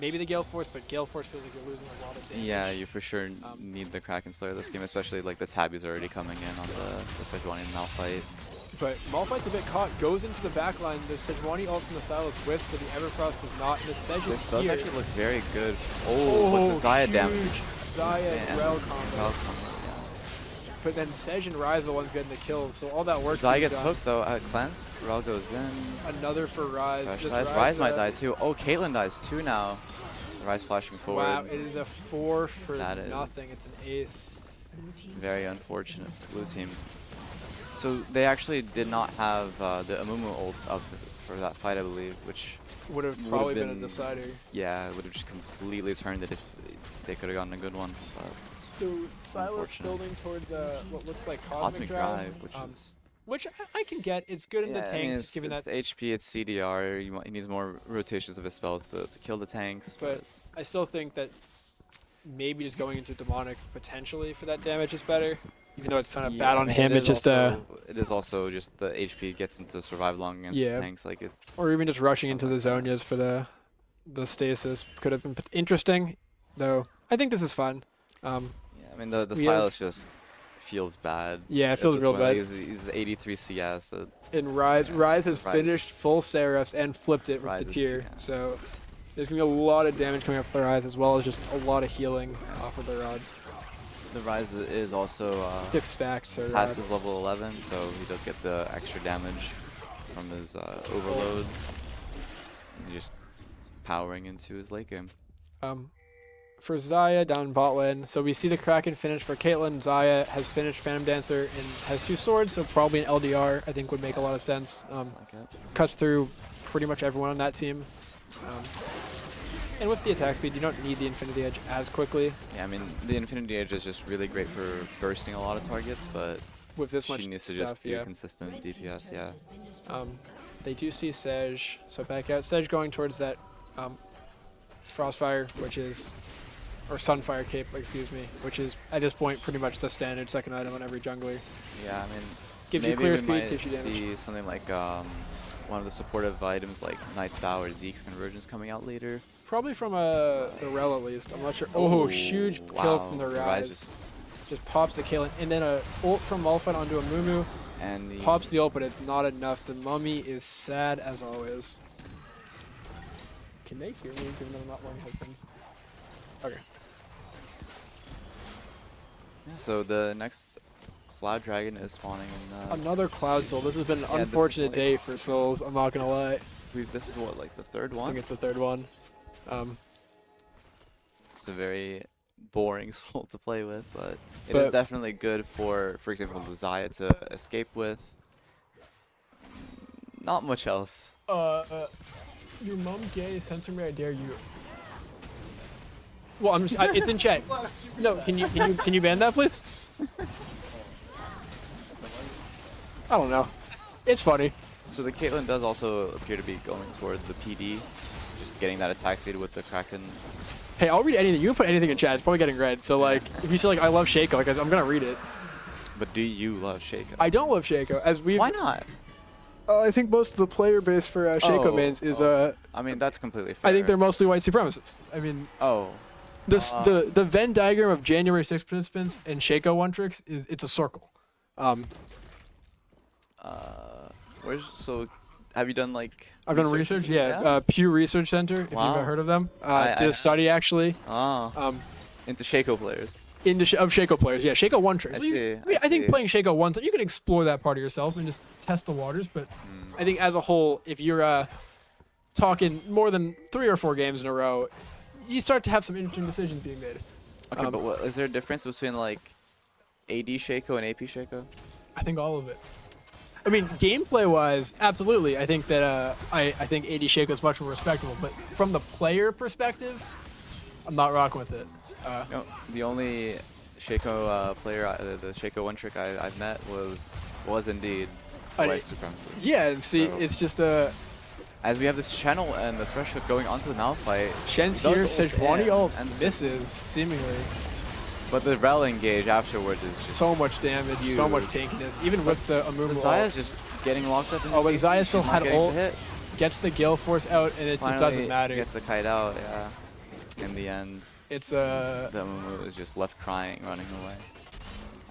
Maybe the Gale Force, but Gale Force feels like you're losing a lot of damage. Yeah, you for sure need the Kraken Slayer this game, especially like the Tabby's already coming in on the Sejuani and Malphite. But Malphite's a bit caught, goes into the back line. The Sejuani ult from the Silas whiffs, but the Everfrost does not. And the Sej This is does here. actually look very good. Oh, with the Xayah damage. Huge Xayah And Rel Rel combo. combo, But then Sej and Ryze are the ones getting the kill, so all that work. Xayah being gets done. hooked though at cleanse. Rel goes in. Another for Ryze. Flash Just dies. Ryze might dead. die too. Oh, Caitlyn dies too now. Ryze flashing forward. Wow, it is a 4 for That is- nothing. It's an ace. Very unfortunate for blue team. So they actually did not have the Amumu ults up for that fight, I believe, which Would have Would've probably been a been- decider. yeah, would have just completely turned it if they could have gotten a good one. But So Silas Unfortunate. building towards what looks like Cosmic Drive, which um, is which I can get. It's good in the I mean, tanks, it's giving it's that. HP, it's CDR. He needs more rotations of his spells to kill the tanks. But I still think that maybe just going into demonic potentially for that damage is better. Even though it's kind of yeah, bad on I mean, him, it it's is just it is also just the HP gets him to survive long against Yeah. the tanks. Like it, or even just rushing into the Something Zonias for the stasis could have been interesting. Though I think this is fun. yeah, I mean the We have- Silas just feels bad. Yeah, it at feels this real point. bad. He's 83 CS. So And Ryze has Ryze. finished full Seraphs and flipped it with Ryze the is- tier. yeah. So there's gonna be a lot of damage coming up for Ryze as well as just a lot of healing off of the rod. the Rise is also 5th stacked, so past his level 11, so he does get the extra damage from his overload. He's just powering into his late game. For Xayah down bot lane, so we see the Kraken finish for Caitlyn. Xayah has finished Phantom Dancer and has 2 swords, so probably an LDR I think would make a lot of sense. Looks like it. Cuts through pretty much everyone on that team. And with the attack speed, you don't need the Infinity Edge as quickly. Yeah, I mean the Infinity Edge is just really great for bursting a lot of targets, but With this much she needs to stuff, just do yeah. consistent DPS. Yeah. They do see Sej, so back out. Sej going towards that Frostfire, which is, or Sunfire Cape, excuse me, which is at this point pretty much the standard second item on every jungler. Yeah, I mean Gives you maybe clear we speed, might gives you damage. see something like one of the supportive items like Knight's Vow or Zeke's Convergence coming out later. Probably from the Rel at least. I'm not sure. Oh, huge kill wow. from the Ryze Rise. Just pops the Kaelin, and then a ult from Malphite onto a Mumu. and the Pops the ult, but it's not enough. The Mummy is sad as always. Can they hear me given that I'm not wearing headphones? Okay. yeah, so the next Cloud Dragon is spawning in Another Cloud Soul. This has been an Yeah, unfortunate like- day for Souls, I'm not gonna lie. this is what, like the third I one? think it's the 3rd one. It's a very boring soul to play with, but it But- is definitely good for example, Xayah to escape with. Not much else. Your mom gay, censor me, I dare you. Well, I'm just, it's in chat. No, can you ban that, please? I don't know. It's funny. So the Caitlyn does also appear to be going toward the PD, just getting that attack speed with the Kraken. Hey, I'll read anything. You can put anything in chat. It's probably getting read. So, like, if you say, like, I love Shaco, like, I'm going to read it. But do you love Shaco? I don't love Shaco. As we've, Why not? I think most of the player base for Shaco mains is, I mean, that's completely fair. I think they're mostly white supremacists. I mean, Oh. this the Venn diagram of January 6 participants and Shaco one tricks it's a circle. So have you done like I've done research. into- Yeah, Pew Research Center. If Wow. you've heard of them, I did a study actually. Ah, into Shaco players. of Shaco players. Yeah, Shaco one trick. I So you- see, I mean, I I think see. playing Shaco one, you can explore that part of yourself and just test the waters. But I think as a whole, if you're talking more than 3 or 4 games in a row, you start to have some interesting decisions being made. Okay, but what, is there a difference between like AD Shaco and AP Shaco? I think all of it. I mean, gameplay-wise, absolutely. I think that I think AD Shaco is much more respectable. But from the player perspective, I'm not rocking with it. No, the only Shaco player, the Shaco one trick I've met was indeed I- white supremacist. Yeah, and see, So- it's just As we have this channel and the threshold going onto the Malphite, Shen's does here, ult Sejuani in, ult and misses, seemingly. but the rel engage afterwards is just So much damage, so much tankiness, even with the Amumu Zaya's ult. just getting locked up in Oh, but the Zaya still she's had not getting ult. the hit. Gets the Gale Force out, and it just doesn't Finally matter. Gets the kite out, yeah. In the end, It's the Mumu is just left crying, running away.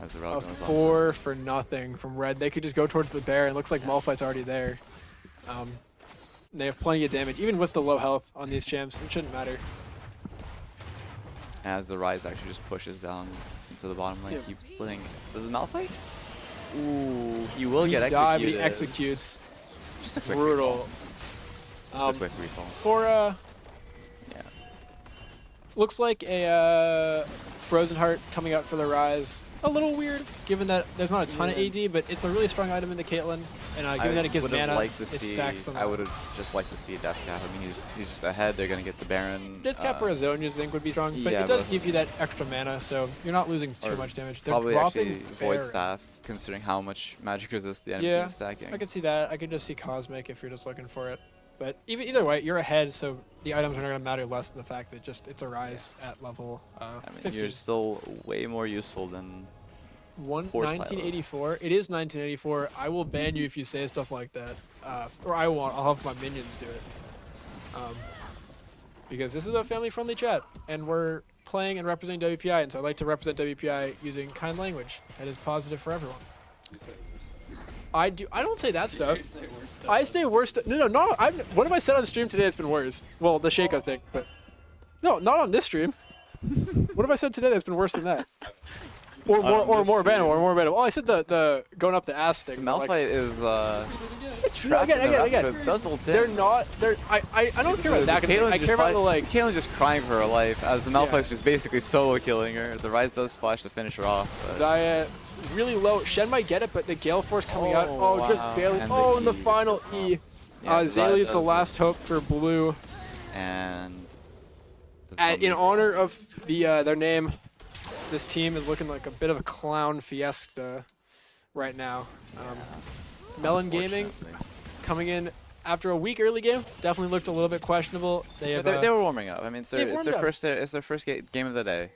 As the rel a goes on. 4 for nothing from Red. They could just go towards the bear, and it looks like Malphite's already there. They have plenty of damage, even with the low health on these champs. It shouldn't matter. As the Rise actually just pushes down into the bottom lane, Yep. keeps splitting. Does the Malphite? Ooh, he will get Die, but he executed. executes. Just a quick Brutal. recall. Just a quick recall. For Yeah. looks like a Frozen Heart coming out for the Rise. A little weird, given that there's not a ton of AD, but it's a really strong item into Caitlyn, and given that it gives would have mana, liked to it see. stacks some. I would have just liked to see Death Cap. I mean, he's just ahead. They're gonna get the Baron. Death Cap or Azonia's I think would be strong, but yeah, it does but- give you that extra mana, so you're not losing too Or much damage. They're Probably dropping actually Void Baron. Staff, considering how much magic resist the enemy Yeah, is stacking. I could see that. I could just see Cosmic if you're just looking for it. But either way, you're ahead, so the items are not going to matter less than the fact that just it's a Rise at level I mean, 15. you're still way more useful than. 1984. It is 1984. I will ban you if you say stuff like that. Or I won't. I'll have my minions do it. Because this is a family-friendly chat, and we're playing and representing WPI, and so I like to represent WPI using kind language that is positive for everyone. I do. I don't say that stuff. I say worse. No. What have I said on stream today that's been worse? Well, the Shaco thing, but no, not on this stream. What have I said today that's been worse than that? Or more bannable. Oh, I said the going up the ass thing. but, Malphite like, is no, again. does ult in. They're not. I don't care about that. kind of thing. I care about the like. Caitlyn just crying for her life as the Yeah. Malphite's just basically solo killing her. The Rise does flash to finish her off. But Zaya really low. Shen might get it, but the Gale Force coming out. Oh, Oh, just wow. barely. And the Oh, in the E final just- E. Yeah, Zaya Zaylee's the does last hope for blue. and In honor of their name, this team is looking like a bit of a clown fiesta right now. Melon Gaming unfortunately. coming in after a weak early game, definitely looked a little bit questionable. They have, They were warming up. I mean, they've it's warmed their up. first. It's their first game of the day.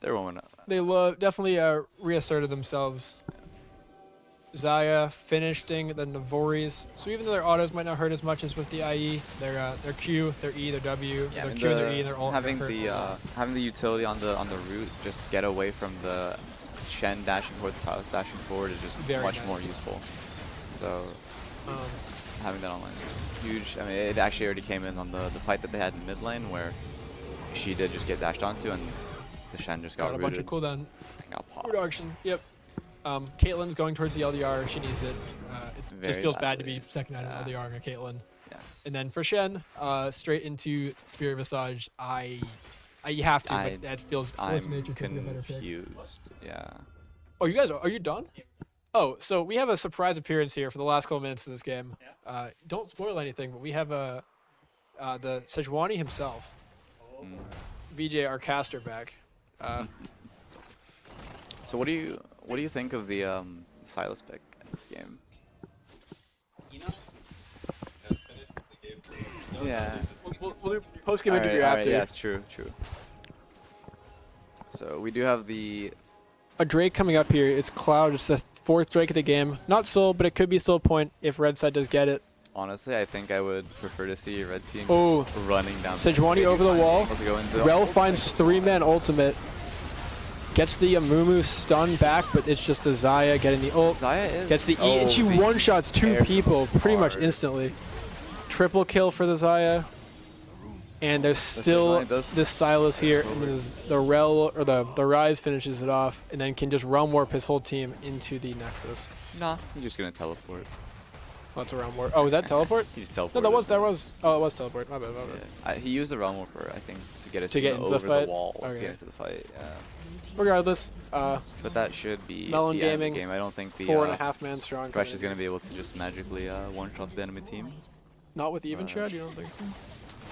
They're warming up. they definitely reasserted themselves. Zaya finishing the Navoris. So even though their autos might not hurt as much as with the IE, their Q, their E, their W, Yeah, I their mean, Q, and their E, and their ult having hurt. having the utility on the route just to get away from the Shen dashing towards the house, dashing forward is just Very much more nice. useful. So Um, having that online is huge. I mean, it actually already came in on the fight that they had in mid lane where she did just get dashed onto and the Shen just got got a bunch rooted of cooldown and got popped. reduction. Yep. Caitlyn's going towards the LDR. She needs it. It just Very feels bad to badly. be second item Yeah. LDR on a Caitlyn. Yes. And then for Shen, straight into Spirit Visage. You have to, I- but that feels force I'm nature to be a better pick. confused. Yeah. Oh, you guys are you done? Oh, so we have a surprise appearance here for the last couple minutes of this game. Don't spoil anything, but we have the Sejuani himself, Mm. BJ, our caster, back. So what do you think of the Silas pick in this game? Yeah. We'll do post game interview after. Yeah, it's true. So we do have the A Drake coming up here. It's Cloud. It's the fourth Drake of the game. Not Soul, but it could be Soul Point if Red Side does get it. honestly, I think I would prefer to see Red Team Oh. just running down. Sejuani over the wall. Able to go into Rel finds 3-man ultimate. Gets the Amumu stun back, but it's just a Zaya getting the ult. Zaya is Gets the E, and she the one-shots two air people pretty much hard. instantly. Triple kill for the Zaya. And there's This still line does- this Silas here, and there's the Rel or the Rise finishes it off, and then can just realm warp his whole team into the Nexus. Nah, he's just gonna teleport. Oh, it's a realm warp. Oh, was that teleport? He just No, teleported. that was. Oh, it was teleport. My bad. Yeah. He used the realm warper, I think, to get us To get into the over fight? wall to Okay. get into the fight. Regardless, But that should be Melon the end of Gaming, the game. I don't think the 4.5 man strong. Crash is gonna be able to just magically one-shot the enemy team. Not with even shred, you don't think so?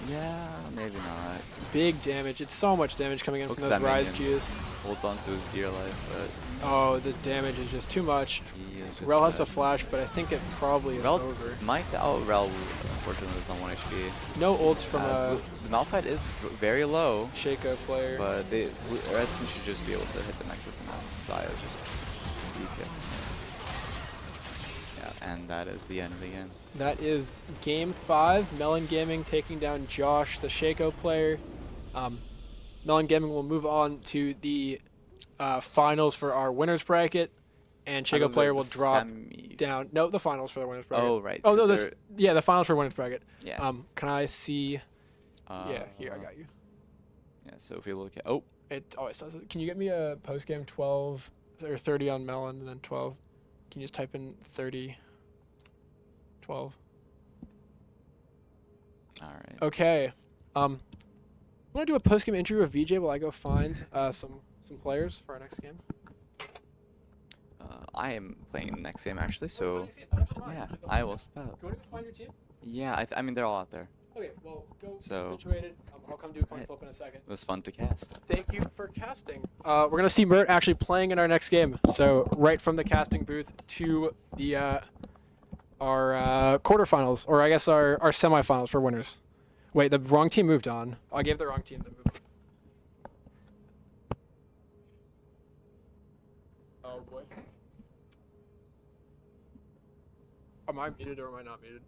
Yeah, maybe not. Big damage. It's so much damage coming in Hooks from those that Rise minion. Qs. Holds on to his dear life, Oh, the damage is just too much. but he is just Rel has to dead. flash, but I think it probably is Rel over. might out Rel, unfortunately, is on 1 HP. No ults from The Malphite is very low, Shaco player. but Red Team should just be able to hit the Nexus now. Zaya just DPS. Yeah, and that is the end of the game. That is game 5. Melon Gaming taking down Josh, the Shaco player. Melon Gaming will move on to the finals for our winners bracket, and I Shaco don't player know, will the drop semi- down. No, the finals for the winners bracket. Oh, right. Oh no, because the finals for winners bracket. Yeah. Can I see? they're- Yeah, here I got you. Yeah, so if you look at... Oh, It always says it. Can you get me a post game 12 or 30 on Melon and then 12? Can you just type in 30, 12? all right. Okay. Want to do a post game interview with VJ while I go find some players for our next game? I am playing the next game, actually, so... Yeah, I will step out. Do you want to go find your team? Yeah, I mean, they're all out there. Okay, well, go get So- situated. I'll come do a coin Alright. flip in a second. It was fun to cast. Thank you for casting. We're going to see Mert actually playing in our next game. So, right from the casting booth to the our quarterfinals, or I guess our semifinals for winners. Wait, the wrong team moved on. I gave the wrong team the move. Oh, boy. Am I muted or am I not muted?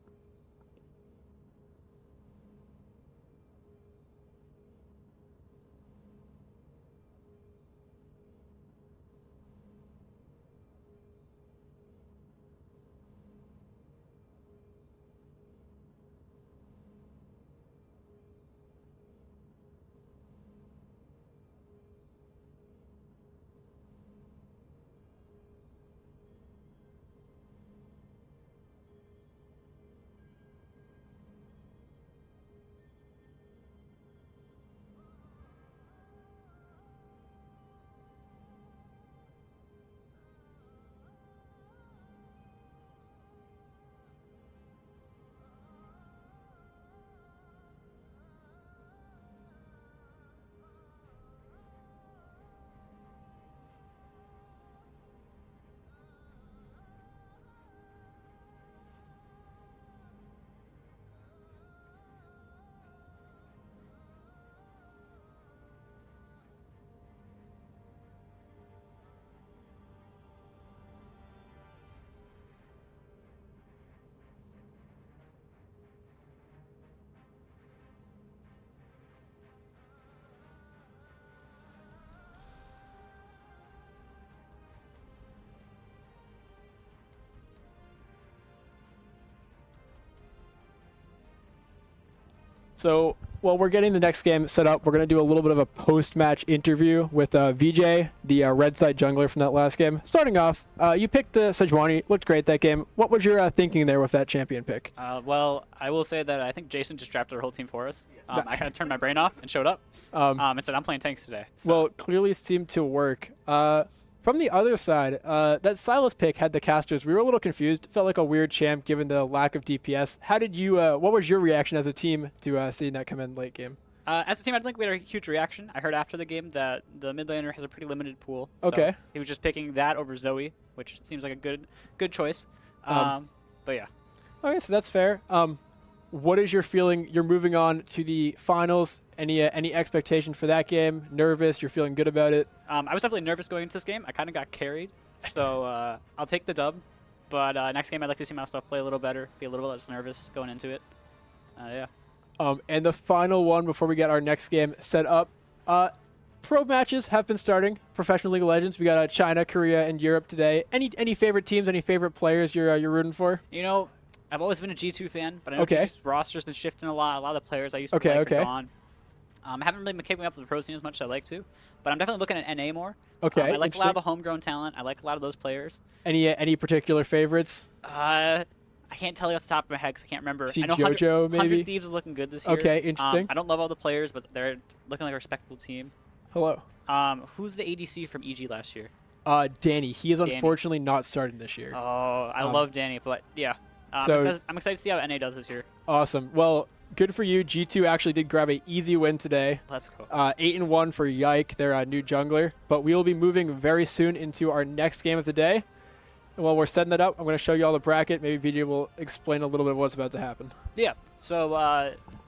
So while we're getting the next game set up, we're going to do a little bit of a post-match interview with VJ, the red side jungler from that last game. Starting off, you picked Sejuani, looked great that game. What was your thinking there with that champion pick? Well, I will say that I think Jason just drafted our whole team for us. I kind of turned my brain off and showed up and said, I'm playing tanks today. So. Well, clearly seemed to work. From the other side, that Silas pick had the casters. We were a little confused. Felt like a weird champ given the lack of DPS. How did you? What was your reaction as a team to seeing that come in late game? As a team, I don't think we had a huge reaction. I heard after the game that the mid laner has a pretty limited pool. So Okay. he was just picking that over Zoe, which seems like a good choice. But yeah. Okay, so that's fair. What is your feeling? You're moving on to the finals. Any expectation for that game? Nervous? You're feeling good about it? I was definitely nervous going into this game. I kind of got carried, so I'll take the dub. But next game, I'd like to see myself play a little better, be a little bit less nervous going into it. Yeah. And the final one before we get our next game set up. Pro matches have been starting. Professional League of Legends. We got China, Korea, and Europe today. Any favorite teams? Any favorite players you're rooting for? You know, I've always been a G2 fan, but I know Okay. G2's roster's been shifting a lot. A lot of the players I used to Okay, like okay. are gone. I haven't really been keeping up with the pro scene as much as I like to, but I'm definitely looking at NA more. Okay, I like a lot of interesting. the homegrown talent. I like a lot of those players. Any particular favorites? I can't tell you off the top of my head because I can't remember. See I know JoJo, maybe? 100 Thieves is looking good this year. Okay, interesting. I don't love all the players, but they're looking like a respectable team. Hello. Who's the ADC from EG last year? Danny. He is Danny. unfortunately not starting this year. Oh, I love Danny, but yeah. So- I'm excited to see how NA does this year. Awesome. Well, good for you. G2 actually did grab a easy win today. Let's go. 8-1 for Yike, their new jungler. But we will be moving very soon into our next game of the day. And while we're setting that up, I'm going to show you all the bracket. Maybe VJ will explain a little bit of what's about to happen. Yeah. So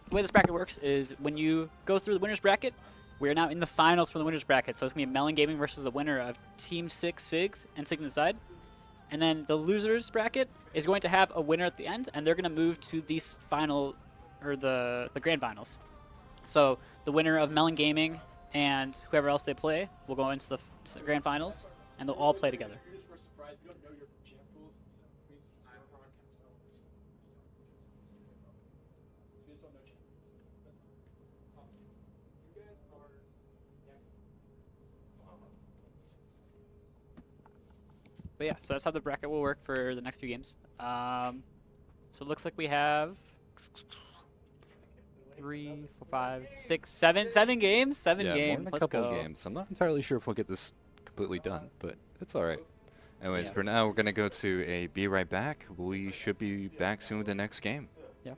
the way this bracket works is when you go through the winners bracket, we are now in the finals for the winners bracket. So it's going to be Melon Gaming versus the winner of Team 6 Sigs and Sigs Inside. And then the losers bracket is going to have a winner at the end, and they're going to move to the final, or the grand finals. So the winner of Melon Gaming and whoever else they play will go into the grand finals, and they'll all play together. But yeah, so that's how the bracket will work for the next few games. So it looks like we have 3, 4, 5, 6, 7 games. Seven Yeah, games. more than a Let's couple go. games. I'm not entirely sure if we'll get this completely done, but it's all right. Anyways, Yeah. for now, we're going to go to a Be Right Back. We should be back soon with the next game. Yeah.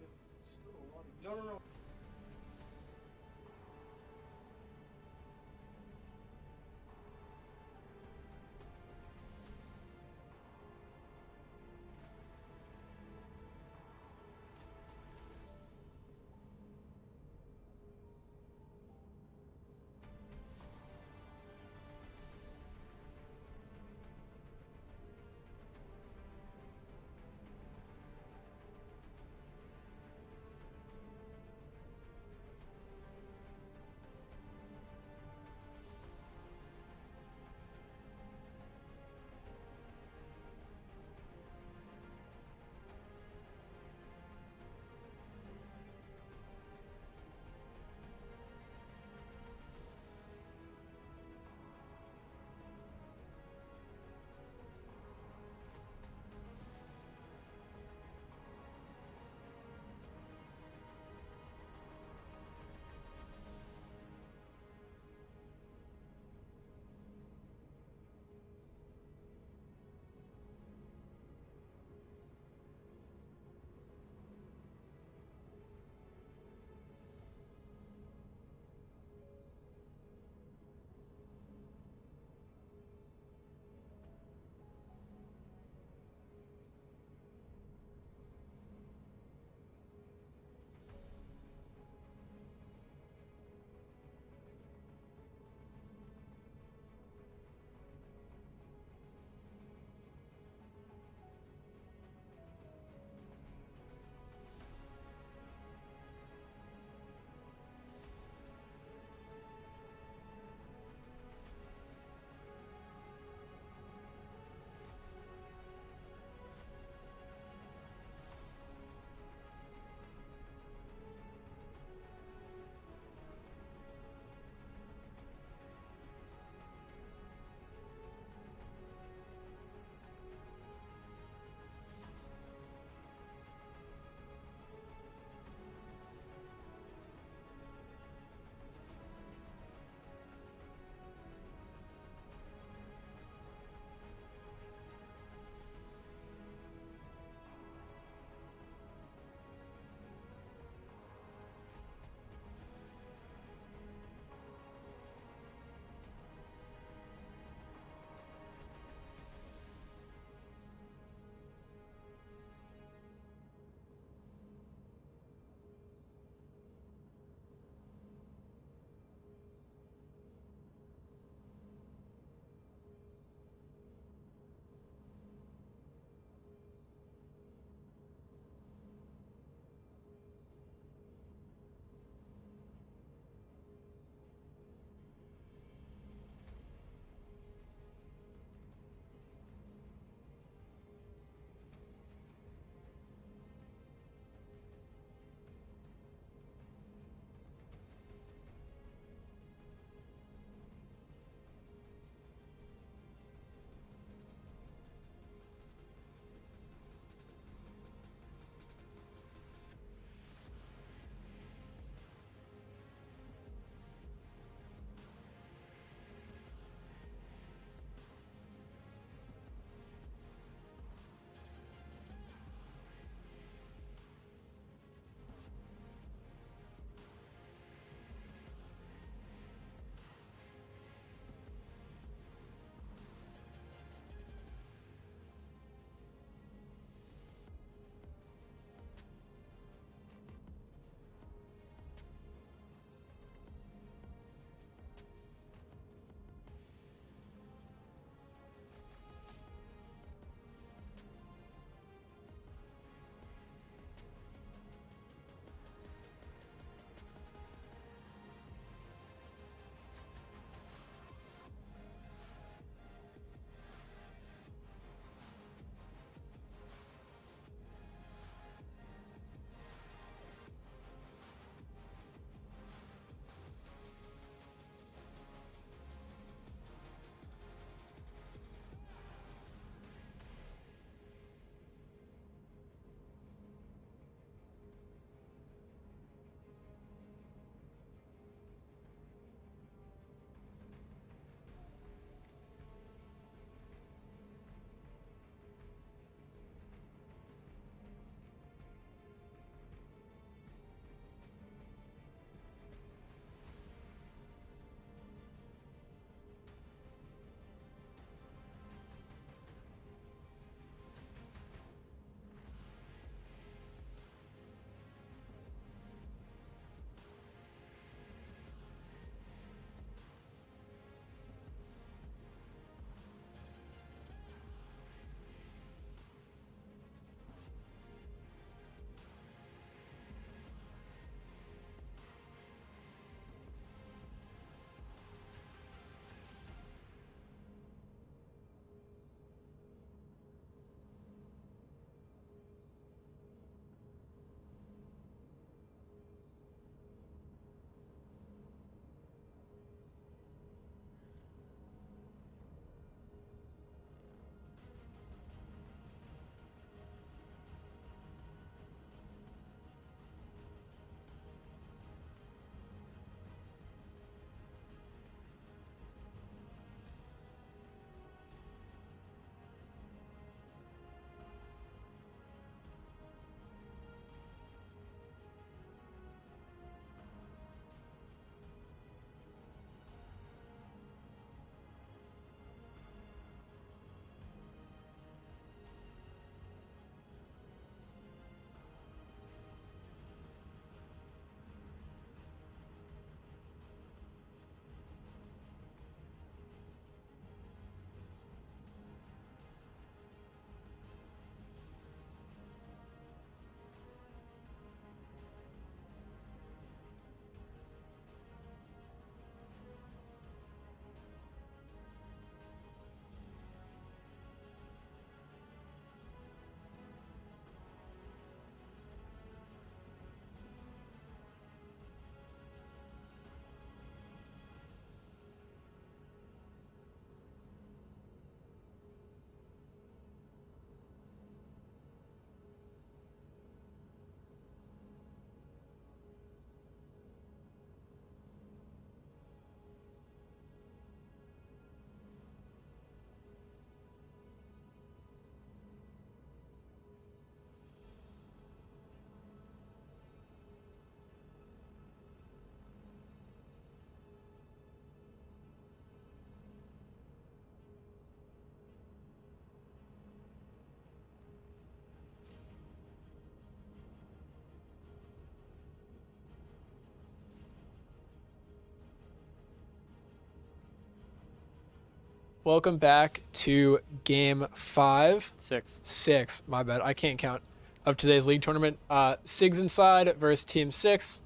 welcome back to Game 5. 6. 6, my bad. I can't count. Of today's league tournament. Sigs inside versus Team 6.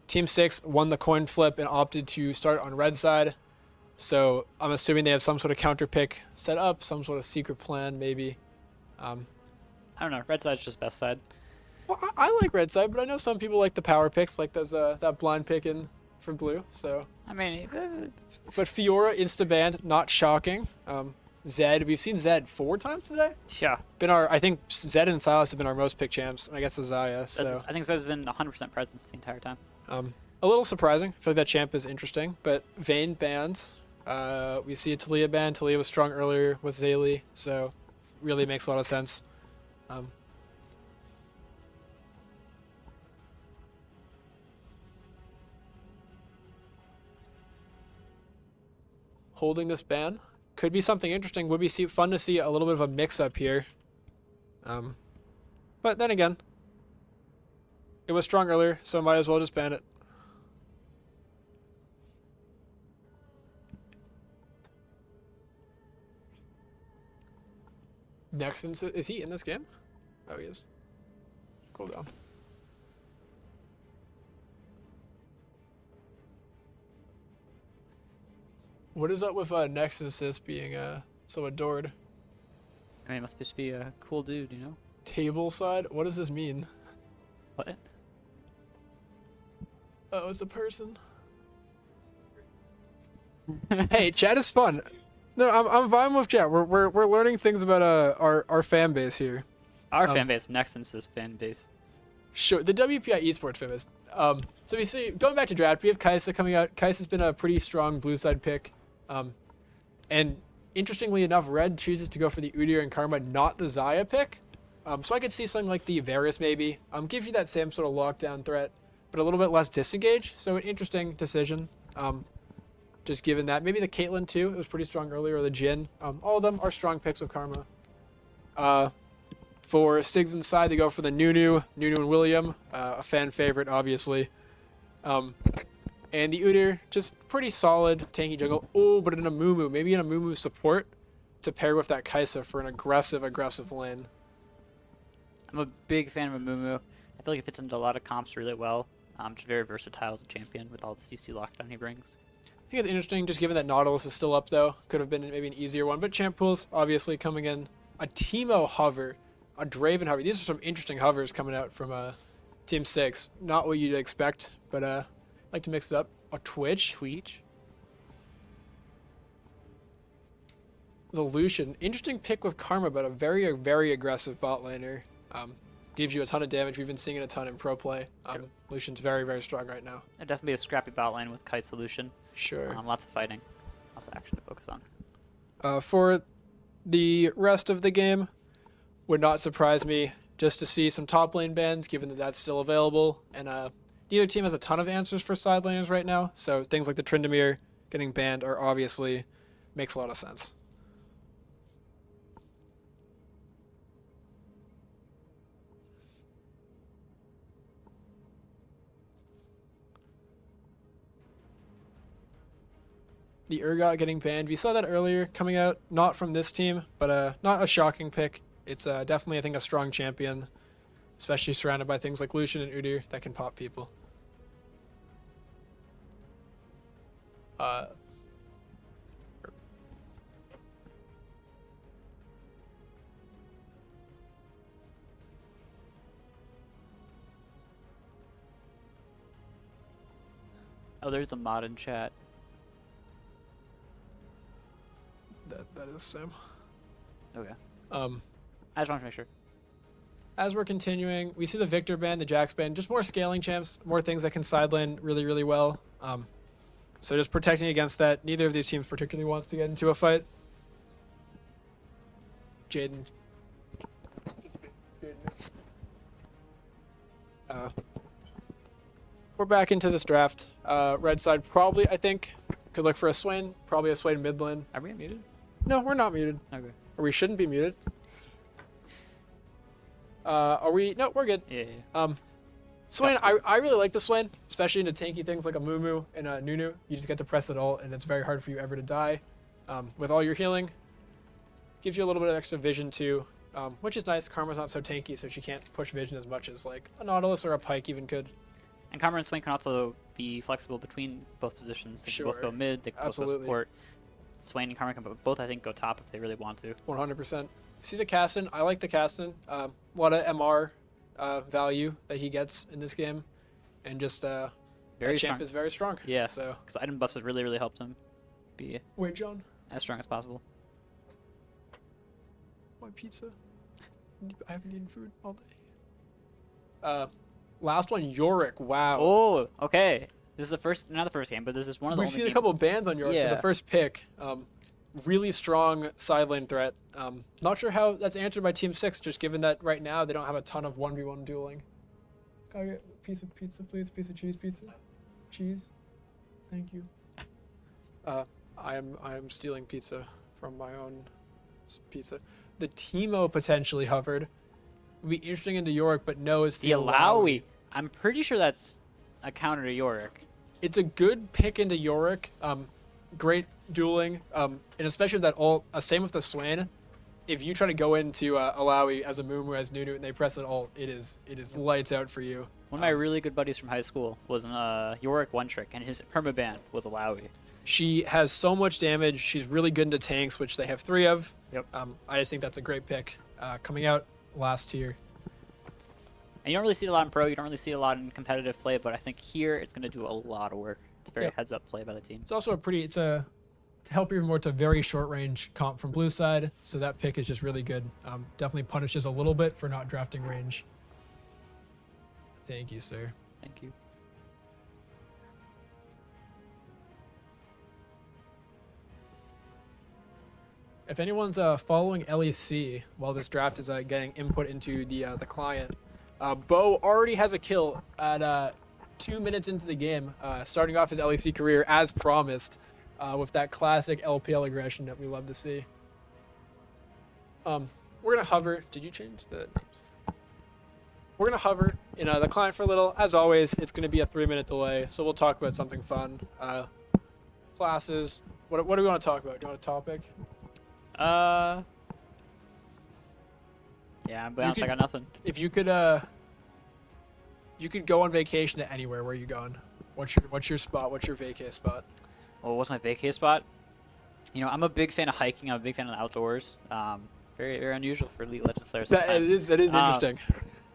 Team 6 won the coin flip and opted to start on red side. So I'm assuming they have some sort of counter pick set up, some sort of secret plan maybe. I don't know. Red side's just best side. Well, I like red side, but I know some people like the power picks, like there's that blind pick in for blue. So, I mean, but Fiora insta-banned, not shocking. Zed, we've seen Zed 4 times today. yeah. I think Zed and Silas have been our most picked champs, and I guess Azaya. So I think Zed's been 100% presence the entire time. a little surprising. I feel like that champ is interesting, but Vayne banned. We see a Talia ban. Talia was strong earlier with Zaylee, so really makes a lot of sense. Holding this ban could be something interesting. Would be fun to see a little bit of a mix-up here. But then again, it was strong earlier, so might as well just ban it. Nexus, is he in this game? Oh, he is. Cool down. What is up with Nexus being so adored? I mean, it must just be a cool dude, you know? Table side? What does this mean? What? Oh, it's a person. Hey, chat is fun. No, I'm vibing with chat. We're learning things about our fan base here. Our fan base, Nexus's fan base. Sure, the WPI esports fan base. So we see, going back to draft, we have Kaisa coming out. Kaisa's been a pretty strong blue side pick. And interestingly enough, Red chooses to go for the Udyr and Karma, not the Xayah pick. So I could see something like the Varus maybe. Gives you that same sort of lockdown threat, but a little bit less disengage. So an interesting decision. Just given that. Maybe the Caitlyn too. It was pretty strong earlier, or the Jhin. All of them are strong picks with Karma. For Sigs inside, they go for the Nunu and William. A fan favorite, obviously. And the Udyr, just pretty solid tanky jungle. Oh, but in a Mumu. Maybe in a Mumu support to pair with that Kaisa for an aggressive lane. I'm a big fan of Amumu. I feel like it fits into a lot of comps really well. Just very versatile as a champion with all the CC lockdown he brings. I think it's interesting, just given that Nautilus is still up, though. Could have been maybe an easier one. But champ pools, obviously, coming in. A Teemo hover. A Draven hover. These are some interesting hovers coming out from Team 6. Not what you'd expect, but like to mix it up. A Twitch. The Lucian. Interesting pick with Karma, but a very, very aggressive bot laner. Gives you a ton of damage. We've been seeing it a ton in pro play. Lucian's very, very strong right now. It'd definitely be a scrappy bot lane with Kite solution. Sure. Lots of fighting. Lots of action to focus on. For the rest of the game, would not surprise me just to see some top lane bans, given that that's still available. And neither team has a ton of answers for side laners right now, so things like the Tryndamere getting banned are obviously makes a lot of sense. The Urgot getting banned. We saw that earlier coming out, not from this team, but not a shocking pick. It's definitely, I think, a strong champion, especially surrounded by things like Lucian and Udyr that can pop people. Oh, there's a mod in chat. That is Sam. Okay. I just wanted to make sure. As we're continuing, we see the Victor ban, the Jax ban, just more scaling champs, more things that can sideline really, really well. So just protecting against that. Neither of these teams particularly wants to get into a fight. Jaden. We're back into this draft. Red side probably, I think, could look for a Swain. Probably a Swain mid lane. Are we muted? No, we're not muted. Okay. Or we shouldn't be muted. Are we? No, we're good. Yeah. Swain, I really like the Swain, especially into tanky things like a Mumu and a Nunu. You just get to press it all, and it's very hard for you ever to die. with all your healing. Gives you a little bit of extra vision too, which is nice. Karma's not so tanky, so she can't push vision as much as like a Nautilus or a Pike even could. And Karma and Swain can also be flexible between both positions. They can both Sure. go mid, they can both go Absolutely. support. Swain and Karma can both, I think, go top if they really want to. 100%. See the Caston? I like the Caston. A lot of MR value that he gets in this game, and just Very that strong. champ is very strong. Yeah. So Because item buffs has really helped him be wait, John, as strong as possible. my pizza. I haven't eaten food all day. Last one, Yorick. Wow. Oh, okay. This is the first, not the first game, but this is one of the We've only seen a games- couple of bans on Yorick. But Yeah. the first pick, really strong side lane threat. Not sure how that's answered by Team 6, just given that right now they don't have a ton of 1v1 dueling. Can I get a piece of pizza, please? Piece of cheese pizza? Cheese? Thank you. I am stealing pizza from my own pizza. The Teemo potentially hovered. Would be interesting into Yorick, but no, it's The Alawi. I'm pretty sure that's a counter to Yorick. It's a good pick into Yorick. Great dueling, and especially with that ult. Same with the Swain. If you try to go into Alawi as a Mumu as Nunu and they press that ult, it is lights out for you. One of my really good buddies from high school was in Yorick one trick, and his permaban was Alawi. She has so much damage. She's really good into tanks, which they have 3 of. Yep. I just think that's a great pick. Coming out last tier. And you don't really see it a lot in pro, you don't really see it a lot in competitive play, but I think here it's going to do a lot of work. It's a very Yep. heads-up play by the team. It's also to help even more, it's a very short range comp from blue side, so that pick is just really good. Definitely punishes a little bit for not drafting range. Thank you, sir. Thank you. If anyone's following LEC while this draft is getting input into the client, Bo already has a kill at 2 minutes into the game, starting off his LEC career as promised, with that classic LPL aggression that we love to see. We're gonna hover. Did you change the names? We're gonna hover in the client for a little. As always, it's gonna be a 3-minute delay, so we'll talk about something fun. Classes. What do we want to talk about? Do you want a topic? Yeah, but honest, I could- got nothing. If you could go on vacation to anywhere, where are you going? What's your spot? What's your vacay spot? Well, what's my vacay spot? You know, I'm a big fan of hiking. I'm a big fan of the outdoors. Very, very unusual for League of Legends players That sometimes. is interesting.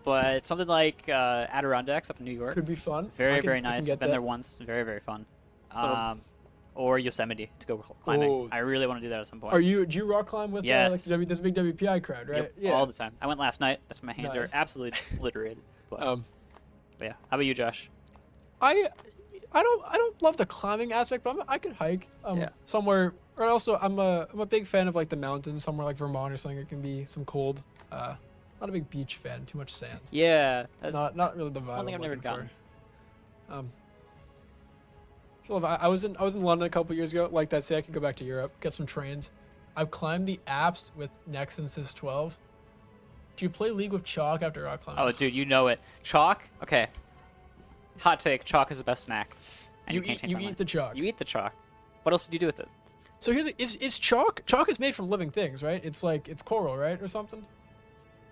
But something like Adirondacks up in New York. Could be fun. Very, I can- very I can nice. get I've been that. there once. Very, very fun. Or Yosemite to go climbing. Oh. I really want to do that at some point. Do you rock climb with Yes. this big WPI crowd, right? Yep, all the time. I went last night. That's when my hands Nice. are absolutely obliterated. But, Um, but yeah, how about you, Josh? I don't love the climbing aspect, but I could hike Yeah. somewhere. Or also, I'm a big fan of like the mountains, somewhere like Vermont or something. It can be some cold. Not a big beach fan. Too much sand. Yeah. Not really the vibe. One thing I'm I've never looking gotten. for. So if I was in London a couple years ago. Like that, say I could go back to Europe, get some trains. I've climbed the Alps with Nexus Sys 12. Do you play League with chalk after rock climbing? Oh, dude, you know it. Chalk? Okay. Hot take. Chalk is the best snack. And you can't eat change you my eat mind. the chalk. You eat the chalk. What else would you do with it? So is chalk? Chalk is made from living things, right? It's coral, right, or something.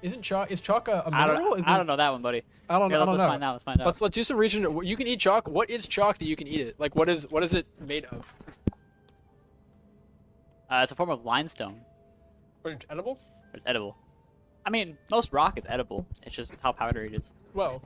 Isn't chalk? Is chalk a mineral? I don't know that one, buddy. I don't Here, know. let's find out. Let's find out. Let's do some research. You can eat chalk. What is chalk that you can eat it? Like what is it made of? It's a form of limestone. But it's edible? It's edible. I mean, most rock is edible. It's just how powdery it is. Well,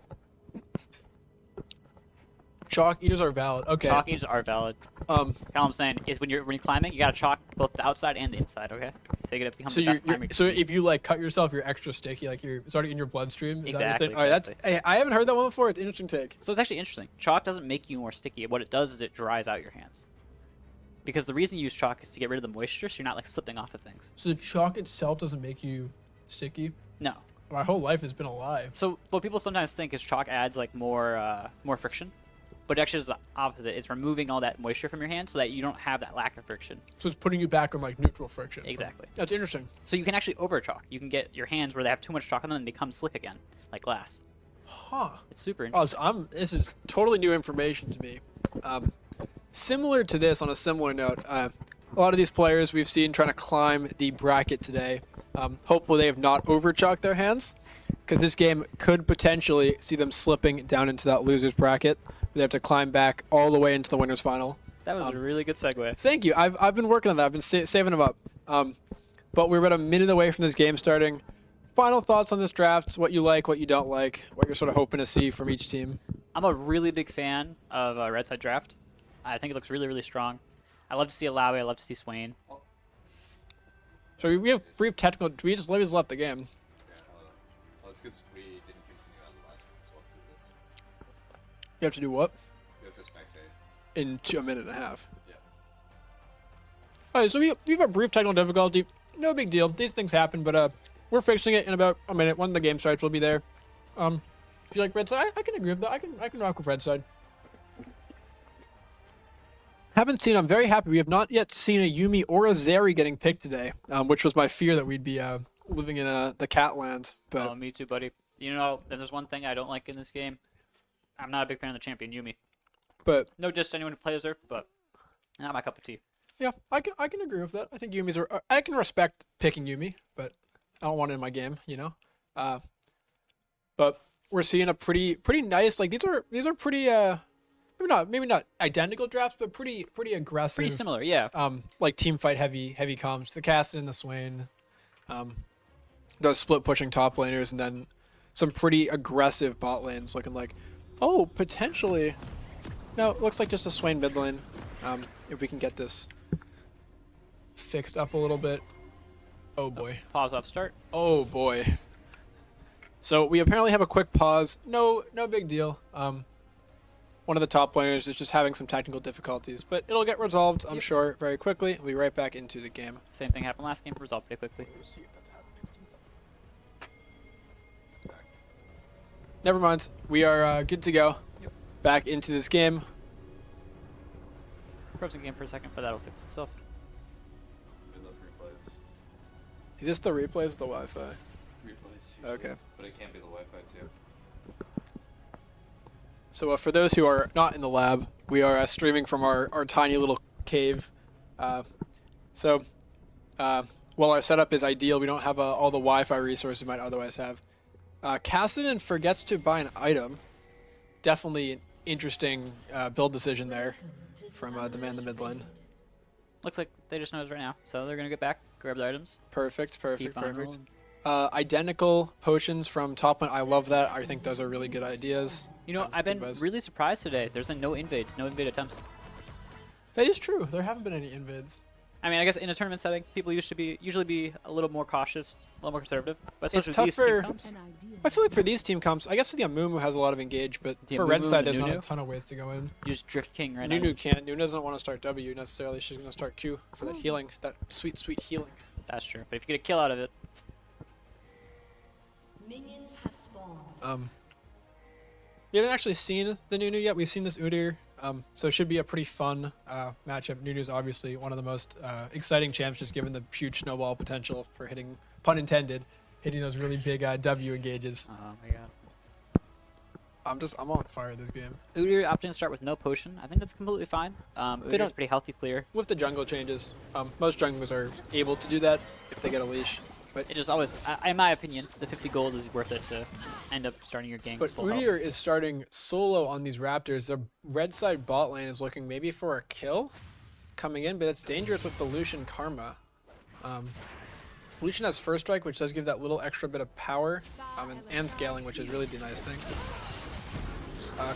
chalk eaters are valid. Okay. Chalk eaters are valid. All I'm saying is when you're climbing, you gotta chalk both the outside and the inside. Okay. So you gotta become So the best climber. if you like cut yourself, you're extra sticky. Like it's already in your bloodstream. Is that what you're Exactly, saying? All right. exactly. Hey, I haven't heard that one before. It's an interesting take. So it's actually interesting. Chalk doesn't make you more sticky. What it does is it dries out your hands. Because the reason you use chalk is to get rid of the moisture, so you're not like slipping off of things. So the chalk itself doesn't make you sticky. No. My whole life has been a lie. So what people sometimes think is chalk adds like more friction, but it actually is the opposite. It's removing all that moisture from your hand so that you don't have that lack of friction. So it's putting you back on like neutral friction. Exactly. That's interesting. So you can actually over chalk. You can get your hands where they have too much chalk on them and become slick again, like glass. Huh. It's super Oh, interesting. so this is totally new information to me. Similar to this, on a similar note, a lot of these players we've seen trying to climb the bracket today. Hopefully they have not overchalked their hands, because this game could potentially see them slipping down into that loser's bracket. They have to climb back all the way into the winner's final. That was a really good segue. Thank you. I've been working on that. I've been saving them up. But we're about a minute away from this game starting. Final thoughts on this draft, what you like, what you don't like, what you're sort of hoping to see from each team. I'm a really big fan of Red Side Draft. I think it looks really, really strong. I love to see Alawi. I love to see Swain. So we have brief technical. We just left the game. Well, it's good we didn't continue on the last one, so let's do this. You have to do what? You have to spectate. In a minute and a half. Yeah. All right, so we have a brief technical difficulty. No big deal. These things happen, but we're fixing it in about a minute. When the game starts, we'll be there. Do you like Red Side? I can agree with that. I can rock with Red Side. Haven't seen. I'm very happy. We have not yet seen a Yuumi or a Zeri getting picked today, which was my fear that we'd be living in the cat land. But Oh, me too, buddy. You know, if there's one thing I don't like in this game, I'm not a big fan of the champion Yuumi. but No diss to anyone who plays her, but not my cup of tea. yeah, I can agree with that. I think Yumi's. I can respect picking Yuumi, but I don't want it in my game. You know. But we're seeing a pretty nice. Like these are pretty. Maybe not identical drafts, but pretty aggressive. Pretty similar, yeah. Like team fight heavy comps. The Caston and the Swain. Those split pushing top laners, and then some pretty aggressive bot lanes looking like, oh, potentially. No, it looks like just a Swain mid lane. If we can get this fixed up a little bit. Oh boy. Pause off start. Oh boy. So we apparently have a quick pause. No big deal. One of the top laners is just having some technical difficulties, but it'll get resolved, I'm sure, very quickly. We'll be right back into the game. Same thing happened last game, resolved pretty quickly. Never mind. We are good to go. Yep. Back into this game. Frozen game for a second, but that'll fix itself. We love replays. Is this the replays of the Wi-Fi? Replays. Okay. But it can't be the Wi-Fi too. So for those who are not in the lab, we are streaming from our tiny little cave. While our setup is ideal, we don't have all the Wi-Fi resources we might otherwise have. Cassidy forgets to buy an item. Definitely an interesting build decision there from the man in the mid lane. Looks like they just noticed right now, so they're gonna get back, grab the items. Perfect. Keep on rolling. Identical potions from top lane. I love that. I think those are really good ideas. You know, I've been Good buzz. really surprised today. There's been no invades, no invade attempts. That is true. There haven't been any invids. I mean, I guess in a tournament setting, people usually be a little more cautious, a little more conservative. But It's especially with these tougher- team comps, I feel like for these team comps, I guess for the Amumu has a lot of engage, but The for Red Amumu Side, and the there's not a Nunu? ton of ways to go in. you just drift king right now. Nunu can't. Nunu doesn't want to start W necessarily. She's going to start Q for that healing, that sweet healing. That's true. But if you get a kill out of it, Minions have spawned. We haven't actually seen the Nunu yet. We've seen this Udyr, so it should be a pretty fun matchup. Nunu's obviously one of the most exciting champs, just given the huge snowball potential for hitting, pun intended, hitting those really big W engages. oh my god. I'm on fire this game. Udyr opting to start with no potion. I think that's completely fine. Udyr's don't- pretty healthy clear. With the jungle changes, most junglers are able to do that if they get a leash. But It just always, in my opinion, the 50 gold is worth it to end up starting your ganks full health. Udyr is starting solo on these Raptors. The red side bot lane is looking maybe for a kill coming in, but it's dangerous with the Lucian Karma. Lucian has first strike, which does give that little extra bit of power, and scaling, which is really the nice thing.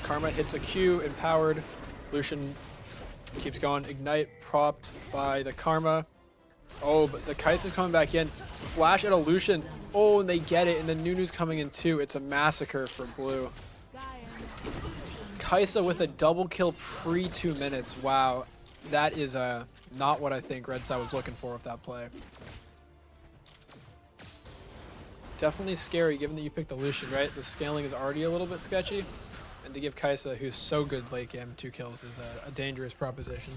Karma hits a Q, empowered. Lucian keeps going. Ignite, propped by the Karma. Oh, but the Kai'Sa's coming back in. Flash at a Lucian. Oh, and they get it, and then Nunu's coming in too. It's a massacre for blue. Kai'Sa with a double kill pre 2 minutes. Wow. That is not what I think Red Side was looking for with that play. Definitely scary given that you picked the Lucian, right? The scaling is already a little bit sketchy. And to give Kai'Sa, who's so good late game, 2 kills is a dangerous proposition.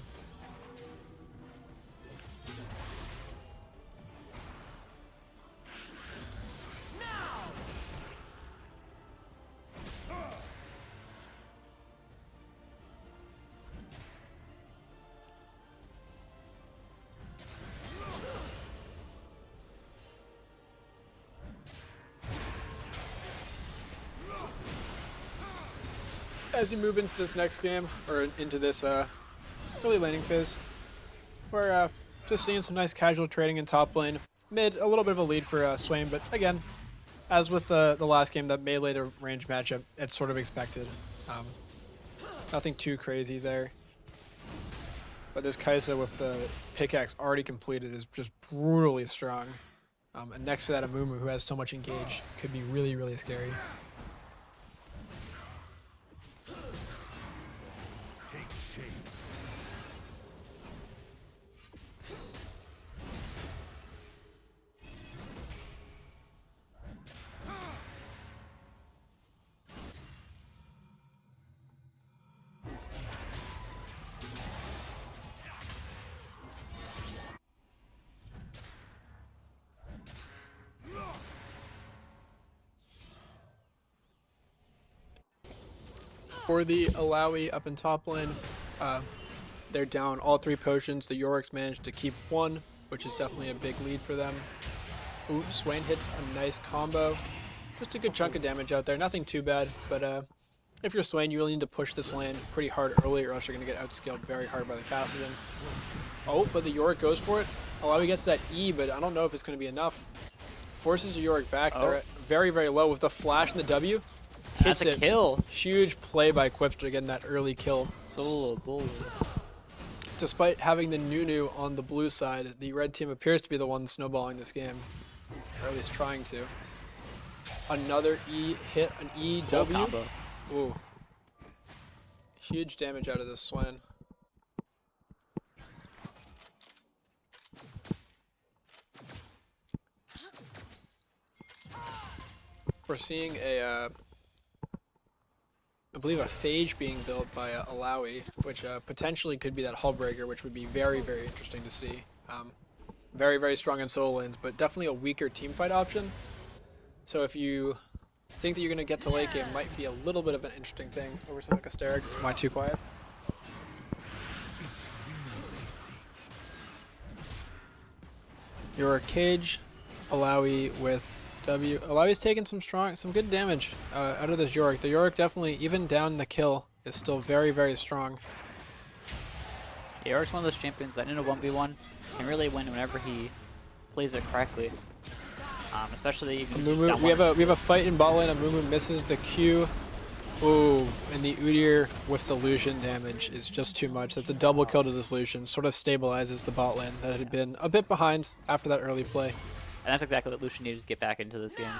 as you move into this next game, or into this early laning phase, we're just seeing some nice casual trading in top lane. Mid, a little bit of a lead for Swain, but again, as with the last game, that melee to range matchup, it's sort of expected. Nothing too crazy there. But this Kaisa with the pickaxe already completed is just brutally strong. And next to that, Amumu, who has so much engage, could be really, really scary. For the Alawi up in top lane, they're down all 3 potions. The Yoriks managed to keep 1, which is definitely a big lead for them. Ooh, Swain hits a nice combo. Just a good chunk of damage out there. Nothing too bad, but if you're Swain, you really need to push this lane pretty hard early, or else you're going to get outscaled very hard by the Kassadin. Oh, but the Yorick goes for it. Alawi gets that E, but I don't know if it's going to be enough. Forces the Yorick back. They're at very, very low with the flash and the W. That's a kill. Huge play by Quipster getting that early kill. Solo bull. Despite having the Nunu on the blue side, the red team appears to be the one snowballing this game. Or at least trying to. Another E hit, an EW. Combo. Ooh. Huge damage out of this Swain. We're seeing a I believe a Phage being built by Alawi, which potentially could be that Hullbreaker, which would be very, very interesting to see. Very, very strong in solo lanes, but definitely a weaker teamfight option. So if you think that you're going to get to late game, might be a little bit of an interesting thing over some like Asterix. Am I too quiet? Your Cage, Alawi with W. Alawi's taking some good damage out of this Yorick. The Yorick definitely, even down the kill, is still very, very strong. Yeah, Yorick's one of those champions that in a 1v1 can really win whenever he plays it correctly. Especially even Amumu, we have a fight in bot lane. Amumu misses the Q. Ooh, and the Udyr with the Lucian damage is just too much. That's a double kill to this Lucian. Sort of stabilizes the bot lane that had been a bit behind after that early play. And that's exactly what Lucian needed to get back into this game.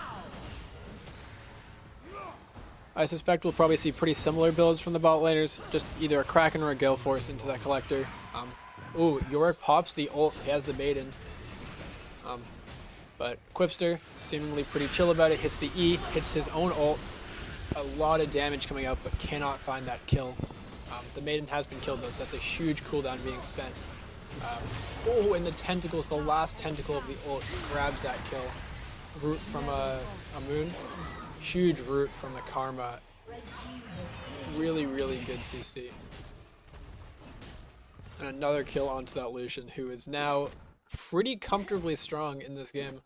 I suspect we'll probably see pretty similar builds from the bot laners. Just either a Kraken or a Gale Force into that collector. Ooh, Yorick pops the ult. He has the Maiden. But Quipster, seemingly pretty chill about it, hits the E, hits his own ult. A lot of damage coming out, but cannot find that kill. The Maiden has been killed though, so that's a huge cooldown being spent. Oh, and the tentacles, the last tentacle of the ult grabs that kill. Root from a moon. Huge root from the Karma. Really, really good CC. And another kill onto that Lucian, who is now pretty comfortably strong in this game.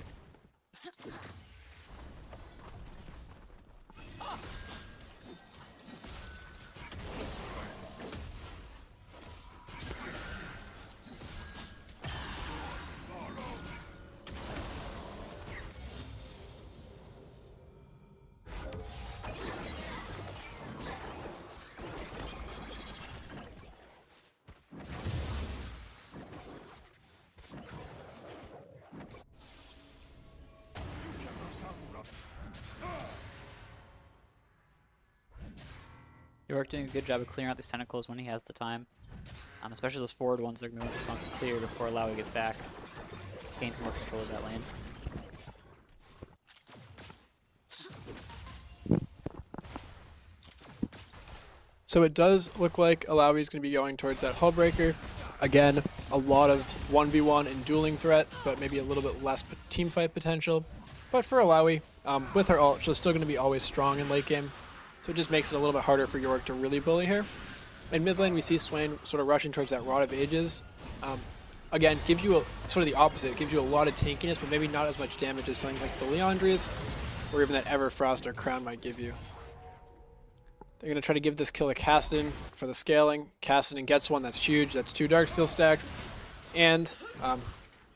Yorick doing a good job of clearing out these tentacles when he has the time. Especially those forward ones that are going to clear before Alawi gets back. Just gain some more control of that lane. So it does look like Alawi is going to be going towards that Hullbreaker. Again, a lot of 1v1 and dueling threat, but maybe a little bit less teamfight potential. But for Alawi, with her ult, she's still going to be always strong in late game. So it just makes it a little bit harder for Yorick to really bully her. In mid lane, we see Swain sort of rushing towards that Rod of Ages. Again, gives you sort of the opposite. It gives you a lot of tankiness, but maybe not as much damage as something like the Leandrius, or even that Everfrost or Crown might give you. They're going to try to give this kill to Cassidy for the scaling. Cassidy gets one. That's huge. That's 2 Darksteel stacks. And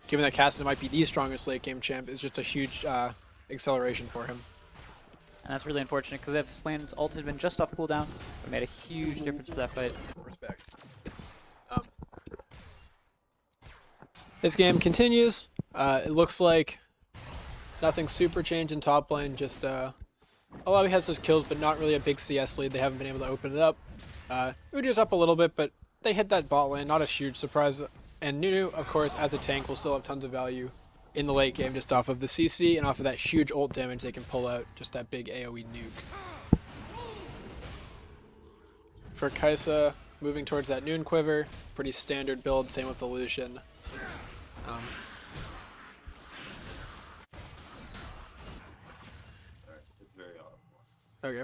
given that Cassidy might be the strongest late game champ, it's just a huge acceleration for him. And that's really unfortunate because if Swain's ult had been just off cooldown, it made a huge difference for that fight. Respect. This game continues. It looks like nothing super changed in top lane. Just Alawi has those kills, but not really a big CS lead. They haven't been able to open it up. Udyr's up a little bit, but they hit that bot lane. Not a huge surprise. And Nunu, of course, as a tank, will still have tons of value in the late game just off of the CC and off of that huge ult damage they can pull out. Just that big AoE nuke. For Kaisa, moving towards that Noon Quiver. Pretty standard build. Same with the Lucian. Okay.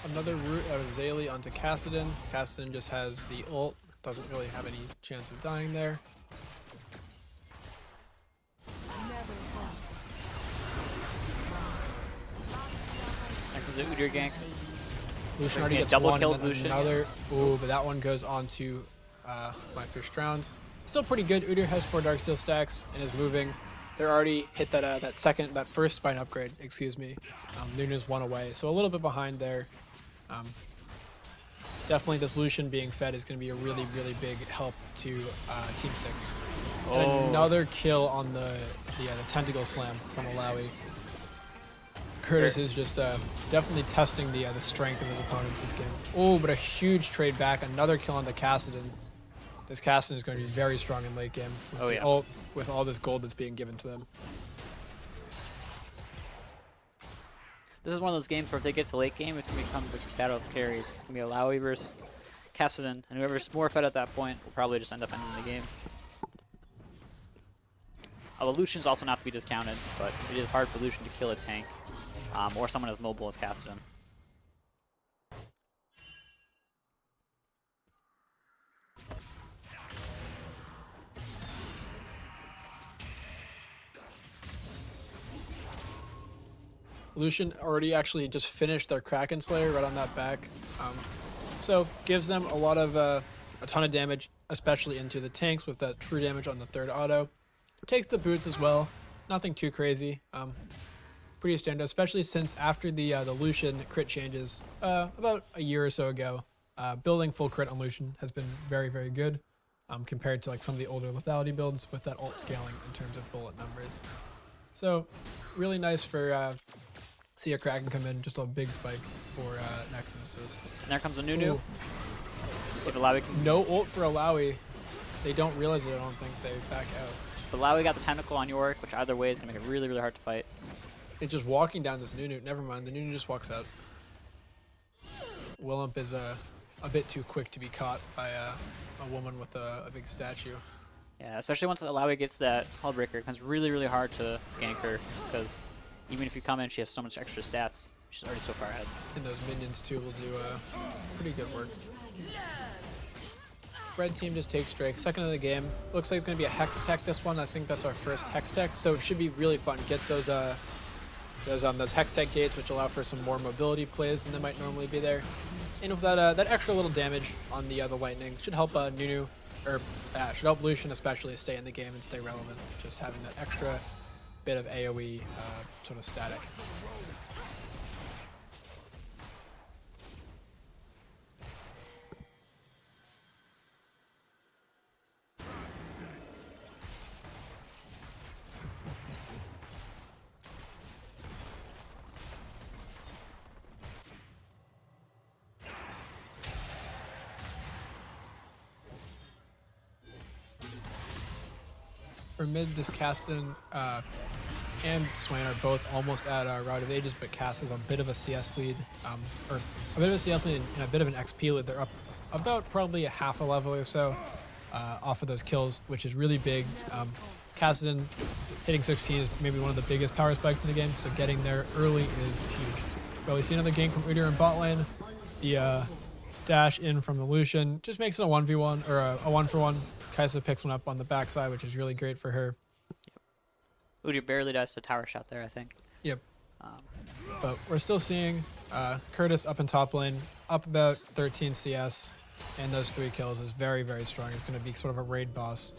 Another route out of Zaylee onto Cassidy. Cassidy just has the ult. Doesn't really have any chance of dying there. That was an Udyr gank. Lucian already gets double one, killed and then Lucian. another. Ooh, but that one goes on to my first rounds. Still pretty good. Udyr has 4 Darksteel stacks and is moving. They're already hit that first spine upgrade. Excuse me. Nunu's 1 away, so a little bit behind there. Definitely, this Lucian being fed is going to be a really, really big help to Team 6. And another kill on the tentacle slam from Alawi. Curtis is just definitely testing the strength of his opponents this game. Oh, but a huge trade back. Another kill on the Cassidy. This Cassidy is going to be very strong in late game with the ult, with all this gold that's being given to them. This is one of those games where if they get to late game, it's going to become the battle of carries. It's going to be Alawi versus Cassidy, and whoever's more fed at that point will probably just end up ending the game. Although Lucian's also not to be discounted, but it is hard for Lucian to kill a tank, or someone as mobile as Cassidy. Lucian already actually just finished their Kraken Slayer right on that back. So gives them a ton of damage, especially into the tanks with that true damage on the 3rd auto. Takes the boots as well. Nothing too crazy. Pretty standard, especially since after the Lucian crit changes about a year or so ago, building full crit on Lucian has been very, very good compared to like some of the older lethality builds with that ult scaling in terms of bullet numbers. So really nice for see a Kraken come in, just a big spike for Nexus. And there comes a Nunu. See if Alawi can... No ult for Alawi. They don't realize it, I don't think. They back out. But Alawi got the tentacle on Yorick, which either way is going to make it really, really hard to fight. It's just walking down this Nunu. Never mind, the Nunu just walks out. Willump is a bit too quick to be caught by a woman with a big statue. Yeah, especially once Alawi gets that Hullbreaker, it becomes really, really hard to gank her, because even if you come in, she has so much extra stats. She's already so far ahead. And those minions, too, will do pretty good work. Red team just takes Drake. Second of the game. Looks like it's going to be a Hex Tech this one. I think that's our first Hex Tech, so it should be really fun. Gets those Hex Tech gates, which allow for some more mobility plays than they might normally be there. And with that extra little damage on the lightning, should help Nunu, or should help Lucian especially stay in the game and stay relevant. Just having that extra bit of AoE sort of static. For mid, this Caston and Swain are both almost at Route of Ages, but Caston's a bit of a CS lead, or a bit of a CS lead and a bit of an XP lead. They're up about probably a half a level or so off of those kills, which is really big. Kassadin hitting 16 is maybe one of the biggest power spikes in the game, so getting there early is huge. But we see another gank from Udyr in bot lane. The dash in from the Lucian just makes it a 1v1 or a 1-for-1. Kai'Sa picks one up on the backside, which is really great for her. Udyr barely does a tower shot there, I think. Yep. But we're still seeing Curtis up in top lane, up about 13 CS, and those 3 kills is very, very strong. He's going to be sort of a raid boss.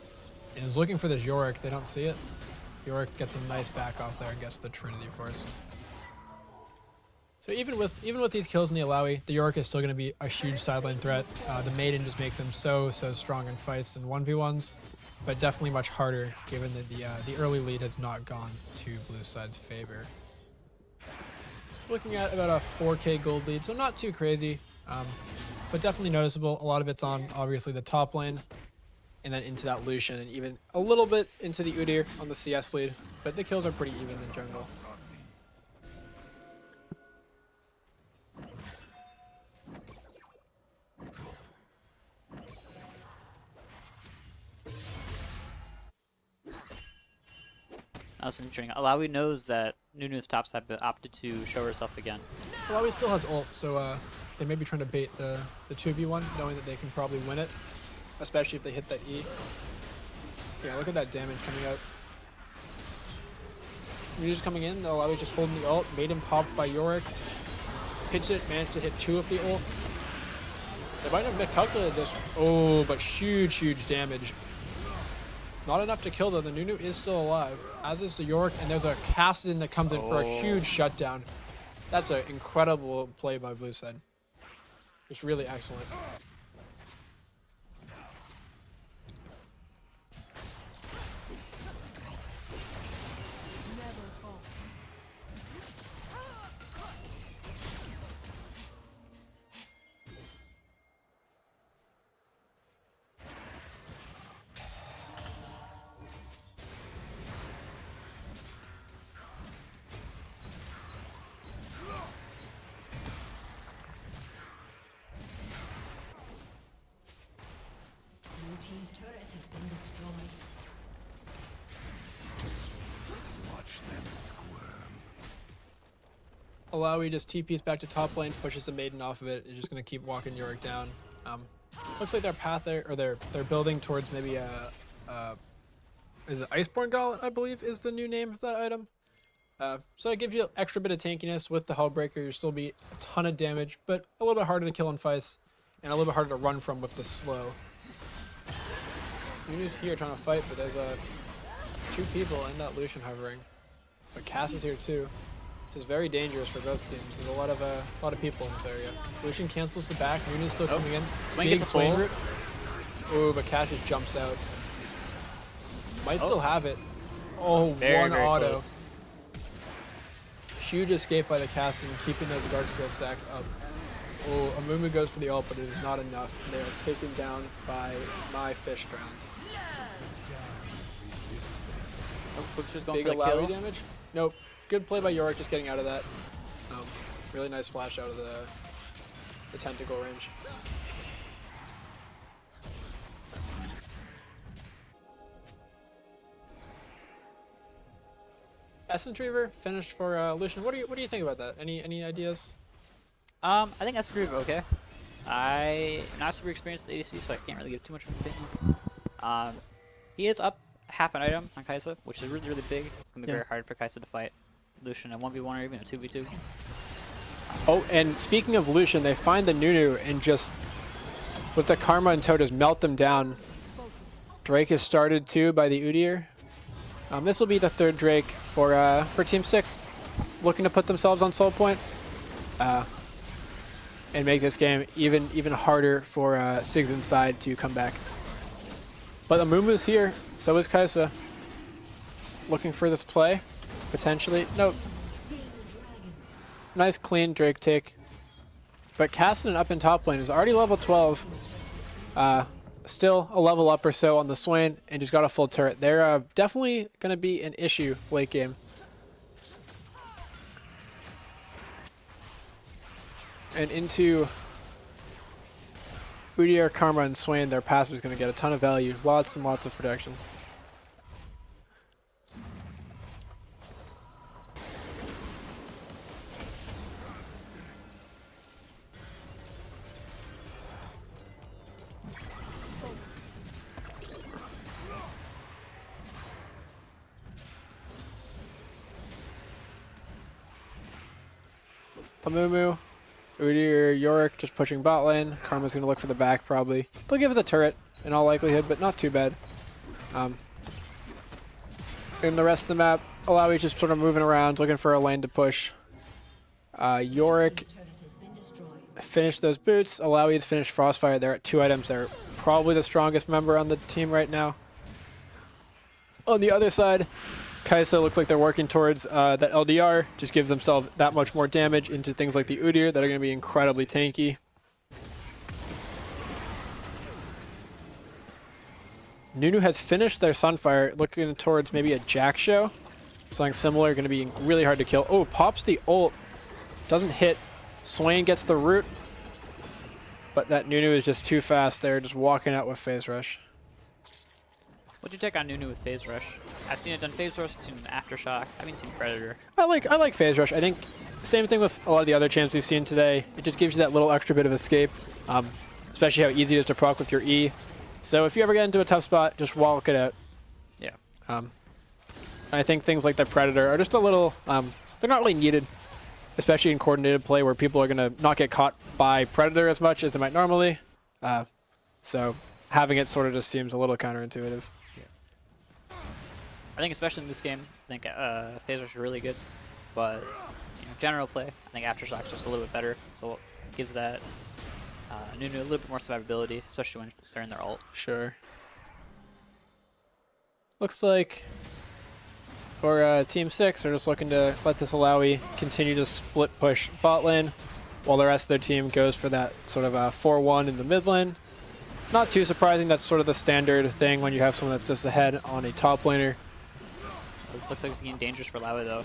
And is looking for this Yorick. They don't see it. Yorick gets a nice back off there and gets the Trinity Force. So even with these kills in the Alawi, the Yorick is still going to be a huge sideline threat. The Maiden just makes him so strong in fights and 1v1s, but definitely much harder given that the early lead has not gone to blue side's favor. Looking at about a 4k gold lead, so not too crazy, but definitely noticeable. A lot of it's on obviously the top lane, and then into that Lucian, and even a little bit into the Udyr on the CS lead, but the kills are pretty even in general. That's interesting. Alawi knows that Nunu's top side but opted to show herself again. Alawi still has ult, so they may be trying to bait the 2v1, knowing that they can probably win it, especially if they hit that E. Yeah, look at that damage coming out. Nunu's coming in, Alawi just holding the ult, made him pop by Yorick. Hits it, managed to hit 2 of the ult. They might have miscalculated this. Oh, but huge damage. Not enough to kill though. The Nunu is still alive, as is the Yorick, and there's a Kassadin that comes in for a huge shutdown. That's an incredible play by blue side. Just really excellent. Blue team's turret has been destroyed. Alawi just TP's back to top lane, pushes the Maiden off of it. Is just going to keep walking Yorick down. Looks like their path there, or they're building towards maybe is it Iceborne Gauntlet, I believe, is the new name of that item. So it gives you an extra bit of tankiness with the Hullbreaker. You'll still be a ton of damage, but a little bit harder to kill in fights, and a little bit harder to run from with the slow. Nunu's here trying to fight, but there's 2 people and that Lucian hovering. But Cass is here too. This is very dangerous for both teams. There's a lot of people in this area. Lucian cancels the back. Nunu's still coming in. Swain Big gets a Swain pull. route. Ooh, but Cass just jumps out. Might still have it. Oh, Very, one very auto. close. Huge escape by the Kassadin, keeping those Darksteel stacks up. Oh, Amumu goes for the ult, but it is not enough. They are taken down by my fish drowns. Oh, Butcher's going Big for the Alawi kill. damage? Nope. Good play by Yorick, just getting out of that. Really nice flash out of the tentacle range. Essence Reaver finished for Lucian. What do you think about that? Any ideas? I think that's pretty okay. I'm not super experienced with ADC, so I can't really give too much of an opinion. He is up half an item on Kai'Sa, which is really big. It's gonna be very hard for Kai'Sa to fight Lucian in 1v1 or even a 2v2. Oh, and speaking of Lucian, they find the Nunu and just with the Karma and Totas melt them down. Drake is started too by the Udyr. This will be the 3rd Drake for Team 6, looking to put themselves on Soul Point and make this game even harder for Sig's inside to come back. But Amumu's here, so is Kai'Sa. Looking for this play, potentially. Nope. Nice clean Drake take. But Kassadin up in top lane is already level 12. Still a level up or so on the Swain, and just got a full turret. They're definitely going to be an issue late game. And into Udyr, Karma, and Swain, their passive is going to get a ton of value. Lots and lots of protection. Amumu, Udyr, Yorick just pushing bot lane. Karma's going to look for the back probably. They'll give it the turret in all likelihood, but not too bad. In the rest of the map, Alawi just sort of moving around, looking for a lane to push. Yorick finished those boots. Alawi to finish Frostfire. They're at 2 items. They're probably the strongest member on the team right now. On the other side, Kai'Sa looks like they're working towards that LDR. Just gives themselves that much more damage into things like the Udyr that are going to be incredibly tanky. Nunu has finished their Sunfire, looking towards maybe a Jack show. Something similar, going to be really hard to kill. Oh, pops the ult. Doesn't hit. Swain gets the root. But that Nunu is just too fast there, just walking out with Phase Rush. What'd you take on Nunu with Phase Rush? I've seen it done Phase Rush, I've seen Aftershock, I haven't seen Predator. I like Phase Rush. I think same thing with a lot of the other champs we've seen today. It just gives you that little extra bit of escape, especially how easy it is to proc with your E. So if you ever get into a tough spot, just walk it out. Yeah. I think things like the Predator are just a little, they're not really needed, especially in coordinated play where people are going to not get caught by Predator as much as they might normally. So having it sort of just seems a little counterintuitive. I think especially in this game, I think Phase Rush is really good, but general play, I think Aftershock's just a little bit better, so it gives that Nunu a little bit more survivability, especially when they're in their ult. Sure. Looks like for Team 6 are just looking to let this Alawi continue to split push bot lane while the rest of their team goes for that sort of 4-1 in the mid lane. Not too surprising, that's sort of the standard thing when you have someone that's just ahead on a top laner. This looks like it's getting dangerous for Lawi though.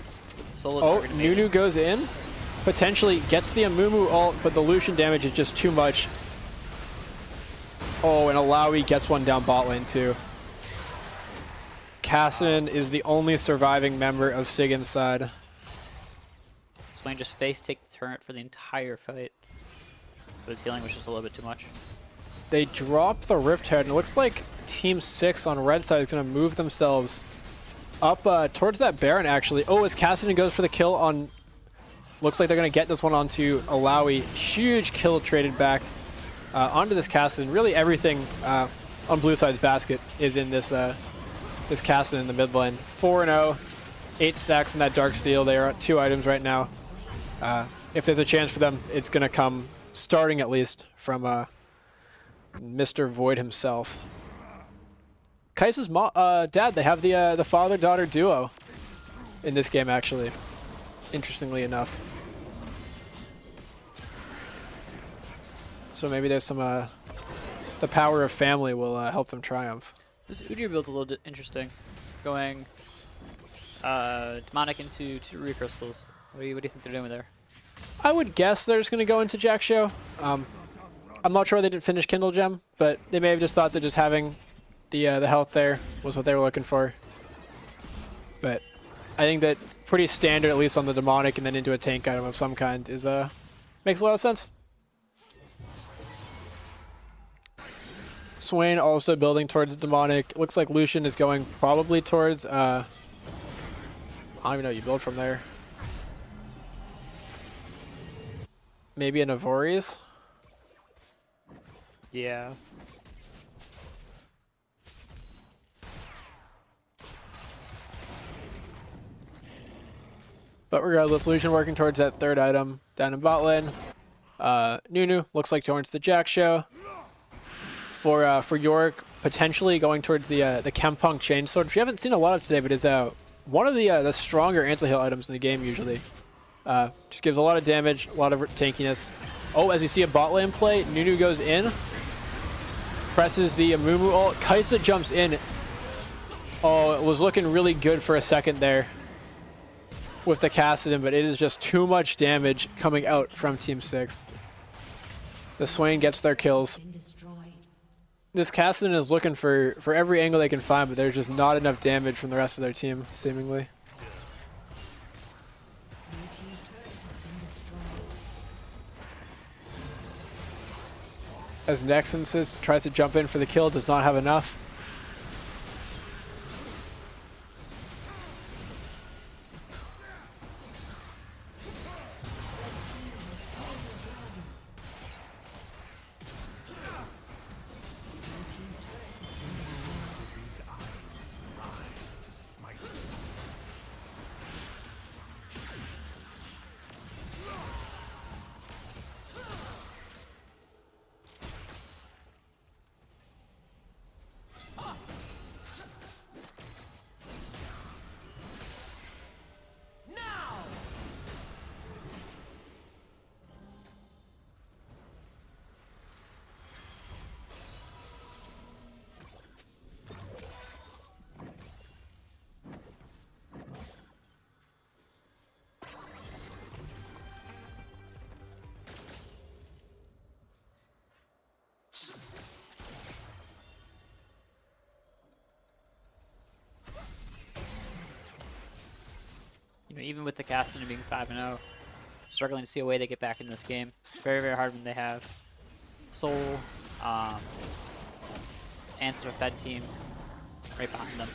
Oh, Nunu goes in, potentially gets the Amumu ult, but the Lucian damage is just too much. Oh, and Alawi gets one down bot lane too. Kassadin is the only surviving member of Sigyn's side. Swain just take the turret for the entire fight. But his healing was just a little bit too much. They drop the Rift Head, and it looks like Team 6 on red side is going to move themselves up towards that Baron, actually. Oh, as Kassadin goes for the kill on... Looks like they're going to get this one onto Alawi. Huge kill traded back onto this Kassadin. Really everything on blue side's basket is in this this Kassadin in the mid lane. 4-0, 8 stacks in that Dark Steel. They are at 2 items right now. If there's a chance for them, it's going to come, starting at least, from Mr. Void himself. Kai'Sa's dad, they have the father-daughter duo in this game, actually, interestingly enough. So maybe there's some, the power of family will help them triumph. This Udyr build's a little interesting. Going demonic into 2 Ruby Crystals. What do you think they're doing there? I would guess they're just going to go into Jack Show. I'm not sure they didn't finish Kindle Gem, but they may have just thought that just having the health there was what they were looking for. But I think that pretty standard, at least on the demonic, and then into a tank item of some kind is makes a lot of sense. Swain also building towards demonic. Looks like Lucian is going probably towards I don't even know, you build from there. Maybe an Avorius? Yeah. But regardless, Lucian working towards that 3rd item down in bot lane. Nunu looks like towards the Jack Show. For Yorick, potentially going towards the Kempunk Chainsword, which we haven't seen a lot of today, but is one of the stronger anti-heal items in the game usually. Just gives a lot of damage, a lot of tankiness. Oh, as you see a bot lane play, Nunu goes in, presses the Amumu ult. Kai'Sa jumps in. Oh, it was looking really good for a second there with the Kassadin, but it is just too much damage coming out from Team 6. The Swain gets their kills. This Kassadin is looking for every angle they can find, but there's just not enough damage from the rest of their team, seemingly. As Nexus tries to jump in for the kill, does not have enough. even with the Cassidy being 5-0, struggling to see a way to get back in this game. It's very, very hard when they have Soul and sort of Fed team right behind them.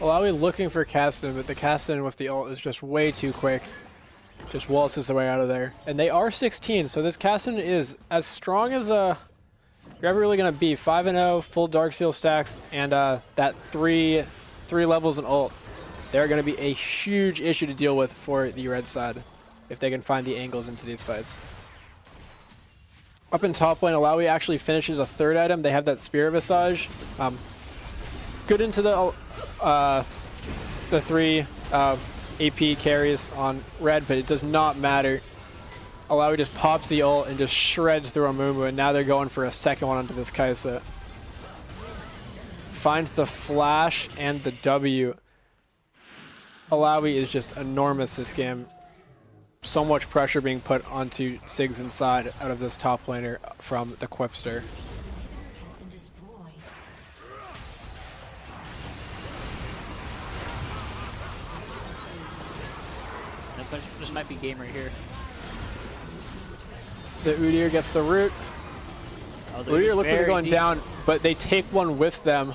Alawi looking for Caston, but the Caston with the ult is just way too quick. Just waltzes the way out of there. And they are 16, so this Caston is as strong as you're ever really going to be. 5-0, full Dark Seal stacks, and that three levels in ult. They're going to be a huge issue to deal with for the red side if they can find the angles into these fights. Up in top lane, Alawi actually finishes a third item. They have that Spirit Visage. Good into the 3 AP carries on red, but it does not matter. Alawi just pops the ult and just shreds through a Mumu, and now they're going for a second one onto this Kaisa. Finds the flash and the W. Alawi is just enormous this game. So much pressure being put onto Sig's inside out of this top laner from the Quipster. This might be game right here. The Udyr gets the root. Oh, Udyr looks like they're going down, but they take one with them.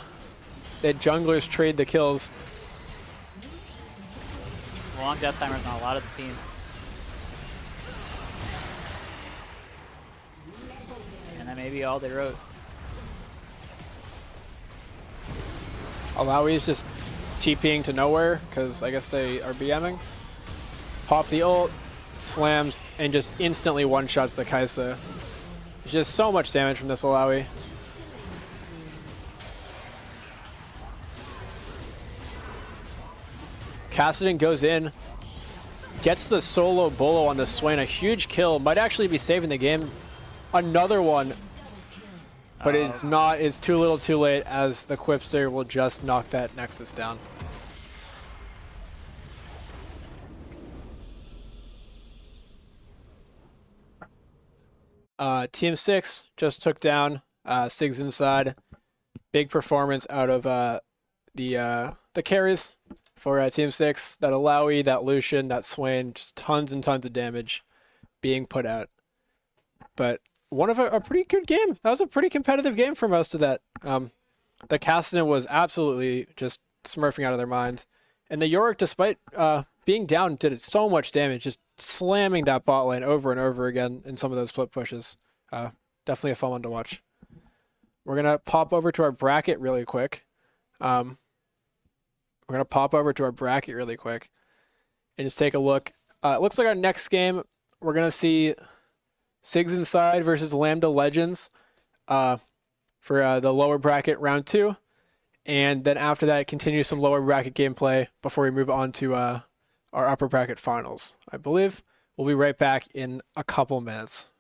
The junglers trade the kills. Long death timers on a lot of the team. And that may be all they wrote. Alawi is just TPing to nowhere because I guess they are BMing. Pop the ult, slams, and just instantly one-shots the Kaisa. There's just so much damage from this Alawi. Kassadin goes in, gets the solo bolo on the Swain, a huge kill, might actually be saving the game. Another one, but it's not, it's too little too late as the Quipster will just knock that Nexus down. Team 6 just took down Sig's inside. Big performance out of the carries for Team 6. That Alawi, that Lucian, that Swain, just tons and tons of damage being put out. But one of a pretty good game. That was a pretty competitive game for most of that. The Cassidy was absolutely just smurfing out of their minds. And the Yorick, despite being down, did so much damage, just slamming that bot lane over and over again in some of those split pushes. Definitely a fun one to watch. We're going to pop over to our bracket really quick. And just take a look. It looks like our next game, we're going to see Sig's Inside versus Lambda Legends for the lower bracket round 2. And then after that, continue some lower bracket gameplay before we move on to our upper bracket finals, I believe. We'll be right back in a couple minutes.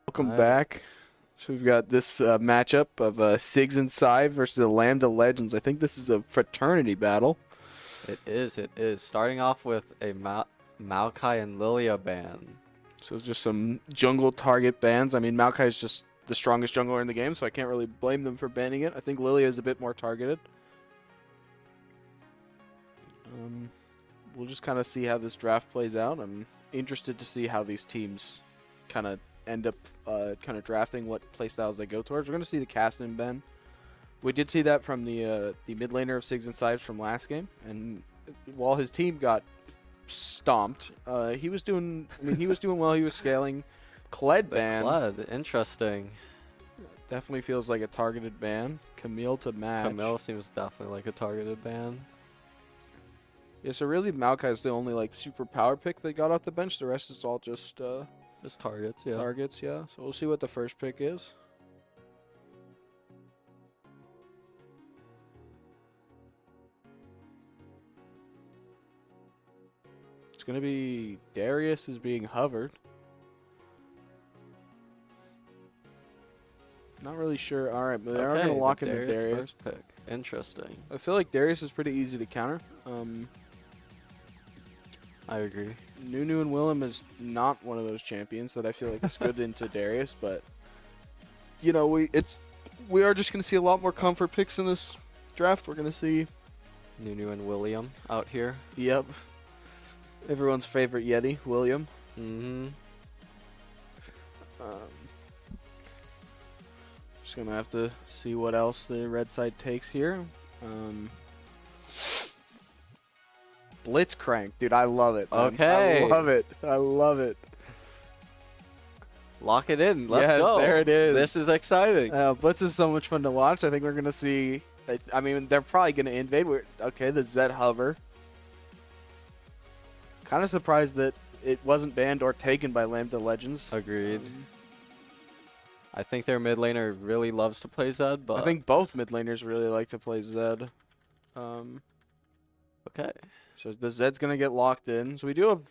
Welcome Alright. back. So we've got this matchup of Sigs and Sai versus the Lambda Legends. I think this is a fraternity battle. It is. Starting off with a Maokai and Lilia ban. So it's just some jungle target bans. I mean, Maokai is just the strongest jungler in the game, so I can't really blame them for banning it. I think Lilia is a bit more targeted. We'll just kind of see how this draft plays out. I'm interested to see how these teams kind of end up drafting what playstyles they go towards. We're going to see the Cassin ban. We did see that from the mid laner of Sigs and Sides from last game, and while his team got stomped, he was doing well. He was scaling. Kled ban. Kled, interesting. Definitely feels like a targeted ban. Camille to match. Camille seems definitely like a targeted ban. Yeah, so really Maokai is the only like super power pick they got off the bench. The rest is all just targets, yeah. Targets, yeah. So we'll see what the first pick is. It's gonna be Darius is being hovered. Not really sure. All right, but they are gonna lock into Darius. First pick. Interesting. I feel like Darius is pretty easy to counter. I agree. Nunu and Willem is not one of those champions that I feel like is good into Darius, but you know we are just gonna see a lot more comfort picks in this draft. We're gonna see Nunu and William out here. Yep. Everyone's favorite Yeti, William. Mm-hmm. Just gonna have to see what else the red side takes here. Blitzcrank, dude, I love it. Man. Okay. I love it. I love it. Lock it in. Let's Yes, go. there it is. This is exciting. Blitz is so much fun to watch. I think we're gonna see. I mean, they're probably gonna invade. Okay, the Zed hover. Kind of surprised that it wasn't banned or taken by Lambda Legends. Agreed. I think their mid laner really loves to play Zed, but I think both mid laners really like to play Zed. okay. So the Zed's gonna get locked in. So we do have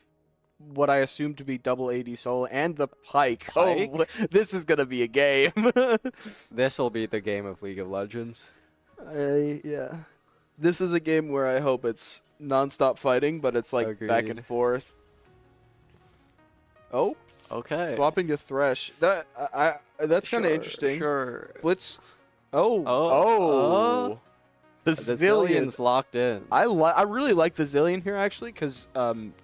what I assume to be double AD solo and the Pike. Pike? Oh, this is gonna be a game. This will be the game of League of Legends. Yeah. This is a game where I hope it's non-stop fighting, but it's like back and Agreed. forth. Oh, Okay. swapping to Thresh. That's kind of Sure, interesting. Sure. Blitz. Oh. Oh. The The Zillion. Zillion's locked in. I really like the Zillion here actually, because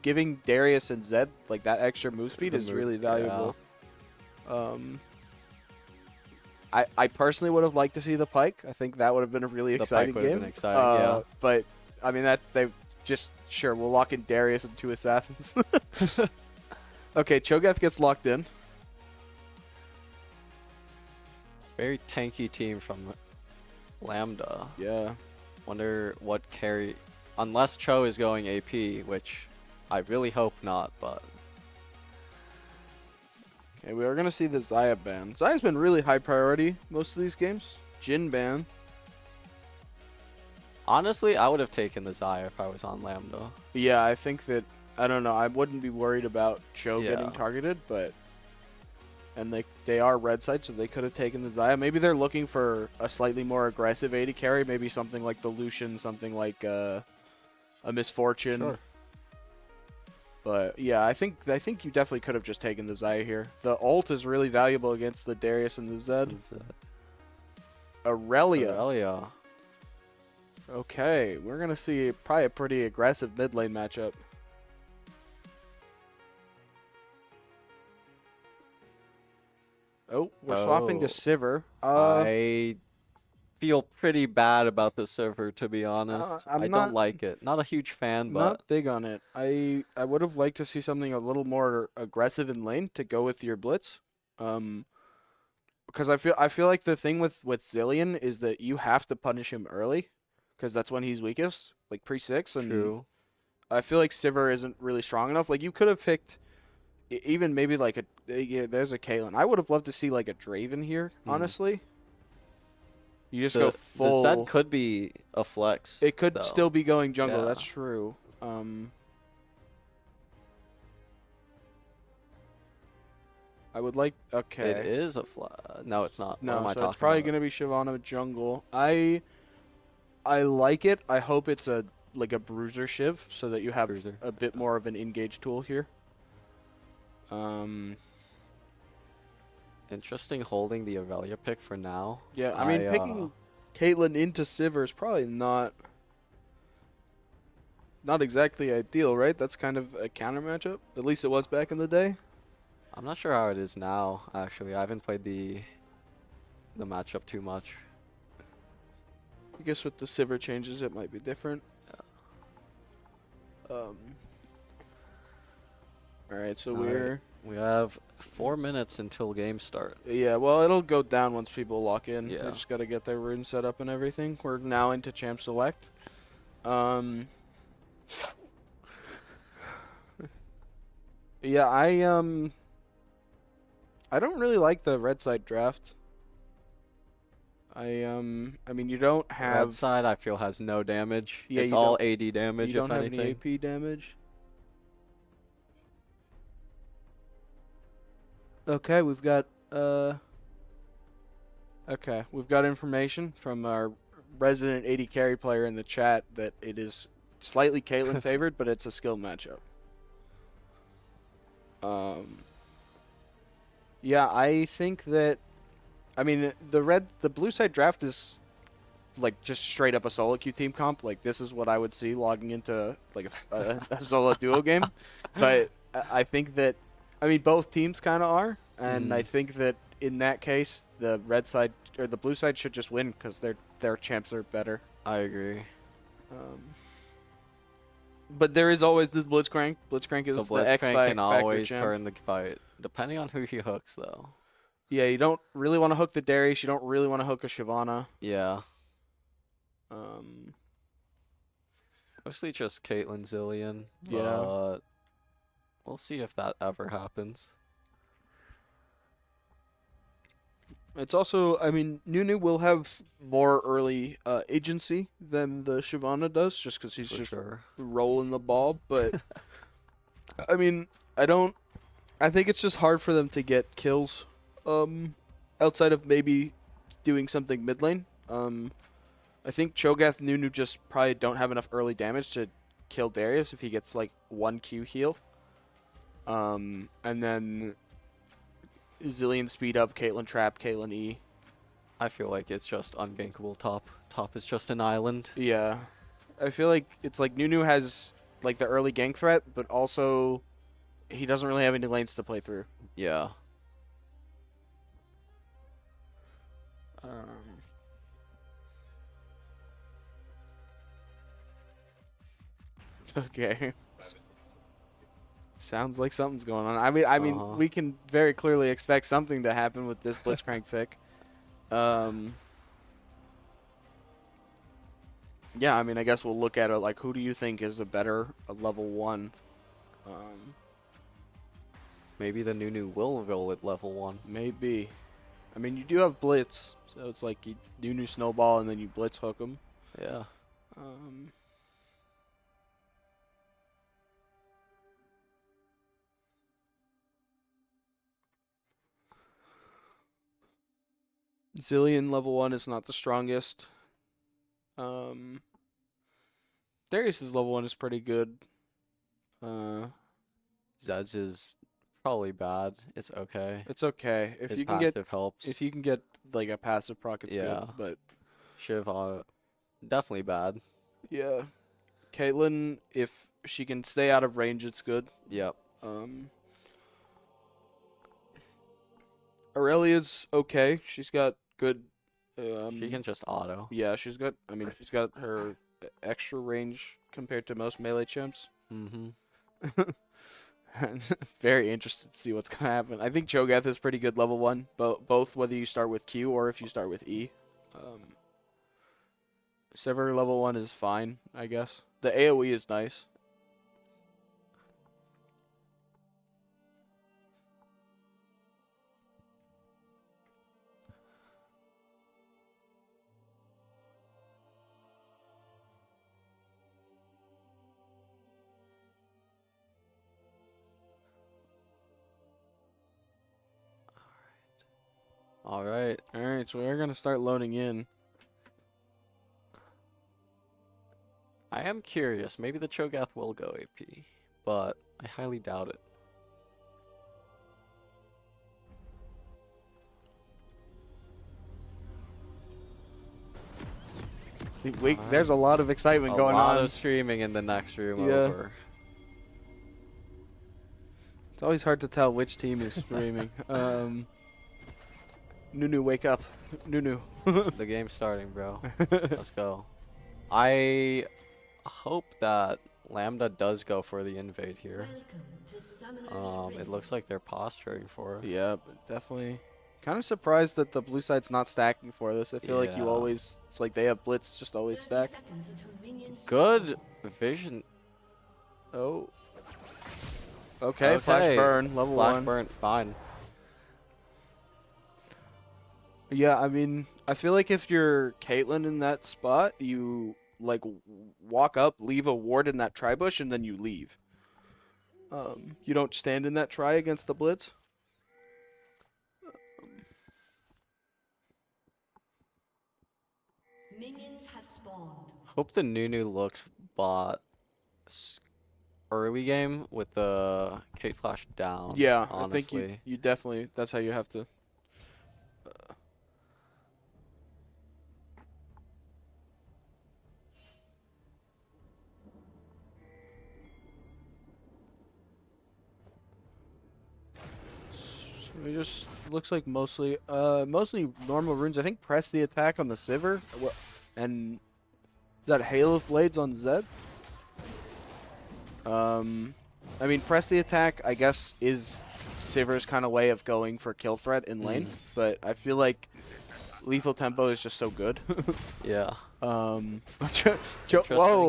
giving Darius and Zed like that extra move speed The is move- really valuable. I personally would have liked to see the Pike. I think that would have been a really The exciting Pike would have game. been exciting, yeah. But I mean that they just sure we'll lock in Darius and two assassins. Okay, Cho'Gath gets locked in. Very tanky team from Lambda. Yeah. Wonder what carry. Unless Cho is going AP, which I really hope not, but Okay, we are gonna see the Xayah ban. Xayah's been really high priority most of these games. Jhin ban. honestly, I would have taken the Xayah if I was on Lambda. Yeah, I think that I don't know. I wouldn't be worried about Cho Yeah. getting targeted, but and they are red side, so they could have taken the Xayah. Maybe they're looking for a slightly more aggressive AD carry, maybe something like the Lucian, something like a Misfortune. Sure. But yeah, I think you definitely could have just taken the Xayah here. The ult is really valuable against the Darius and the Zed. Aurelia. Aurelia. Okay, we're gonna see probably a pretty aggressive mid lane matchup. Oh, we're swapping to Oh. Sivir. I feel pretty bad about the server, to be honest. I'm I not- don't like it. Not a huge fan, but Not big on it. I would have liked to see something a little more aggressive in lane to go with your blitz. Because I feel like the thing with Zillion is that you have to punish him early, because that's when he's weakest, like pre-6. And true. I feel like Sivir isn't really strong enough. Like you could have picked even maybe like there's a Caitlyn. I would have loved to see like a Draven here, honestly. You just go full. That could be a flex. It could though. still be going jungle. Yeah. That's true. I would like. Okay. It is a No, it's not. What No, am I so talking it's probably about? gonna be Shyvana jungle. I like it. I hope it's a bruiser Shiv, so that you have Bruiser. a bit more of an engage tool here. Interesting holding the Aurelia pick for now. Yeah, I mean picking Caitlyn into Sivir is probably not exactly ideal, right? That's kind of a counter matchup. At least it was back in the day. I'm not sure how it is now, actually. I haven't played the matchup too much. I guess with the Sivir changes, it might be different. All right, so Alright. We have 4 minutes until game start. yeah. Well, it'll go down once people lock in. Yeah. They just got to get their rune set up and everything. We're now into champ select. Yeah, I don't really like the red side draft. I mean, you don't have. Red side, I feel, has no damage. Yeah, it's you all don't- AD damage, You don't if have anything. any AP damage. Okay, we've got information from our resident AD carry player in the chat that it is slightly Caitlyn favored, but it's a skill matchup. Yeah, I think that. I mean, the blue side draft is like just straight up a solo queue team comp. Like this is what I would see logging into like a solo duo game. But I think that, I mean, both teams kind of are, and I think that in that case, the red side or the blue side should just win because their champs are better. I agree. But there is always this Blitzcrank. Blitzcrank is The the X Blitzcrank fight can factor always champ. turn the fight, depending on who he hooks, though. Yeah, you don't really want to hook the Darius. You don't really want to hook a Shyvana. Yeah. Mostly just Caitlyn Zillion. Yeah. But we'll see if that ever happens. It's also, I mean, Nunu will have more early agency than the Shyvana does, just because he's For just sure. rolling the ball. But I mean, I think it's just hard for them to get kills. Outside of maybe doing something mid lane. I think Cho'Gath Nunu just probably don't have enough early damage to kill Darius if he gets like 1 Q heal. And then Zillion speed up, Caitlyn trap, Caitlyn E. I feel like it's just ungankable top. Top is just an island. Yeah. I feel like it's like Nunu has like the early gank threat, but also he doesn't really have any lanes to play through. Yeah. Okay. Sounds like something's going on. I mean, we can very clearly expect something to happen with this Blitzcrank pick. Yeah, I mean, I guess we'll look at it like, who do you think is a better level 1? Maybe the Nunu will roll at level 1. Maybe. I mean, you do have Blitz, so it's like you Nunu snowball and then you Blitz hook him. Yeah. Zillion level 1 is not the strongest. Darius's level 1 is pretty good. Zed's is probably bad. It's okay. It's okay if His you can passive get helps. if you can get like a passive proc, it's Yeah. good. But Shiv, definitely bad. yeah, Caitlyn, if she can stay out of range, it's good. Yep. Aurelia's okay. She's got good. She can just auto. Yeah, she's got. I mean, she's got her extra range compared to most melee champs. Mm-hmm. Very interested to see what's gonna happen. I think Cho'Gath is pretty good level 1, both whether you start with Q or if you start with E. Sever level 1 is fine, I guess. The AoE is nice. All right. All right, so we're gonna start loading in. I am curious. Maybe the Cho'Gath will go AP, but I highly doubt it. There's a lot of excitement going A lot on. of streaming in the next room Yeah. over. It's always hard to tell which team is streaming. Nunu, wake up. Nunu. The game's starting, bro. Let's go. I hope that Lambda does go for the invade here. It looks like they're posturing for it. Yeah, but definitely. Kind of surprised that the blue side's not stacking for this. I feel like you Yeah. always, it's like they have blitz, just always stack. Good vision. Oh. Okay, flash burn, level Flash 1. burn, fine. Yeah, I mean, I feel like if you're Caitlyn in that spot, you like walk up, leave a ward in that tri bush, and then you leave. You don't stand in that tri against the blitz. Minions have spawned. Hope the Nunu looks bot early game with the Kate Flash down. Yeah, honestly. I think you definitely, that's how you have to. So it just looks like mostly normal runes. I think press the attack on the Sivir, and is that Hail of Blades on Zed? I mean, press the attack, I guess, is Sivir's kind of way of going for kill threat in lane, but I feel like lethal tempo is just so good. Yeah. Whoa,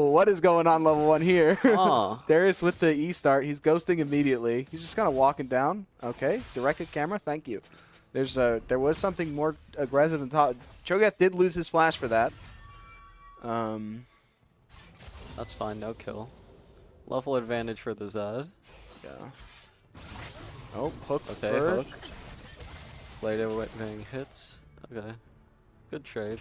what is going on level 1 here? Huh. Darius with the E start. He's ghosting immediately. He's just kind of walking down. Okay, directed camera. Thank you. There was something more aggressive than thought. Cho'Gath did lose his flash for that. That's fine, no kill. Level advantage for the Zed. Yeah. Oh, hook. Okay, bird. hook. Blade Awakening hits. Okay. Good trade.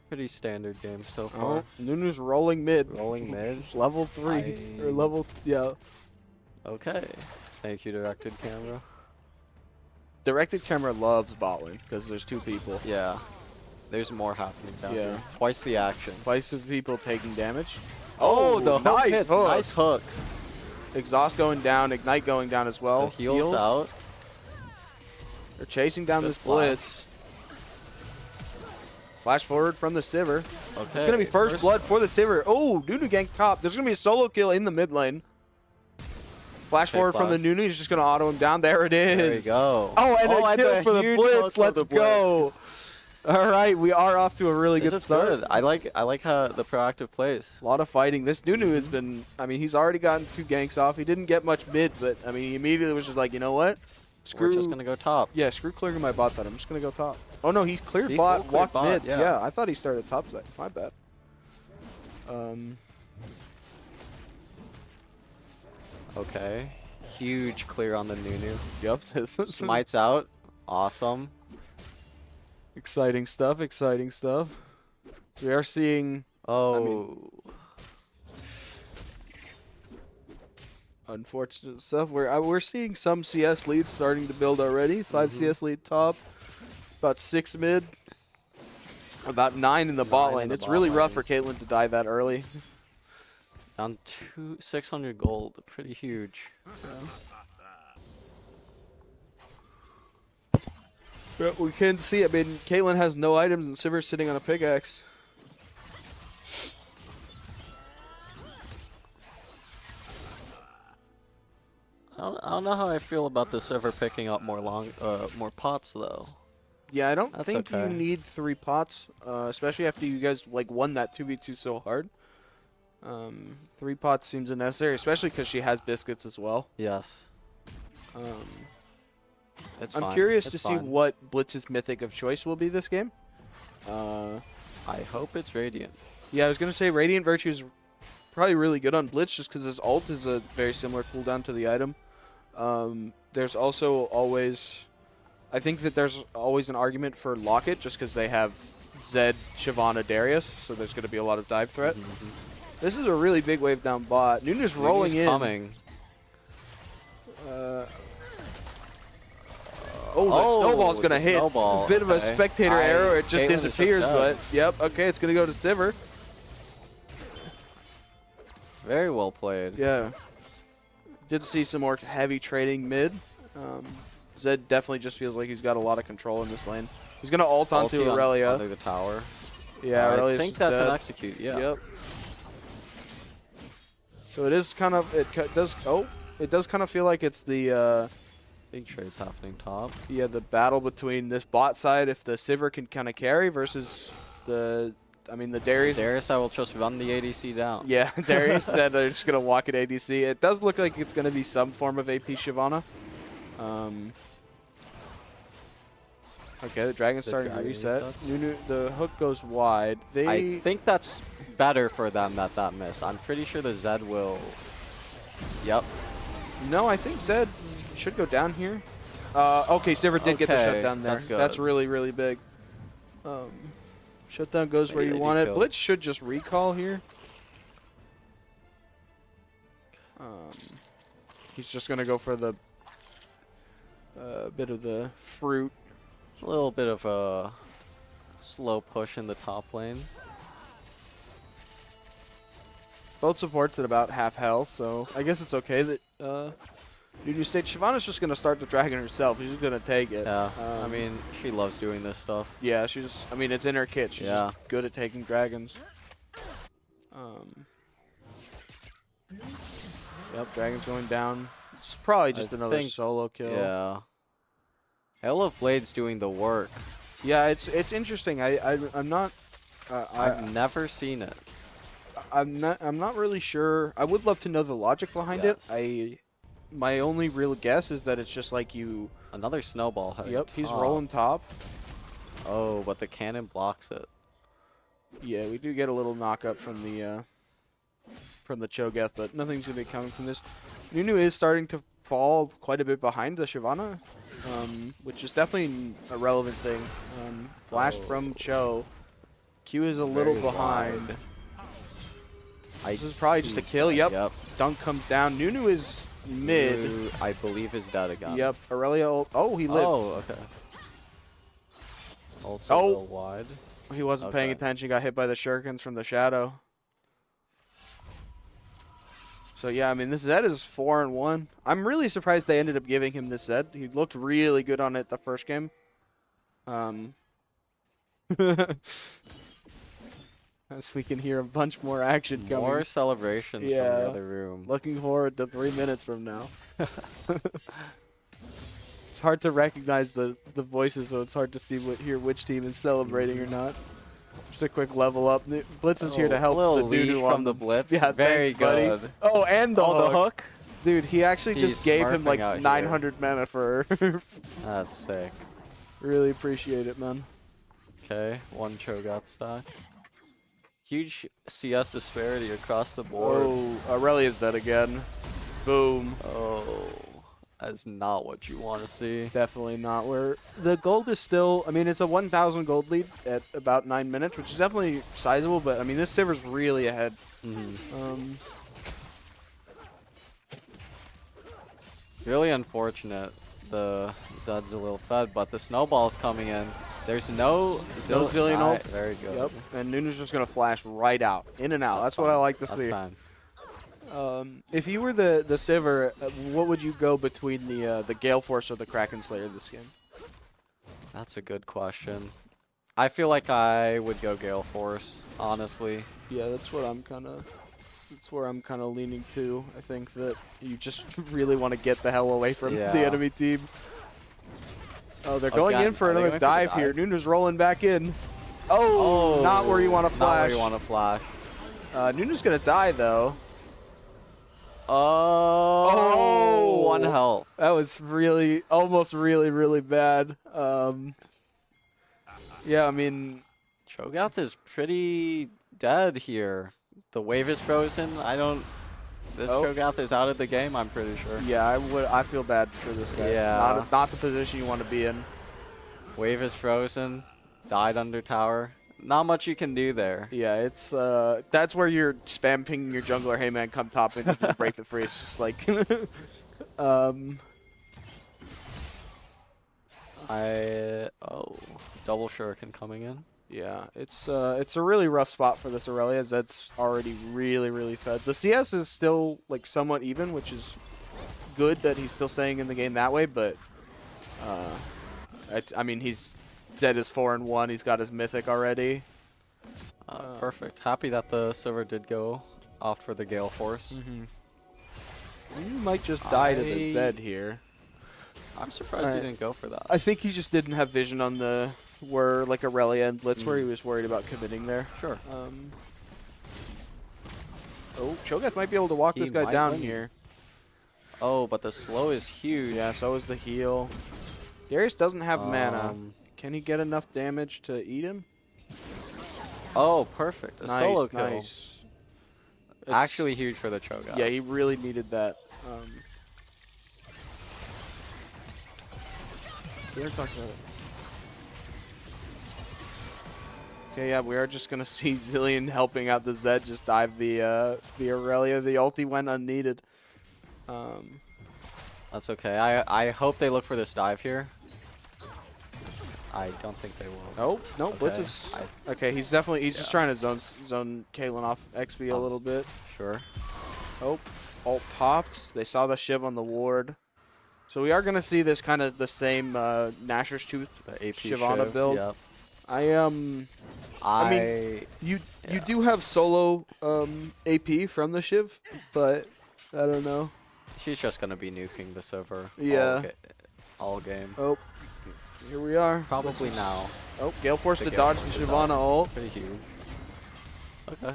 Pretty standard game so far. Oh, Nunu's rolling mid. Rolling mid. Level 3. Or level, yeah. Okay. Thank you, directed camera. Directed camera loves bot lane because there's 2 people. Yeah. There's more happening down Yeah. here. Twice the action. Twice of people taking damage. Oh, the hook nice hits. hook. Nice hook. Exhaust going down, Ignite going down as well. The heals out. They're chasing down Good this blitz. Flash forward from the Sivir. Okay. It's going to be first blood for the Sivir. Oh, Nunu gank top. There's going to be a solo kill in the mid lane. Flash Okay, forward from the flash. Nunu. He's just going to auto him down. There it is. There you go. Oh, and a kill a for the huge blitz. hook for Let's the blitz. go. All right, we are off to a really This good is start. good. I like how the proactive plays. A lot of fighting. This Nunu has been, I mean, he's already gotten 2 ganks off. He didn't get much mid, but, I mean, he immediately was just like, you know what? We're just gonna go top. Yeah, screw clearing my bot side. I'm just going to go top. Oh, no, he's cleared He bot, full cleared walked bot, mid. yeah. Yeah, I thought he started top side. My bad. Okay. Huge clear on the Nunu. Yep. This is Smites out. Awesome. exciting stuff, exciting stuff. So we are seeing Oh. unfortunate stuff. We're seeing some CS leads starting to build already. 5 CS lead top, about 6 mid, about 9 in the bot 9 in lane. the It's bot really rough lane. for Caitlyn to die that early. Down 600 gold. Pretty huge. But we can see, I mean, Caitlyn has no items and Sivir's sitting on a pickaxe. I don't know how I feel about the server picking up more more pots though. Yeah, I don't That's think you okay. need 3 pots, especially after you guys like won that 2v2 so hard. 3 pots seems unnecessary, especially because she has biscuits as well. Yes. It's I'm fine. curious It's to see fine. what Blitz's mythic of choice will be this game. I hope it's Radiant. Yeah, I was gonna say Radiant Virtue's probably really good on Blitz just because his ult is a very similar cooldown to the item. There's also always, I think that there's always an argument for Locket just because they have Zed, Shyvana, Darius, so there's going to be a lot of dive threat. This is a really big wave down bot. Nunu's rolling in. Coming. Oh, the snowball's going to hit. Snowball. Bit of a spectator arrow. It just disappears, but yep, okay, it's going to go to Sivir. Very well played. Yeah. Did see some more heavy trading mid. Zed definitely just feels like he's got a lot of control in this lane. He's going to ult onto Aurelia. Onto the tower. Yeah, I think that's an execute, yeah. Yep. So it is kind of, it does kind of feel like it's the, Big trades happening top. yeah, the battle between this bot side, if the Sivir can kind of carry, versus the, I mean, the Darius. Darius that will just run the ADC down. Yeah, Darius that they're just going to walk at ADC. It does look like it's going to be some form of AP Shyvana. Okay, the dragon's starting to reset. Nunu, the hook goes wide. I think that's better for them that missed. I'm pretty sure the Zed will. Yep. No, I think Zed should go down here. Okay, Sivir did get the shutdown there. That's good. That's really, really big. Shutdown goes where you want it. Blitz should just recall here. He's just going to go for the bit of the fruit. A little bit of a slow push in the top lane. Both supports at about half health, so I guess it's okay that Nunu stayed. Shyvana's just going to start the dragon herself. She's just going to take it. Yeah, I mean, she loves doing this stuff. Yeah, she's, I mean, it's in her kit. She's just good at taking dragons. Yep, dragon's going down. It's probably just another solo kill. Yeah. Hell of Blade's doing the work. Yeah, it's interesting. I'm not. I've never seen it. I'm not really sure. I would love to know the logic behind it. My only real guess is that it's just like you. Another snowball. Yep, he's rolling top. Oh, but the cannon blocks it. Yeah, we do get a little knock up from the Cho'Gath, but nothing's gonna be coming from this. Nunu is starting to fall quite a bit behind the Shyvana, which is definitely a relevant thing. Flash from Cho. Q is a little behind. This is probably just a kill. Yep. Dunk comes down. Nunu is mid. I believe is dead again. Yep. Aurelia. Oh, he lived. Oh, okay. Ult's a little wide. He wasn't paying attention. Got hit by the shurikens from the shadow. So yeah, I mean, this Zed is 4-1. I'm really surprised they ended up giving him this Zed. He looked really good on it the first game. As we can hear a bunch more action coming. More celebrations from the other room. Looking forward to 3 minutes from now. It's hard to recognize the voices, so it's hard to see which team is celebrating or not. Just a quick level up. Blitz is here to help the dude from the Blitz. Yeah, very good. Buddy. Oh, and the hook. Dude, he actually just gave him like 900 mana for her. That's sick. Really appreciate it, man. Okay, one Cho'Gath stock. Huge CS disparity across the board. Oh, Aurelia's dead again. Boom. Oh, that's not what you want to see. Definitely not. Where the gold is still, I mean, it's a 1,000 gold lead at about 9 minutes, which is definitely sizable, but I mean, this Sivir's really ahead. Really unfortunate. The Zed's a little fed, but the snowball's coming in. There's no Zillion ult. Very good. Yep. And Nunu's just gonna flash right out, in and out. That's what I like to see. Fine. If you were the Sivir, what would you go between the Gale Force or the Kraken Slayer this game? That's a good question. I feel like I would go Gale Force, honestly. Yeah, that's what I'm kind of. That's where I'm kind of leaning to. I think that you just really want to get the hell away from the enemy team. Oh, they're going in for another dive here. Nunu's rolling back in. Oh, not where you want to flash. Not where you want to flash. Nunu's going to die, though. Oh, 1 health. That was really, almost really bad. Yeah, I mean... Cho'Gath is pretty dead here. The wave is frozen. I don't. This Oh. Cho'Gath is out of the game. I'm pretty sure. Yeah, I feel bad for this guy. Yeah. Not the position you want to be in. Wave is frozen. Died under tower. Not much you can do there. Yeah, it's that's where you're spam pinging your jungler. Hey man, come top and just break the free. It's just like, Double shuriken coming in. yeah, it's a really rough spot for this Aurelia. Zed's already really fed. The CS is still like somewhat even, which is good that he's still staying in the game that way. But I mean, Zed is 4-1. He's got his mythic already. Perfect. Happy that the silver did go off for the Gale Force. You might just die to the Zed here. I'm surprised he didn't go for that. I think he just didn't have vision on the where like Aurelia and Blitz where he was worried about committing there. Sure. Oh, Cho'Gath might be able to walk He this guy might down win. here. Oh, but the slow is huge. Yeah, so is the heal. Darius doesn't have mana. Um, Can he get enough damage to eat him? Oh, perfect. A solo kill. Nice. It's- Actually huge for the Cho'Gath. Yeah, he really needed that. We were talking about it. Okay, yeah, we are just gonna see Zillion helping out the Zed just dive the Aurelia. The ulti went unneeded. That's okay. I hope they look for this dive here. I don't think they will. Oh no, Blitz Okay. is okay. He's just trying to zone Caitlyn off XP a little bit. Sure. Oh, ult popped. They saw the Shiv on the ward. So we are going to see this kind of the same Nashor's Tooth The AP Shyvana Shiv, build. Yep. I mean, you do have solo AP from the Shiv, but I don't know. She's just gonna be nuking the silver. Yeah. All game. Oh, here we are. Probably now. Oh, Gale forced The to Gale dodge the Force to Shyvana dodge. ult. Pretty huge. Okay.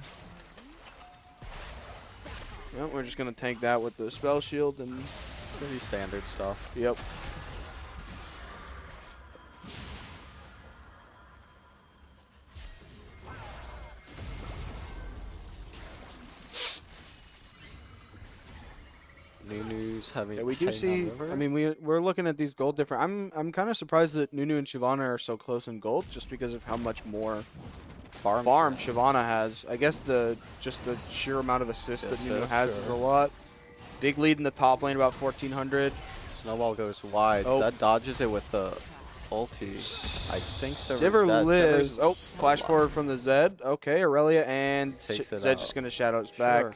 Well, we're just going to tank that with the spell shield and Pretty standard stuff. yep. Nunu's having. Yeah, we do heading see. downriver. I mean, we're looking at these gold different. I'm kind of surprised that Nunu and Shyvana are so close in gold, just because of how much more farm Shyvana has. I guess just the sheer amount of assists that Nunu has is a lot. Big lead in the top lane, about 1,400. Snowball goes wide. Oh. That dodges it with the ulti. I think Silver's Sivir dead. lives. Silver's Oh, flash alive. forward from the Zed. Okay, Aurelia and Takes it Zed just out. gonna shadow his back. Sure.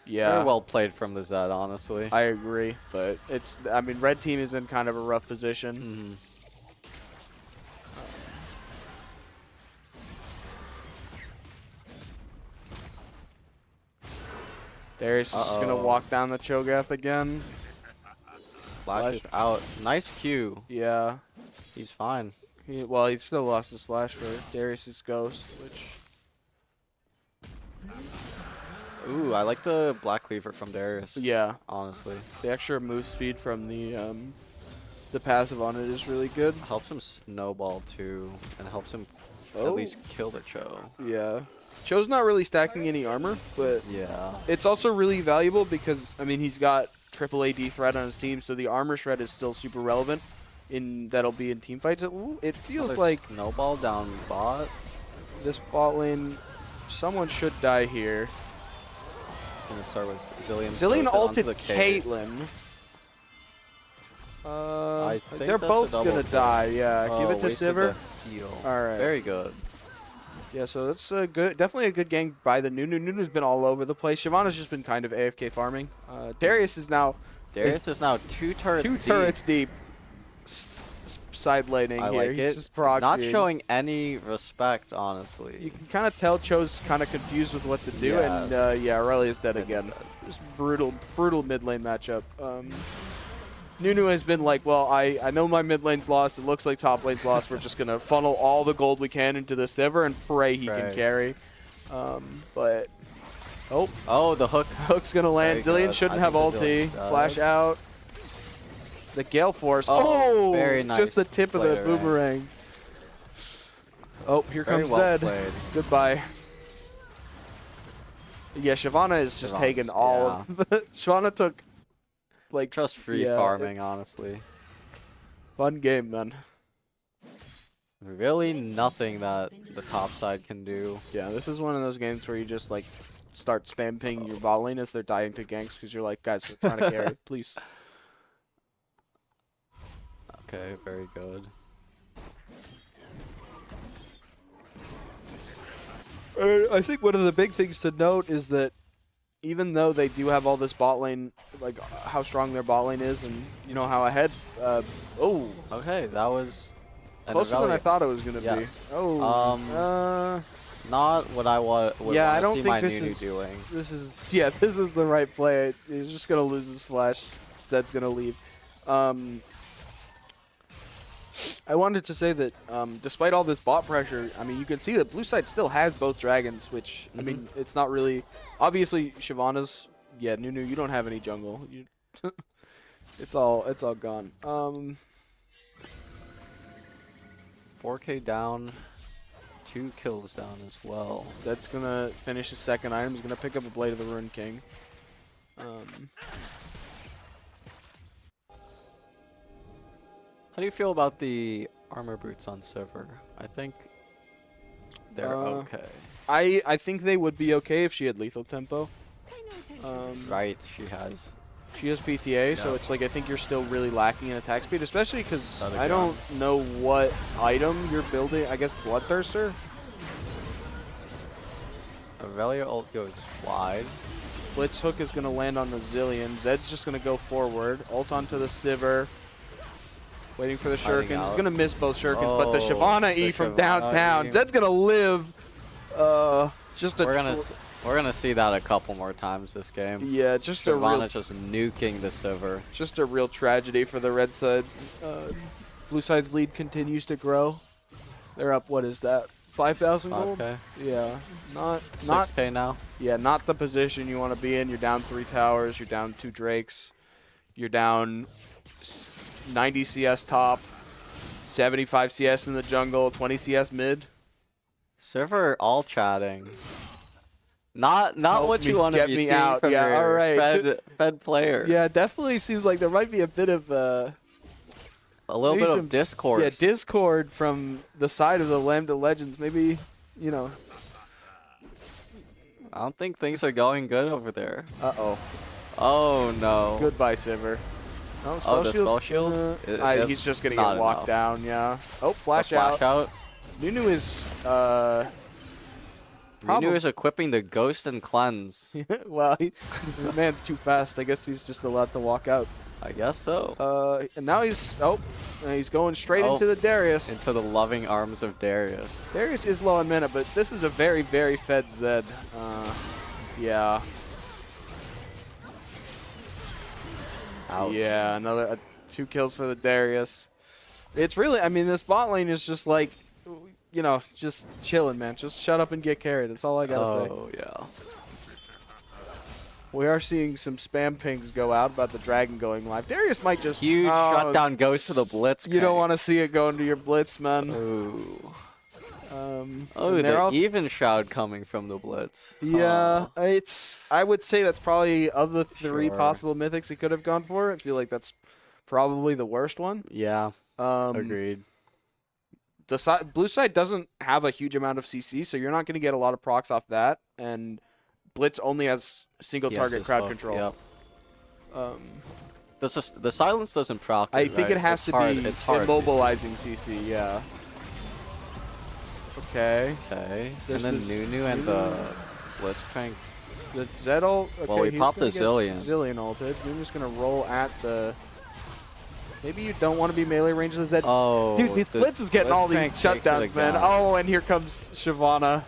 Yeah. Very well played from the Zed, honestly. I agree, but I mean, red team is in kind of a rough position. Mhm. Darius is just gonna Uh-oh. walk down the Cho'Gath again. Flash it out. Nice Q. Yeah. He's fine. He still lost his flash for Darius's ghost, which Ooh, I like the Black Cleaver from Darius. yeah, Honestly. the extra move speed from the passive on it is really good. Helps him snowball too, and helps him Oh. at least kill the Cho. Yeah. Cho's not really stacking any armor, but Yeah. it's also really valuable because I mean he's got triple AD threat on his team, so the armor shred is still super relevant. That'll be in team fights. It feels Another like snowball down bot. this bot lane, someone should die here. He's gonna start with Zillion. Zillion throws it onto ulted the K. Caitlyn. I think They're that's a both double gonna kill. die. Yeah, Oh, give it to wasted Sivir. the heal. All right. Very good. Yeah, so that's a good, definitely a good gang by the Nunu. Nunu's been all over the place. Shyvana's just been kind of AFK farming. Darius is now Darius is now 2 turrets two deep. turrets deep. Side laning I here. like He's it. just proxying. Not showing any respect, honestly. You can kind of tell Cho's kind of confused with what to do, Yeah. and yeah, Aurelia's dead It's again. dead. Just brutal mid lane matchup. Nunu has been like, well, I know my mid lane's lost. It looks like top lane's lost. We're just gonna funnel all the gold we can into the Sivir and pray he can Right. carry. But Oh, the hook. hook's gonna land. Very Zillion good. shouldn't I have think the ulti. Zillion's dead. Flash out. The Gale Force. Oh, very Just the nice tip of play, the right. boomerang. Oh, here Very comes well Zed. played. Goodbye. Yeah, Shyvana is just taking Shyvana's- all of Shyvana took, like, Just free yeah, farming, it's honestly. fun game, man. Really nothing that the top side can do. Yeah, this is one of those games where you just, like, start spam pinging your bot lane as they're dying to ganks because you're like, guys, we're trying to carry, please. Okay, very good. I think one of the big things to note is that even though they do have all this bot lane, like how strong their bot lane is, and you know how ahead. Okay, that was an Closer than I Irelia. thought it was gonna Yes. be. Oh. Not what I would Yeah, I want to don't see think my this Nunu is- doing. This is the right play. He's just gonna lose his flash. Zed's gonna leave. I wanted to say that despite all this bot pressure, I mean, you can see that blue side still has both dragons, which, I mean, it's not really... Obviously, Shyvana's... Yeah, Nunu, you don't have any jungle. You it's all gone. 4K down, 2 kills down as well. That's going to finish his second item. He's going to pick up a Blade of the Ruined King. How do you feel about the armor boots on Sivir? I think they're okay. I think they would be okay if she had lethal tempo. Right, she has. She has PTA, so Yeah. it's like I think you're still really lacking in attack speed, especially because Other I don't know what item you're building. I guess Bloodthirster? Irelia ult goes wide. Blitz Hook is going to land on the Zillion. Zed's just going to go forward. Ult onto the Sivir. Waiting for the Hiding Shurikens. He's out. going to miss both Shurikens, but the Oh, Shyvana the E from Shyvana downtown. E. Zed's going to live. Just a We're gonna see that a couple more times this game. yeah, just a real Shyvana just nuking the Sivir. just a real tragedy for the red side. Blue side's lead continues to grow. They're up. What is that? 5,000 gold. 5K, Yeah, not 6K now. yeah, not the position you want to be in. You're down 3 towers. You're down 2 drakes. You're down 90 CS top, 75 CS in the jungle, 20 CS mid. Sivir all chatting. Not Help what me, you want to get be me seeing out. from Yeah, your all right. fed player. Yeah, it definitely seems like there might be a bit of A little maybe bit some- of discourse. yeah, discord from the side of the Lambda Legends. Maybe, you know. I don't think things are going good over there. Uh-oh. Oh no. Goodbye, Siver. Oh, the spell shield? He's just going to not get walked enough. down, yeah. Oh, A flash out. Nunu is, Nunu is equipping the Ghost and Cleanse. well, the man's too fast. I guess he's just allowed to walk out. I guess so. And now he's going straight Oh. into the Darius. Into the loving arms of Darius. Darius is low on mana, but this is a very, very fed Zed. Yeah. Ouch. Yeah, another 2 kills for the Darius. It's really, I mean, this bot lane is just like, you know, just chilling, man. Just shut up and get carried. That's all I gotta say. Oh yeah. We are seeing some spam pings go out about the dragon going live. Darius might just Huge shutdown goes to the Blitz. You don't want to see it go into your blitz, man. Ooh. Oh, and they're the all- even shroud coming from the Blitz. Yeah, Oh. it's. I would say that's probably of the 3 Sure. possible mythics he could have gone for. I feel like that's probably the worst one. Yeah. Agreed. The blue side doesn't have a huge amount of CC, so you're not going to get a lot of procs off that. And Blitz only has single He has target his crowd hook, control. Yep. The silence doesn't proc. I think it has to be It's hard. immobilizing CC. Yeah. Okay. Okay. There's And then this Nunu and the Blitz crank. The Zed ult. Okay, Well, we he's popped gonna the get Zillion. Zillion ulted. Nunu's gonna roll at the. Maybe you don't want to be melee range of the Zed. Oh. Dude, the Blitz is getting Blitz all these crank takes it shutdowns, man. again. Oh, and here comes Shyvana.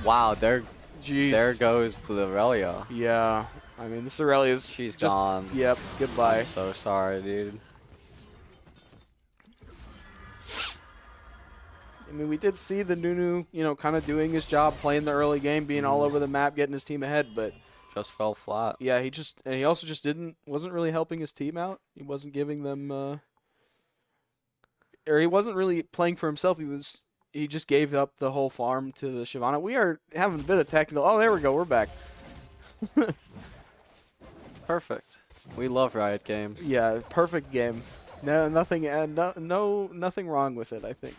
Wow, there Jeez. goes the Irelia. Yeah. I mean, this Aurelia's She's just, gone. Yep. Goodbye. I'm so sorry, dude. I mean, we did see the Nunu, you know, kind of doing his job, playing the early game, being all over the map, getting his team ahead. But Just fell flat. yeah, he also just wasn't really helping his team out. He wasn't giving them, or he wasn't really playing for himself. He was he just gave up the whole farm to the Shyvana. We are having a bit of technical. Oh, there we go. We're back. Perfect. We love Riot games. Yeah, perfect game. No, nothing, nothing wrong with it. I think.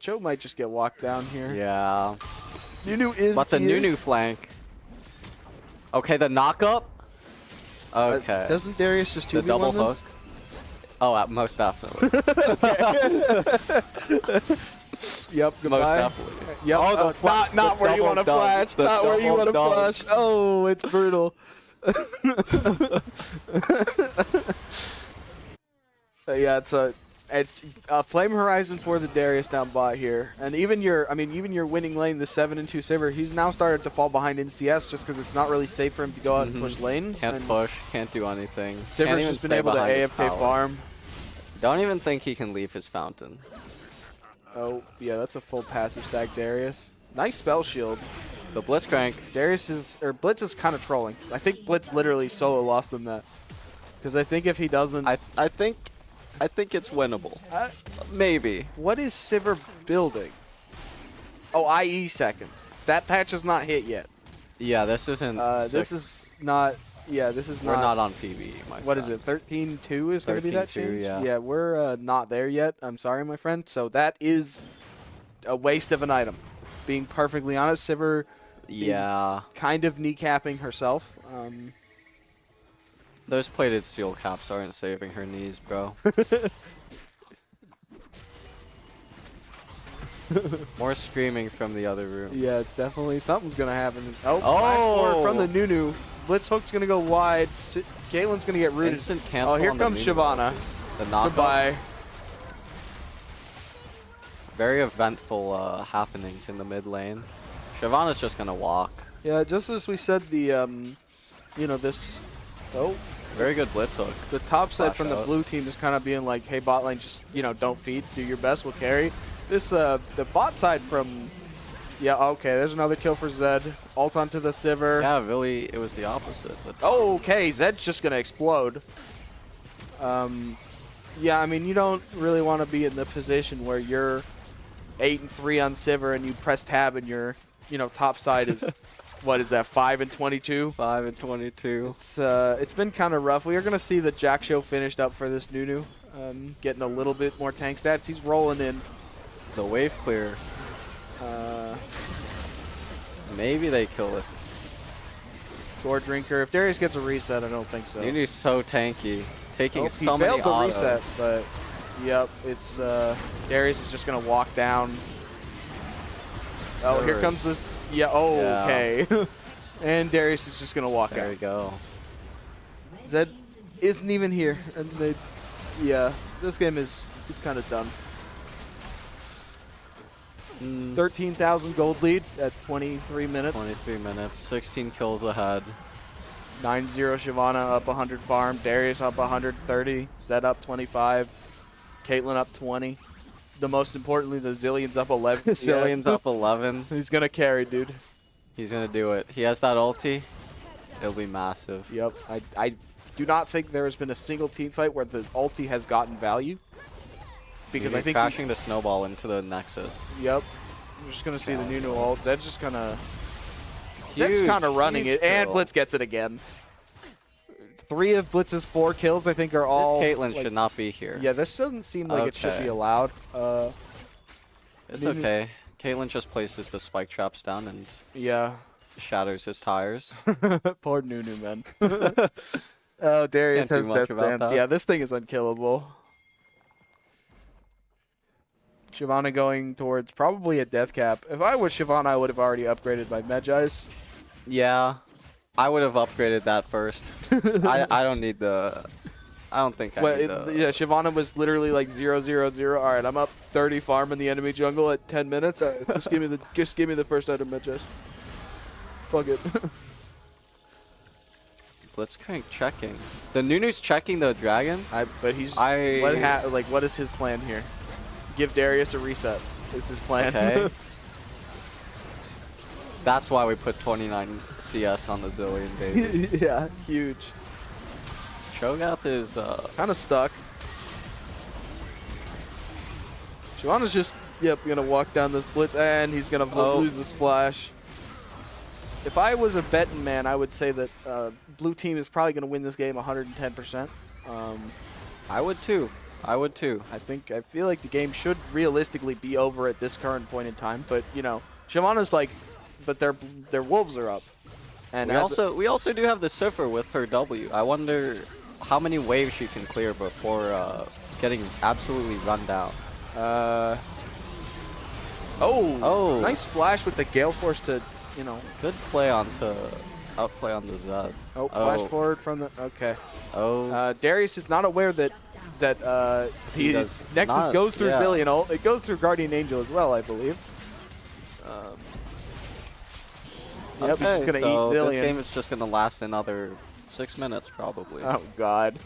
Cho might just get walked down here. Yeah. Nunu is. But the here. Nunu flank. Okay, the knockup. Okay. Doesn't Darius just 2v1 the double them? hook. Oh, most definitely. Yep. Goodbye. Most definitely. Yep. Oh, not where you want to flash. Not where you want to flash. Oh, it's brutal. Yeah, it's a Flame Horizon for the Darius down bot here, and even your winning lane, the 7-2 Sivir, he's now started to fall behind in CS just because it's not really safe for him to go out and push lanes. Can't push, can't do anything. Sivir's just been able to AFK farm. Don't even think he can leave his fountain. Oh yeah, that's a full passive stack Darius. Nice spell shield. The Blitzcrank. Blitz is kind of trolling. I think Blitz literally solo lost them that, because I think if he doesn't, I think it's winnable. Maybe. What is Sivir building? Oh, IE second. That patch is not hit yet. Yeah, this isn't. This is not. Yeah, this is We're not. not on PvE. What is it? 13-2 is going to be that 13-2, change? yeah. Yeah, we're not there yet. I'm sorry, my friend. So that is a waste of an item. Being perfectly honest, Sivir Yeah. is kind of kneecapping herself. Those plated steel caps aren't saving her knees, bro. More screaming from the other room. Yeah, it's definitely something's going to happen. Oh! Backdoor from the Nunu. Blitz hook's going to go wide. Caitlin's going to get rooted. Instant cancel. Oh, here on the comes Nunu. Shyvana. The knockup. Goodbye. Very eventful happenings in the mid lane. Shyvana's just gonna walk. Yeah, just as we said, this. Oh, Very good blitz hook. the top side Flash from the out. blue team is kind of being like, hey, bot lane, just, don't feed. Do your best. We'll carry. This, the bot side from. Yeah, okay, there's another kill for Zed. Ult onto the Sivir. Yeah, really, it was the opposite. But Oh, okay, Zed's just going to explode. Yeah, I mean, you don't really want to be in the position where you're 8-3 on Sivir and you press tab and your, top side is, what is that, 5-22? 5-22. It's been kind of rough. We are going to see the Jack Show finished up for this Nunu, getting a little bit more tank stats. He's rolling in. The wave clear. Maybe they kill this. Gore Drinker. If Darius gets a reset, I don't think so. Nunu's so tanky. Taking Oh, so he many failed the autos. reset, but yep, it's Darius is just gonna walk down. Oh, here Servers. comes this. Yeah. Oh, Yeah. okay. And Darius is just gonna walk There out. we go. Zed isn't even here, and yeah, this game is kind of done. 13,000 gold lead at 23 minutes. 23 minutes. 16 kills ahead. 9-0 Shyvana up 100 farm. Darius up 130. Zed up 25. Caitlyn up 20. The most importantly, the Zillion's up 11. Zillion's up 11. He's gonna carry, dude. He's gonna do it. He has that ulti. It'll be massive. Yep. I do not think there has been a single team fight where the ulti has gotten value. Because I think crashing the snowball into the Nexus. Yep. We're just gonna see the Nunu ult. Zed's just gonna. Huge, Zed's kind of running huge it, and kill. Blitz gets it again. 3 of Blitz's 4 kills, I think, are all. Caitlyn like, should not be here. Yeah, this doesn't seem like it should Okay. be allowed. It's Nunu- okay. Caitlyn just places the spike traps down and Yeah. shatters his tires. Poor Nunu, man. Oh, Darius Can't do has much death about dance. that. Yeah, this thing is unkillable. Shyvana going towards probably a death cap. If I was Shyvana, I would have already upgraded my Medjais. Yeah, I would have upgraded that first. I don't need the. I don't think I Well, need the. yeah, Shyvana was literally like 0-0-0. All right, I'm up 30 farm in the enemy jungle at 10 minutes. Just give me the first item, Medjais. Fuck it. Blitzcrank checking. The Nunu's checking the dragon. But he's I- what is his plan here? Give Darius a reset. Is his plan? Okay. That's why we put 29 CS on the Zillion, baby. Yeah, huge. Cho'Gath is Kind of stuck. Shyvana's just Yep, gonna walk down this blitz, and he's gonna Oh. lose this flash. If I was a betting man, I would say that blue team is probably gonna win this game 110%. I would too. I would too. I feel like the game should realistically be over at this current point in time, but you know, Shyvana's like, but their wolves are up. And We also do have the Siffer with her W. I wonder how many waves she can clear before getting absolutely run down. Oh, nice flash with the Gale Force to, you know. Good play outplay on the Zed. Oh, flash forward from the, okay. Oh. Darius is not aware that He does Nexus not, goes through yeah. Billion ult. It goes through Guardian Angel as well, I believe. Yep, he's just gonna so eat Billion. this game is just gonna last another 6 minutes probably. Oh God.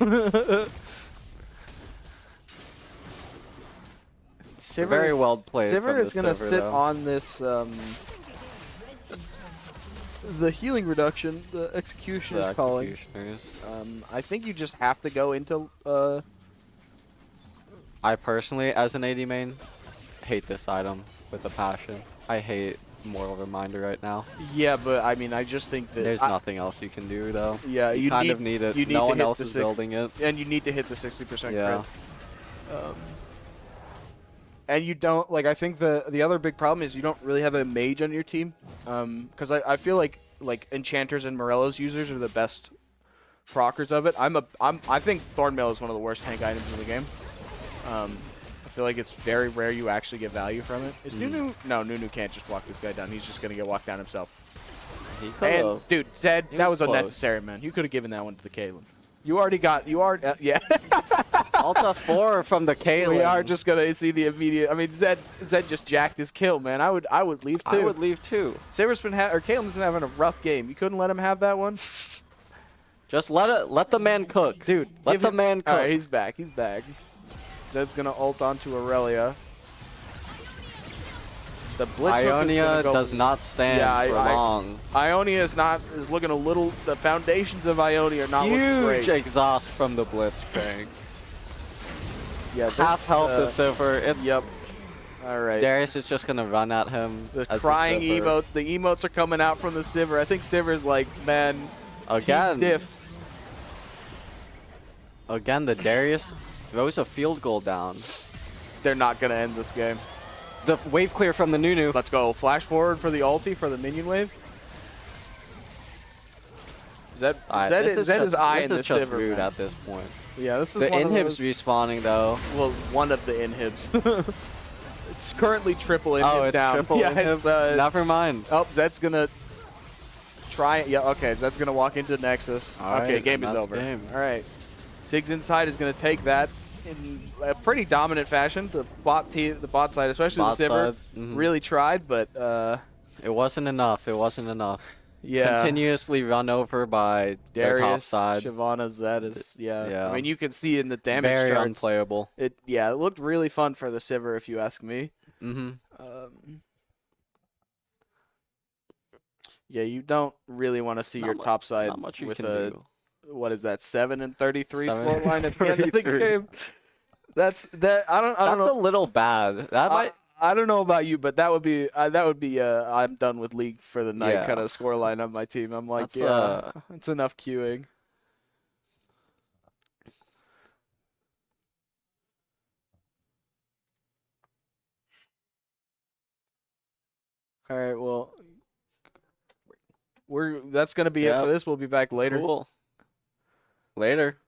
Very well played. Sivir from is the gonna Sivir, sit though. on this the healing reduction, the execution The is calling. executioners. I think you just have to go into I personally, as an AD main, hate this item with a passion. I hate Moral Reminder right now. yeah, but I mean I just think that There's nothing else you can do though. Yeah, you you kind need- of need it. you need No to one hit else the is six- building it. and you need to hit the 60% Yeah. crit. And you don't like. I think the other big problem is you don't really have a mage on your team. Because I feel like enchanters and Morello's users are the best proccers of it. I think Thornmail is one of the worst tank items in the game. I feel like it's very rare you actually get value from it. Is Nunu? No, Nunu can't just walk this guy down. He's just gonna get walked down himself. He And could've. dude, Zed, He that was was close. unnecessary, man. You could have given that one to the Caitlyn. You already yeah. Alta 4 from the Caitlyn. We are just gonna see the immediate. I mean, Zed just jacked his kill, man. I would leave too. I would leave too. Sivir's been or Caitlin's been having a rough game. You couldn't let him have that one, Just let the man cook. dude. Let give the him- man cook. All right, he's back. He's back. Zed's gonna ult onto Aurelia. The blitz hook is Ionia gonna go- does not stand Yeah, for long. Ionia is looking a little. The foundations of Ionia are not looking Huge great. exhaust from the Blitzcrank. Yeah, Half this, health the Siffer. It's Yep. All right. Darius is just gonna run at him. The as crying Sivir. emote. The emotes are coming out from the Sivir. I think Sivir's like, man, Again. team diff. Again, the Darius throws a field goal down. They're not gonna end this game. The wave clear from the Nunu. Let's go. Flash forward for the ulti for the minion wave. Zed This is eye in the this is just Sivir, rude man. at this point. Yeah, this is The one of inhibs those, respawning though. well, one of the inhibs. It's currently triple inhib Oh, it's down. triple Yeah, inhib. it's, Never mind. oh, Zed's gonna try. Yeah, okay. Zed's gonna walk into Nexus. All okay, right, game is and that's over. game. All right. Sig's inside is gonna take that in a pretty dominant fashion. The bot side, especially Bot the Sivir, side, mhm. really tried, but It wasn't enough. It wasn't enough. yeah. Continuously run over by their top Darius, side. Shyvana, Zed is Yeah. I mean, you can see in the damage Very charts. unplayable. It looked really fun for the Sivir, if you ask me. Mm-hmm. Yeah, you don't really want to see Not your mu- top side Not much you with can a do. what is that 7-33 7 score line at the end of the 33. game. That's that. I don't That's know. a little bad. That might. I don't know about you, but that would be I'm done with league for the night Yeah. kind of score line on my team. I'm like, That's, yeah, it's enough queuing. All right, well, that's gonna be it Yep. for this. We'll be back later. Cool. Later.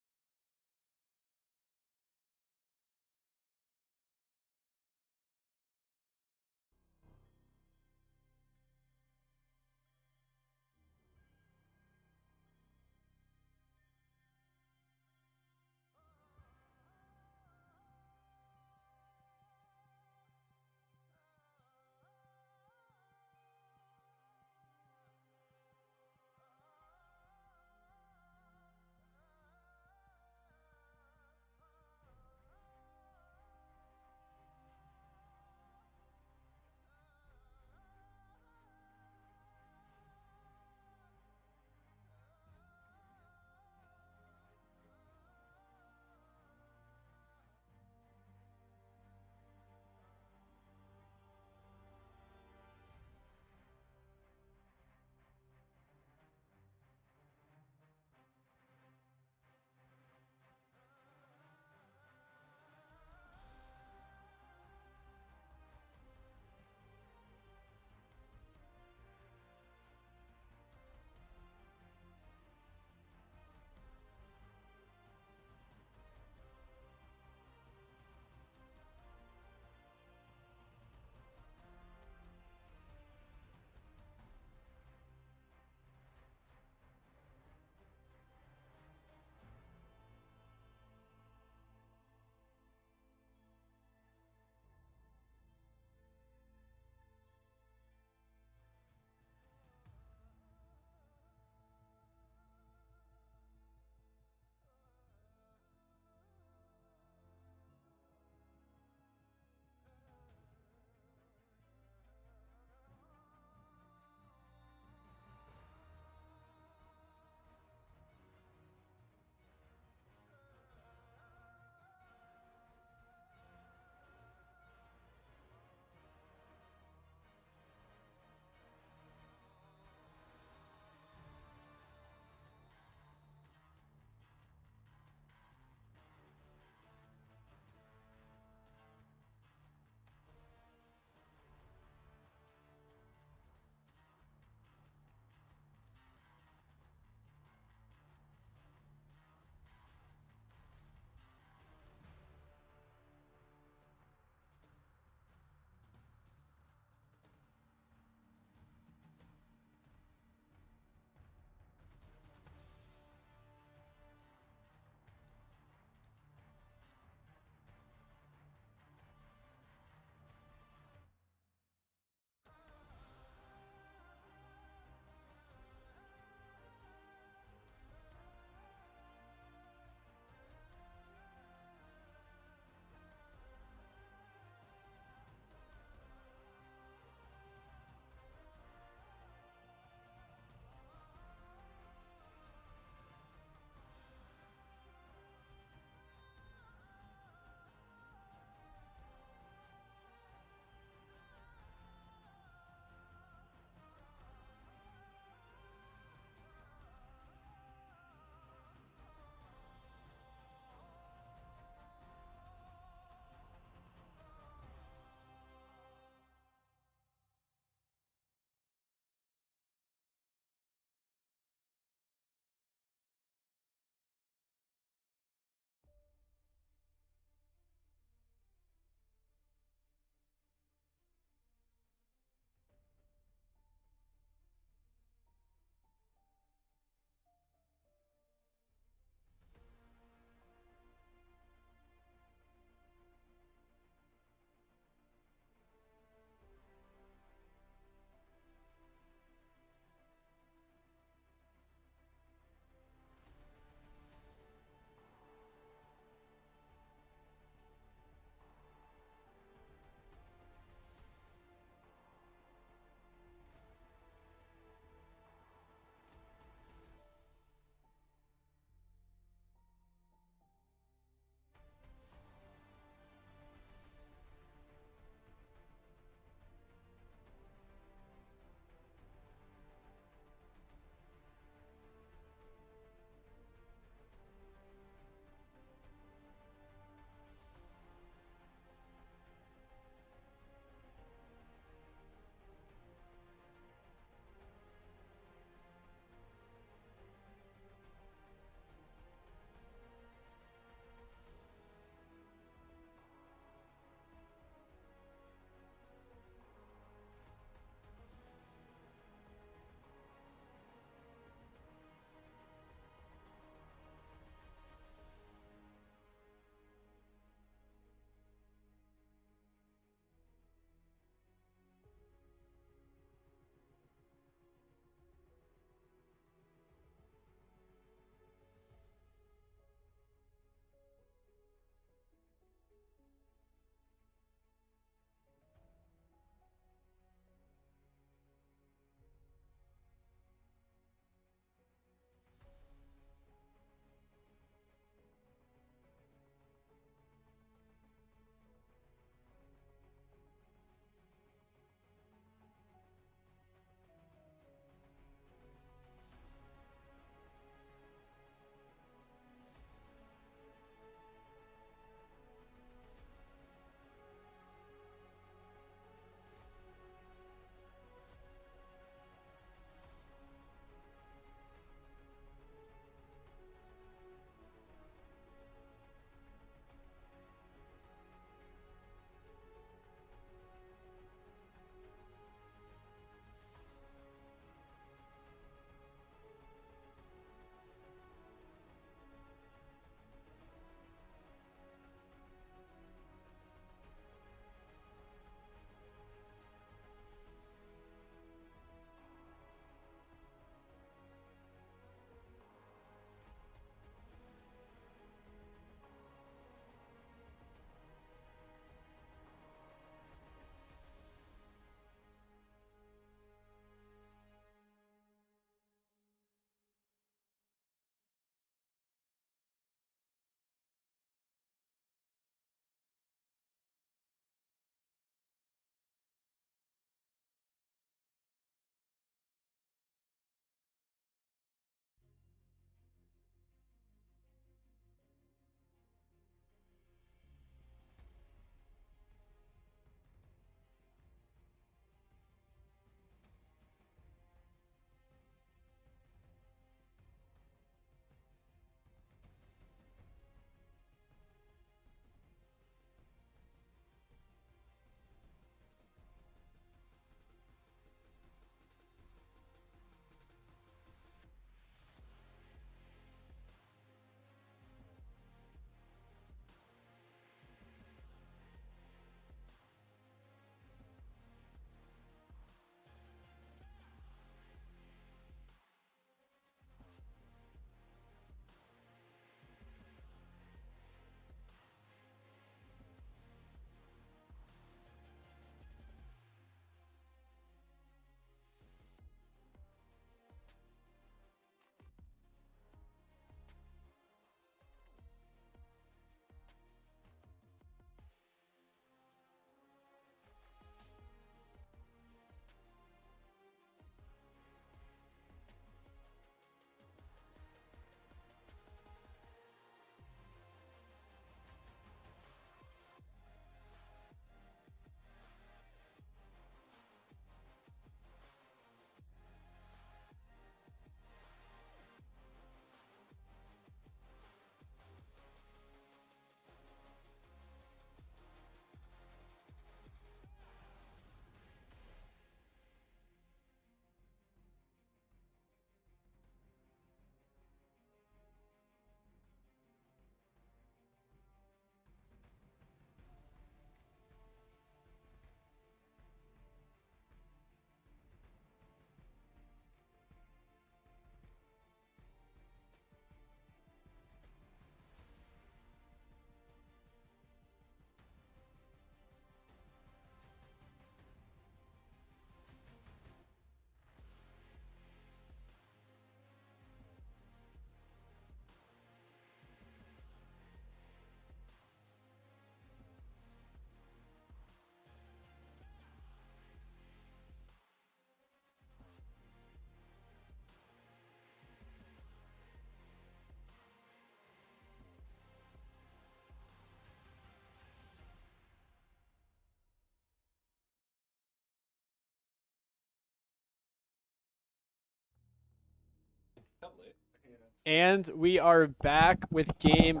And we are back with game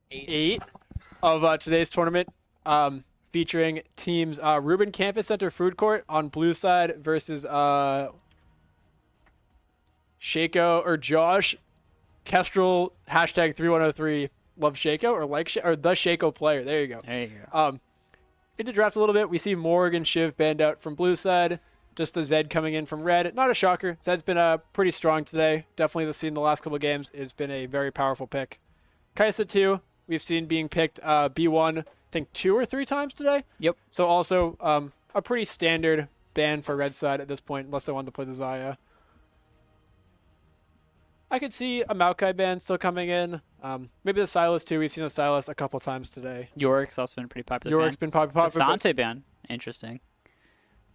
8 of today's tournament, featuring teams Ruben Campus Center Food Court on blue side versus Shaco or Josh Kestrel #3103 love Shaco or or the Shaco player. There you go. There you go. Into draft a little bit, we see Morgan Shiv banned out from blue side. Just the Zed coming in from red. Not a shocker. Zed's been pretty strong today. Definitely seen the last couple of games. It's been a very powerful pick. Kaisa 2, we've seen being picked B1, I think 2 or 3 times today. Yep. So also a pretty standard ban for red side at this point, unless I wanted to play the Zaya. I could see a Maokai ban still coming in. Maybe the Silas too. We've seen the Silas a couple times today. Yorick's also been pretty popular. Yorick's been popular. Casante ban. Interesting.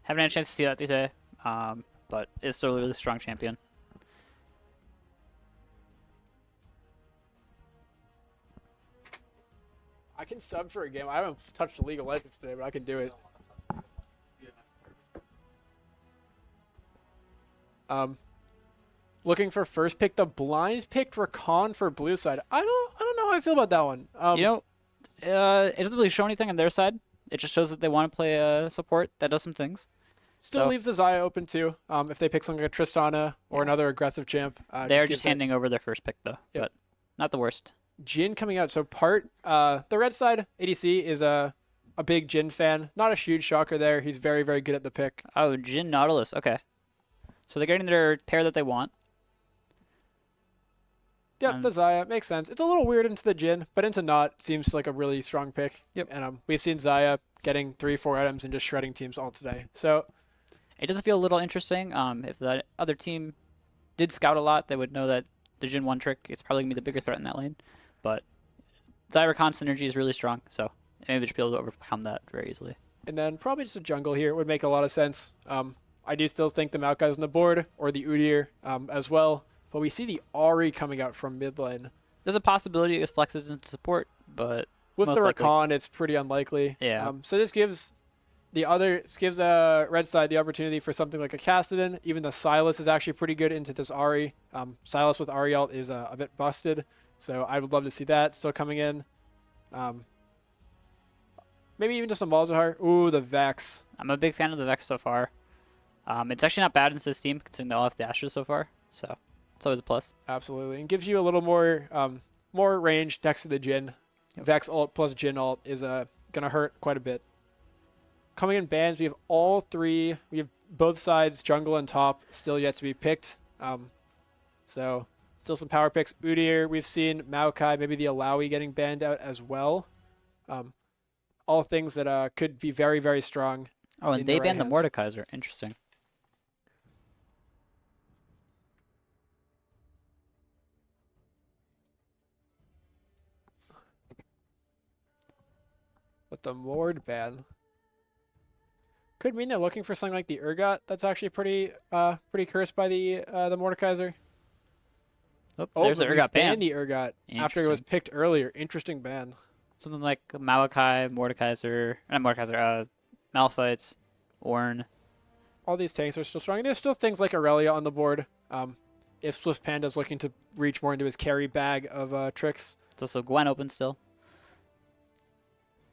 Haven't had a chance to see that today, but is still a really strong champion. I can sub for a game. I haven't touched the League of Legends today, but I can do it. Looking for first pick. The blind picked Rakan for blue side. I don't know how I feel about that one. It doesn't really show anything on their side. It just shows that they want to play a support that does some things. Still leaves the Zaya open too. If they pick something like a Tristana or another aggressive champ. They're just handing over their first pick though, Yep. but not the worst. Jin coming out. So the red side ADC is a big Jin fan. Not a huge shocker there. He's very, very good at the pick. Oh, Jin Nautilus. Okay. So they're getting their pair that they want. Yep, the Zaya makes sense. It's a little weird into the Jin, but into not seems like a really strong pick. Yep. And we've seen Zaya getting 3-4 items and just shredding teams all today. So it does feel a little interesting. If the other team did scout a lot, they would know that the Jin 1 trick is probably going to be the bigger threat in that lane. But Zyrakan synergy is really strong, so maybe they should be able to overcome that very easily. And then probably just a jungle here would make a lot of sense. I do still think the Maokai is on the board, or the Udyr as well. But we see the Ahri coming out from mid lane. There's a possibility it flexes into support, but With most the likely. Rakan, it's pretty unlikely. Yeah. So this gives red side the opportunity for something like a Kassadin. Even the Silas is actually pretty good into this Ahri. Silas with Ahri ult is a bit busted, so I would love to see that still coming in. Maybe even just a Malzahar. Ooh, the Vex. I'm a big fan of the Vex so far. It's actually not bad into this team, considering they all have dashes so far, so it's always a plus. Absolutely, and gives you a little more range next to the Jin. Yep. Vex ult plus Jin ult is gonna hurt quite a bit. Coming in bans, we have all 3. We have both sides, jungle and top, still yet to be picked. So still some power picks. Udyr, we've seen Maokai, maybe the Alawi getting banned out as well. All things that could be very, very strong. Oh, and in they the banned the right hands. Mordekaiser. Interesting. But the Mord ban could mean they're looking for something like the Urgot. That's actually pretty cursed by the Mordekaiser. Oh, there's the but we Urgot ban. banned the Urgot after it was picked earlier. Interesting ban. Something like Maokai, Mordekaiser, not Mordekaiser, Malphite, Ornn. All these tanks are still strong. There's still things like Aurelia on the board. If Swift Panda's looking to reach more into his carry bag of tricks. It's also Gwen open still.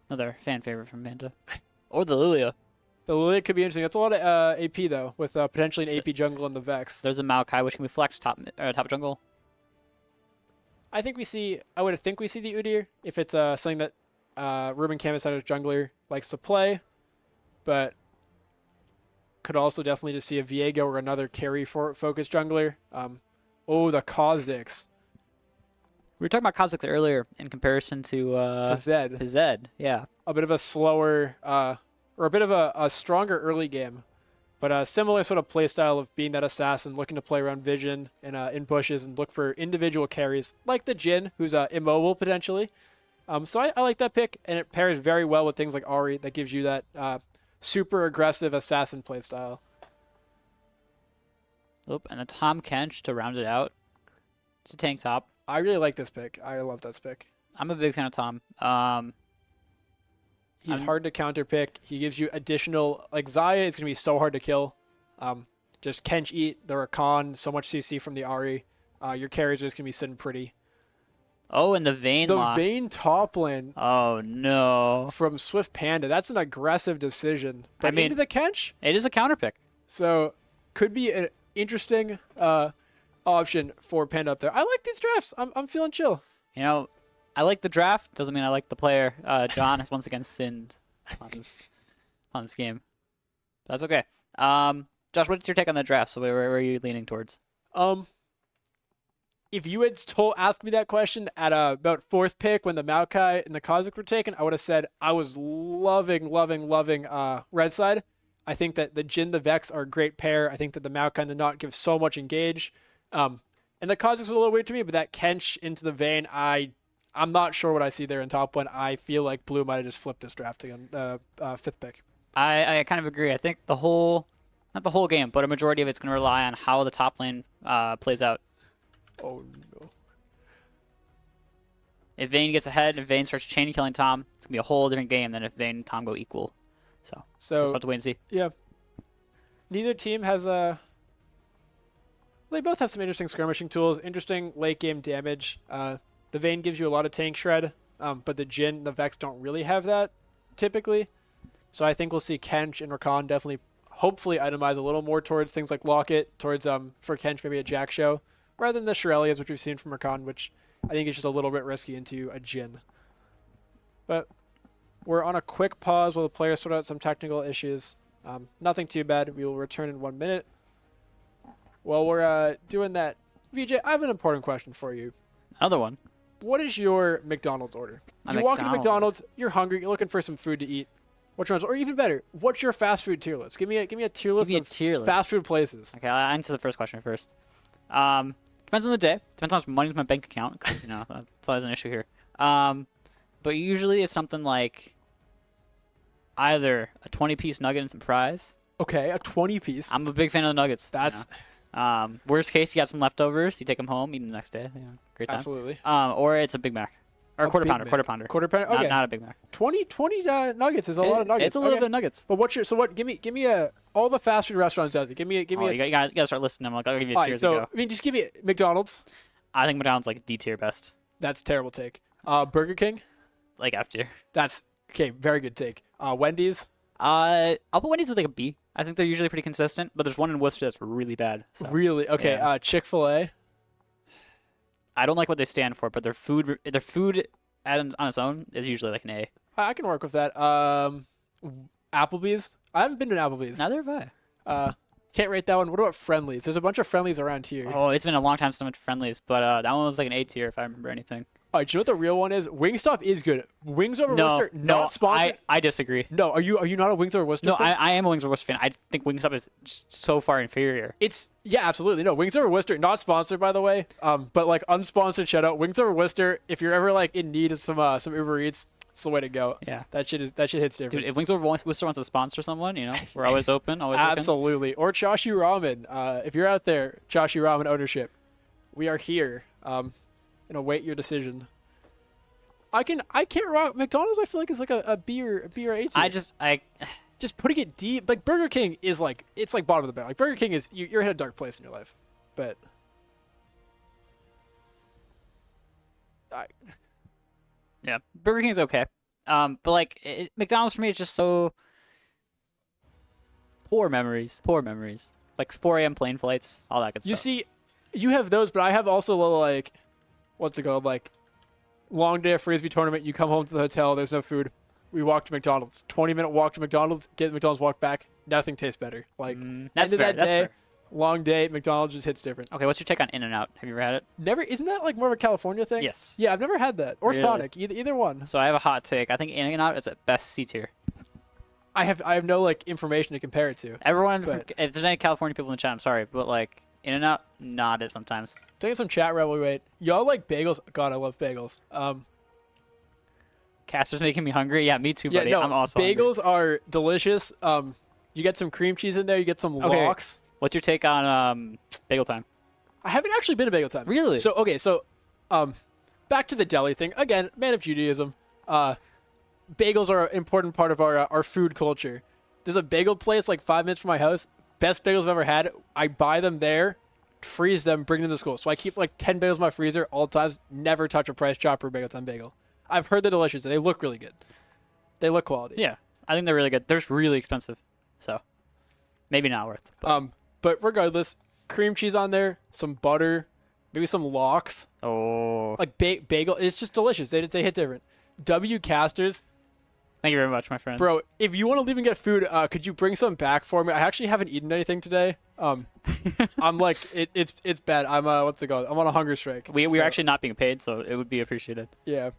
Another fan favorite from Panda. Or the Lilia. The Lilia could be interesting. That's a lot of AP, though, with potentially an AP jungle in the Vex. There's a Maokai, which can be flex top jungle. I would think we see the Udyr if it's something that Ruben Campus out of jungler likes to play. But could also definitely just see a Viego or another carry-focused jungler. The Kha'Zix. We were talking about Kha'Zix earlier in comparison to Zed. Zed, yeah. A bit of a slower, or a bit of a stronger early game. But a similar sort of playstyle of being that assassin, looking to play around vision and in bushes and look for individual carries, like the Jin, who's immobile potentially. So I like that pick, and it pairs very well with things like Ahri that gives you that super aggressive assassin playstyle. Oh, and the Tom Kench to round it out. It's a tank top. I really like this pick. I love this pick. I'm a big fan of Tom. He's hard to counter pick. He gives you additional, like Zaya is going to be so hard to kill. just Kench eat the Rakan, so much CC from the Ahri. Your carries are just going to be sitting pretty. Oh, and the Vayne The lock. Vayne top lane Oh, no. from Swift Panda. That's an aggressive decision. But I mean- into the Kench, It is a counter pick. so could be an interesting option for Panda up there. I like these drafts. I'm feeling chill. You know, I like the draft. Doesn't mean I like the player. John has once again sinned on this game. That's okay. Josh, what's your take on the draft? So where are you leaning towards? If you had asked me that question at about 4th pick when the Maokai and the Kha'Zix were taken, I would have said I was loving red side. I think that the Jhin, the Vex are a great pair. I think that the Maokai and the Not give so much engage. And the Kha'Zix was a little weird to me, but that Kench into the Vayne, I'm not sure what I see there in top one. I feel like Blue might have just flipped this draft again, 5th pick. I kind of agree. I think not the whole game, but a majority of it's going to rely on how the top lane plays out. Oh no. If Vayne gets ahead, if Vayne starts chain killing Tom, it's going to be a whole different game than if Vayne and Tom go equal. So just have to wait and see. Yeah. Neither team has they both have some interesting skirmishing tools, interesting late game damage. The Vayne gives you a lot of tank shred, but the Jhin, the Vex don't really have that typically. So I think we'll see Kench and Rakan definitely, hopefully, itemize a little more towards things like Locket, towards for Kench maybe a Jack Show, rather than the Shirelias, which we've seen from Rakan, which I think is just a little bit risky into a Jhin. But we're on a quick pause while the players sort out some technical issues. Nothing too bad. We will return in 1 minute. While we're doing that, VJ, I have an important question for you. Another one. What is your McDonald's order? A You walk into McDonald's McDonald's, you're hungry, you're looking for some food to eat. What's your, or even better, what's your fast food tier list? Give me a tier list Give me a of tier list. fast food places. Okay, I'll answer the first question first. Depends on the day. Depends on how much money's in my bank account, because, that's always an issue here. But usually it's something like either a 20-piece nugget and some fries. Okay, a 20 piece. I'm a big fan of the nuggets. That's Worst case, you got some leftovers. You take them home, eat them the next day. Great time. absolutely. Or it's a Big Mac. Or a quarter Big pounder. Mac. Quarter pounder. Quarter pounder. Okay, Not a Big Mac. 20 nuggets is a lot of nuggets. It's a little Okay. bit of nuggets. But what's your give me all the fast food restaurants out there. Give me Oh, you gotta start listing them. Like, I'll give you a all tier right, as we so go. I mean just give me McDonald's. I think McDonald's like D tier best. That's a terrible take. Burger King. Like F tier. That's okay, very good take. Wendy's. I'll put Wendy's as like a B. I think they're usually pretty consistent, but there's one in Worcester that's really bad. So. Really? Okay, Yeah. Chick-fil-A. I don't like what they stand for, but their food on its own is usually like an A. I can work with that. Applebee's. I haven't been to an Applebee's. Neither have I. Can't rate that one. What about Friendlies? There's a bunch of Friendlies around here. Oh, it's been a long time since I went to Friendlies, but that one was like an A tier if I remember anything. All right, do you know what the real one is? Wingstop is good. Wings over Worcester, not sponsored. I disagree. No, are you not a Wings over Worcester No, fan? I am a Wings Over Worcester fan. I think Wingstop is just so far inferior. Yeah, absolutely. No, Wings over Worcester, not sponsored by the way. But like unsponsored shout out. Wings over Worcester. If you're ever like in need of some Uber Eats, it's the way to go. Yeah. That shit hits different. Dude, if Wings Over Worcester wants to sponsor someone, we're always open, always looking. Absolutely. Or Chashi Ramen. If you're out there, Chashi Ramen ownership, we are here. And await your decision. I can't rock McDonald's. I feel like it's like a B or A tier. Just putting it deep. Like Burger King is like it's like bottom of the barrel. Like Burger King is you're in a dark place in your life, but Yeah, Burger King's okay. But like McDonald's for me is just so poor memories. Like 4 a.m. plane flights, all that good stuff. you see, you have those, but I have also a little like, what's it called? Like, long day of frisbee tournament. You come home to the hotel. There's no food. We walk to McDonald's. 20-minute walk to McDonald's. Get McDonald's. Walk back. Nothing tastes better. Like that's end of fair. that That's day, fair. long day. McDonald's just hits different. Okay, what's your take on In-N-Out? Have you ever had it? Never. Isn't that like more of a California thing? Yes. Yeah, I've never had that. Or Really? Sonic. Either one. So I have a hot take. I think In-N-Out is at best C tier. I have no like information to compare it to. Everyone, But- if there's any California people in the chat, I'm sorry, but like In-N-Out, not it sometimes. Taking some chat while we wait. Y'all like bagels? God, I love bagels. Caster's making me hungry. Yeah, me too, Yeah, buddy. no, I'm also hungry. bagels are delicious. You get some cream cheese in there. You get some Okay. lox. What's your take on Bagel Time? I haven't actually been to Bagel Time. Really? So back to the deli thing again. Man of Judaism. Bagels are an important part of our food culture. There's a bagel place like 5 minutes from my house. best bagels I've ever had. I buy them there, freeze them, bring them to school. So I keep like 10 bagels in my freezer all times. Never touch a Price Chopper bagel on bagel. I've heard they're delicious. They look really good. They look quality. Yeah, I think they're really good. They're just really expensive, so maybe not worth. But regardless, cream cheese on there, some butter, maybe some lox, Oh, like bagel. It's just delicious. They hit different. W Casters, thank you very much, my friend. bro. If you want to leave and get food, could you bring some back for me? I actually haven't eaten anything today. I'm like it's bad. I'm what's it called? I'm on a hunger strike. We're So, actually not being paid, so it would be appreciated. yeah.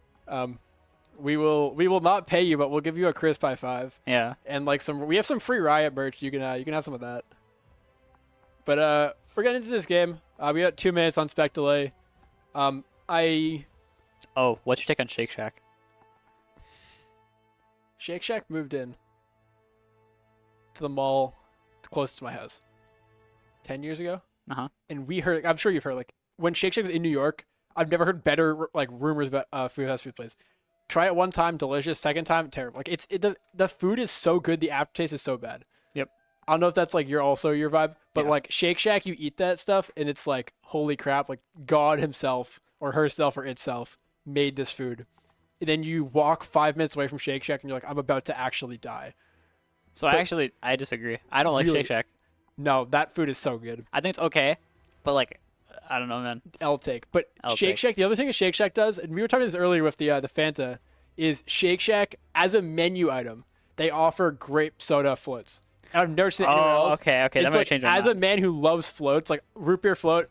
We will not pay you, but we'll give you a crisp high five Yeah. and like we have some free Riot merch. You can have some of that. But we're getting into this game. We got 2 minutes on spec delay. Oh, what's your take on Shake Shack? Shake Shack moved in to the mall close to my house 10 years ago. Uh-huh. And we heard, I'm sure you've heard, like, when Shake Shack was in New York, I've never heard better, like, rumors about fast food place. Try it one time, delicious. Second time, terrible. Like, the food is so good, the aftertaste is so bad. Yep. I don't know if that's, like, your vibe, but, Yeah. like, Shake Shack, you eat that stuff, and it's like, holy crap, like, God himself, or herself, or itself, made this food. And then you walk 5 minutes away from Shake Shack, and you're like, I'm about to actually die. So I disagree. I don't like Really? Shake Shack. No, that food is so good. I think it's okay, but like, I don't know, man. I'll take. But I'll Shake take. Shack, the other thing that Shake Shack does, and we were talking about this earlier with the Fanta, is Shake Shack as a menu item, they offer grape soda floats. And I've never seen it anywhere Oh, else. okay. That It's might like, change my as a mind. man who loves floats, like root beer float,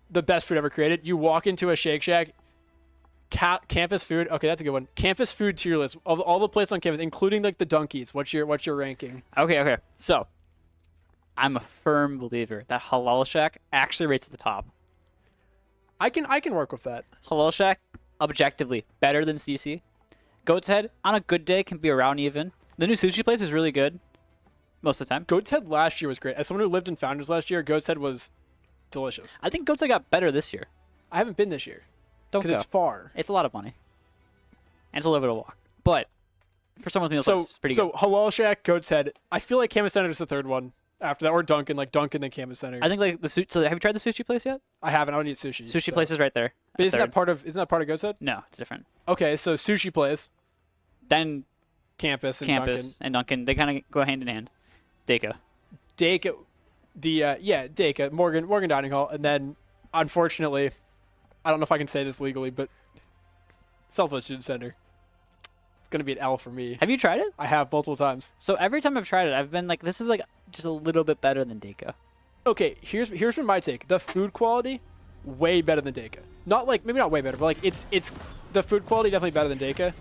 the best food ever created. You walk into a Shake Shack, campus food. Okay, that's a good one. Campus food tier list of all the places on campus, including like the Dunkies. What's your ranking? Okay. So, I'm a firm believer that Halal Shack actually rates at the top. I can work with that. Halal Shack, objectively better than CC. Goat's Head on a good day can be around even. The new sushi place is really good, most of the time. Goat's Head last year was great. As someone who lived in Founders last year, Goat's Head was delicious. I think Goat's Head got better this year. I haven't been this year Don't because go. it's far. It's a lot of money, and it's a little bit of walk. But for someone who So knows, it's pretty so good. Halal Shack, Goat's Head. I feel like Campus Center is the third one after that, or Dunkin', like Dunkin' then Campus Center. I think like the suit. So have you tried the sushi place yet? I haven't. I don't eat sushi. Sushi so. place is right there. But at isn't third. that part of Goat's Head? No, it's different. Okay, so sushi place, Then Campus, and Campus and Duncan, they kind of go hand in hand. Deka. Dunkin'. Deka, Deka, Morgan Dining Hall, and then unfortunately, I don't know if I can say this legally, but Southwood Student Center. It's gonna be an L for me. Have you tried it? I have multiple times. So every time I've tried it, I've been like, this is like just a little bit better than Deka. Okay, here's been my take. The food quality, way better than Deka. Not like maybe not way better, but like it's the food quality definitely better than Deka.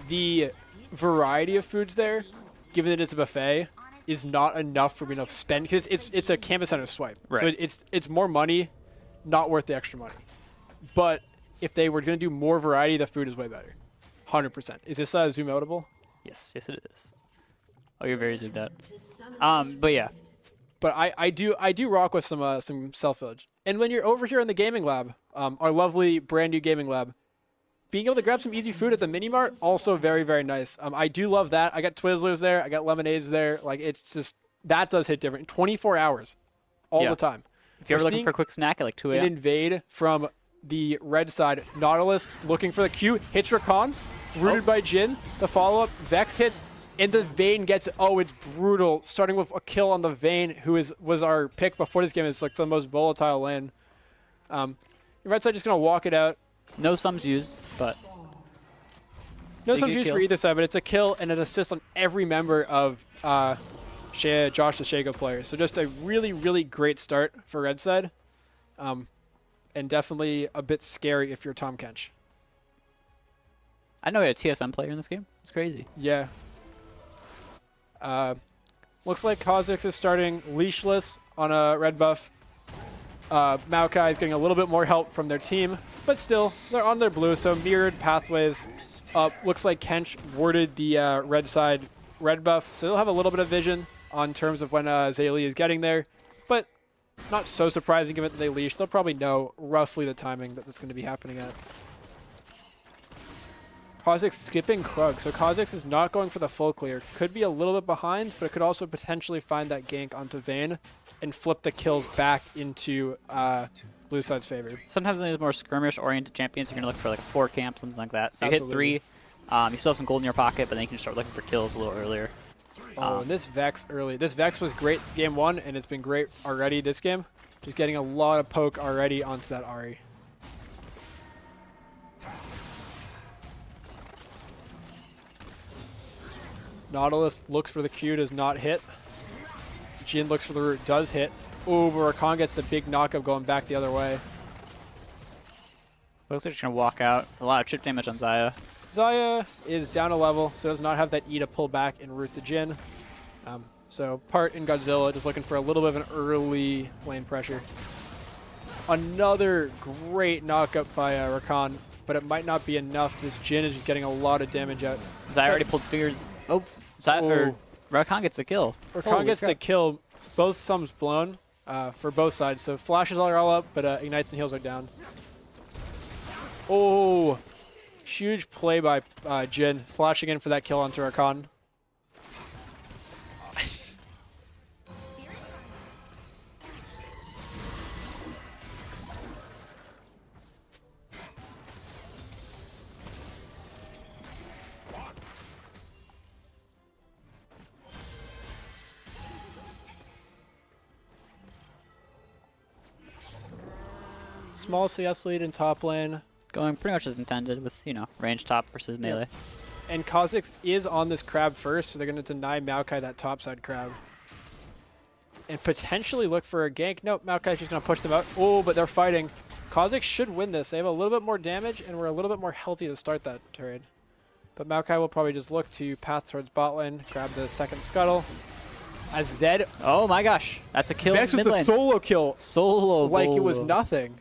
The variety of foods there, given that it's a buffet, is not enough for me to spend because it's a Campus Center swipe. So Right. it's more money, not worth the extra money. But if they were gonna do more variety, the food is way better. 100%. Is this zoom outable? Yes, it is. Oh, you're very zoomed out. But yeah, But I do rock with some self-village. And when you're over here in the gaming lab, our lovely brand new gaming lab, being able to grab some easy food at the mini mart, also very, very nice. I do love that. I got Twizzlers there. I got lemonades there. Like it's just that does hit different. 24 hours, all Yeah. the time. if you're ever We're looking seeing for a quick snack at like 2 an a.m. invade from the red side, Nautilus looking for the Q, hits Rakan, rooted by Jin. The follow-up, Vex hits, and the Vayne gets it. Oh, it's brutal. Starting with a kill on the Vayne, who was our pick before this game. It's like the most volatile lane. The red side just going to walk it out. No sums used, but No Big some good juice for kill. either side, but it's a kill and an assist on every member of Josh the Shago players. So just a really, really great start for red side. And definitely a bit scary if you're Tom Kench. I know we had a TSM player in this game. It's crazy. Yeah. Looks like Kha'Zix is starting leashless on a red buff. Maokai is getting a little bit more help from their team, but still, they're on their blue, so mirrored pathways up. Looks like Kench warded the red side red buff, so they'll have a little bit of vision on terms of when Zaylee is getting there, but not so surprising given that they leash. They'll probably know roughly the timing that that's going to be happening at. Kha'Zix skipping Krug, so Kha'Zix is not going for the full clear. Could be a little bit behind, but it could also potentially find that gank onto Vayne. and flip the kills back into blue side's favor. Sometimes they need more skirmish-oriented champions. You're going to look for like a 4 camp, something like that. So you hit Absolutely. 3. You still have some gold in your pocket, but then you can start looking for kills a little earlier. Oh, and this Vex early. This Vex was great game 1, and it's been great already this game. Just getting a lot of poke already onto that Ahri. Nautilus looks for the Q, does not hit. Jin looks for the root, does hit. Ooh, but Rakan gets the big knockup going back the other way. Looks like she's going to walk out. A lot of chip damage on Xayah. Xayah is down a level, so does not have that E to pull back and root the Jin. So Part and Godzilla just looking for a little bit of an early lane pressure. Another great knockup by Rakan, but it might not be enough. This Jin is just getting a lot of damage out. Xayah already pulled fingers. Oh, or Rakan gets a kill. Rakan gets the kill. Both sums blown for both sides. So flashes are all up, but ignites and heals are down. Oh, huge play by Jin, flashing in for that kill onto Rakan. Small CS lead in top lane. Going pretty much as intended with, you know, range top versus melee. And Kha'Zix is on this crab first, so they're going to deny Maokai that topside crab. And potentially look for a gank. Nope, Maokai's just going to push them out. Oh, but they're fighting. Kha'Zix should win this. They have a little bit more damage, and we're a little bit more healthy to start that trade. But Maokai will probably just look to path towards bot lane, grab the second scuttle. As Zed... Oh my gosh, that's a kill Vex with mid the lane. solo kill. Solo Like it was bolo. nothing.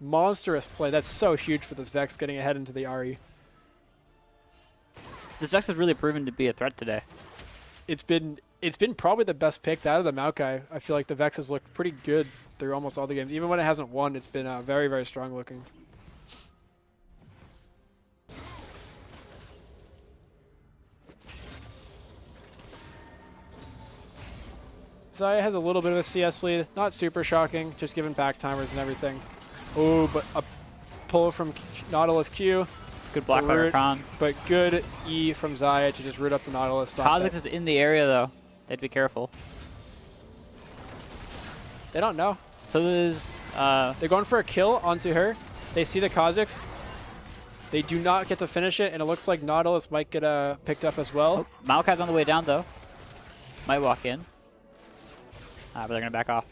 Monstrous play. That's so huge for this Vex getting ahead into the Ahri. This Vex has really proven to be a threat today. It's been probably the best pick out of the Maokai. I feel like the Vex has looked pretty good through almost all the games. Even when it hasn't won, it's been very, very strong looking. Xayah has a little bit of a CS lead. Not super shocking, just given back timers and everything. Oh, but a pull from Nautilus Q. Good block by Root, Rakan. but good E from Xayah to just root up the Nautilus. Stop Kha'Zix is in the area though. They have to be careful. They don't know. So there's They're going for a kill onto her. They see the Kha'Zix. They do not get to finish it, and it looks like Nautilus might get picked up as well. Maokai's on the way down though. Might walk in. But they're gonna back off.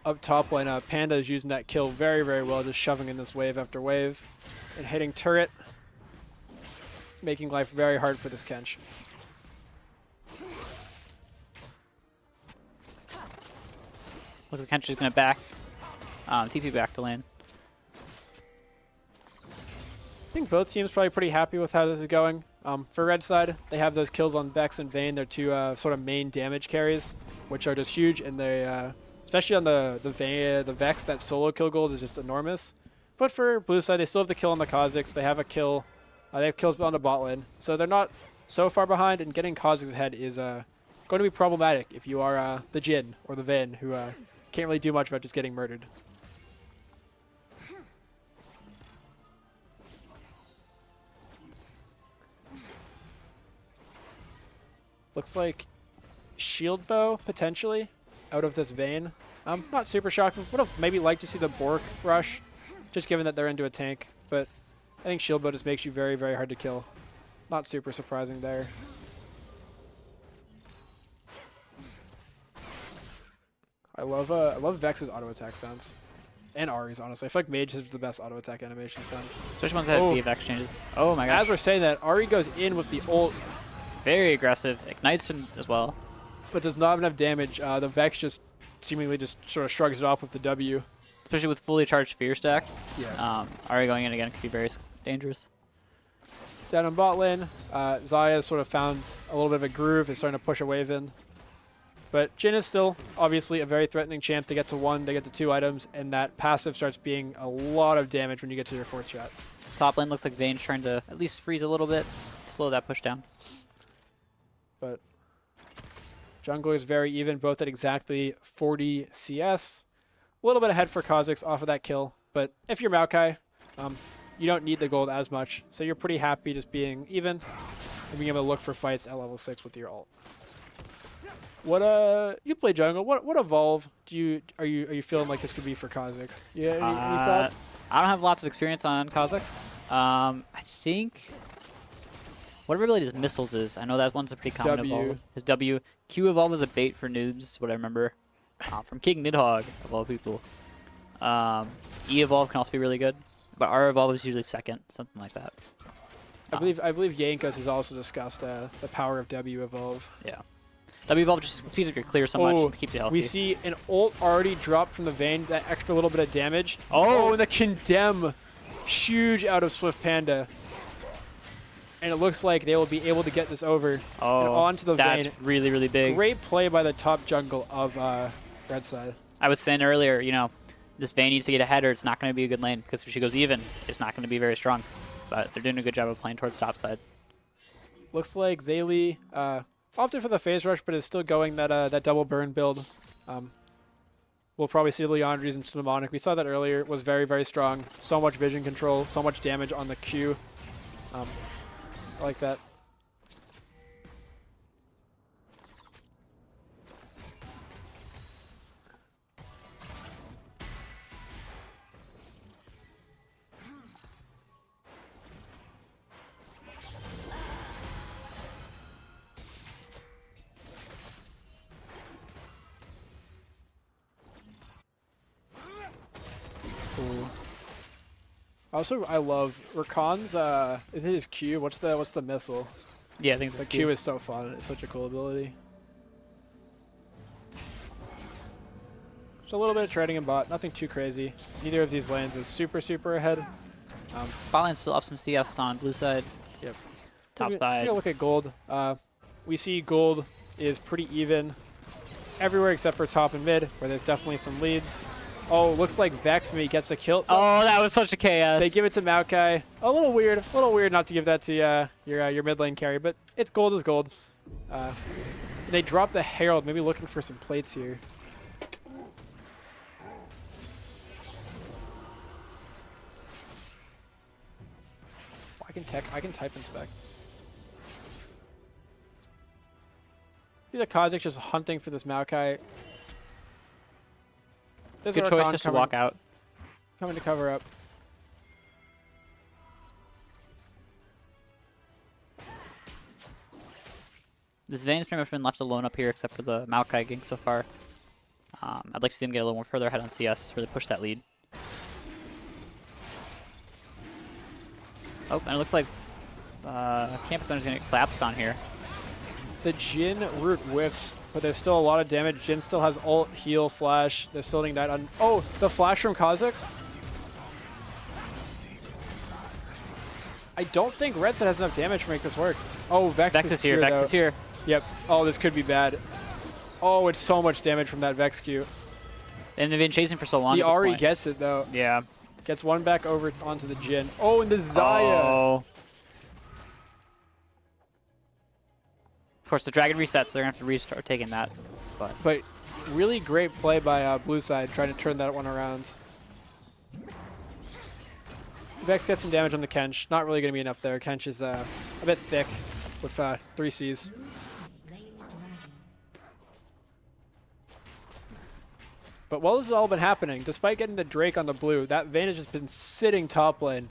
Up top lane, Panda is using that kill very, very well, just shoving in this wave after wave. And hitting turret, making life very hard for this Kench. Looks like Kenshi's gonna back. TP back to lane. I think both teams probably pretty happy with how this is going. For red side, they have those kills on Vex and Vayne. They're two sort of main damage carries, which are just huge, and they, especially on the Vex, that solo kill gold is just enormous. But for blue side, they still have the kill on the Kha'Zix. They have a kill. They have kills on the bot lane, so they're not so far behind. And getting Kha'Zix ahead is going to be problematic if you are the Jin or the Vayne, who can't really do much about just getting murdered. Looks like shield bow potentially out of this Vayne. Not super shocking. Would have maybe liked to see the Bork rush, just given that they're into a tank. But I think shield bow just makes you very, very hard to kill. Not super surprising there. I love Vex's auto attack sounds, and Ahri's honestly. I feel like Mage has the best auto attack animation sounds. Especially ones that have VF exchanges. Oh my gosh. As we're saying that, Ahri goes in with the ult, Very aggressive. Ignites him as well. but does not have enough damage. The Vex just seemingly just sort of shrugs it off with the W. Especially with fully charged fear stacks. Yeah. Ahri going in again could be very dangerous. Down in bot lane, Xayah sort of found a little bit of a groove, is starting to push a wave in. But Jhin is still obviously a very threatening champ. They get to 1, they get to 2 items, and that passive starts being a lot of damage when you get to your 4th shot. Top lane looks like Vayne's trying to at least freeze a little bit, slow that push down. But Jungler is very even, both at exactly 40 CS. A little bit ahead for Kha'Zix off of that kill, but if you're Maokai, you don't need the gold as much, so you're pretty happy just being even and being able to look for fights at level 6 with your ult. What you play jungle? What evolve are you feeling like this could be for Kha'Zix? Yeah, any thoughts? I don't have lots of experience on Kha'Zix. I think whatever really his missiles is. I know that one's a pretty common W. evolve. His W. Q evolve is a bait for noobs, is what I remember. From King Nidhogg, of all people. E evolve can also be really good, but R evolve is usually second, something like that. I believe Yankas has also discussed the power of W evolve. Yeah. W evolve just speeds up your clear so much, and keeps you healthy. We see an ult already dropped from the Vayne, that extra little bit of damage. Oh, and the condemn, huge out of Swift Panda. And it looks like they will be able to get this over and onto the Vayne. That's really, really big. Great play by the top jungle of Red Side. I was saying earlier, you know, this Vayne needs to get ahead or it's not going to be a good lane, because if she goes even, it's not going to be very strong. But they're doing a good job of playing towards top side. Looks like Zaylee opted for the phase rush, but is still going that double burn build. We'll probably see Leandri's into Mnemonic. We saw that earlier. It was very, very strong. So much vision control, so much damage on the Q. I like that. Cool. Also, I love Rakan's. Is it his Q? What's the missile? Yeah, I think The Q is so fun. It's such a cool ability. Just a little bit of trading in bot. Nothing too crazy. Neither of these lanes is super ahead. Bot lane still up some CS on blue side. Yep. Top Maybe side. look at gold. We see gold is pretty even everywhere except for top and mid, where there's definitely some leads. Oh, looks like Vexme gets the kill. Oh, that was such a chaos. They give it to Maokai. A little weird not to give that to your mid lane carry, but it's gold is gold. They drop the Herald, maybe looking for some plates here. I can type inspect. See the Kha'Zix just hunting for this Maokai. There's Good choice just to walk out. Coming to cover up. This Vayne's pretty much been left alone up here except for the Maokai gank so far. I'd like to see them get a little more further ahead on CS, really push that lead. Oh, and it looks like Campus Center's going to get collapsed on here. The Jhin root whiffs, but there's still a lot of damage. Jhin still has ult, heal, flash. They're still ignited on. Oh, the flash from Kha'Zix. I don't think Red Side has enough damage to make this work. Oh, Vex is here. Vex is here. Yep. Oh, this could be bad. Oh, it's so much damage from that Vex Q. And they've been chasing for so long. He at this already point. gets it though. Yeah. Gets one back over onto the Jhin. Oh, and the Zaya. Oh. Of course, the dragon resets, so they're going to have to restart taking that. But really great play by Blue Side, trying to turn that one around. Vex gets some damage on the Kench. Not really going to be enough there. Kench is a bit thick with 3 Cs. But while this has all been happening, despite getting the Drake on the blue, that Vayne has just been sitting top lane,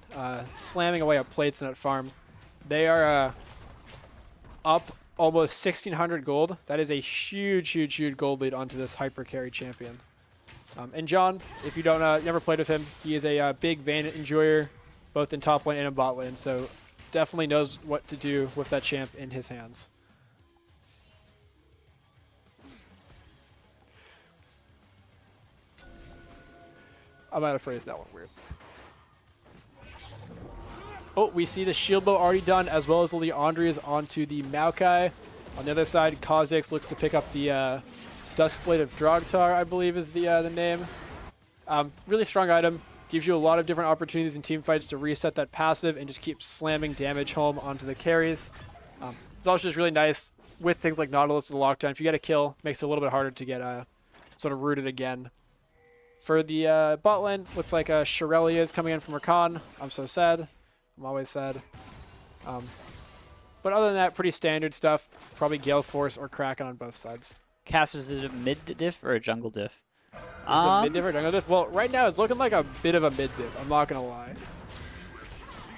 slamming away at plates and at farm. They are up almost 1,600 gold. That is a huge gold lead onto this hyper carry champion. And John, if you don't never played with him, he is a big Vayne enjoyer, both in top lane and in bot lane. So definitely knows what to do with that champ in his hands. I might have phrased that one weird. Oh, we see the shield bow already done, as well as the Leandri's onto the Maokai. On the other side, Kha'Zix looks to pick up the Duskblade of Drogtar, I believe is the name. Really strong item. Gives you a lot of different opportunities in team fights to reset that passive and just keep slamming damage home onto the carries. It's also just really nice. with things like Nautilus with the lockdown, if you get a kill, makes it a little bit harder to get sort of rooted again. For the bot lane, looks like Shirelia is coming in from Rakan. I'm so sad. I'm always sad. But other than that, pretty standard stuff. Probably Gale Force or Kraken on both sides. Cass, is it a mid diff or a jungle diff? Is it a mid diff or jungle diff? Well, right now it's looking like a bit of a mid diff. I'm not gonna lie.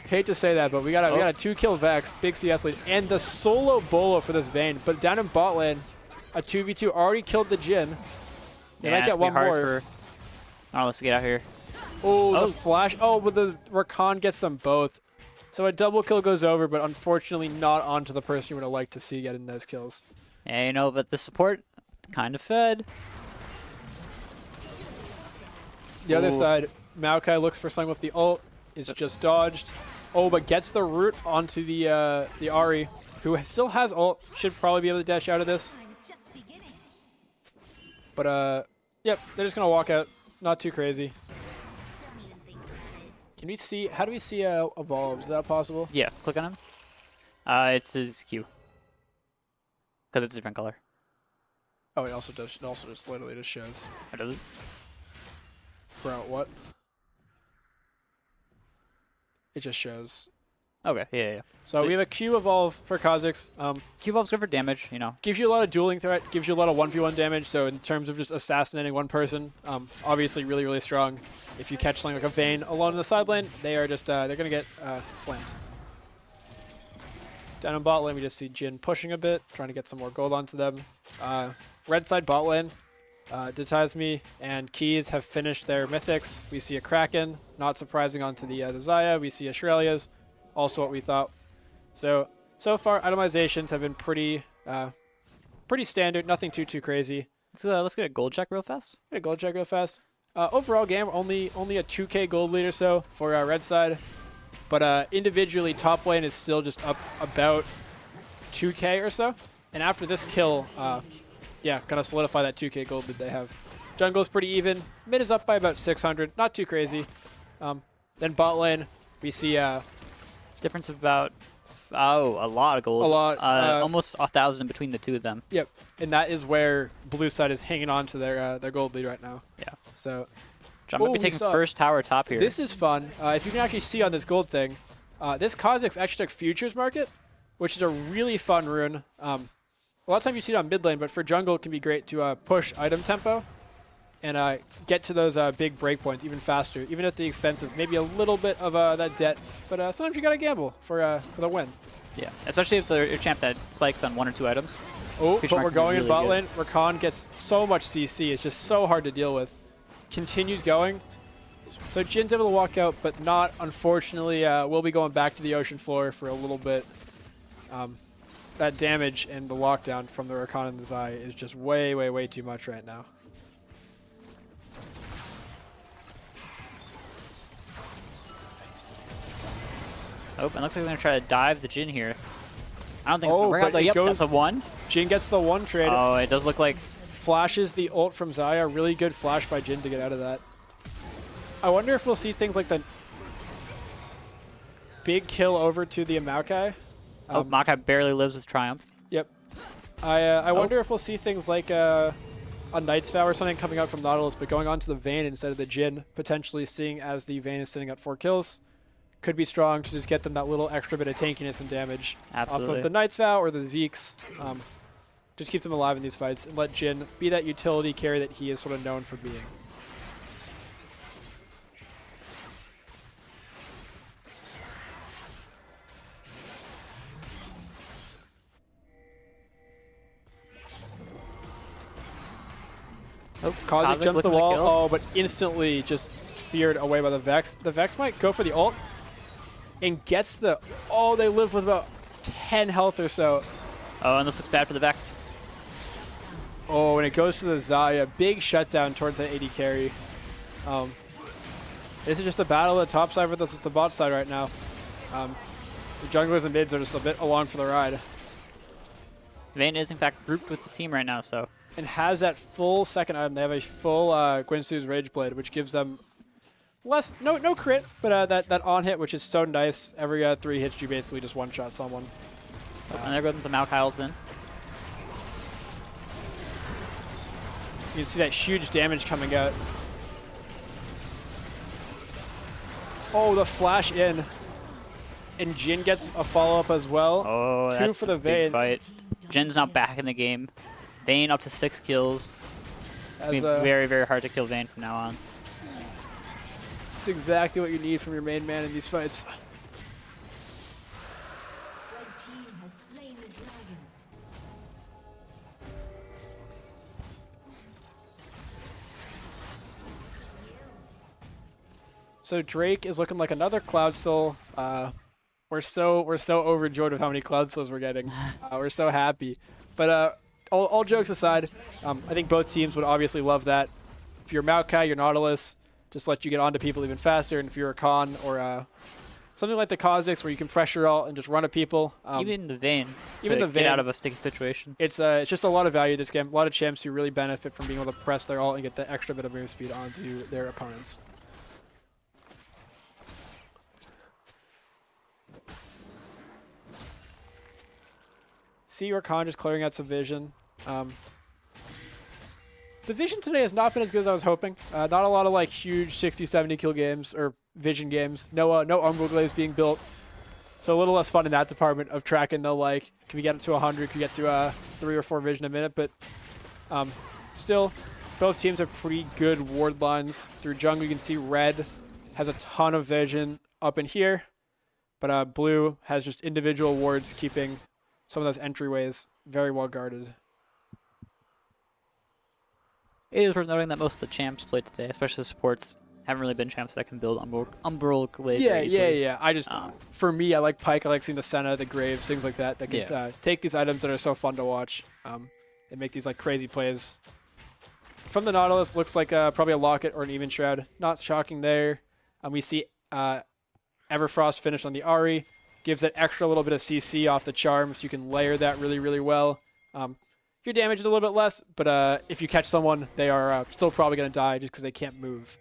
Hate to say that, but we got a 2-kill Vex, big CS lead, and the solo Bolo for this Vayne. But down in bot lane, a 2v2 already killed the Jhin. They might get one more. Oh, let's get out here. Oh, the flash. Oh, but the Rakan gets them both. So a double kill goes over, but unfortunately not onto the person you would have liked to see getting those kills. Yeah, you know, but the support kind of fed. The other side, Maokai looks for something with the ult. It's just dodged. Oh, but gets the root onto the Ahri, who still has ult. Should probably be able to dash out of this. But, yep, they're just going to walk out. Not too crazy. Can we see, how do we see Evolve? Is that possible? Yeah, click on him. It's his Q. Because it's a different color. Oh, it also does. It also just literally just shows. Or does it? Bro, what? It just shows. Okay, yeah. So we have a Q Evolve for Kha'Zix. Q Evolve's good for damage, you know. Gives you a lot of dueling threat, gives you a lot of 1v1 damage, so in terms of just assassinating one person, obviously really, really strong. If you catch something like a Vayne alone in the side lane, they are just, they're going to get slammed. Down in bot lane, we just see Jhin pushing a bit, trying to get some more gold onto them. Red side bot lane, Detasme and Keys have finished their mythics. We see a Kraken, not surprising onto the Xayah. We see a Shirelia's, also what we thought. So far, itemizations have been pretty standard, nothing too crazy. Let's get a gold check real fast. Get a gold check real fast. Overall game, only a 2k gold lead or so for red side. But individually, top lane is still just up about 2k or so. And after this kill, yeah, gonna solidify that 2k gold lead they have. Jungle's pretty even. Mid is up by about 600, not too crazy. Then bot lane, we see difference of about a lot of gold. A lot. Almost 1,000 between the two of them. Yep, and that is where blue side is hanging on to their gold lead right now. Yeah. So. I'm going to be taking first tower top here. This is fun. If you can actually see on this gold thing, this Kha'Zix actually took Futures Market, which is a really fun rune. A lot of times you see it on mid lane, but for jungle it can be great to push item tempo and get to those big breakpoints even faster, even at the expense of maybe a little bit of that debt. But sometimes you got to gamble for the win. Yeah, especially if they're a champ that spikes on 1 or 2 items. Oh, but we're going really in bot good. lane. Rakan gets so much CC. It's just so hard to deal with. Continues going. So Jin's able to walk out, but not, unfortunately. We'll be going back to the ocean floor for a little bit. That damage and the lockdown from the Rakan and the Zai is just way too much right now. Oh, and looks like they're going to try to dive the Jhin here. I don't think it's Oh, going to work out. but it Yep, goes- that's a 1. Jhin gets the one trade. Oh, it does look like... Flashes the ult from Xayah. Really good flash by Jhin to get out of that. I wonder if we'll see things like the big kill over to the Maokai. Oh, Maokai barely lives with Triumph. Yep. I wonder if we'll see things like a Knight's Vow or something coming out from Nautilus, but going on to the Vayne instead of the Jhin, potentially seeing as the Vayne is sitting at 4 kills. Could be strong to just get them that little extra bit of tankiness and damage. Absolutely. Off of the Knight's Vow or the Zeeks. Just keep them alive in these fights and let Jhin be that utility carry that he is sort of known for being. Oh, Kha'Zix jumped the wall. Oh, but instantly just feared away by the Vex. The Vex might go for the ult and gets the... Oh, they live with about 10 health or so. Oh, and this looks bad for the Vex. Oh, and it goes to the Xayah. Big shutdown towards that AD carry. This is just a battle at the top side versus the bot side right now. The junglers and mids are just a bit along for the ride. Vayne is, in fact, grouped with the team right now, so... And has that full second item. They have a full Guinsoo's Rage Blade, which gives them less, no crit, but that on hit, which is so nice. Every 3 hits, you basically just one-shot someone. And there goes the Maokai ults in. You can see that huge damage coming out. Oh, the flash in. And Jin gets a follow-up as well. Oh, 2 that's for the a big Vayne. fight. Jin's not back in the game. Vayne up to 6 kills. It's As, gonna be very, very hard to kill Vayne from now on. it's exactly what you need from your main man in these fights. Red team has slain the dragon. So Drake is looking like another Cloud Soul. We're so overjoyed with how many Cloud Souls we're getting. We're so happy. But all jokes aside, I think both teams would obviously love that. If you're Maokai, you're Nautilus, just let you get onto people even faster. And if you're a Khan or something like the Kha'Zix where you can pressure ult and just run at people. Even the Vayne. even to the get Vayne. out of a sticky situation. It's just a lot of value this game. A lot of champs who really benefit from being able to press their ult and get the extra bit of move speed onto their opponents. See Rakan just clearing out some vision. The vision today has not been as good as I was hoping. Not a lot of like huge 60, 70 kill games or vision games. No Umbral Glaze being built. So a little less fun in that department of tracking the like, can we get it to 100, can we get to 3 or 4 vision a minute, but still, both teams have pretty good ward lines. Through jungle, you can see red has a ton of vision up in here, but blue has just individual wards keeping some of those entryways very well guarded. It is worth noting that most of the champs played today, especially the supports, haven't really been champs that can build Umbral Glaze very easily. Yeah. I just, for me, I like Pyke. I like seeing the Senna, the Graves, things like that. That can take these items that are so fun to watch and make these like crazy plays. From the Nautilus, looks like probably a Locket or an Even Shroud. Not shocking there. We see Everfrost finish on the Ahri. Gives that extra little bit of CC off the charm, so you can layer that really, really well. Your damage is a little bit less, but if you catch someone, they are still probably going to die just because they can't move.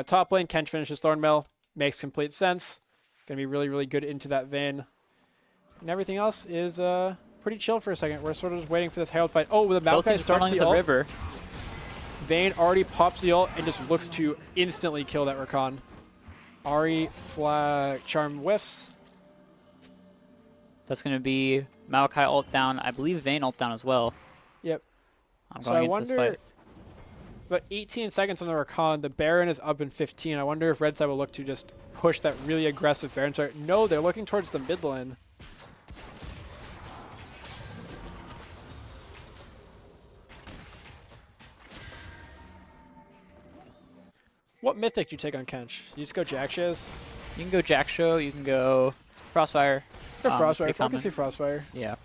Top lane, Kench finishes Thornmail. Makes complete sense. Going to be really, really good into that Vayne. And everything else is pretty chill for a second. We're sort of just waiting for this Herald fight. Oh, the Both Maokai teams starts funneling the to the ult. river. Vayne already pops the ult and just looks to instantly kill that Rakan. Ahri flag charm whiffs. That's going to be Maokai ult down. I believe Vayne ult down as well. Yep. I'm So going I into this wonder, fight. about 18 seconds on the Rakan. The Baron is up in 15. I wonder if Red Side will look to just push that really aggressive Baron start. No, they're looking towards the mid lane. What mythic do you take on Kench? You just go Jack Shiz? You can go Jack Show. You can go Crossfire. Or Frostfire. pretty I can see common. Frostfire. Yeah.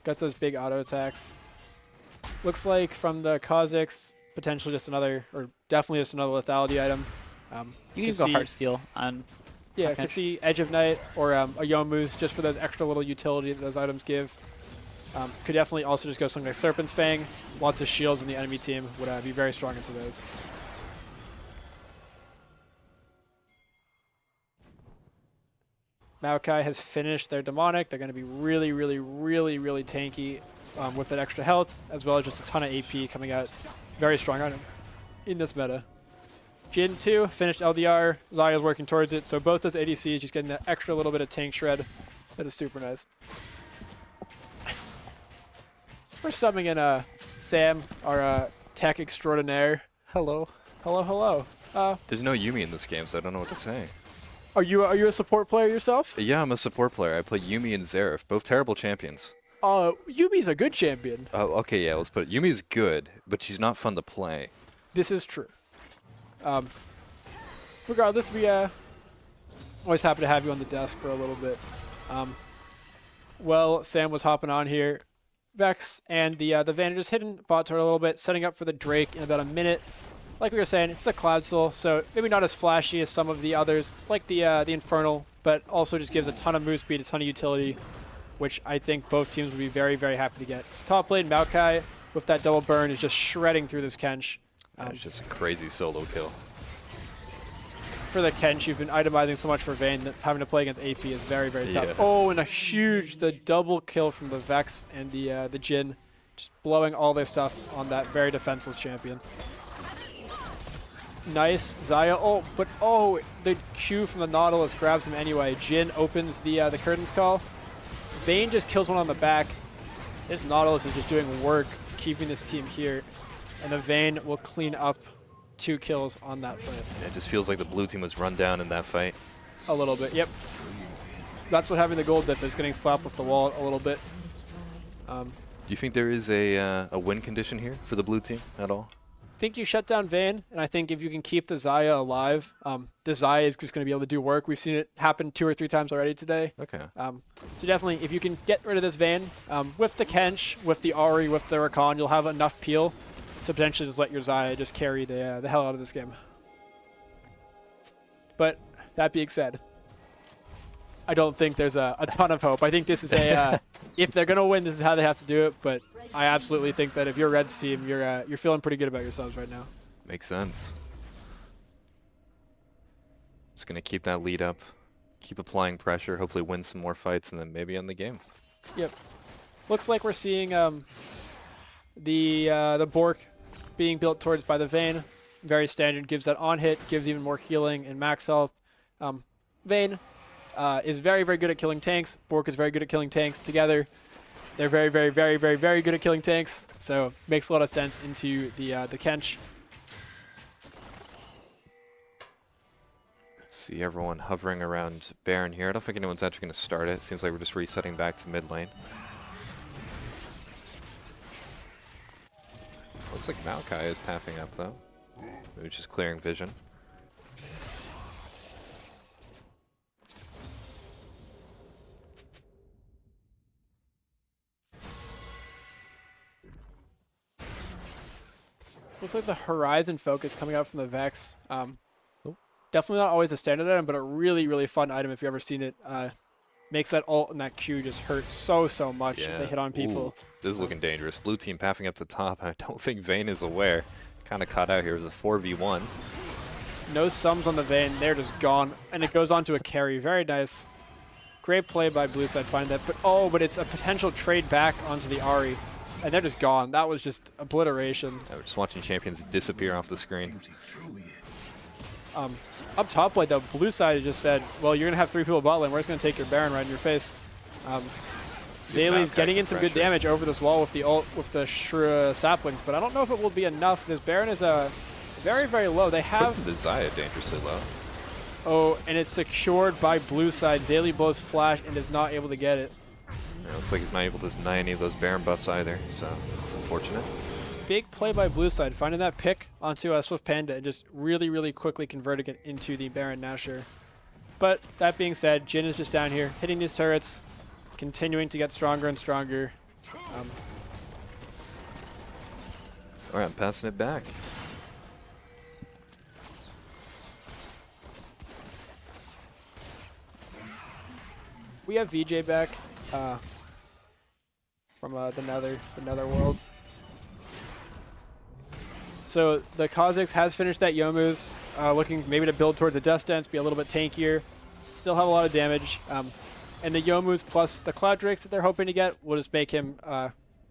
Got those big auto attacks. Looks like from the Kha'Zix, potentially just another, or definitely just another lethality item. You can go Heartsteel on. Yeah, I Okay. could see Edge of Night or a Yomu's just for those extra little utility that those items give. Could definitely also just go something like Serpent's Fang. Lots of shields in the enemy team would be very strong into those. Maokai has finished their Demonic. They're going to be really, really, really, really tanky with that extra health, as well as just a ton of AP coming out. Very strong item in this meta. Jin 2 finished LDR. Zaya's working towards it. So both those ADCs just getting that extra little bit of tank shred. That is super nice. We're summing in Sam, our tech extraordinaire. Hello. Hello, hello. There's no Yumi in this game, so I don't know what to say. Are you a support player yourself? Yeah, I'm a support player. I play Yumi and Xerath, both terrible champions. Yumi's a good champion. Oh, okay, yeah, let's put it. Yumi's good, but she's not fun to play. This is true. Regardless, we always happy to have you on the desk for a little bit. Well, Sam was hopping on here. Vex and the Vayne just hidden bot turret a little bit, setting up for the Drake in about a minute. Like we were saying, it's a Cloud Soul, so maybe not as flashy as some of the others, like the Infernal, but also just gives a ton of move speed, a ton of utility, which I think both teams would be very, very happy to get. Top lane, Maokai, with that double burn, is just shredding through this Kench. It's just a crazy solo kill. For the Kench, you've been itemizing so much for Vayne that having to play against AP is very, very tough. Yeah. Oh, and the double kill from the Vex and the Jin Just blowing all their stuff on that very defenseless champion. Nice. Xayah ult, but oh, the Q from the Nautilus grabs him anyway. Jhin opens the curtains call. Vayne just kills one on the back. This Nautilus is just doing work keeping this team here. And the Vayne will clean up 2 kills on that fight. It just feels like the blue team was run down in that fight. A little bit, yep. That's what having the gold diff is, getting slapped with the wall a little bit. Do you think there is a win condition here for the blue team at all? I think you shut down Vayne, and I think if you can keep the Xayah alive, the Xayah is just going to be able to do work. We've seen it happen 2 or 3 times already today. Okay. So definitely, if you can get rid of this Vayne, with the Kench, with the Ahri, with the Rakan, you'll have enough peel to potentially just let your Xayah just carry the hell out of this game. But that being said, I don't think there's a ton of hope. I think this is a if they're going to win, this is how they have to do it. But I absolutely think that if you're Red's team, you're feeling pretty good about yourselves right now. Makes sense. Just going to keep that lead up, keep applying pressure, hopefully win some more fights, and then maybe end the game. Yep. Looks like we're seeing the Bork being built towards by the Vayne. Very standard. Gives that on hit, gives even more healing and max health. Vayne is very, very good at killing tanks. Bork is very good at killing tanks. Together, they're very, very, very, very, very good at killing tanks. So makes a lot of sense into the Kench. See everyone hovering around Baron here. I don't think anyone's actually going to start it. Seems like we're just resetting back to mid lane. Looks like Maokai is pathing up though. Maybe just clearing vision. Looks like the Horizon focus coming out from the Vex. Definitely not always a standard item, but a really, really fun item if you've ever seen it. Makes that ult and that Q just hurt so much if they hit on people. Ooh, this is looking dangerous. Blue team pathing up the top. I don't think Vayne is aware. Kind of caught out here. It was a 4v1. No sums on the Vayne. They're just gone. And it goes on to a carry. Very nice. Great play by Blue side. Find that. But it's a potential trade back onto the Ahri. And they're just gone. That was just obliteration. Yeah, we're just watching champions disappear off the screen. Up top lane, though, Blue side just said, well, you're going to have 3 people bot lane. We're just going to take your Baron right in your face. Zaylee's getting in some good damage over this wall with the ult, with the saplings, but I don't know if it will be enough. This Baron is very, very low. They have the Xayah dangerously low. Oh, and it's secured by Blue side. Zaylee blows flash and is not able to get it. Yeah, looks like he's not able to deny any of those Baron buffs either, so it's unfortunate. Big play by Blue side, finding that pick onto Swift Panda and just really, really quickly converting it into the Baron Nashor. But that being said, Jhin is just down here, hitting these turrets, continuing to get stronger and stronger. All right, I'm passing it back. We have VJ back from the Nether world. So the Kha'Zix has finished that Yomu's, looking maybe to build towards a Death Dance, be a little bit tankier, still have a lot of damage. And the Yomu's plus the Cloud Drakes that they're hoping to get will just make him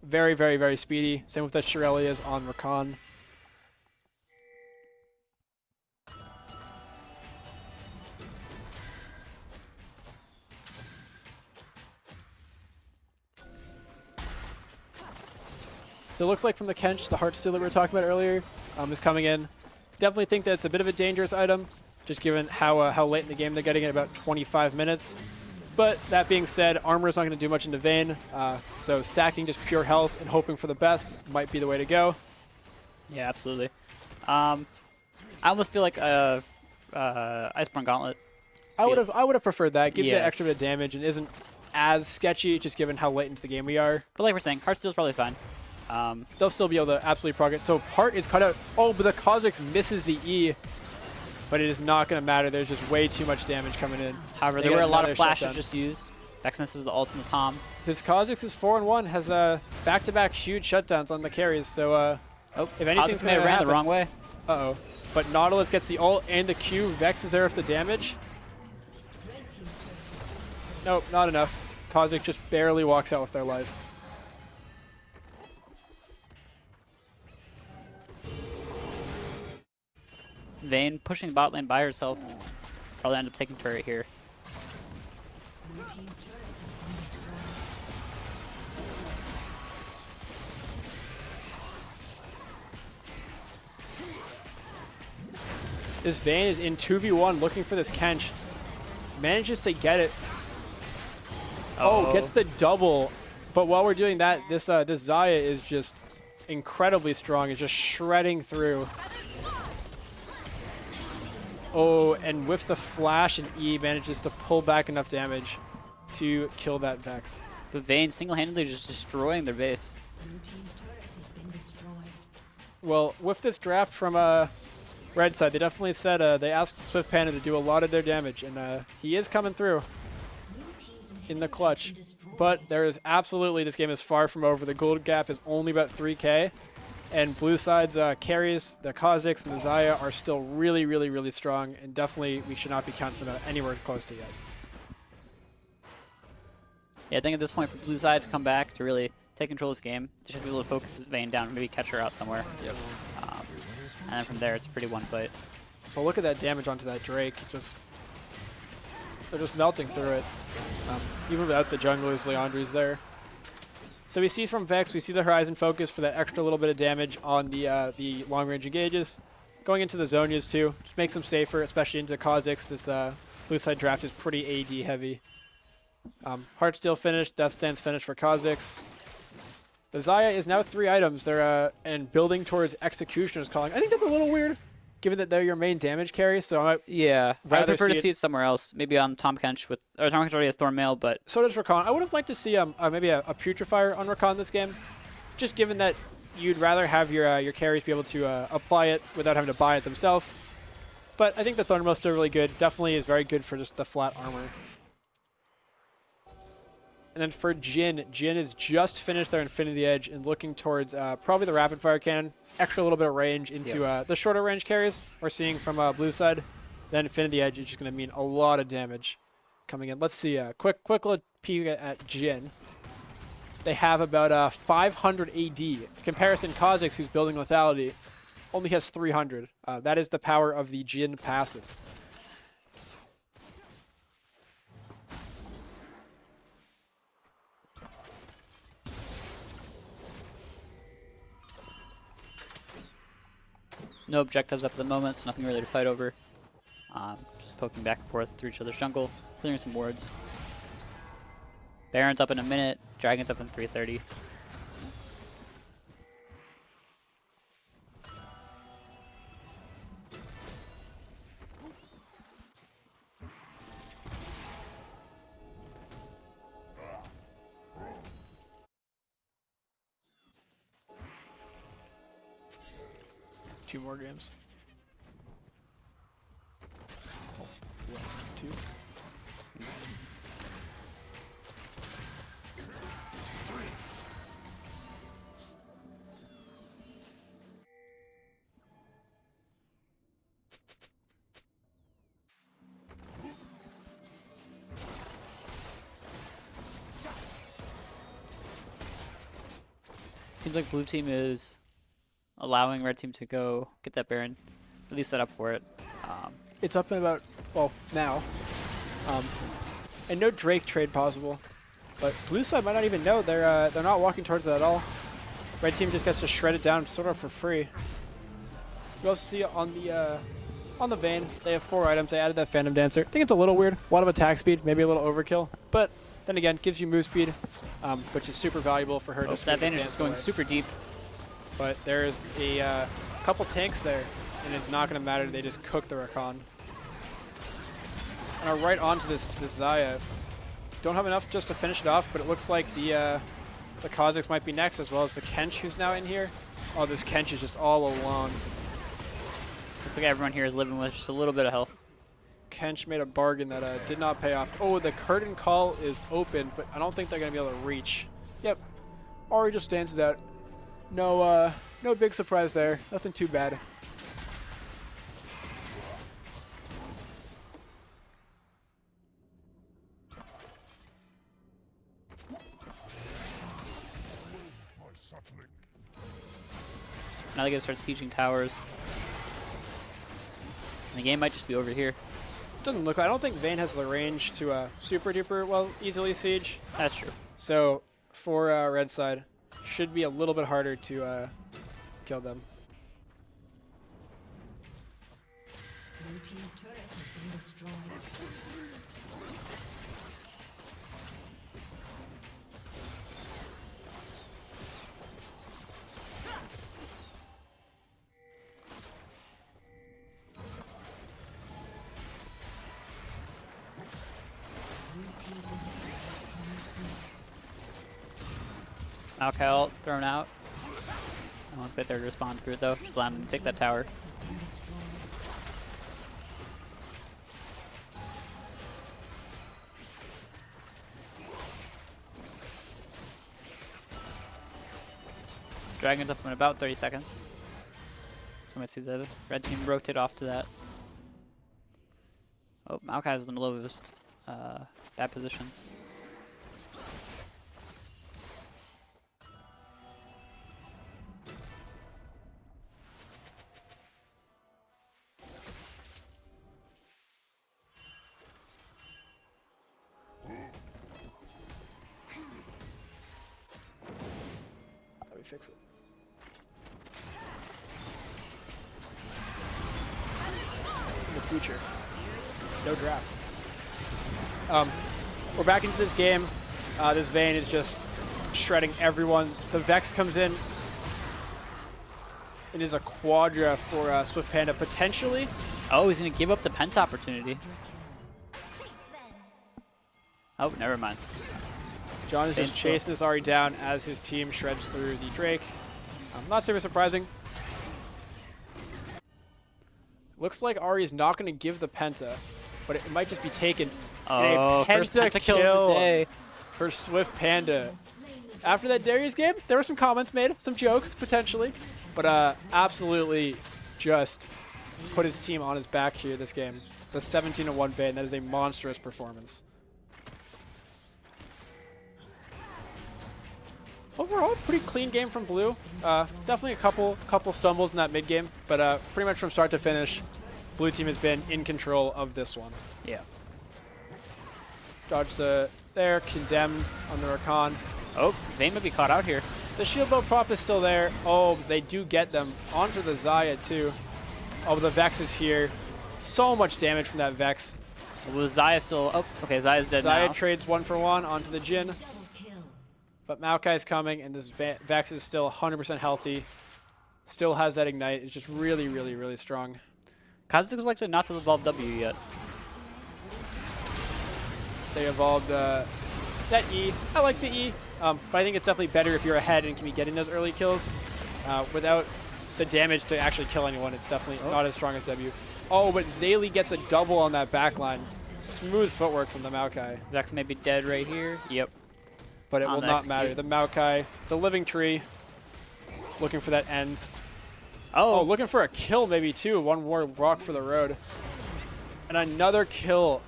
very, very, very speedy. Same with the Shirelias on Rakan. So it looks like from the Kench, the Heartsteel that we were talking about earlier is coming in. Definitely think that it's a bit of a dangerous item, just given how late in the game they're getting it, about 25 minutes. But that being said, armor is not going to do much into Vayne, so stacking just pure health and hoping for the best might be the way to go. Yeah, absolutely. I almost feel like Iceborne Gauntlet. I would have preferred that. It gives you extra bit of damage and isn't as sketchy, just given how late into the game we are. But like we're saying, Heartsteel's probably fine. They'll still be able to absolutely progress. So Heart is cut out. Oh, but the Kha'Zix misses the E. But it is not going to matter. There's just way too much damage coming in. However, there were a lot of flashes just used. Vex misses the ult in the Tom. This Kha'Zix is 4-1, has back-to-back huge shutdowns on the carries. So if anything's going to ran the wrong way. Uh-oh. But Nautilus gets the ult and the Q. Vex is there with the damage. Nope, not enough. Kha'Zix just barely walks out with their life. Vayne pushing bot lane by herself. Probably end up taking turret here. This Vayne is in 2v1 looking for this Kench. Manages to get it. Oh, gets the double. But while we're doing that, this this Xayah is just incredibly strong. It's just shredding through. Oh, and with the flash and E, manages to pull back enough damage to kill that Vex. But Vayne single-handedly just destroying their base. Well, with this draft from Red side, they definitely said they asked Swift Panda to do a lot of their damage, and he is coming through in the clutch. But there is absolutely, this game is far from over. The gold gap is only about 3k, and blue side's carries, the Kha'Zix and the Xayah are still really, really, really strong, and definitely we should not be counting them anywhere close to yet. Yeah, I think at this point for blue side to come back to really take control of this game, just have to be able to focus his Vayne down, maybe catch her out somewhere. Yep. And then from there, it's a pretty one fight. Well, look at that damage onto that Drake. They're just melting through it. Even without the junglers, Leandri's there. So we see from Vex, we see the Horizon focus for that extra little bit of damage on the long-range engages. Going into the Zhonya's too, just makes them safer, especially into Kha'Zix. This blue side draft is pretty AD heavy. Heartsteel finished, Death Stance finished for Kha'Zix. The Xayah is now 3 items. They're and building towards Executioner's Calling. I think that's a little weird, given that they're your main damage carry. So I might I prefer to see it somewhere else. Maybe on Tom Kench with, or Tom Kench already has Thornmail, but so does Rakan. I would have liked to see maybe a Putrefier on Rakan this game, just given that you'd rather have your carries be able to apply it without having to buy it themselves. But I think the Thornmail is still really good. Definitely is very good for just the flat armor. And then for Jhin has just finished their Infinity Edge and looking towards probably the Rapid Fire Cannon. Extra little bit of range into the shorter range carries we're seeing from blue side. Then Infinity Edge is just going to mean a lot of damage coming in. Let's see a quick little peek at Jhin. They have about 500 AD. Comparison, Kha'Zix, who's building lethality, only has 300. That is the power of the Jhin passive. no objectives up at the moment, so nothing really to fight over. Just poking back and forth through each other's jungle, clearing some wards. Baron's up in a minute, Dragon's up in 3:30. Two more games. Oh, 1, 2. Seems like blue team is allowing red team to go get that Baron, at least set up for it. It's up in about, well, now. And no Drake trade possible. But blue side might not even know. They're not walking towards it at all. Red team just gets to shred it down sort of for free. You also see on the Vayne, they have 4 items. They added that Phantom Dancer. I think it's a little weird. A lot of attack speed, maybe a little overkill. But then again, gives you move speed, which is super valuable for her. That Vayne is just going super deep. But there's a couple tanks there, and it's not going to matter. They just cook the Rakan. And are right onto this Xayah. Don't have enough just to finish it off, but it looks like the Kha'Zix might be next, as well as the Kench, who's now in here. Oh, this Kench is just all alone. Looks like everyone here is living with just a little bit of health. Kench made a bargain that did not pay off. Oh, the curtain call is open, but I don't think they're going to be able to reach. Yep. Ahri just dances out. No, no big surprise there. Nothing too bad. Now they gotta start sieging towers. The game might just be over here. Doesn't look like. I don't think Vayne has the range to super duper well easily siege. That's true. So for red side, should be a little bit harder to kill them. Blue team's turret has been destroyed. Maokai ult thrown out. No one's quite there to respond for it though. Just allow him to take that tower. Dragon's up in about 30 seconds. So I'm gonna see the red team rotate off to that. Oh, Maokai's in the lowest bad position. Let me fix it. In the future. No draft. We're back into this game. This Vayne is just shredding everyone. The Vex comes in. It is a quadra for Swift Panda, potentially. Oh, he's gonna give up the penta opportunity. Oh, never mind. John is just Vayne's still- chasing this Ahri down as his team shreds through the Drake. Not super surprising. Looks like Ahri is not going to give the penta, but it might just be taken. Oh, a first penta kill of the day. For Swift Panda. After that Darius game, there were some comments made, some jokes potentially, but absolutely just put his team on his back here this game. The 17-1 Vayne, that is a monstrous performance. Overall, pretty clean game from Blue. Definitely a couple stumbles in that mid game, but pretty much from start to finish, Blue team has been in control of this one. Yeah. Dodge there, condemned on the Rakan. Oh, Vayne might be caught out here. The shield bow prop is still there. Oh, they do get them onto the Xayah too. Oh, the Vex is here. So much damage from that Vex. Well, Xayah still. Oh, okay, Xayah's dead Xayah now. trades 1-for-1 onto the Jhin. But Maokai's coming, and this Vex is still 100% healthy. Still has that Ignite. It's just really, really, really strong. Kha'Zix like to not to evolve W yet. They evolved that E. I like the E, but I think it's definitely better if you're ahead and can be getting those early kills. Without the damage to actually kill anyone, it's definitely not as strong as W. Oh, but Zaylee gets a double on that backline. Smooth footwork from the Maokai. Vex may be dead right here. Yep. But it On will the not matter. execute. The Maokai, the living tree, looking for that end. Oh, Oh, looking for a kill maybe too. One more rock for the road. And another kill.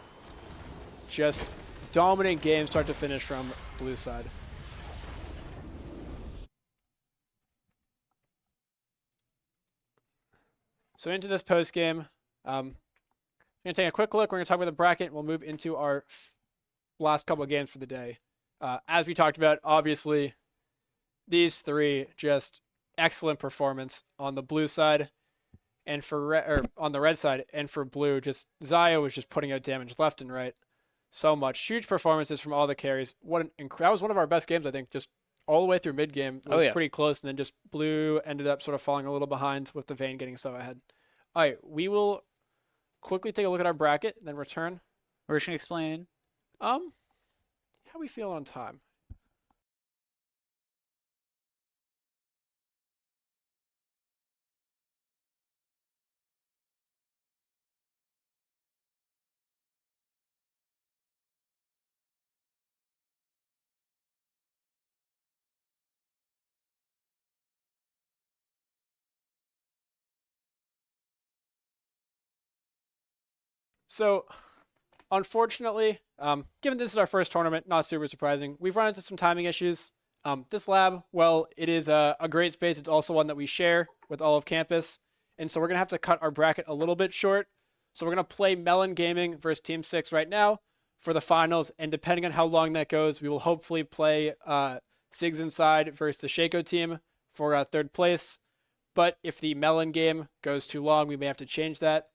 Just dominant game start to finish from Blue side. So into this post game, we're going to take a quick look. We're going to talk about the bracket. We'll move into our last couple of games for the day. As we talked about, obviously, these three just excellent performance on the blue side, and for on the red side, and for blue, just Xayah was just putting out damage left and right, so much. Huge performances from all the carries. That was one of our best games, I think. Just all the way through mid game, it was pretty close, and then just blue ended up sort of falling a little behind with the Vayne getting so ahead. All right, we will quickly take a look at our bracket, and then return. we're just gonna explain. How we feel on time? So, unfortunately, given this is our first tournament, not super surprising, we've run into some timing issues. This lab, well, it is a great space. It's also one that we share with all of campus. And so we're going to have to cut our bracket a little bit short. So we're going to play Melon Gaming versus Team 6 right now for the finals. And depending on how long that goes, we will hopefully play Sigs Inside versus the Shaco team for third place. But if the Melon game goes too long, we may have to change that.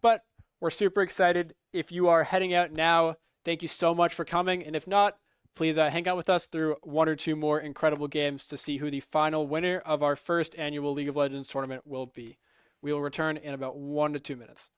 But we're super excited. If you are heading out now, thank you so much for coming. And if not, please hang out with us through one or two more incredible games to see who the final winner of our first annual League of Legends tournament will be. We will return in about 1 to 2 minutes.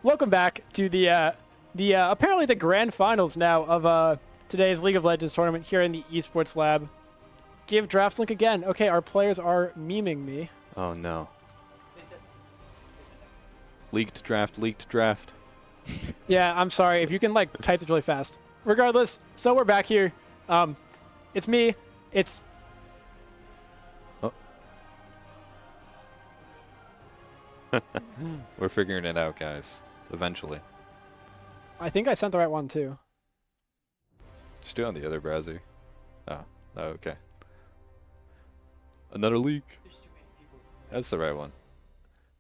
Welcome back to the apparently the grand finals now of today's League of Legends tournament here in the Esports Lab. Give draft link again. Okay, our players are memeing me. Oh no. Leaked draft, leaked draft. Yeah, I'm sorry. If you can like type this really fast. Regardless, so we're back here. It's me. It's We're figuring it out, guys. Eventually. I think I sent the right one too. Just do it on the other browser. Oh, okay. Another leak. That's the right one.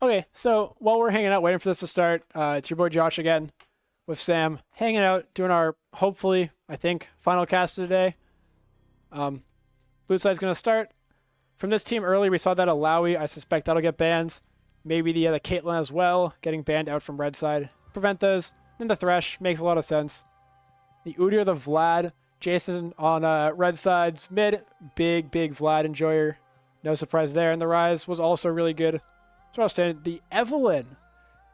Okay, so while we're hanging out waiting for this to start, it's your boy Josh again with Sam, hanging out, doing our, hopefully, I think, final cast of the day. Blue side's going to start. From this team early, we saw that Alawi. I suspect that'll get banned. Maybe the Caitlyn as well, getting banned out from red side. Prevent those. Then the Thresh, makes a lot of sense. The Udyr, the Vlad. Jason on red side's mid. Big Vlad enjoyer. No surprise there. And the Rise was also really good. So I'll stand the Evelynn.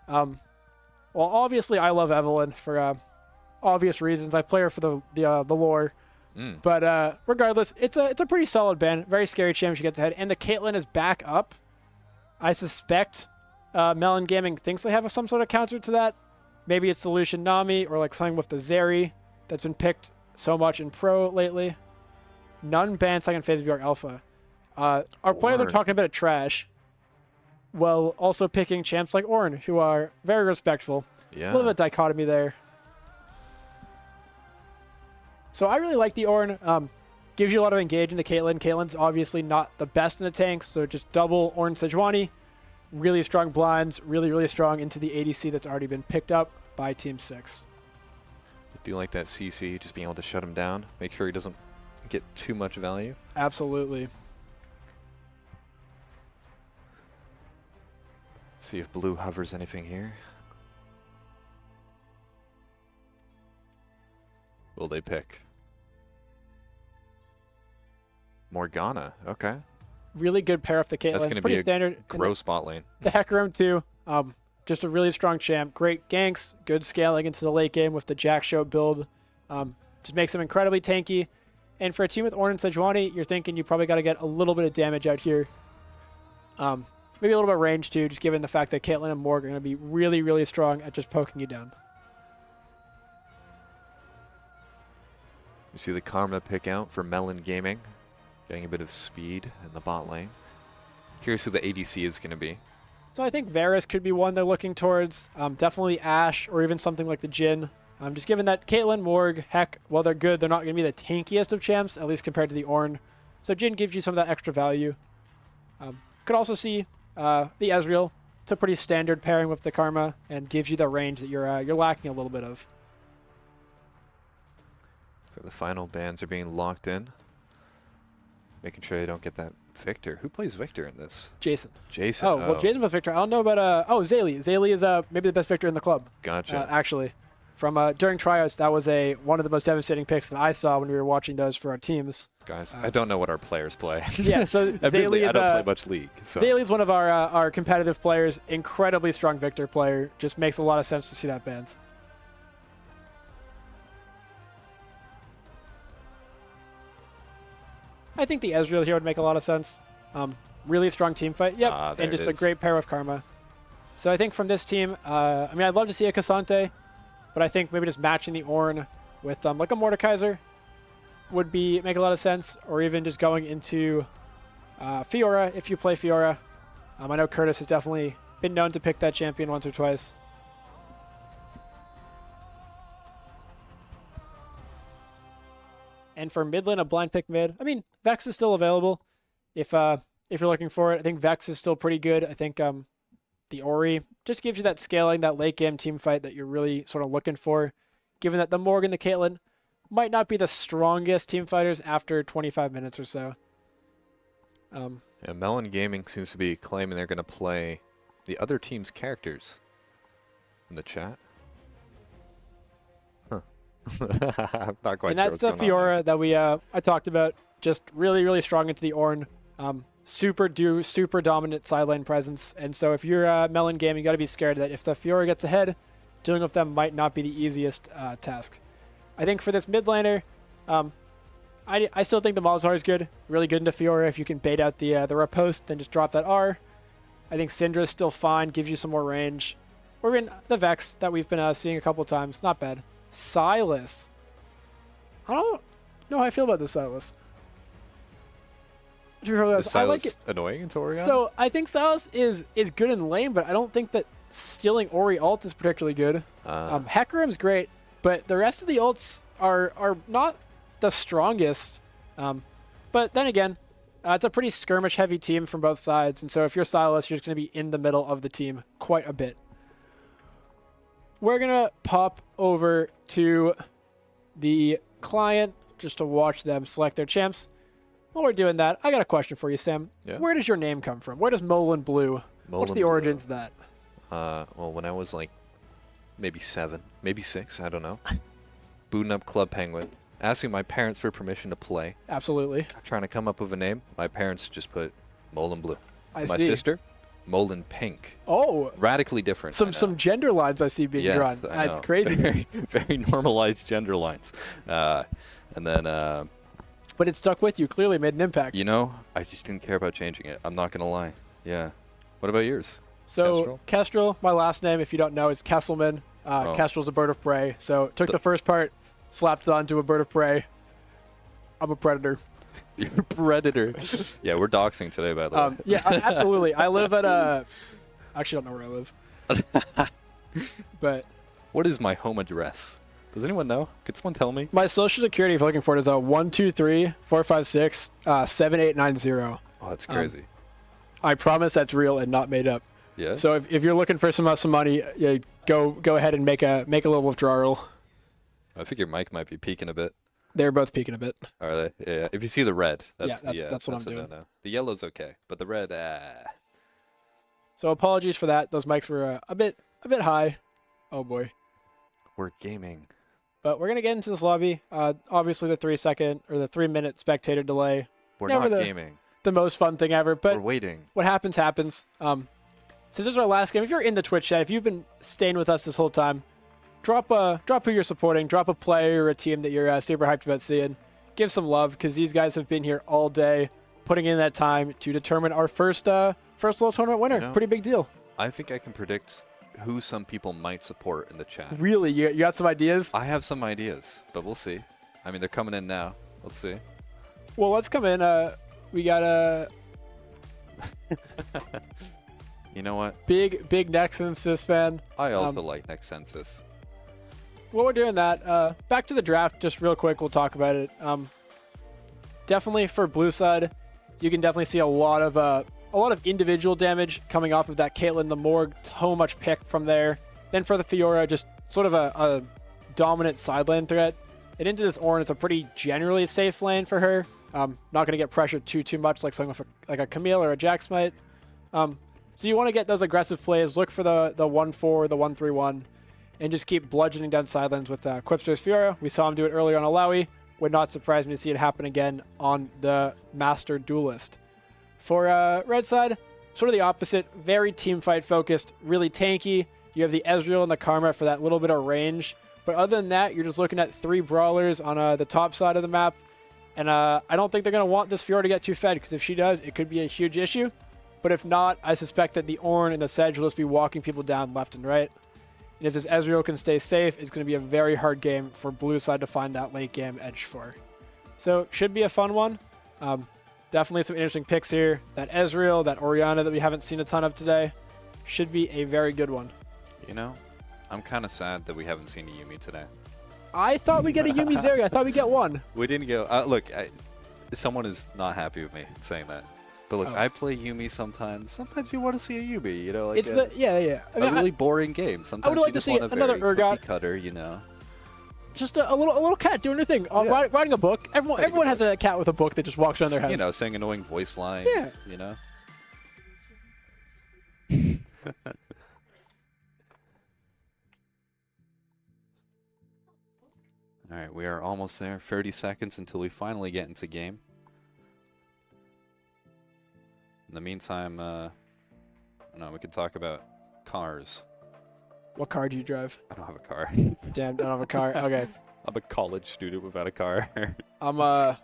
Well, obviously I love Evelynn for obvious reasons. I play her for the lore. But regardless, it's a pretty solid ban. Very scary champ she gets ahead. And the Caitlyn is back up. I suspect Melon Gaming thinks they have some sort of counter to that. Maybe it's the Lucian Nami or like something with the Zeri that's been picked so much in Pro lately. None banned second phase of York Alpha. Our players are talking a bit of trash while also picking champs like Ornn, who are very respectful. Yeah. A little bit of dichotomy there. So I really like the Ornn. Gives you a lot of engage into Caitlyn. Caitlyn's obviously not the best in the tanks, so just double Ornn Sejuani. Really strong blinds, really strong into the ADC that's already been picked up by Team 6. I do like that CC, just being able to shut him down. Make sure he doesn't get too much value. Absolutely. See if blue hovers anything here. Will they pick? Morgana, okay. Really good pair off the Caitlyn. That's going to Pretty be a standard. gross bot lane. The Hecarim too. Just a really strong champ. Great ganks. Good scaling into the late game with the Jack Show build. Just makes him incredibly tanky. And for a team with Ornn and Sejuani, you're thinking you probably got to get a little bit of damage out here. Maybe a little bit of range too, just given the fact that Caitlyn and Morg are going to be really strong at just poking you down. You see the Karma pick out for Melon Gaming. Getting a bit of speed in the bot lane. Curious who the ADC is going to be. So I think Varus could be one they're looking towards. Definitely Ashe or even something like the Jhin. Just given that Caitlyn, Morg, Heck, while they're good, they're not going to be the tankiest of champs, at least compared to the Ornn. So Jhin gives you some of that extra value. Could also see the Ezreal. It's a pretty standard pairing with the Karma and gives you the range that you're lacking a little bit of. So the final bans are being locked in. Making sure they don't get that Victor. Who plays Victor in this? Jason. Jason. Oh, well, Jason was Victor. I don't know about Zaylee. Zaylee is maybe the best Victor in the club. Gotcha. Actually, from during tryouts, that was one of the most devastating picks that I saw when we were watching those for our teams. Guys, I don't know what our players play. Yeah, so Zaylee I don't play much League. So. Zaylee is one of our competitive players. Incredibly strong Victor player. Just makes a lot of sense to see that banned. I think the Ezreal here would make a lot of sense. Really strong team fight. Yep, and just a great pair with Karma. So I think from this team, I mean, I'd love to see a Cassante, but I think maybe just matching the Ornn with like a Mordekaiser would make a lot of sense, or even just going into Fiora if you play Fiora. I know Curtis has definitely been known to pick that champion once or twice. And for mid lane, a blind pick mid. I mean, Vex is still available if you're looking for it. I think Vex is still pretty good. I think the Ori just gives you that scaling, that late game team fight that you're really sort of looking for. Given that the Morg and the Caitlyn might not be the strongest team fighters after 25 minutes or so. Yeah, Melon Gaming seems to be claiming they're going to play the other team's characters in the chat. I'm not quite and sure that's the Fiora that I talked about. Just really strong into the Ornn. super dominant side lane presence. And so if you're Melon Game, you got to be scared that if the Fiora gets ahead, dealing with them might not be the easiest task. I think for this mid laner, I still think the Malzahar is good. Really good into Fiora. If you can bait out the riposte, then just drop that R. I think Syndra is still fine, gives you some more range. Or even the Vex that we've been seeing a couple times. Not bad. Sylas. I don't know how I feel about this Sylas. Is I like it. annoying in Torian? So I think Sylas is good in lane, but I don't think that stealing Ori ult is particularly good. Hecarim's great, but the rest of the ults are not the strongest. But then again, it's a pretty skirmish-heavy team from both sides, and so if you're Sylas, you're just going to be in the middle of the team quite a bit. We're going to pop over to the client just to watch them select their champs. While we're doing that, I got a question for you, Sam. Yeah. Where does your name come from? Where does Molan Blue? What's the origins of that? Well, when I was like maybe 7, maybe 6, I don't know, booting up Club Penguin, asking my parents for permission to play, Absolutely. trying to come up with a name, my parents just put Molan Blue. I My see. sister, Molan Pink. Oh, Radically different. I know. some gender lines I see being Yes, drawn. I know. That's crazy. Very, very normalized gender lines. And then, But it stuck with you. Clearly made an impact. you know, I just didn't care about changing it. I'm not going to lie. Yeah. What about yours? So Kestrel, my last name, if you don't know, is Kesselman. Kestrel's a bird of prey. So took the first part, slapped it onto a bird of prey. I'm a predator. You're a predator. Yeah, we're doxing today, by the way. Yeah, absolutely. I live at a. Actually, don't know where I live. But What is my home address? Does anyone know? Could someone tell me? my social security, if you're looking for it, is 123-456-7890. Oh, that's crazy. I promise that's real and not made up. Yeah. So if you're looking for some money, yeah, go ahead and make a little withdrawal. I think your mic might be peaking a bit. They're both peaking a bit. Are they? Yeah. If you see the red, That's what I'm doing. No. The yellow's okay, but the red, So apologies for that. Those mics were a bit high. Oh boy. We're gaming. But we're gonna get into this lobby. Obviously the 3-minute spectator delay. We're Never not the- gaming. The most fun thing ever. But We're waiting. what happens happens. Since this is our last game, if you're in the Twitch chat, if you've been staying with us this whole time, drop who you're supporting, drop a player or a team that you're super hyped about seeing. Give some love because these guys have been here all day, putting in that time to determine our first little tournament winner. You know, Pretty big deal. I think I can predict who some people might support in the chat. Really, you got some ideas? I have some ideas, but we'll see. I mean, they're coming in now. Let's see. Well, let's come in. We got a You know what? big Nexus fan. I also like next census. While we're doing that, back to the draft just real quick. We'll talk about it. Definitely for blue side, you can definitely see a lot of individual damage coming off of that Caitlyn. The Morg, so much pick from there. Then for the Fiora, just sort of a dominant side lane threat. And into this Ornn, it's a pretty generally safe lane for her. Not going to get pressured too much like something like a Camille or a Jax might. So you want to get those aggressive plays. Look for the 1-4, the 1-3-1. And just keep bludgeoning down sidelines with Quipster's Fiora. We saw him do it earlier on Alawi. Would not surprise me to see it happen again on the Master Duelist. For red side, sort of the opposite. Very team fight focused, really tanky. You have the Ezreal and the Karma for that little bit of range. But other than that, you're just looking at 3 brawlers on the top side of the map. And I don't think they're going to want this Fiora to get too fed, because if she does, it could be a huge issue. But if not, I suspect that the Ornn and the Sedge will just be walking people down left and right. And if this Ezreal can stay safe, it's going to be a very hard game for blue side to find that late game edge for. So should be a fun one. Definitely some interesting picks here. That Ezreal, that Orianna that we haven't seen a ton of today, should be a very good one. You know, I'm kind of sad that we haven't seen a Yumi today. I thought we'd get a Yumi Zeri. I thought we'd get one. We didn't go. Look, someone is not happy with me saying that. But look, I play Yumi sometimes. Sometimes you want to see a Yumi, you know, like It's yeah. I mean, a really boring game. Sometimes like you to just see want a another very Urgot. cookie cutter, you know. Just a little cat doing her thing, writing a book. Everyone has a cat with a book that just walks around their house. You know, saying annoying voice lines. Yeah. You know. All right, we are almost there. 30 seconds until we finally get into game. In the meantime, I don't know, we could talk about cars. What car do you drive? I don't have a car. Damn, I don't have a car. Okay. I'm a college student without a car. I'm got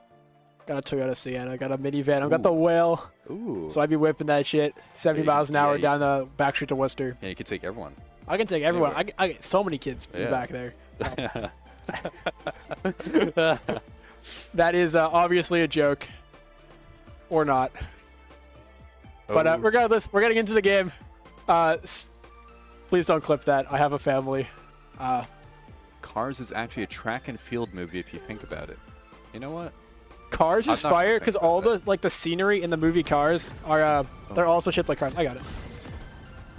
a Toyota Sienna, got a minivan. I've got the Ooh. whale. Ooh. So I'd be whipping that shit 70 Yeah, miles an hour yeah, down the back street to Worcester. Yeah, you could take everyone. I can take everyone. I get so many kids in the Yeah. back there. That is obviously a joke. Or not. But Oh. regardless, we're getting into the game. Please don't clip that. I have a family. Cars is actually a track and field movie if you think about it. You know what? Cars I'm is not gonna fire think because about all that. the scenery in the movie Cars are they're also shaped like cars. I got it.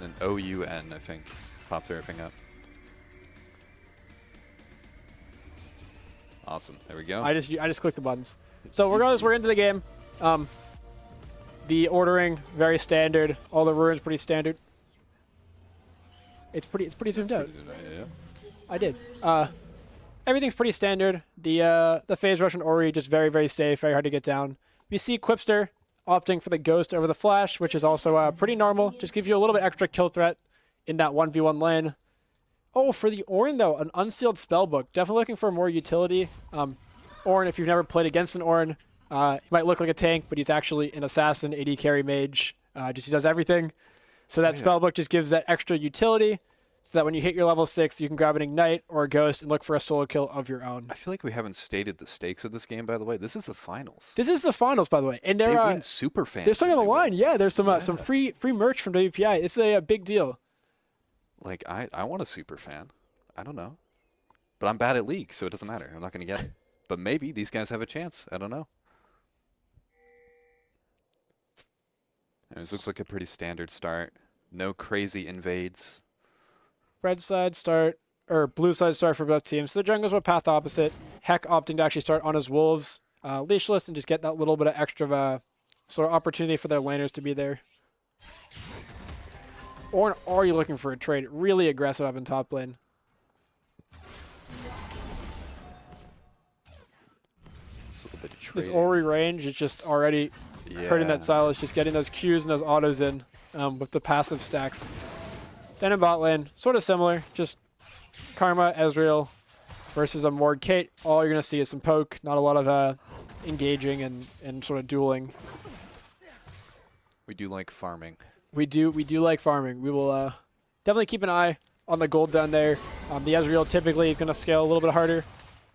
An OUN, I think, popped everything up. Awesome. There we go. I just clicked the buttons. So regardless, we're into the game. The ordering very standard. All the ruins pretty standard. It's pretty zoomed out. Yeah. I did. Everything's pretty standard. The phase rush and Ori just very safe, very hard to get down. We see Quipster opting for the Ghost over the Flash, which is also pretty normal. Just gives you a little bit extra kill threat in that 1v1 lane. Oh, for the Ornn though, an unsealed spellbook. Definitely looking for more utility. Ornn, if you've never played against an Ornn, he might look like a tank, but he's actually an assassin, AD carry mage. Just he does everything. So that spellbook just gives that extra utility, so that when you hit your level 6, you can grab an Ignite or a Ghost and look for a solo kill of your own. I feel like we haven't stated the stakes of this game, by the way. This is the finals. This is the finals, by the way, and They they're win super fans. there's something on if the they line. win. Yeah, there's some free merch from WPI. It's a big deal. Like, I want a super fan. I don't know. But I'm bad at League, so it doesn't matter. I'm not going to get it. But maybe these guys have a chance. I don't know. And this looks like a pretty standard start. No crazy invades. Red side start, or blue side start for both teams. So the jungles were path opposite. Heck opting to actually start on his wolves, leashless, and just get that little bit of extra sort of opportunity for their laners to be there. Or are you looking for a trade? Really aggressive up in top lane. Just a little bit of This trading. Ori range is just already hurting that Silas, just getting those Qs and those autos in with the passive stacks. Then in bot lane, sort of similar, just Karma, Ezreal versus a Morg Kate. All you're going to see is some poke, not a lot of engaging and sort of dueling. We do like farming. We do like farming. We will definitely keep an eye on the gold down there. The Ezreal typically is going to scale a little bit harder.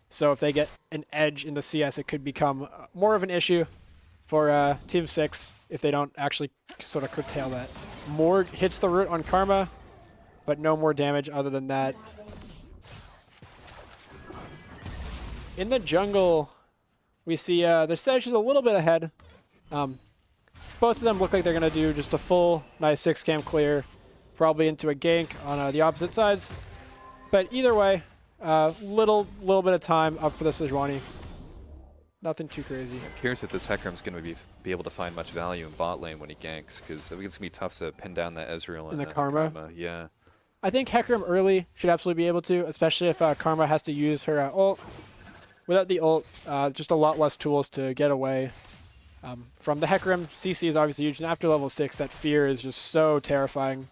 So if they get an edge in the CS, it could become more of an issue for Team 6 if they don't actually sort of curtail that. Morg hits the root on Karma, but no more damage other than that. In the jungle, we see the Sedge is a little bit ahead. Both of them look like they're going to do just a full nice 6-cam clear, probably into a gank on the opposite sides. But either way, little bit of time up for the Sejuani. Nothing too crazy. I'm curious if this Hecarim's going to be able to find much value in bot lane when he ganks, because I think it's going to be tough to pin down that Ezreal And the that Karma? Yeah. I think Hecarim early should absolutely be able to, especially if Karma has to use her ult. Without the ult, just a lot less tools to get away from the Hecarim. CC is obviously huge, and after level 6, that fear is just so terrifying.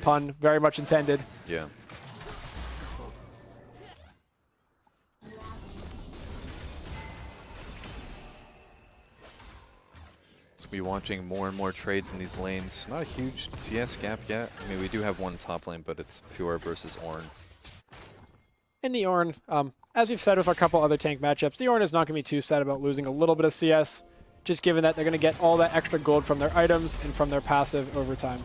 Pun very much intended. Yeah. So we'll be watching more and more trades in these lanes. Not a huge CS gap yet. I mean, we do have one top lane, but it's Fiora versus Ornn. In the Ornn, as we've said with a couple other tank matchups, the Ornn is not going to be too sad about losing a little bit of CS, just given that they're going to get all that extra gold from their items and from their passive over time.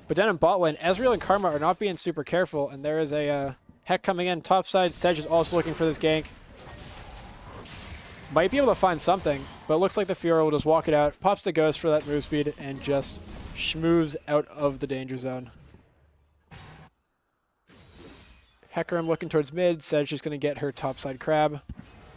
But then in bot lane, Ezreal and Karma are not being super careful, and there is a Heck coming in. Top side, Sedge is also looking for this gank. Might be able to find something, but it looks like the Fiora will just walk it out, pops the Ghost for that move speed, and just schmooves out of the danger zone. Hecarim looking towards mid. Sedge is going to get her topside crab.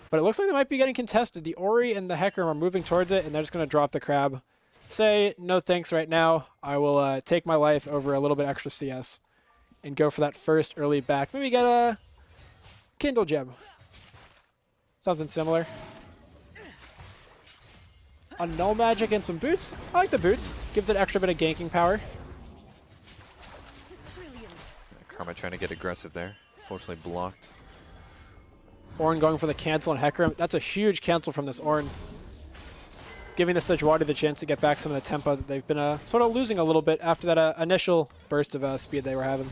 But it looks like they might be getting contested. The Ori and the Hecarim are moving towards it, and they're just going to drop the crab. Say, no thanks right now. I will take my life over a little bit extra CS and go for that first early back. Maybe get a Kindle Gem. Something similar. a null magic and some boots. I like the boots. Gives it extra bit of ganking power. Karma trying to get aggressive there. Fortunately blocked. Ornn going for the cancel on Hecarim. That's a huge cancel from this Ornn. Giving the Sejuani the chance to get back some of the tempo that they've been sort of losing a little bit after that initial burst of speed they were having.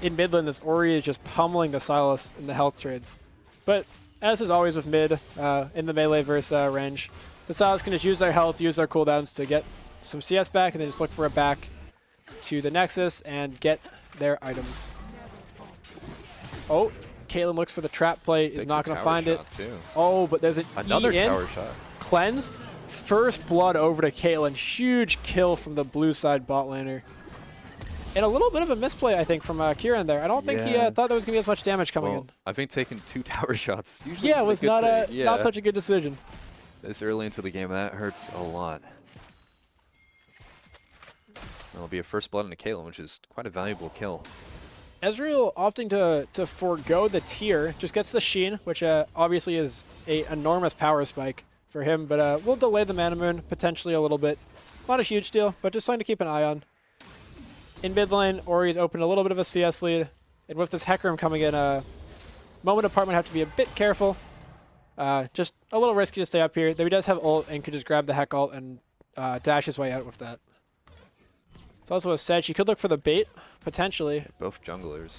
In mid lane, this Ori is just pummeling the Sylas in the health trades. But as is always with mid, in the melee versus range, the Sylas can just use their health, use their cooldowns to get some CS back, and then just look for a back to the Nexus and get their items. Oh, Caitlyn looks for the trap play, is Takes not a going to tower find it. shot, too. Oh, but there's an Another E in. tower shot. Cleanse. First blood over to Caitlyn. Huge kill from the blue side bot laner. And a little bit of a misplay, I think, from Kieran there. I don't think he Yeah. thought there was going to be as much damage coming Well, in. I think taking 2 tower shots usually Yeah, it isn't was a good not thing. not such a good decision. This early into the game, that hurts a lot. It'll be a first blood into Caitlyn, which is quite a valuable kill. Ezreal opting to forego the tier, just gets the Sheen, which obviously is a enormous power spike for him, but we'll delay the Mana Moon potentially a little bit. Not a huge deal, but just something to keep an eye on. In mid lane, Ori's opened a little bit of a CS lead, and with this Hecarim coming in, Moment Apart might have to be a bit careful. Just a little risky to stay up here, though he does have ult and could just grab the Heck ult and dash his way out with that. It's also a Sedge. He could look for the bait, potentially. Both junglers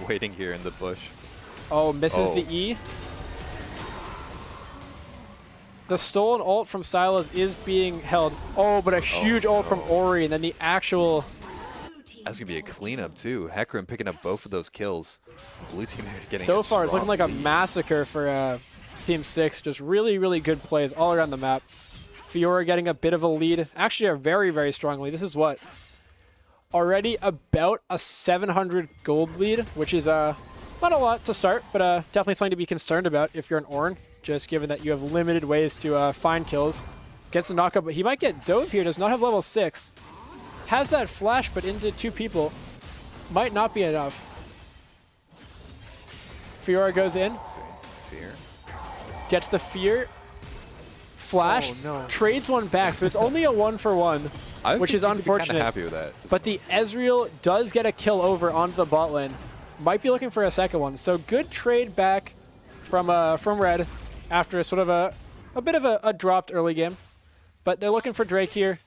waiting here in the bush. Oh, misses Oh. the E. The stolen ult from Sylas is being held. Oh, but a huge ult from Ori, and then the actual... That's going to be a cleanup, too. Hecarim picking up both of those kills. Blue team getting So a far, it's looking like a strong lead. massacre for Team 6. Just really, really good plays all around the map. Fiora getting a bit of a lead. Actually, a very, very strong lead. This is what? Already about a 700 gold lead, which is not a lot to start, but definitely something to be concerned about if you're an Ornn, just given that you have limited ways to find kills. Gets the knockup, but he might get dove here. Does not have level 6. Has that flash, but into 2 people. Might not be enough. Fiora goes in. Let's see. Fear. Gets the fear. Flash. Oh, no. Trades one back, so it's only a 1-for-1, I which think is he'd be unfortunate. kinda happy with that. But the Ezreal does get a kill over onto the bot lane. Might be looking for a second one. So good trade back from Red after sort of a bit of a dropped early game. But they're looking for Drake here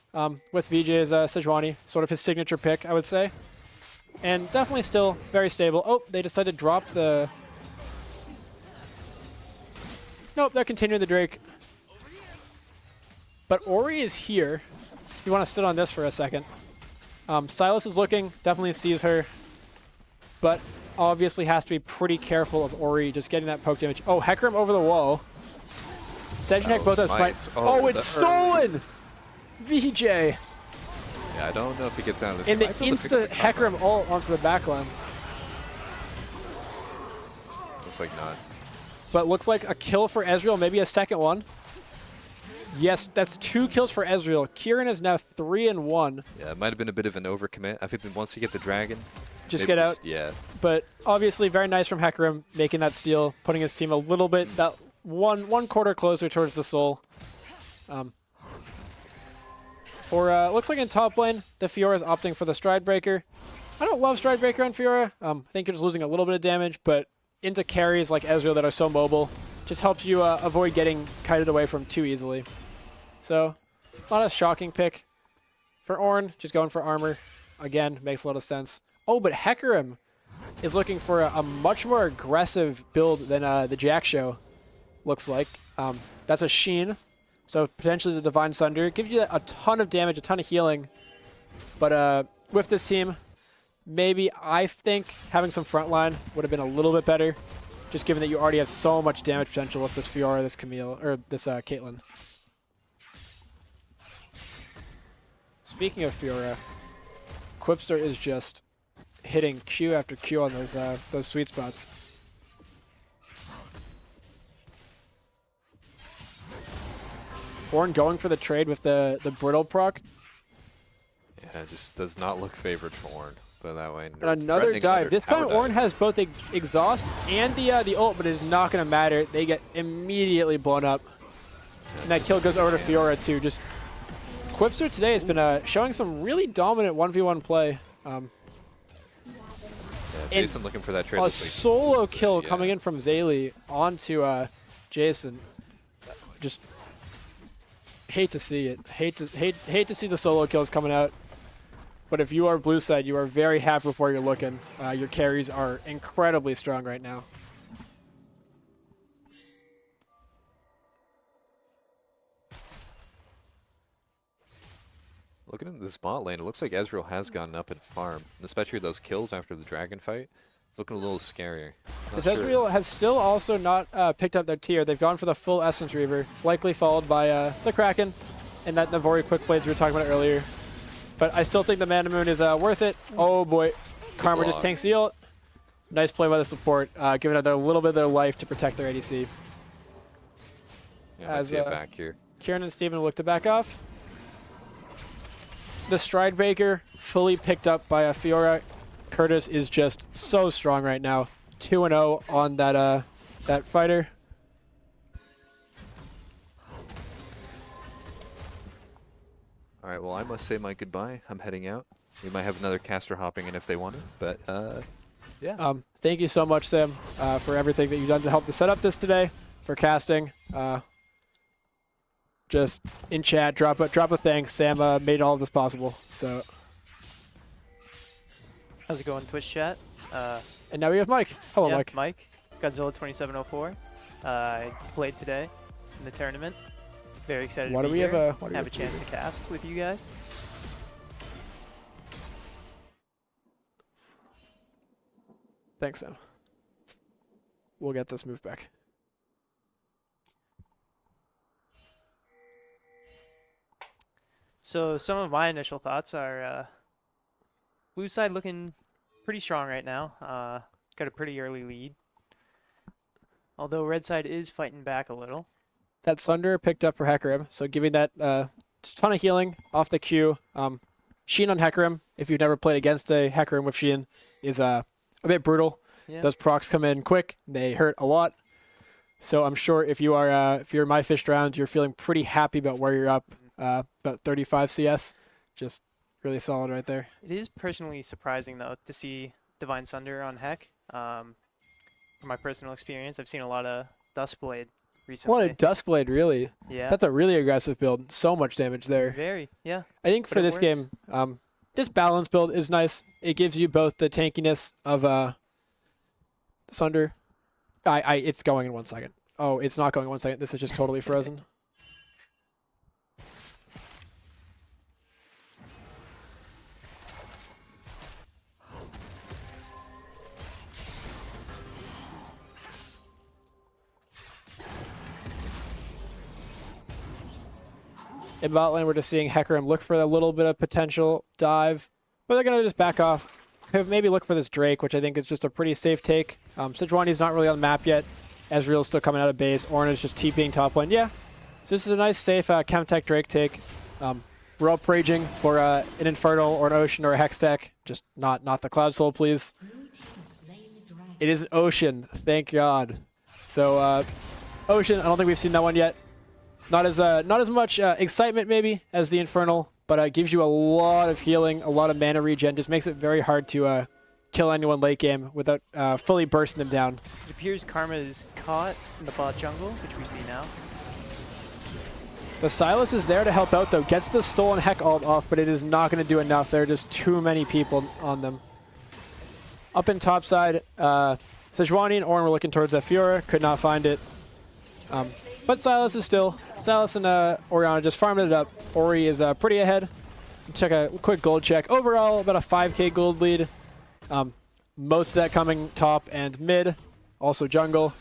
with VJ's Sejuani, sort of his signature pick, I would say. And definitely still very stable. Oh, they decided to drop the... Nope, they're continuing the Drake. But Ori is here. You want to sit on this for a second. Sylas is looking, definitely sees her, but obviously has to be pretty careful of Ori just getting that poke damage. Oh, Hecarim over the wall. Sedge and Heck both have smites. smite. Oh, Oh, it's stolen! VJ! Yeah, I don't know if he gets out of this. In He the might be able to pick up instant the combo. Hecarim ult onto the backline. Looks like not. But looks like a kill for Ezreal, maybe a second one. Yes, that's 2 kills for Ezreal. Kieran is now 3-1. Yeah, it might have been a bit of an overcommit. I think that once you get the dragon, Just maybe get out. Yeah. But obviously very nice from Hecarim making that steal, putting his team a little bit, that one quarter closer towards the soul. Looks like in top lane, the Fiora is opting for the Stride Breaker. I don't love Stride Breaker on Fiora. I think you're just losing a little bit of damage, but into carries like Ezreal that are so mobile, just helps you avoid getting kited away from too easily. So, not a shocking pick. For Ornn, just going for armor. Again, makes a lot of sense. Oh, but Hecarim is looking for a much more aggressive build than the Jack Show looks like. That's a Sheen, so potentially the Divine Sunder. Gives you a ton of damage, a ton of healing. But with this team, maybe I think having some frontline would have been a little bit better, just given that you already have so much damage potential with this Fiora, this Camille, or this Caitlyn. Speaking of Fiora, Quipster is just hitting Q after Q on those sweet spots. Ornn going for the trade with the brittle proc. Yeah, it just does not look favored for Ornn. Put it that way. And another dive. This time tower Ornn has both the exhaust and the ult, but it is not going to matter. They get immediately blown up. And that kill goes over to Fiora too. Just Quipster today has been showing some really dominant 1v1 play. Yeah, Jason looking for that trade. A looks like solo it's, kill yeah. coming in from Zaylee onto Jason. Just hate to see it. Hate to see the solo kills coming out. But if you are blue side, you are very happy with where you're looking. Your carries are incredibly strong right now. Looking at this bot lane, it looks like Ezreal has gotten up in farm, and especially those kills after the dragon fight. It's looking a little scarier. Because Ezreal has still also not picked up their tier. They've gone for the full Essence Reaver, likely followed by the Kraken and that Navori quick blades we were talking about earlier. But I still think the Mana Moon is worth it. Oh boy, Karma just tanks the ult. Nice play by the support, giving it a little bit of their life to protect their ADC. Yeah, I see it back here. Kieran and Steven look to back off. The Stride Breaker fully picked up by Fiora. Curtis is just so strong right now. 2-0 on that that fighter. All right, well, I must say my goodbye. I'm heading out. We might have another caster hopping in if they want it, but yeah. Thank you so much, Sam, for everything that you've done to help to set up this today, for casting. Just in chat, drop a thanks. Sam made all of this possible. So. How's it going, Twitch chat? And now we have Mike. Hello, yeah, Mike. Godzilla2704. I played today in the tournament. Very excited Why to do be we here. have a chance to cast with you guys. Thanks, Sam. We'll get this moved back. So some of my initial thoughts are blue side looking pretty strong right now. Got a pretty early lead. Although red side is fighting back a little. That Sunder picked up for Hecarim, so giving that just a ton of healing off the Q. Sheen on Hecarim, if you've never played against a Hecarim with Sheen, is a bit brutal. Yeah. Those procs come in quick, they hurt a lot. So I'm sure if you're my fish round, you're feeling pretty happy about where you're up. About 35 CS, just really solid right there. It is personally surprising though to see Divine Sunder on Heck. From my personal experience, I've seen a lot of Duskblade recently. What a Duskblade, really. Yeah. That's a really aggressive build. So much damage there. Very, yeah. I think But for it this game, this balance build is nice. It gives you both the tankiness of Sunder. It's going in 1 second. Oh, it's not going in 1 second. This is just totally frozen. In bot lane, we're just seeing Hecarim look for a little bit of potential dive, but they're going to just back off. Maybe look for this Drake, which I think is just a pretty safe take. Sejuani's not really on the map yet. Ezreal's still coming out of base. Ornn is just TPing top lane. Yeah, so this is a nice, safe Chemtech Drake take. We're up raging for an Infernal or an Ocean or a Hex deck. Just not the Cloud Soul, please. It is an Ocean, thank God. So Ocean, I don't think we've seen that one yet. Not as much excitement maybe as the Infernal, but it gives you a lot of healing, a lot of mana regen. Just makes it very hard to kill anyone late game without fully bursting them down. It appears Karma is caught in the bot jungle, which we see now. The Sylas is there to help out though. Gets the stolen Heck ult off, but it is not going to do enough. There are just too many people on them. Up in top side, Sejuani and Ornn were looking towards that Fiora. Could not find it. But Sylas and Orianna just farming it up. Ori is pretty ahead. Check a quick gold check. Overall, about a 5k gold lead. Most of that coming top and mid. Also jungle.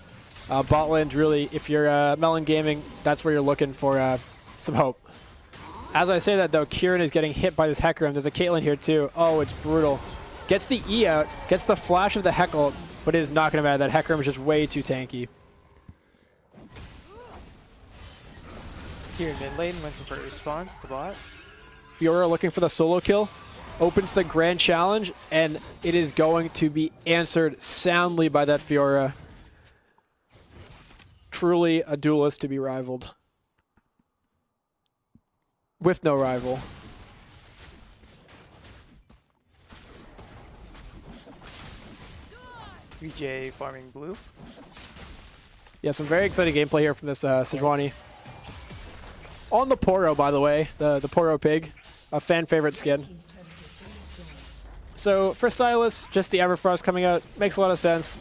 Bot lane, really, if you're Melon Gaming, that's where you're looking for some hope. As I say that, though, Kieran is getting hit by this Hecarim. There's a Caitlyn here, too. Oh, it's brutal. Gets the E out, gets the flash of the Heck ult, but it is not going to matter. That Hecarim is just way too tanky. Here in mid lane, looking for a response to bot. Fiora looking for the solo kill. Opens the grand challenge, and it is going to be answered soundly by that Fiora. Truly a duelist to be rivaled. with no rival. VJ farming blue. Yeah, some very exciting gameplay here from this Sejuani. On the Poro, by the way, the Poro pig, a fan favorite skin. So for Silas, just the Everfrost coming out makes a lot of sense.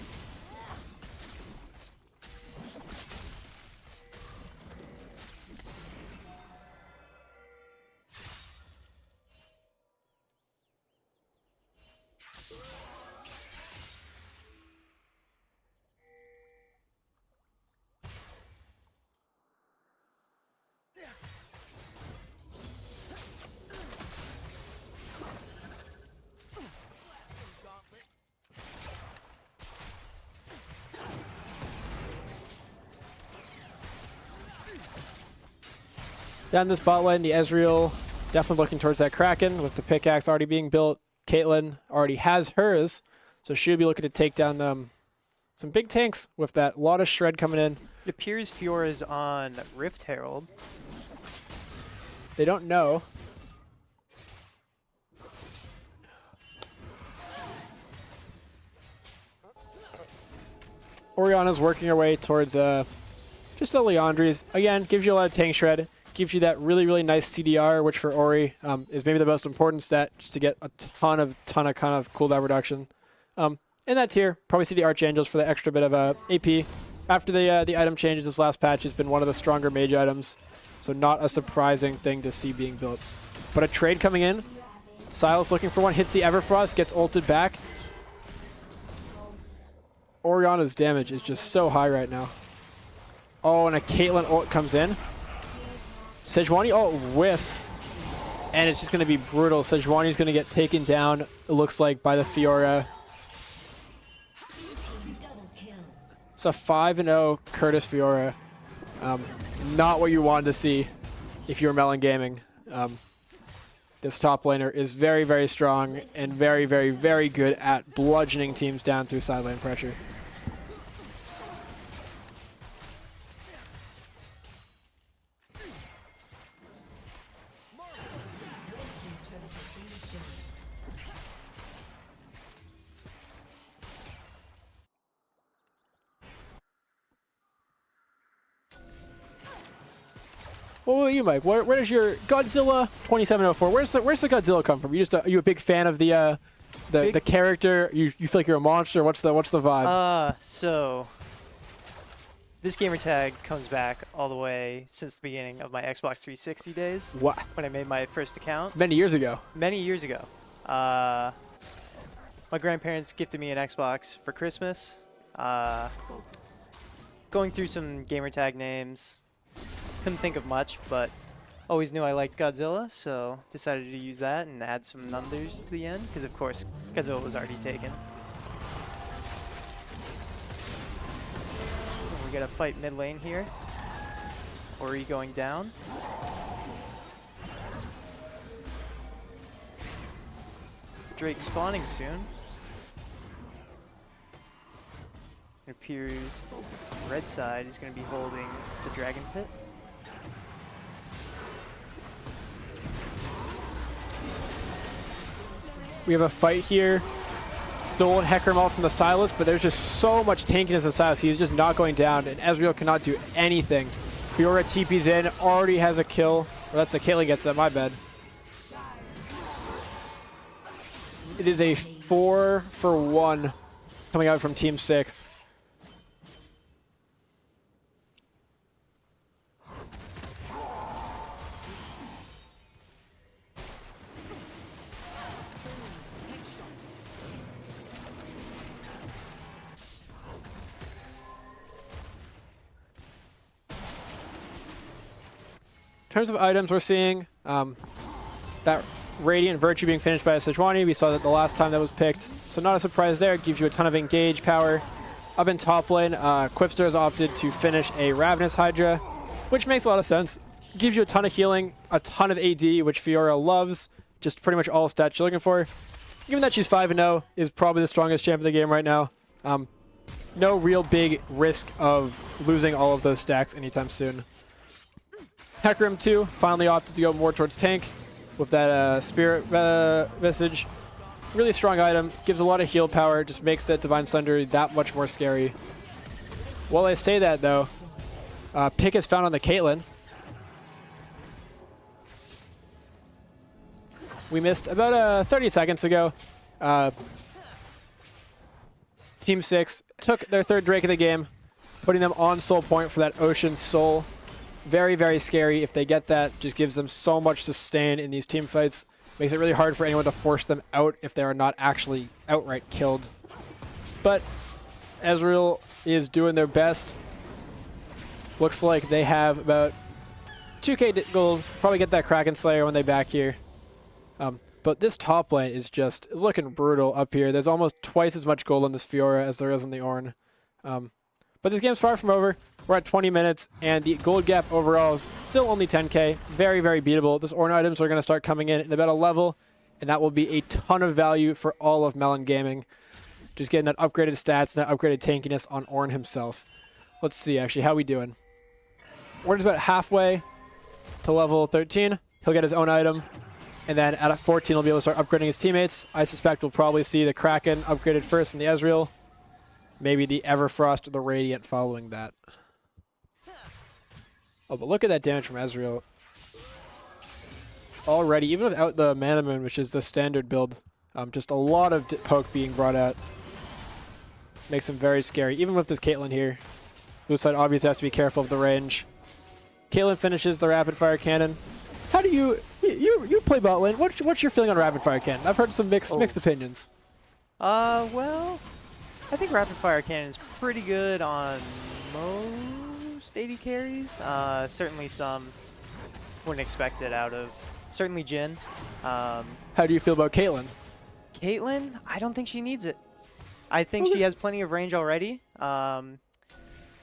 Down this bot lane, the Ezreal definitely looking towards that Kraken with the pickaxe already being built. Caitlyn already has hers, so she'll be looking to take down some big tanks with that. A lot of shred coming in. It appears Fiora's on Rift Herald. They don't know. Oriana's working her way towards just a Leandri's. Again, gives you a lot of tank shred. Gives you that really, really nice CDR, which for Ori is maybe the most important stat, just to get a ton of kind of cooldown reduction. In that tier, probably see the Archangels for the extra bit of AP. After the item changes, this last patch has been one of the stronger mage items, so not a surprising thing to see being built. But a trade coming in. Silas looking for one, hits the Everfrost, gets ulted back. Oriana's damage is just so high right now. Oh, and a Caitlyn ult comes in. Sejuani ult whiffs, and it's just going to be brutal. Sejuani's going to get taken down, it looks like, by the Fiora. It's a 5-0 Curtis Fiora. Not what you wanted to see if you were Melon Gaming. This top laner is very, very strong and very, very, very good at bludgeoning teams down through side lane pressure. What about you, Mike? Where does your Godzilla 2704? Where's the Godzilla come from? Are you a big fan of the character? You feel like you're a monster? What's the vibe? So this gamer tag comes back all the way since the beginning of my Xbox 360 days. What? When I made my first account. It's many years ago. Many years ago. My grandparents gifted me an Xbox for Christmas. Going through some gamer tag names. Couldn't think of much, but always knew I liked Godzilla, so decided to use that and add some numbers to the end, because of course Godzilla was already taken. We gotta fight mid lane here. Ori going down. Drake spawning soon. It appears red side is going to be holding the Dragon Pit. We have a fight here. Stolen Hecker Mall from the Silas, but there's just so much tankiness of Silas. He's just not going down, and Ezreal cannot do anything. Fiora TP's in, already has a kill. Well, that's the Caitlyn gets that, my bad. It is a 4-for-1 coming out from Team 6. In terms of items, we're seeing that Radiant Virtue being finished by a Sejuani. We saw that the last time that was picked, so not a surprise there. It gives you a ton of engage power. Up in top lane, Quipster has opted to finish a Ravenous Hydra, which makes a lot of sense. Gives you a ton of healing, a ton of AD, which Fiora loves. Just pretty much all stats you're looking for. Given that she's 5-0, is probably the strongest champ in the game right now. No real big risk of losing all of those stacks anytime soon. Hecarim too finally opted to go more towards tank with that Spirit Visage. Really strong item, gives a lot of heal power, just makes that Divine Sunder that much more scary. While I say that though, pick is found on the Caitlyn. We missed about 30 seconds ago. Team 6 took their third Drake of the game, putting them on soul point for that Ocean Soul. Very, very scary. If they get that, just gives them so much sustain in these team fights. Makes it really hard for anyone to force them out if they are not actually outright killed. But Ezreal is doing their best. Looks like they have about 2k gold. Probably get that Kraken Slayer when they back here. But this top lane is looking brutal up here. There's almost twice as much gold on this Fiora as there is on the Ornn. But this game's far from over. We're at 20 minutes, and the gold gap overall is still only 10k. Very, very beatable. This Ornn items are going to start coming in about a level, and that will be a ton of value for all of Melon Gaming. Just getting that upgraded stats and that upgraded tankiness on Ornn himself. Let's see, actually, how we doing? Ornn's about halfway to level 13. He'll get his own item. And then at 14, he'll be able to start upgrading his teammates. I suspect we'll probably see the Kraken upgraded first and the Ezreal. Maybe the Everfrost or the Radiant following that. Oh, but look at that damage from Ezreal. Already, even without the Mana Moon, which is the standard build, just a lot of poke being brought out. Makes him very scary, even with this Caitlyn here. Blue side obviously has to be careful of the range. Caitlyn finishes the rapid fire cannon. How do you play bot lane? What's your feeling on rapid fire cannon? I've heard some mixed opinions. Well, I think rapid fire cannon is pretty good on most AD carries. Certainly some wouldn't expect it out of certainly Jhin. How do you feel about Caitlyn? Caitlyn, I don't think she needs it. I think she has plenty of range already.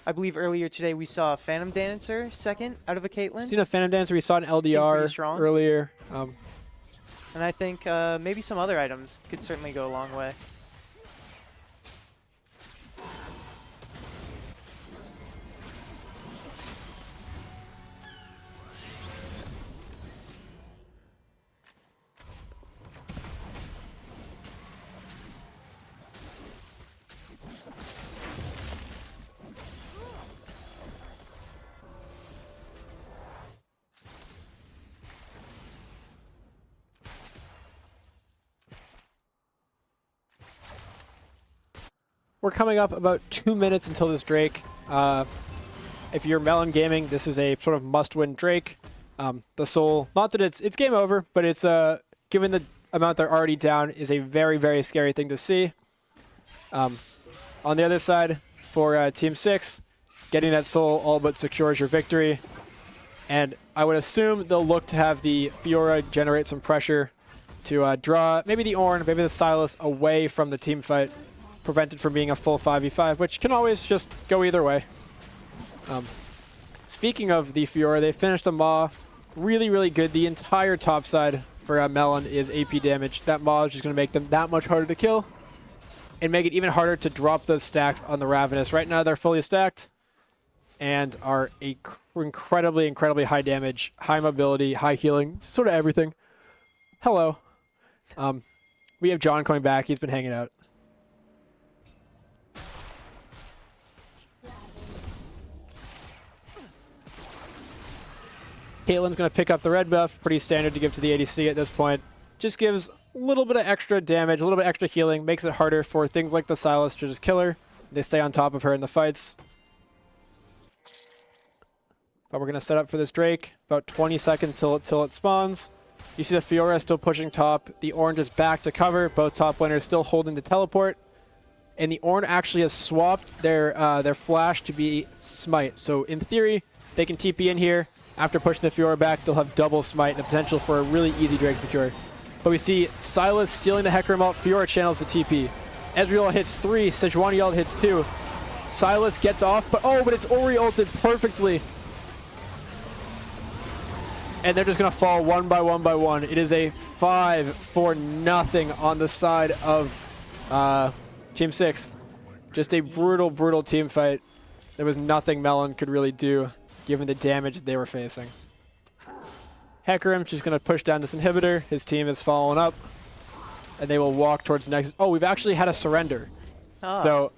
I believe earlier today we saw a Phantom Dancer second out of a Caitlyn. Seen a Phantom Dancer, we saw an LDR earlier. And I think maybe some other items could certainly go a long way. We're coming up about 2 minutes until this Drake. If you're Melon Gaming, this is a sort of must-win Drake. The Soul, not that it's game over, but it's given the amount they're already down, is a very, very scary thing to see. On the other side, for Team 6, getting that Soul all but secures your victory. And I would assume they'll look to have the Fiora generate some pressure to draw maybe the Ornn, maybe the Sylas away from the team fight, prevented from being a full 5v5, which can always just go either way. Speaking of the Fiora, they finished a Maw really, really good. The entire top side for Melon is AP damage. That Maw is just going to make them that much harder to kill and make it even harder to drop those stacks on the Ravenous. Right now they're fully stacked and are incredibly, incredibly high damage, high mobility, high healing, sort of everything. Hello. We have John coming back. He's been hanging out. Caitlyn's going to pick up the red buff. Pretty standard to give to the ADC at this point. Just gives a little bit of extra damage, a little bit extra healing. Makes it harder for things like the Sylas to just kill her. They stay on top of her in the fights. But we're going to set up for this Drake. About 20 seconds till it spawns. You see the Fiora still pushing top. The Orange is back to cover. Both top laners still holding the teleport. And the Ornn actually has swapped their flash to be Smite. So in theory, they can TP in here. After pushing the Fiora back, they'll have double Smite and the potential for a really easy Drake secure. But we see Sylas stealing the Hecarim ult. Fiora channels the TP. Ezreal hits 3. Sejuani ult hits 2. Sylas gets off, but it's Ori ulted perfectly. And they're just going to fall one by one by one. It is a 5-0 on the side of Team 6. Just a brutal, brutal team fight. There was nothing Melon could really do given the damage they were facing. Hecarim just going to push down this inhibitor. His team is following up, and they will walk towards the next. Oh, we've actually had a surrender. Ah, So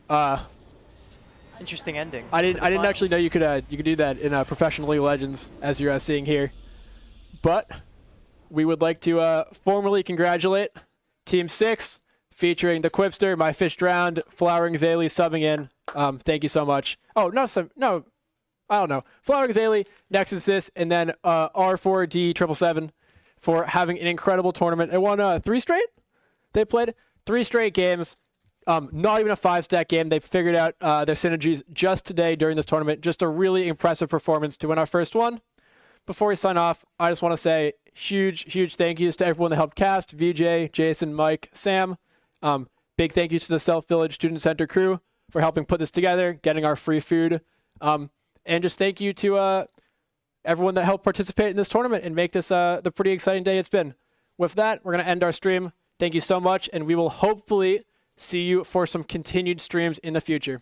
interesting ending. I for didn't the actually know Lions. you could do that in Professional League of Legends, as you're seeing here. But we would like to formally congratulate Team 6, featuring the Quipster, My Fish Drowned, Flowering Zaylee subbing in. Thank you so much. Oh, no, I don't know. Flowering Zaylee, Nexus, and then R4D777 for having an incredible tournament. They won 3 straight? They played 3 straight games. Not even a 5-stack game. They figured out their synergies just today during this tournament. Just a really impressive performance to win our first one. Before we sign off, I just want to say huge thank yous to everyone that helped cast, VJ, Jason, Mike, Sam. Big thank yous to the Self Village Student Center crew for helping put this together, getting our free food. And just thank you to everyone that helped participate in this tournament and make this the pretty exciting day it's been. With that, we're going to end our stream. Thank you so much, and we will hopefully see you for some continued streams in the future.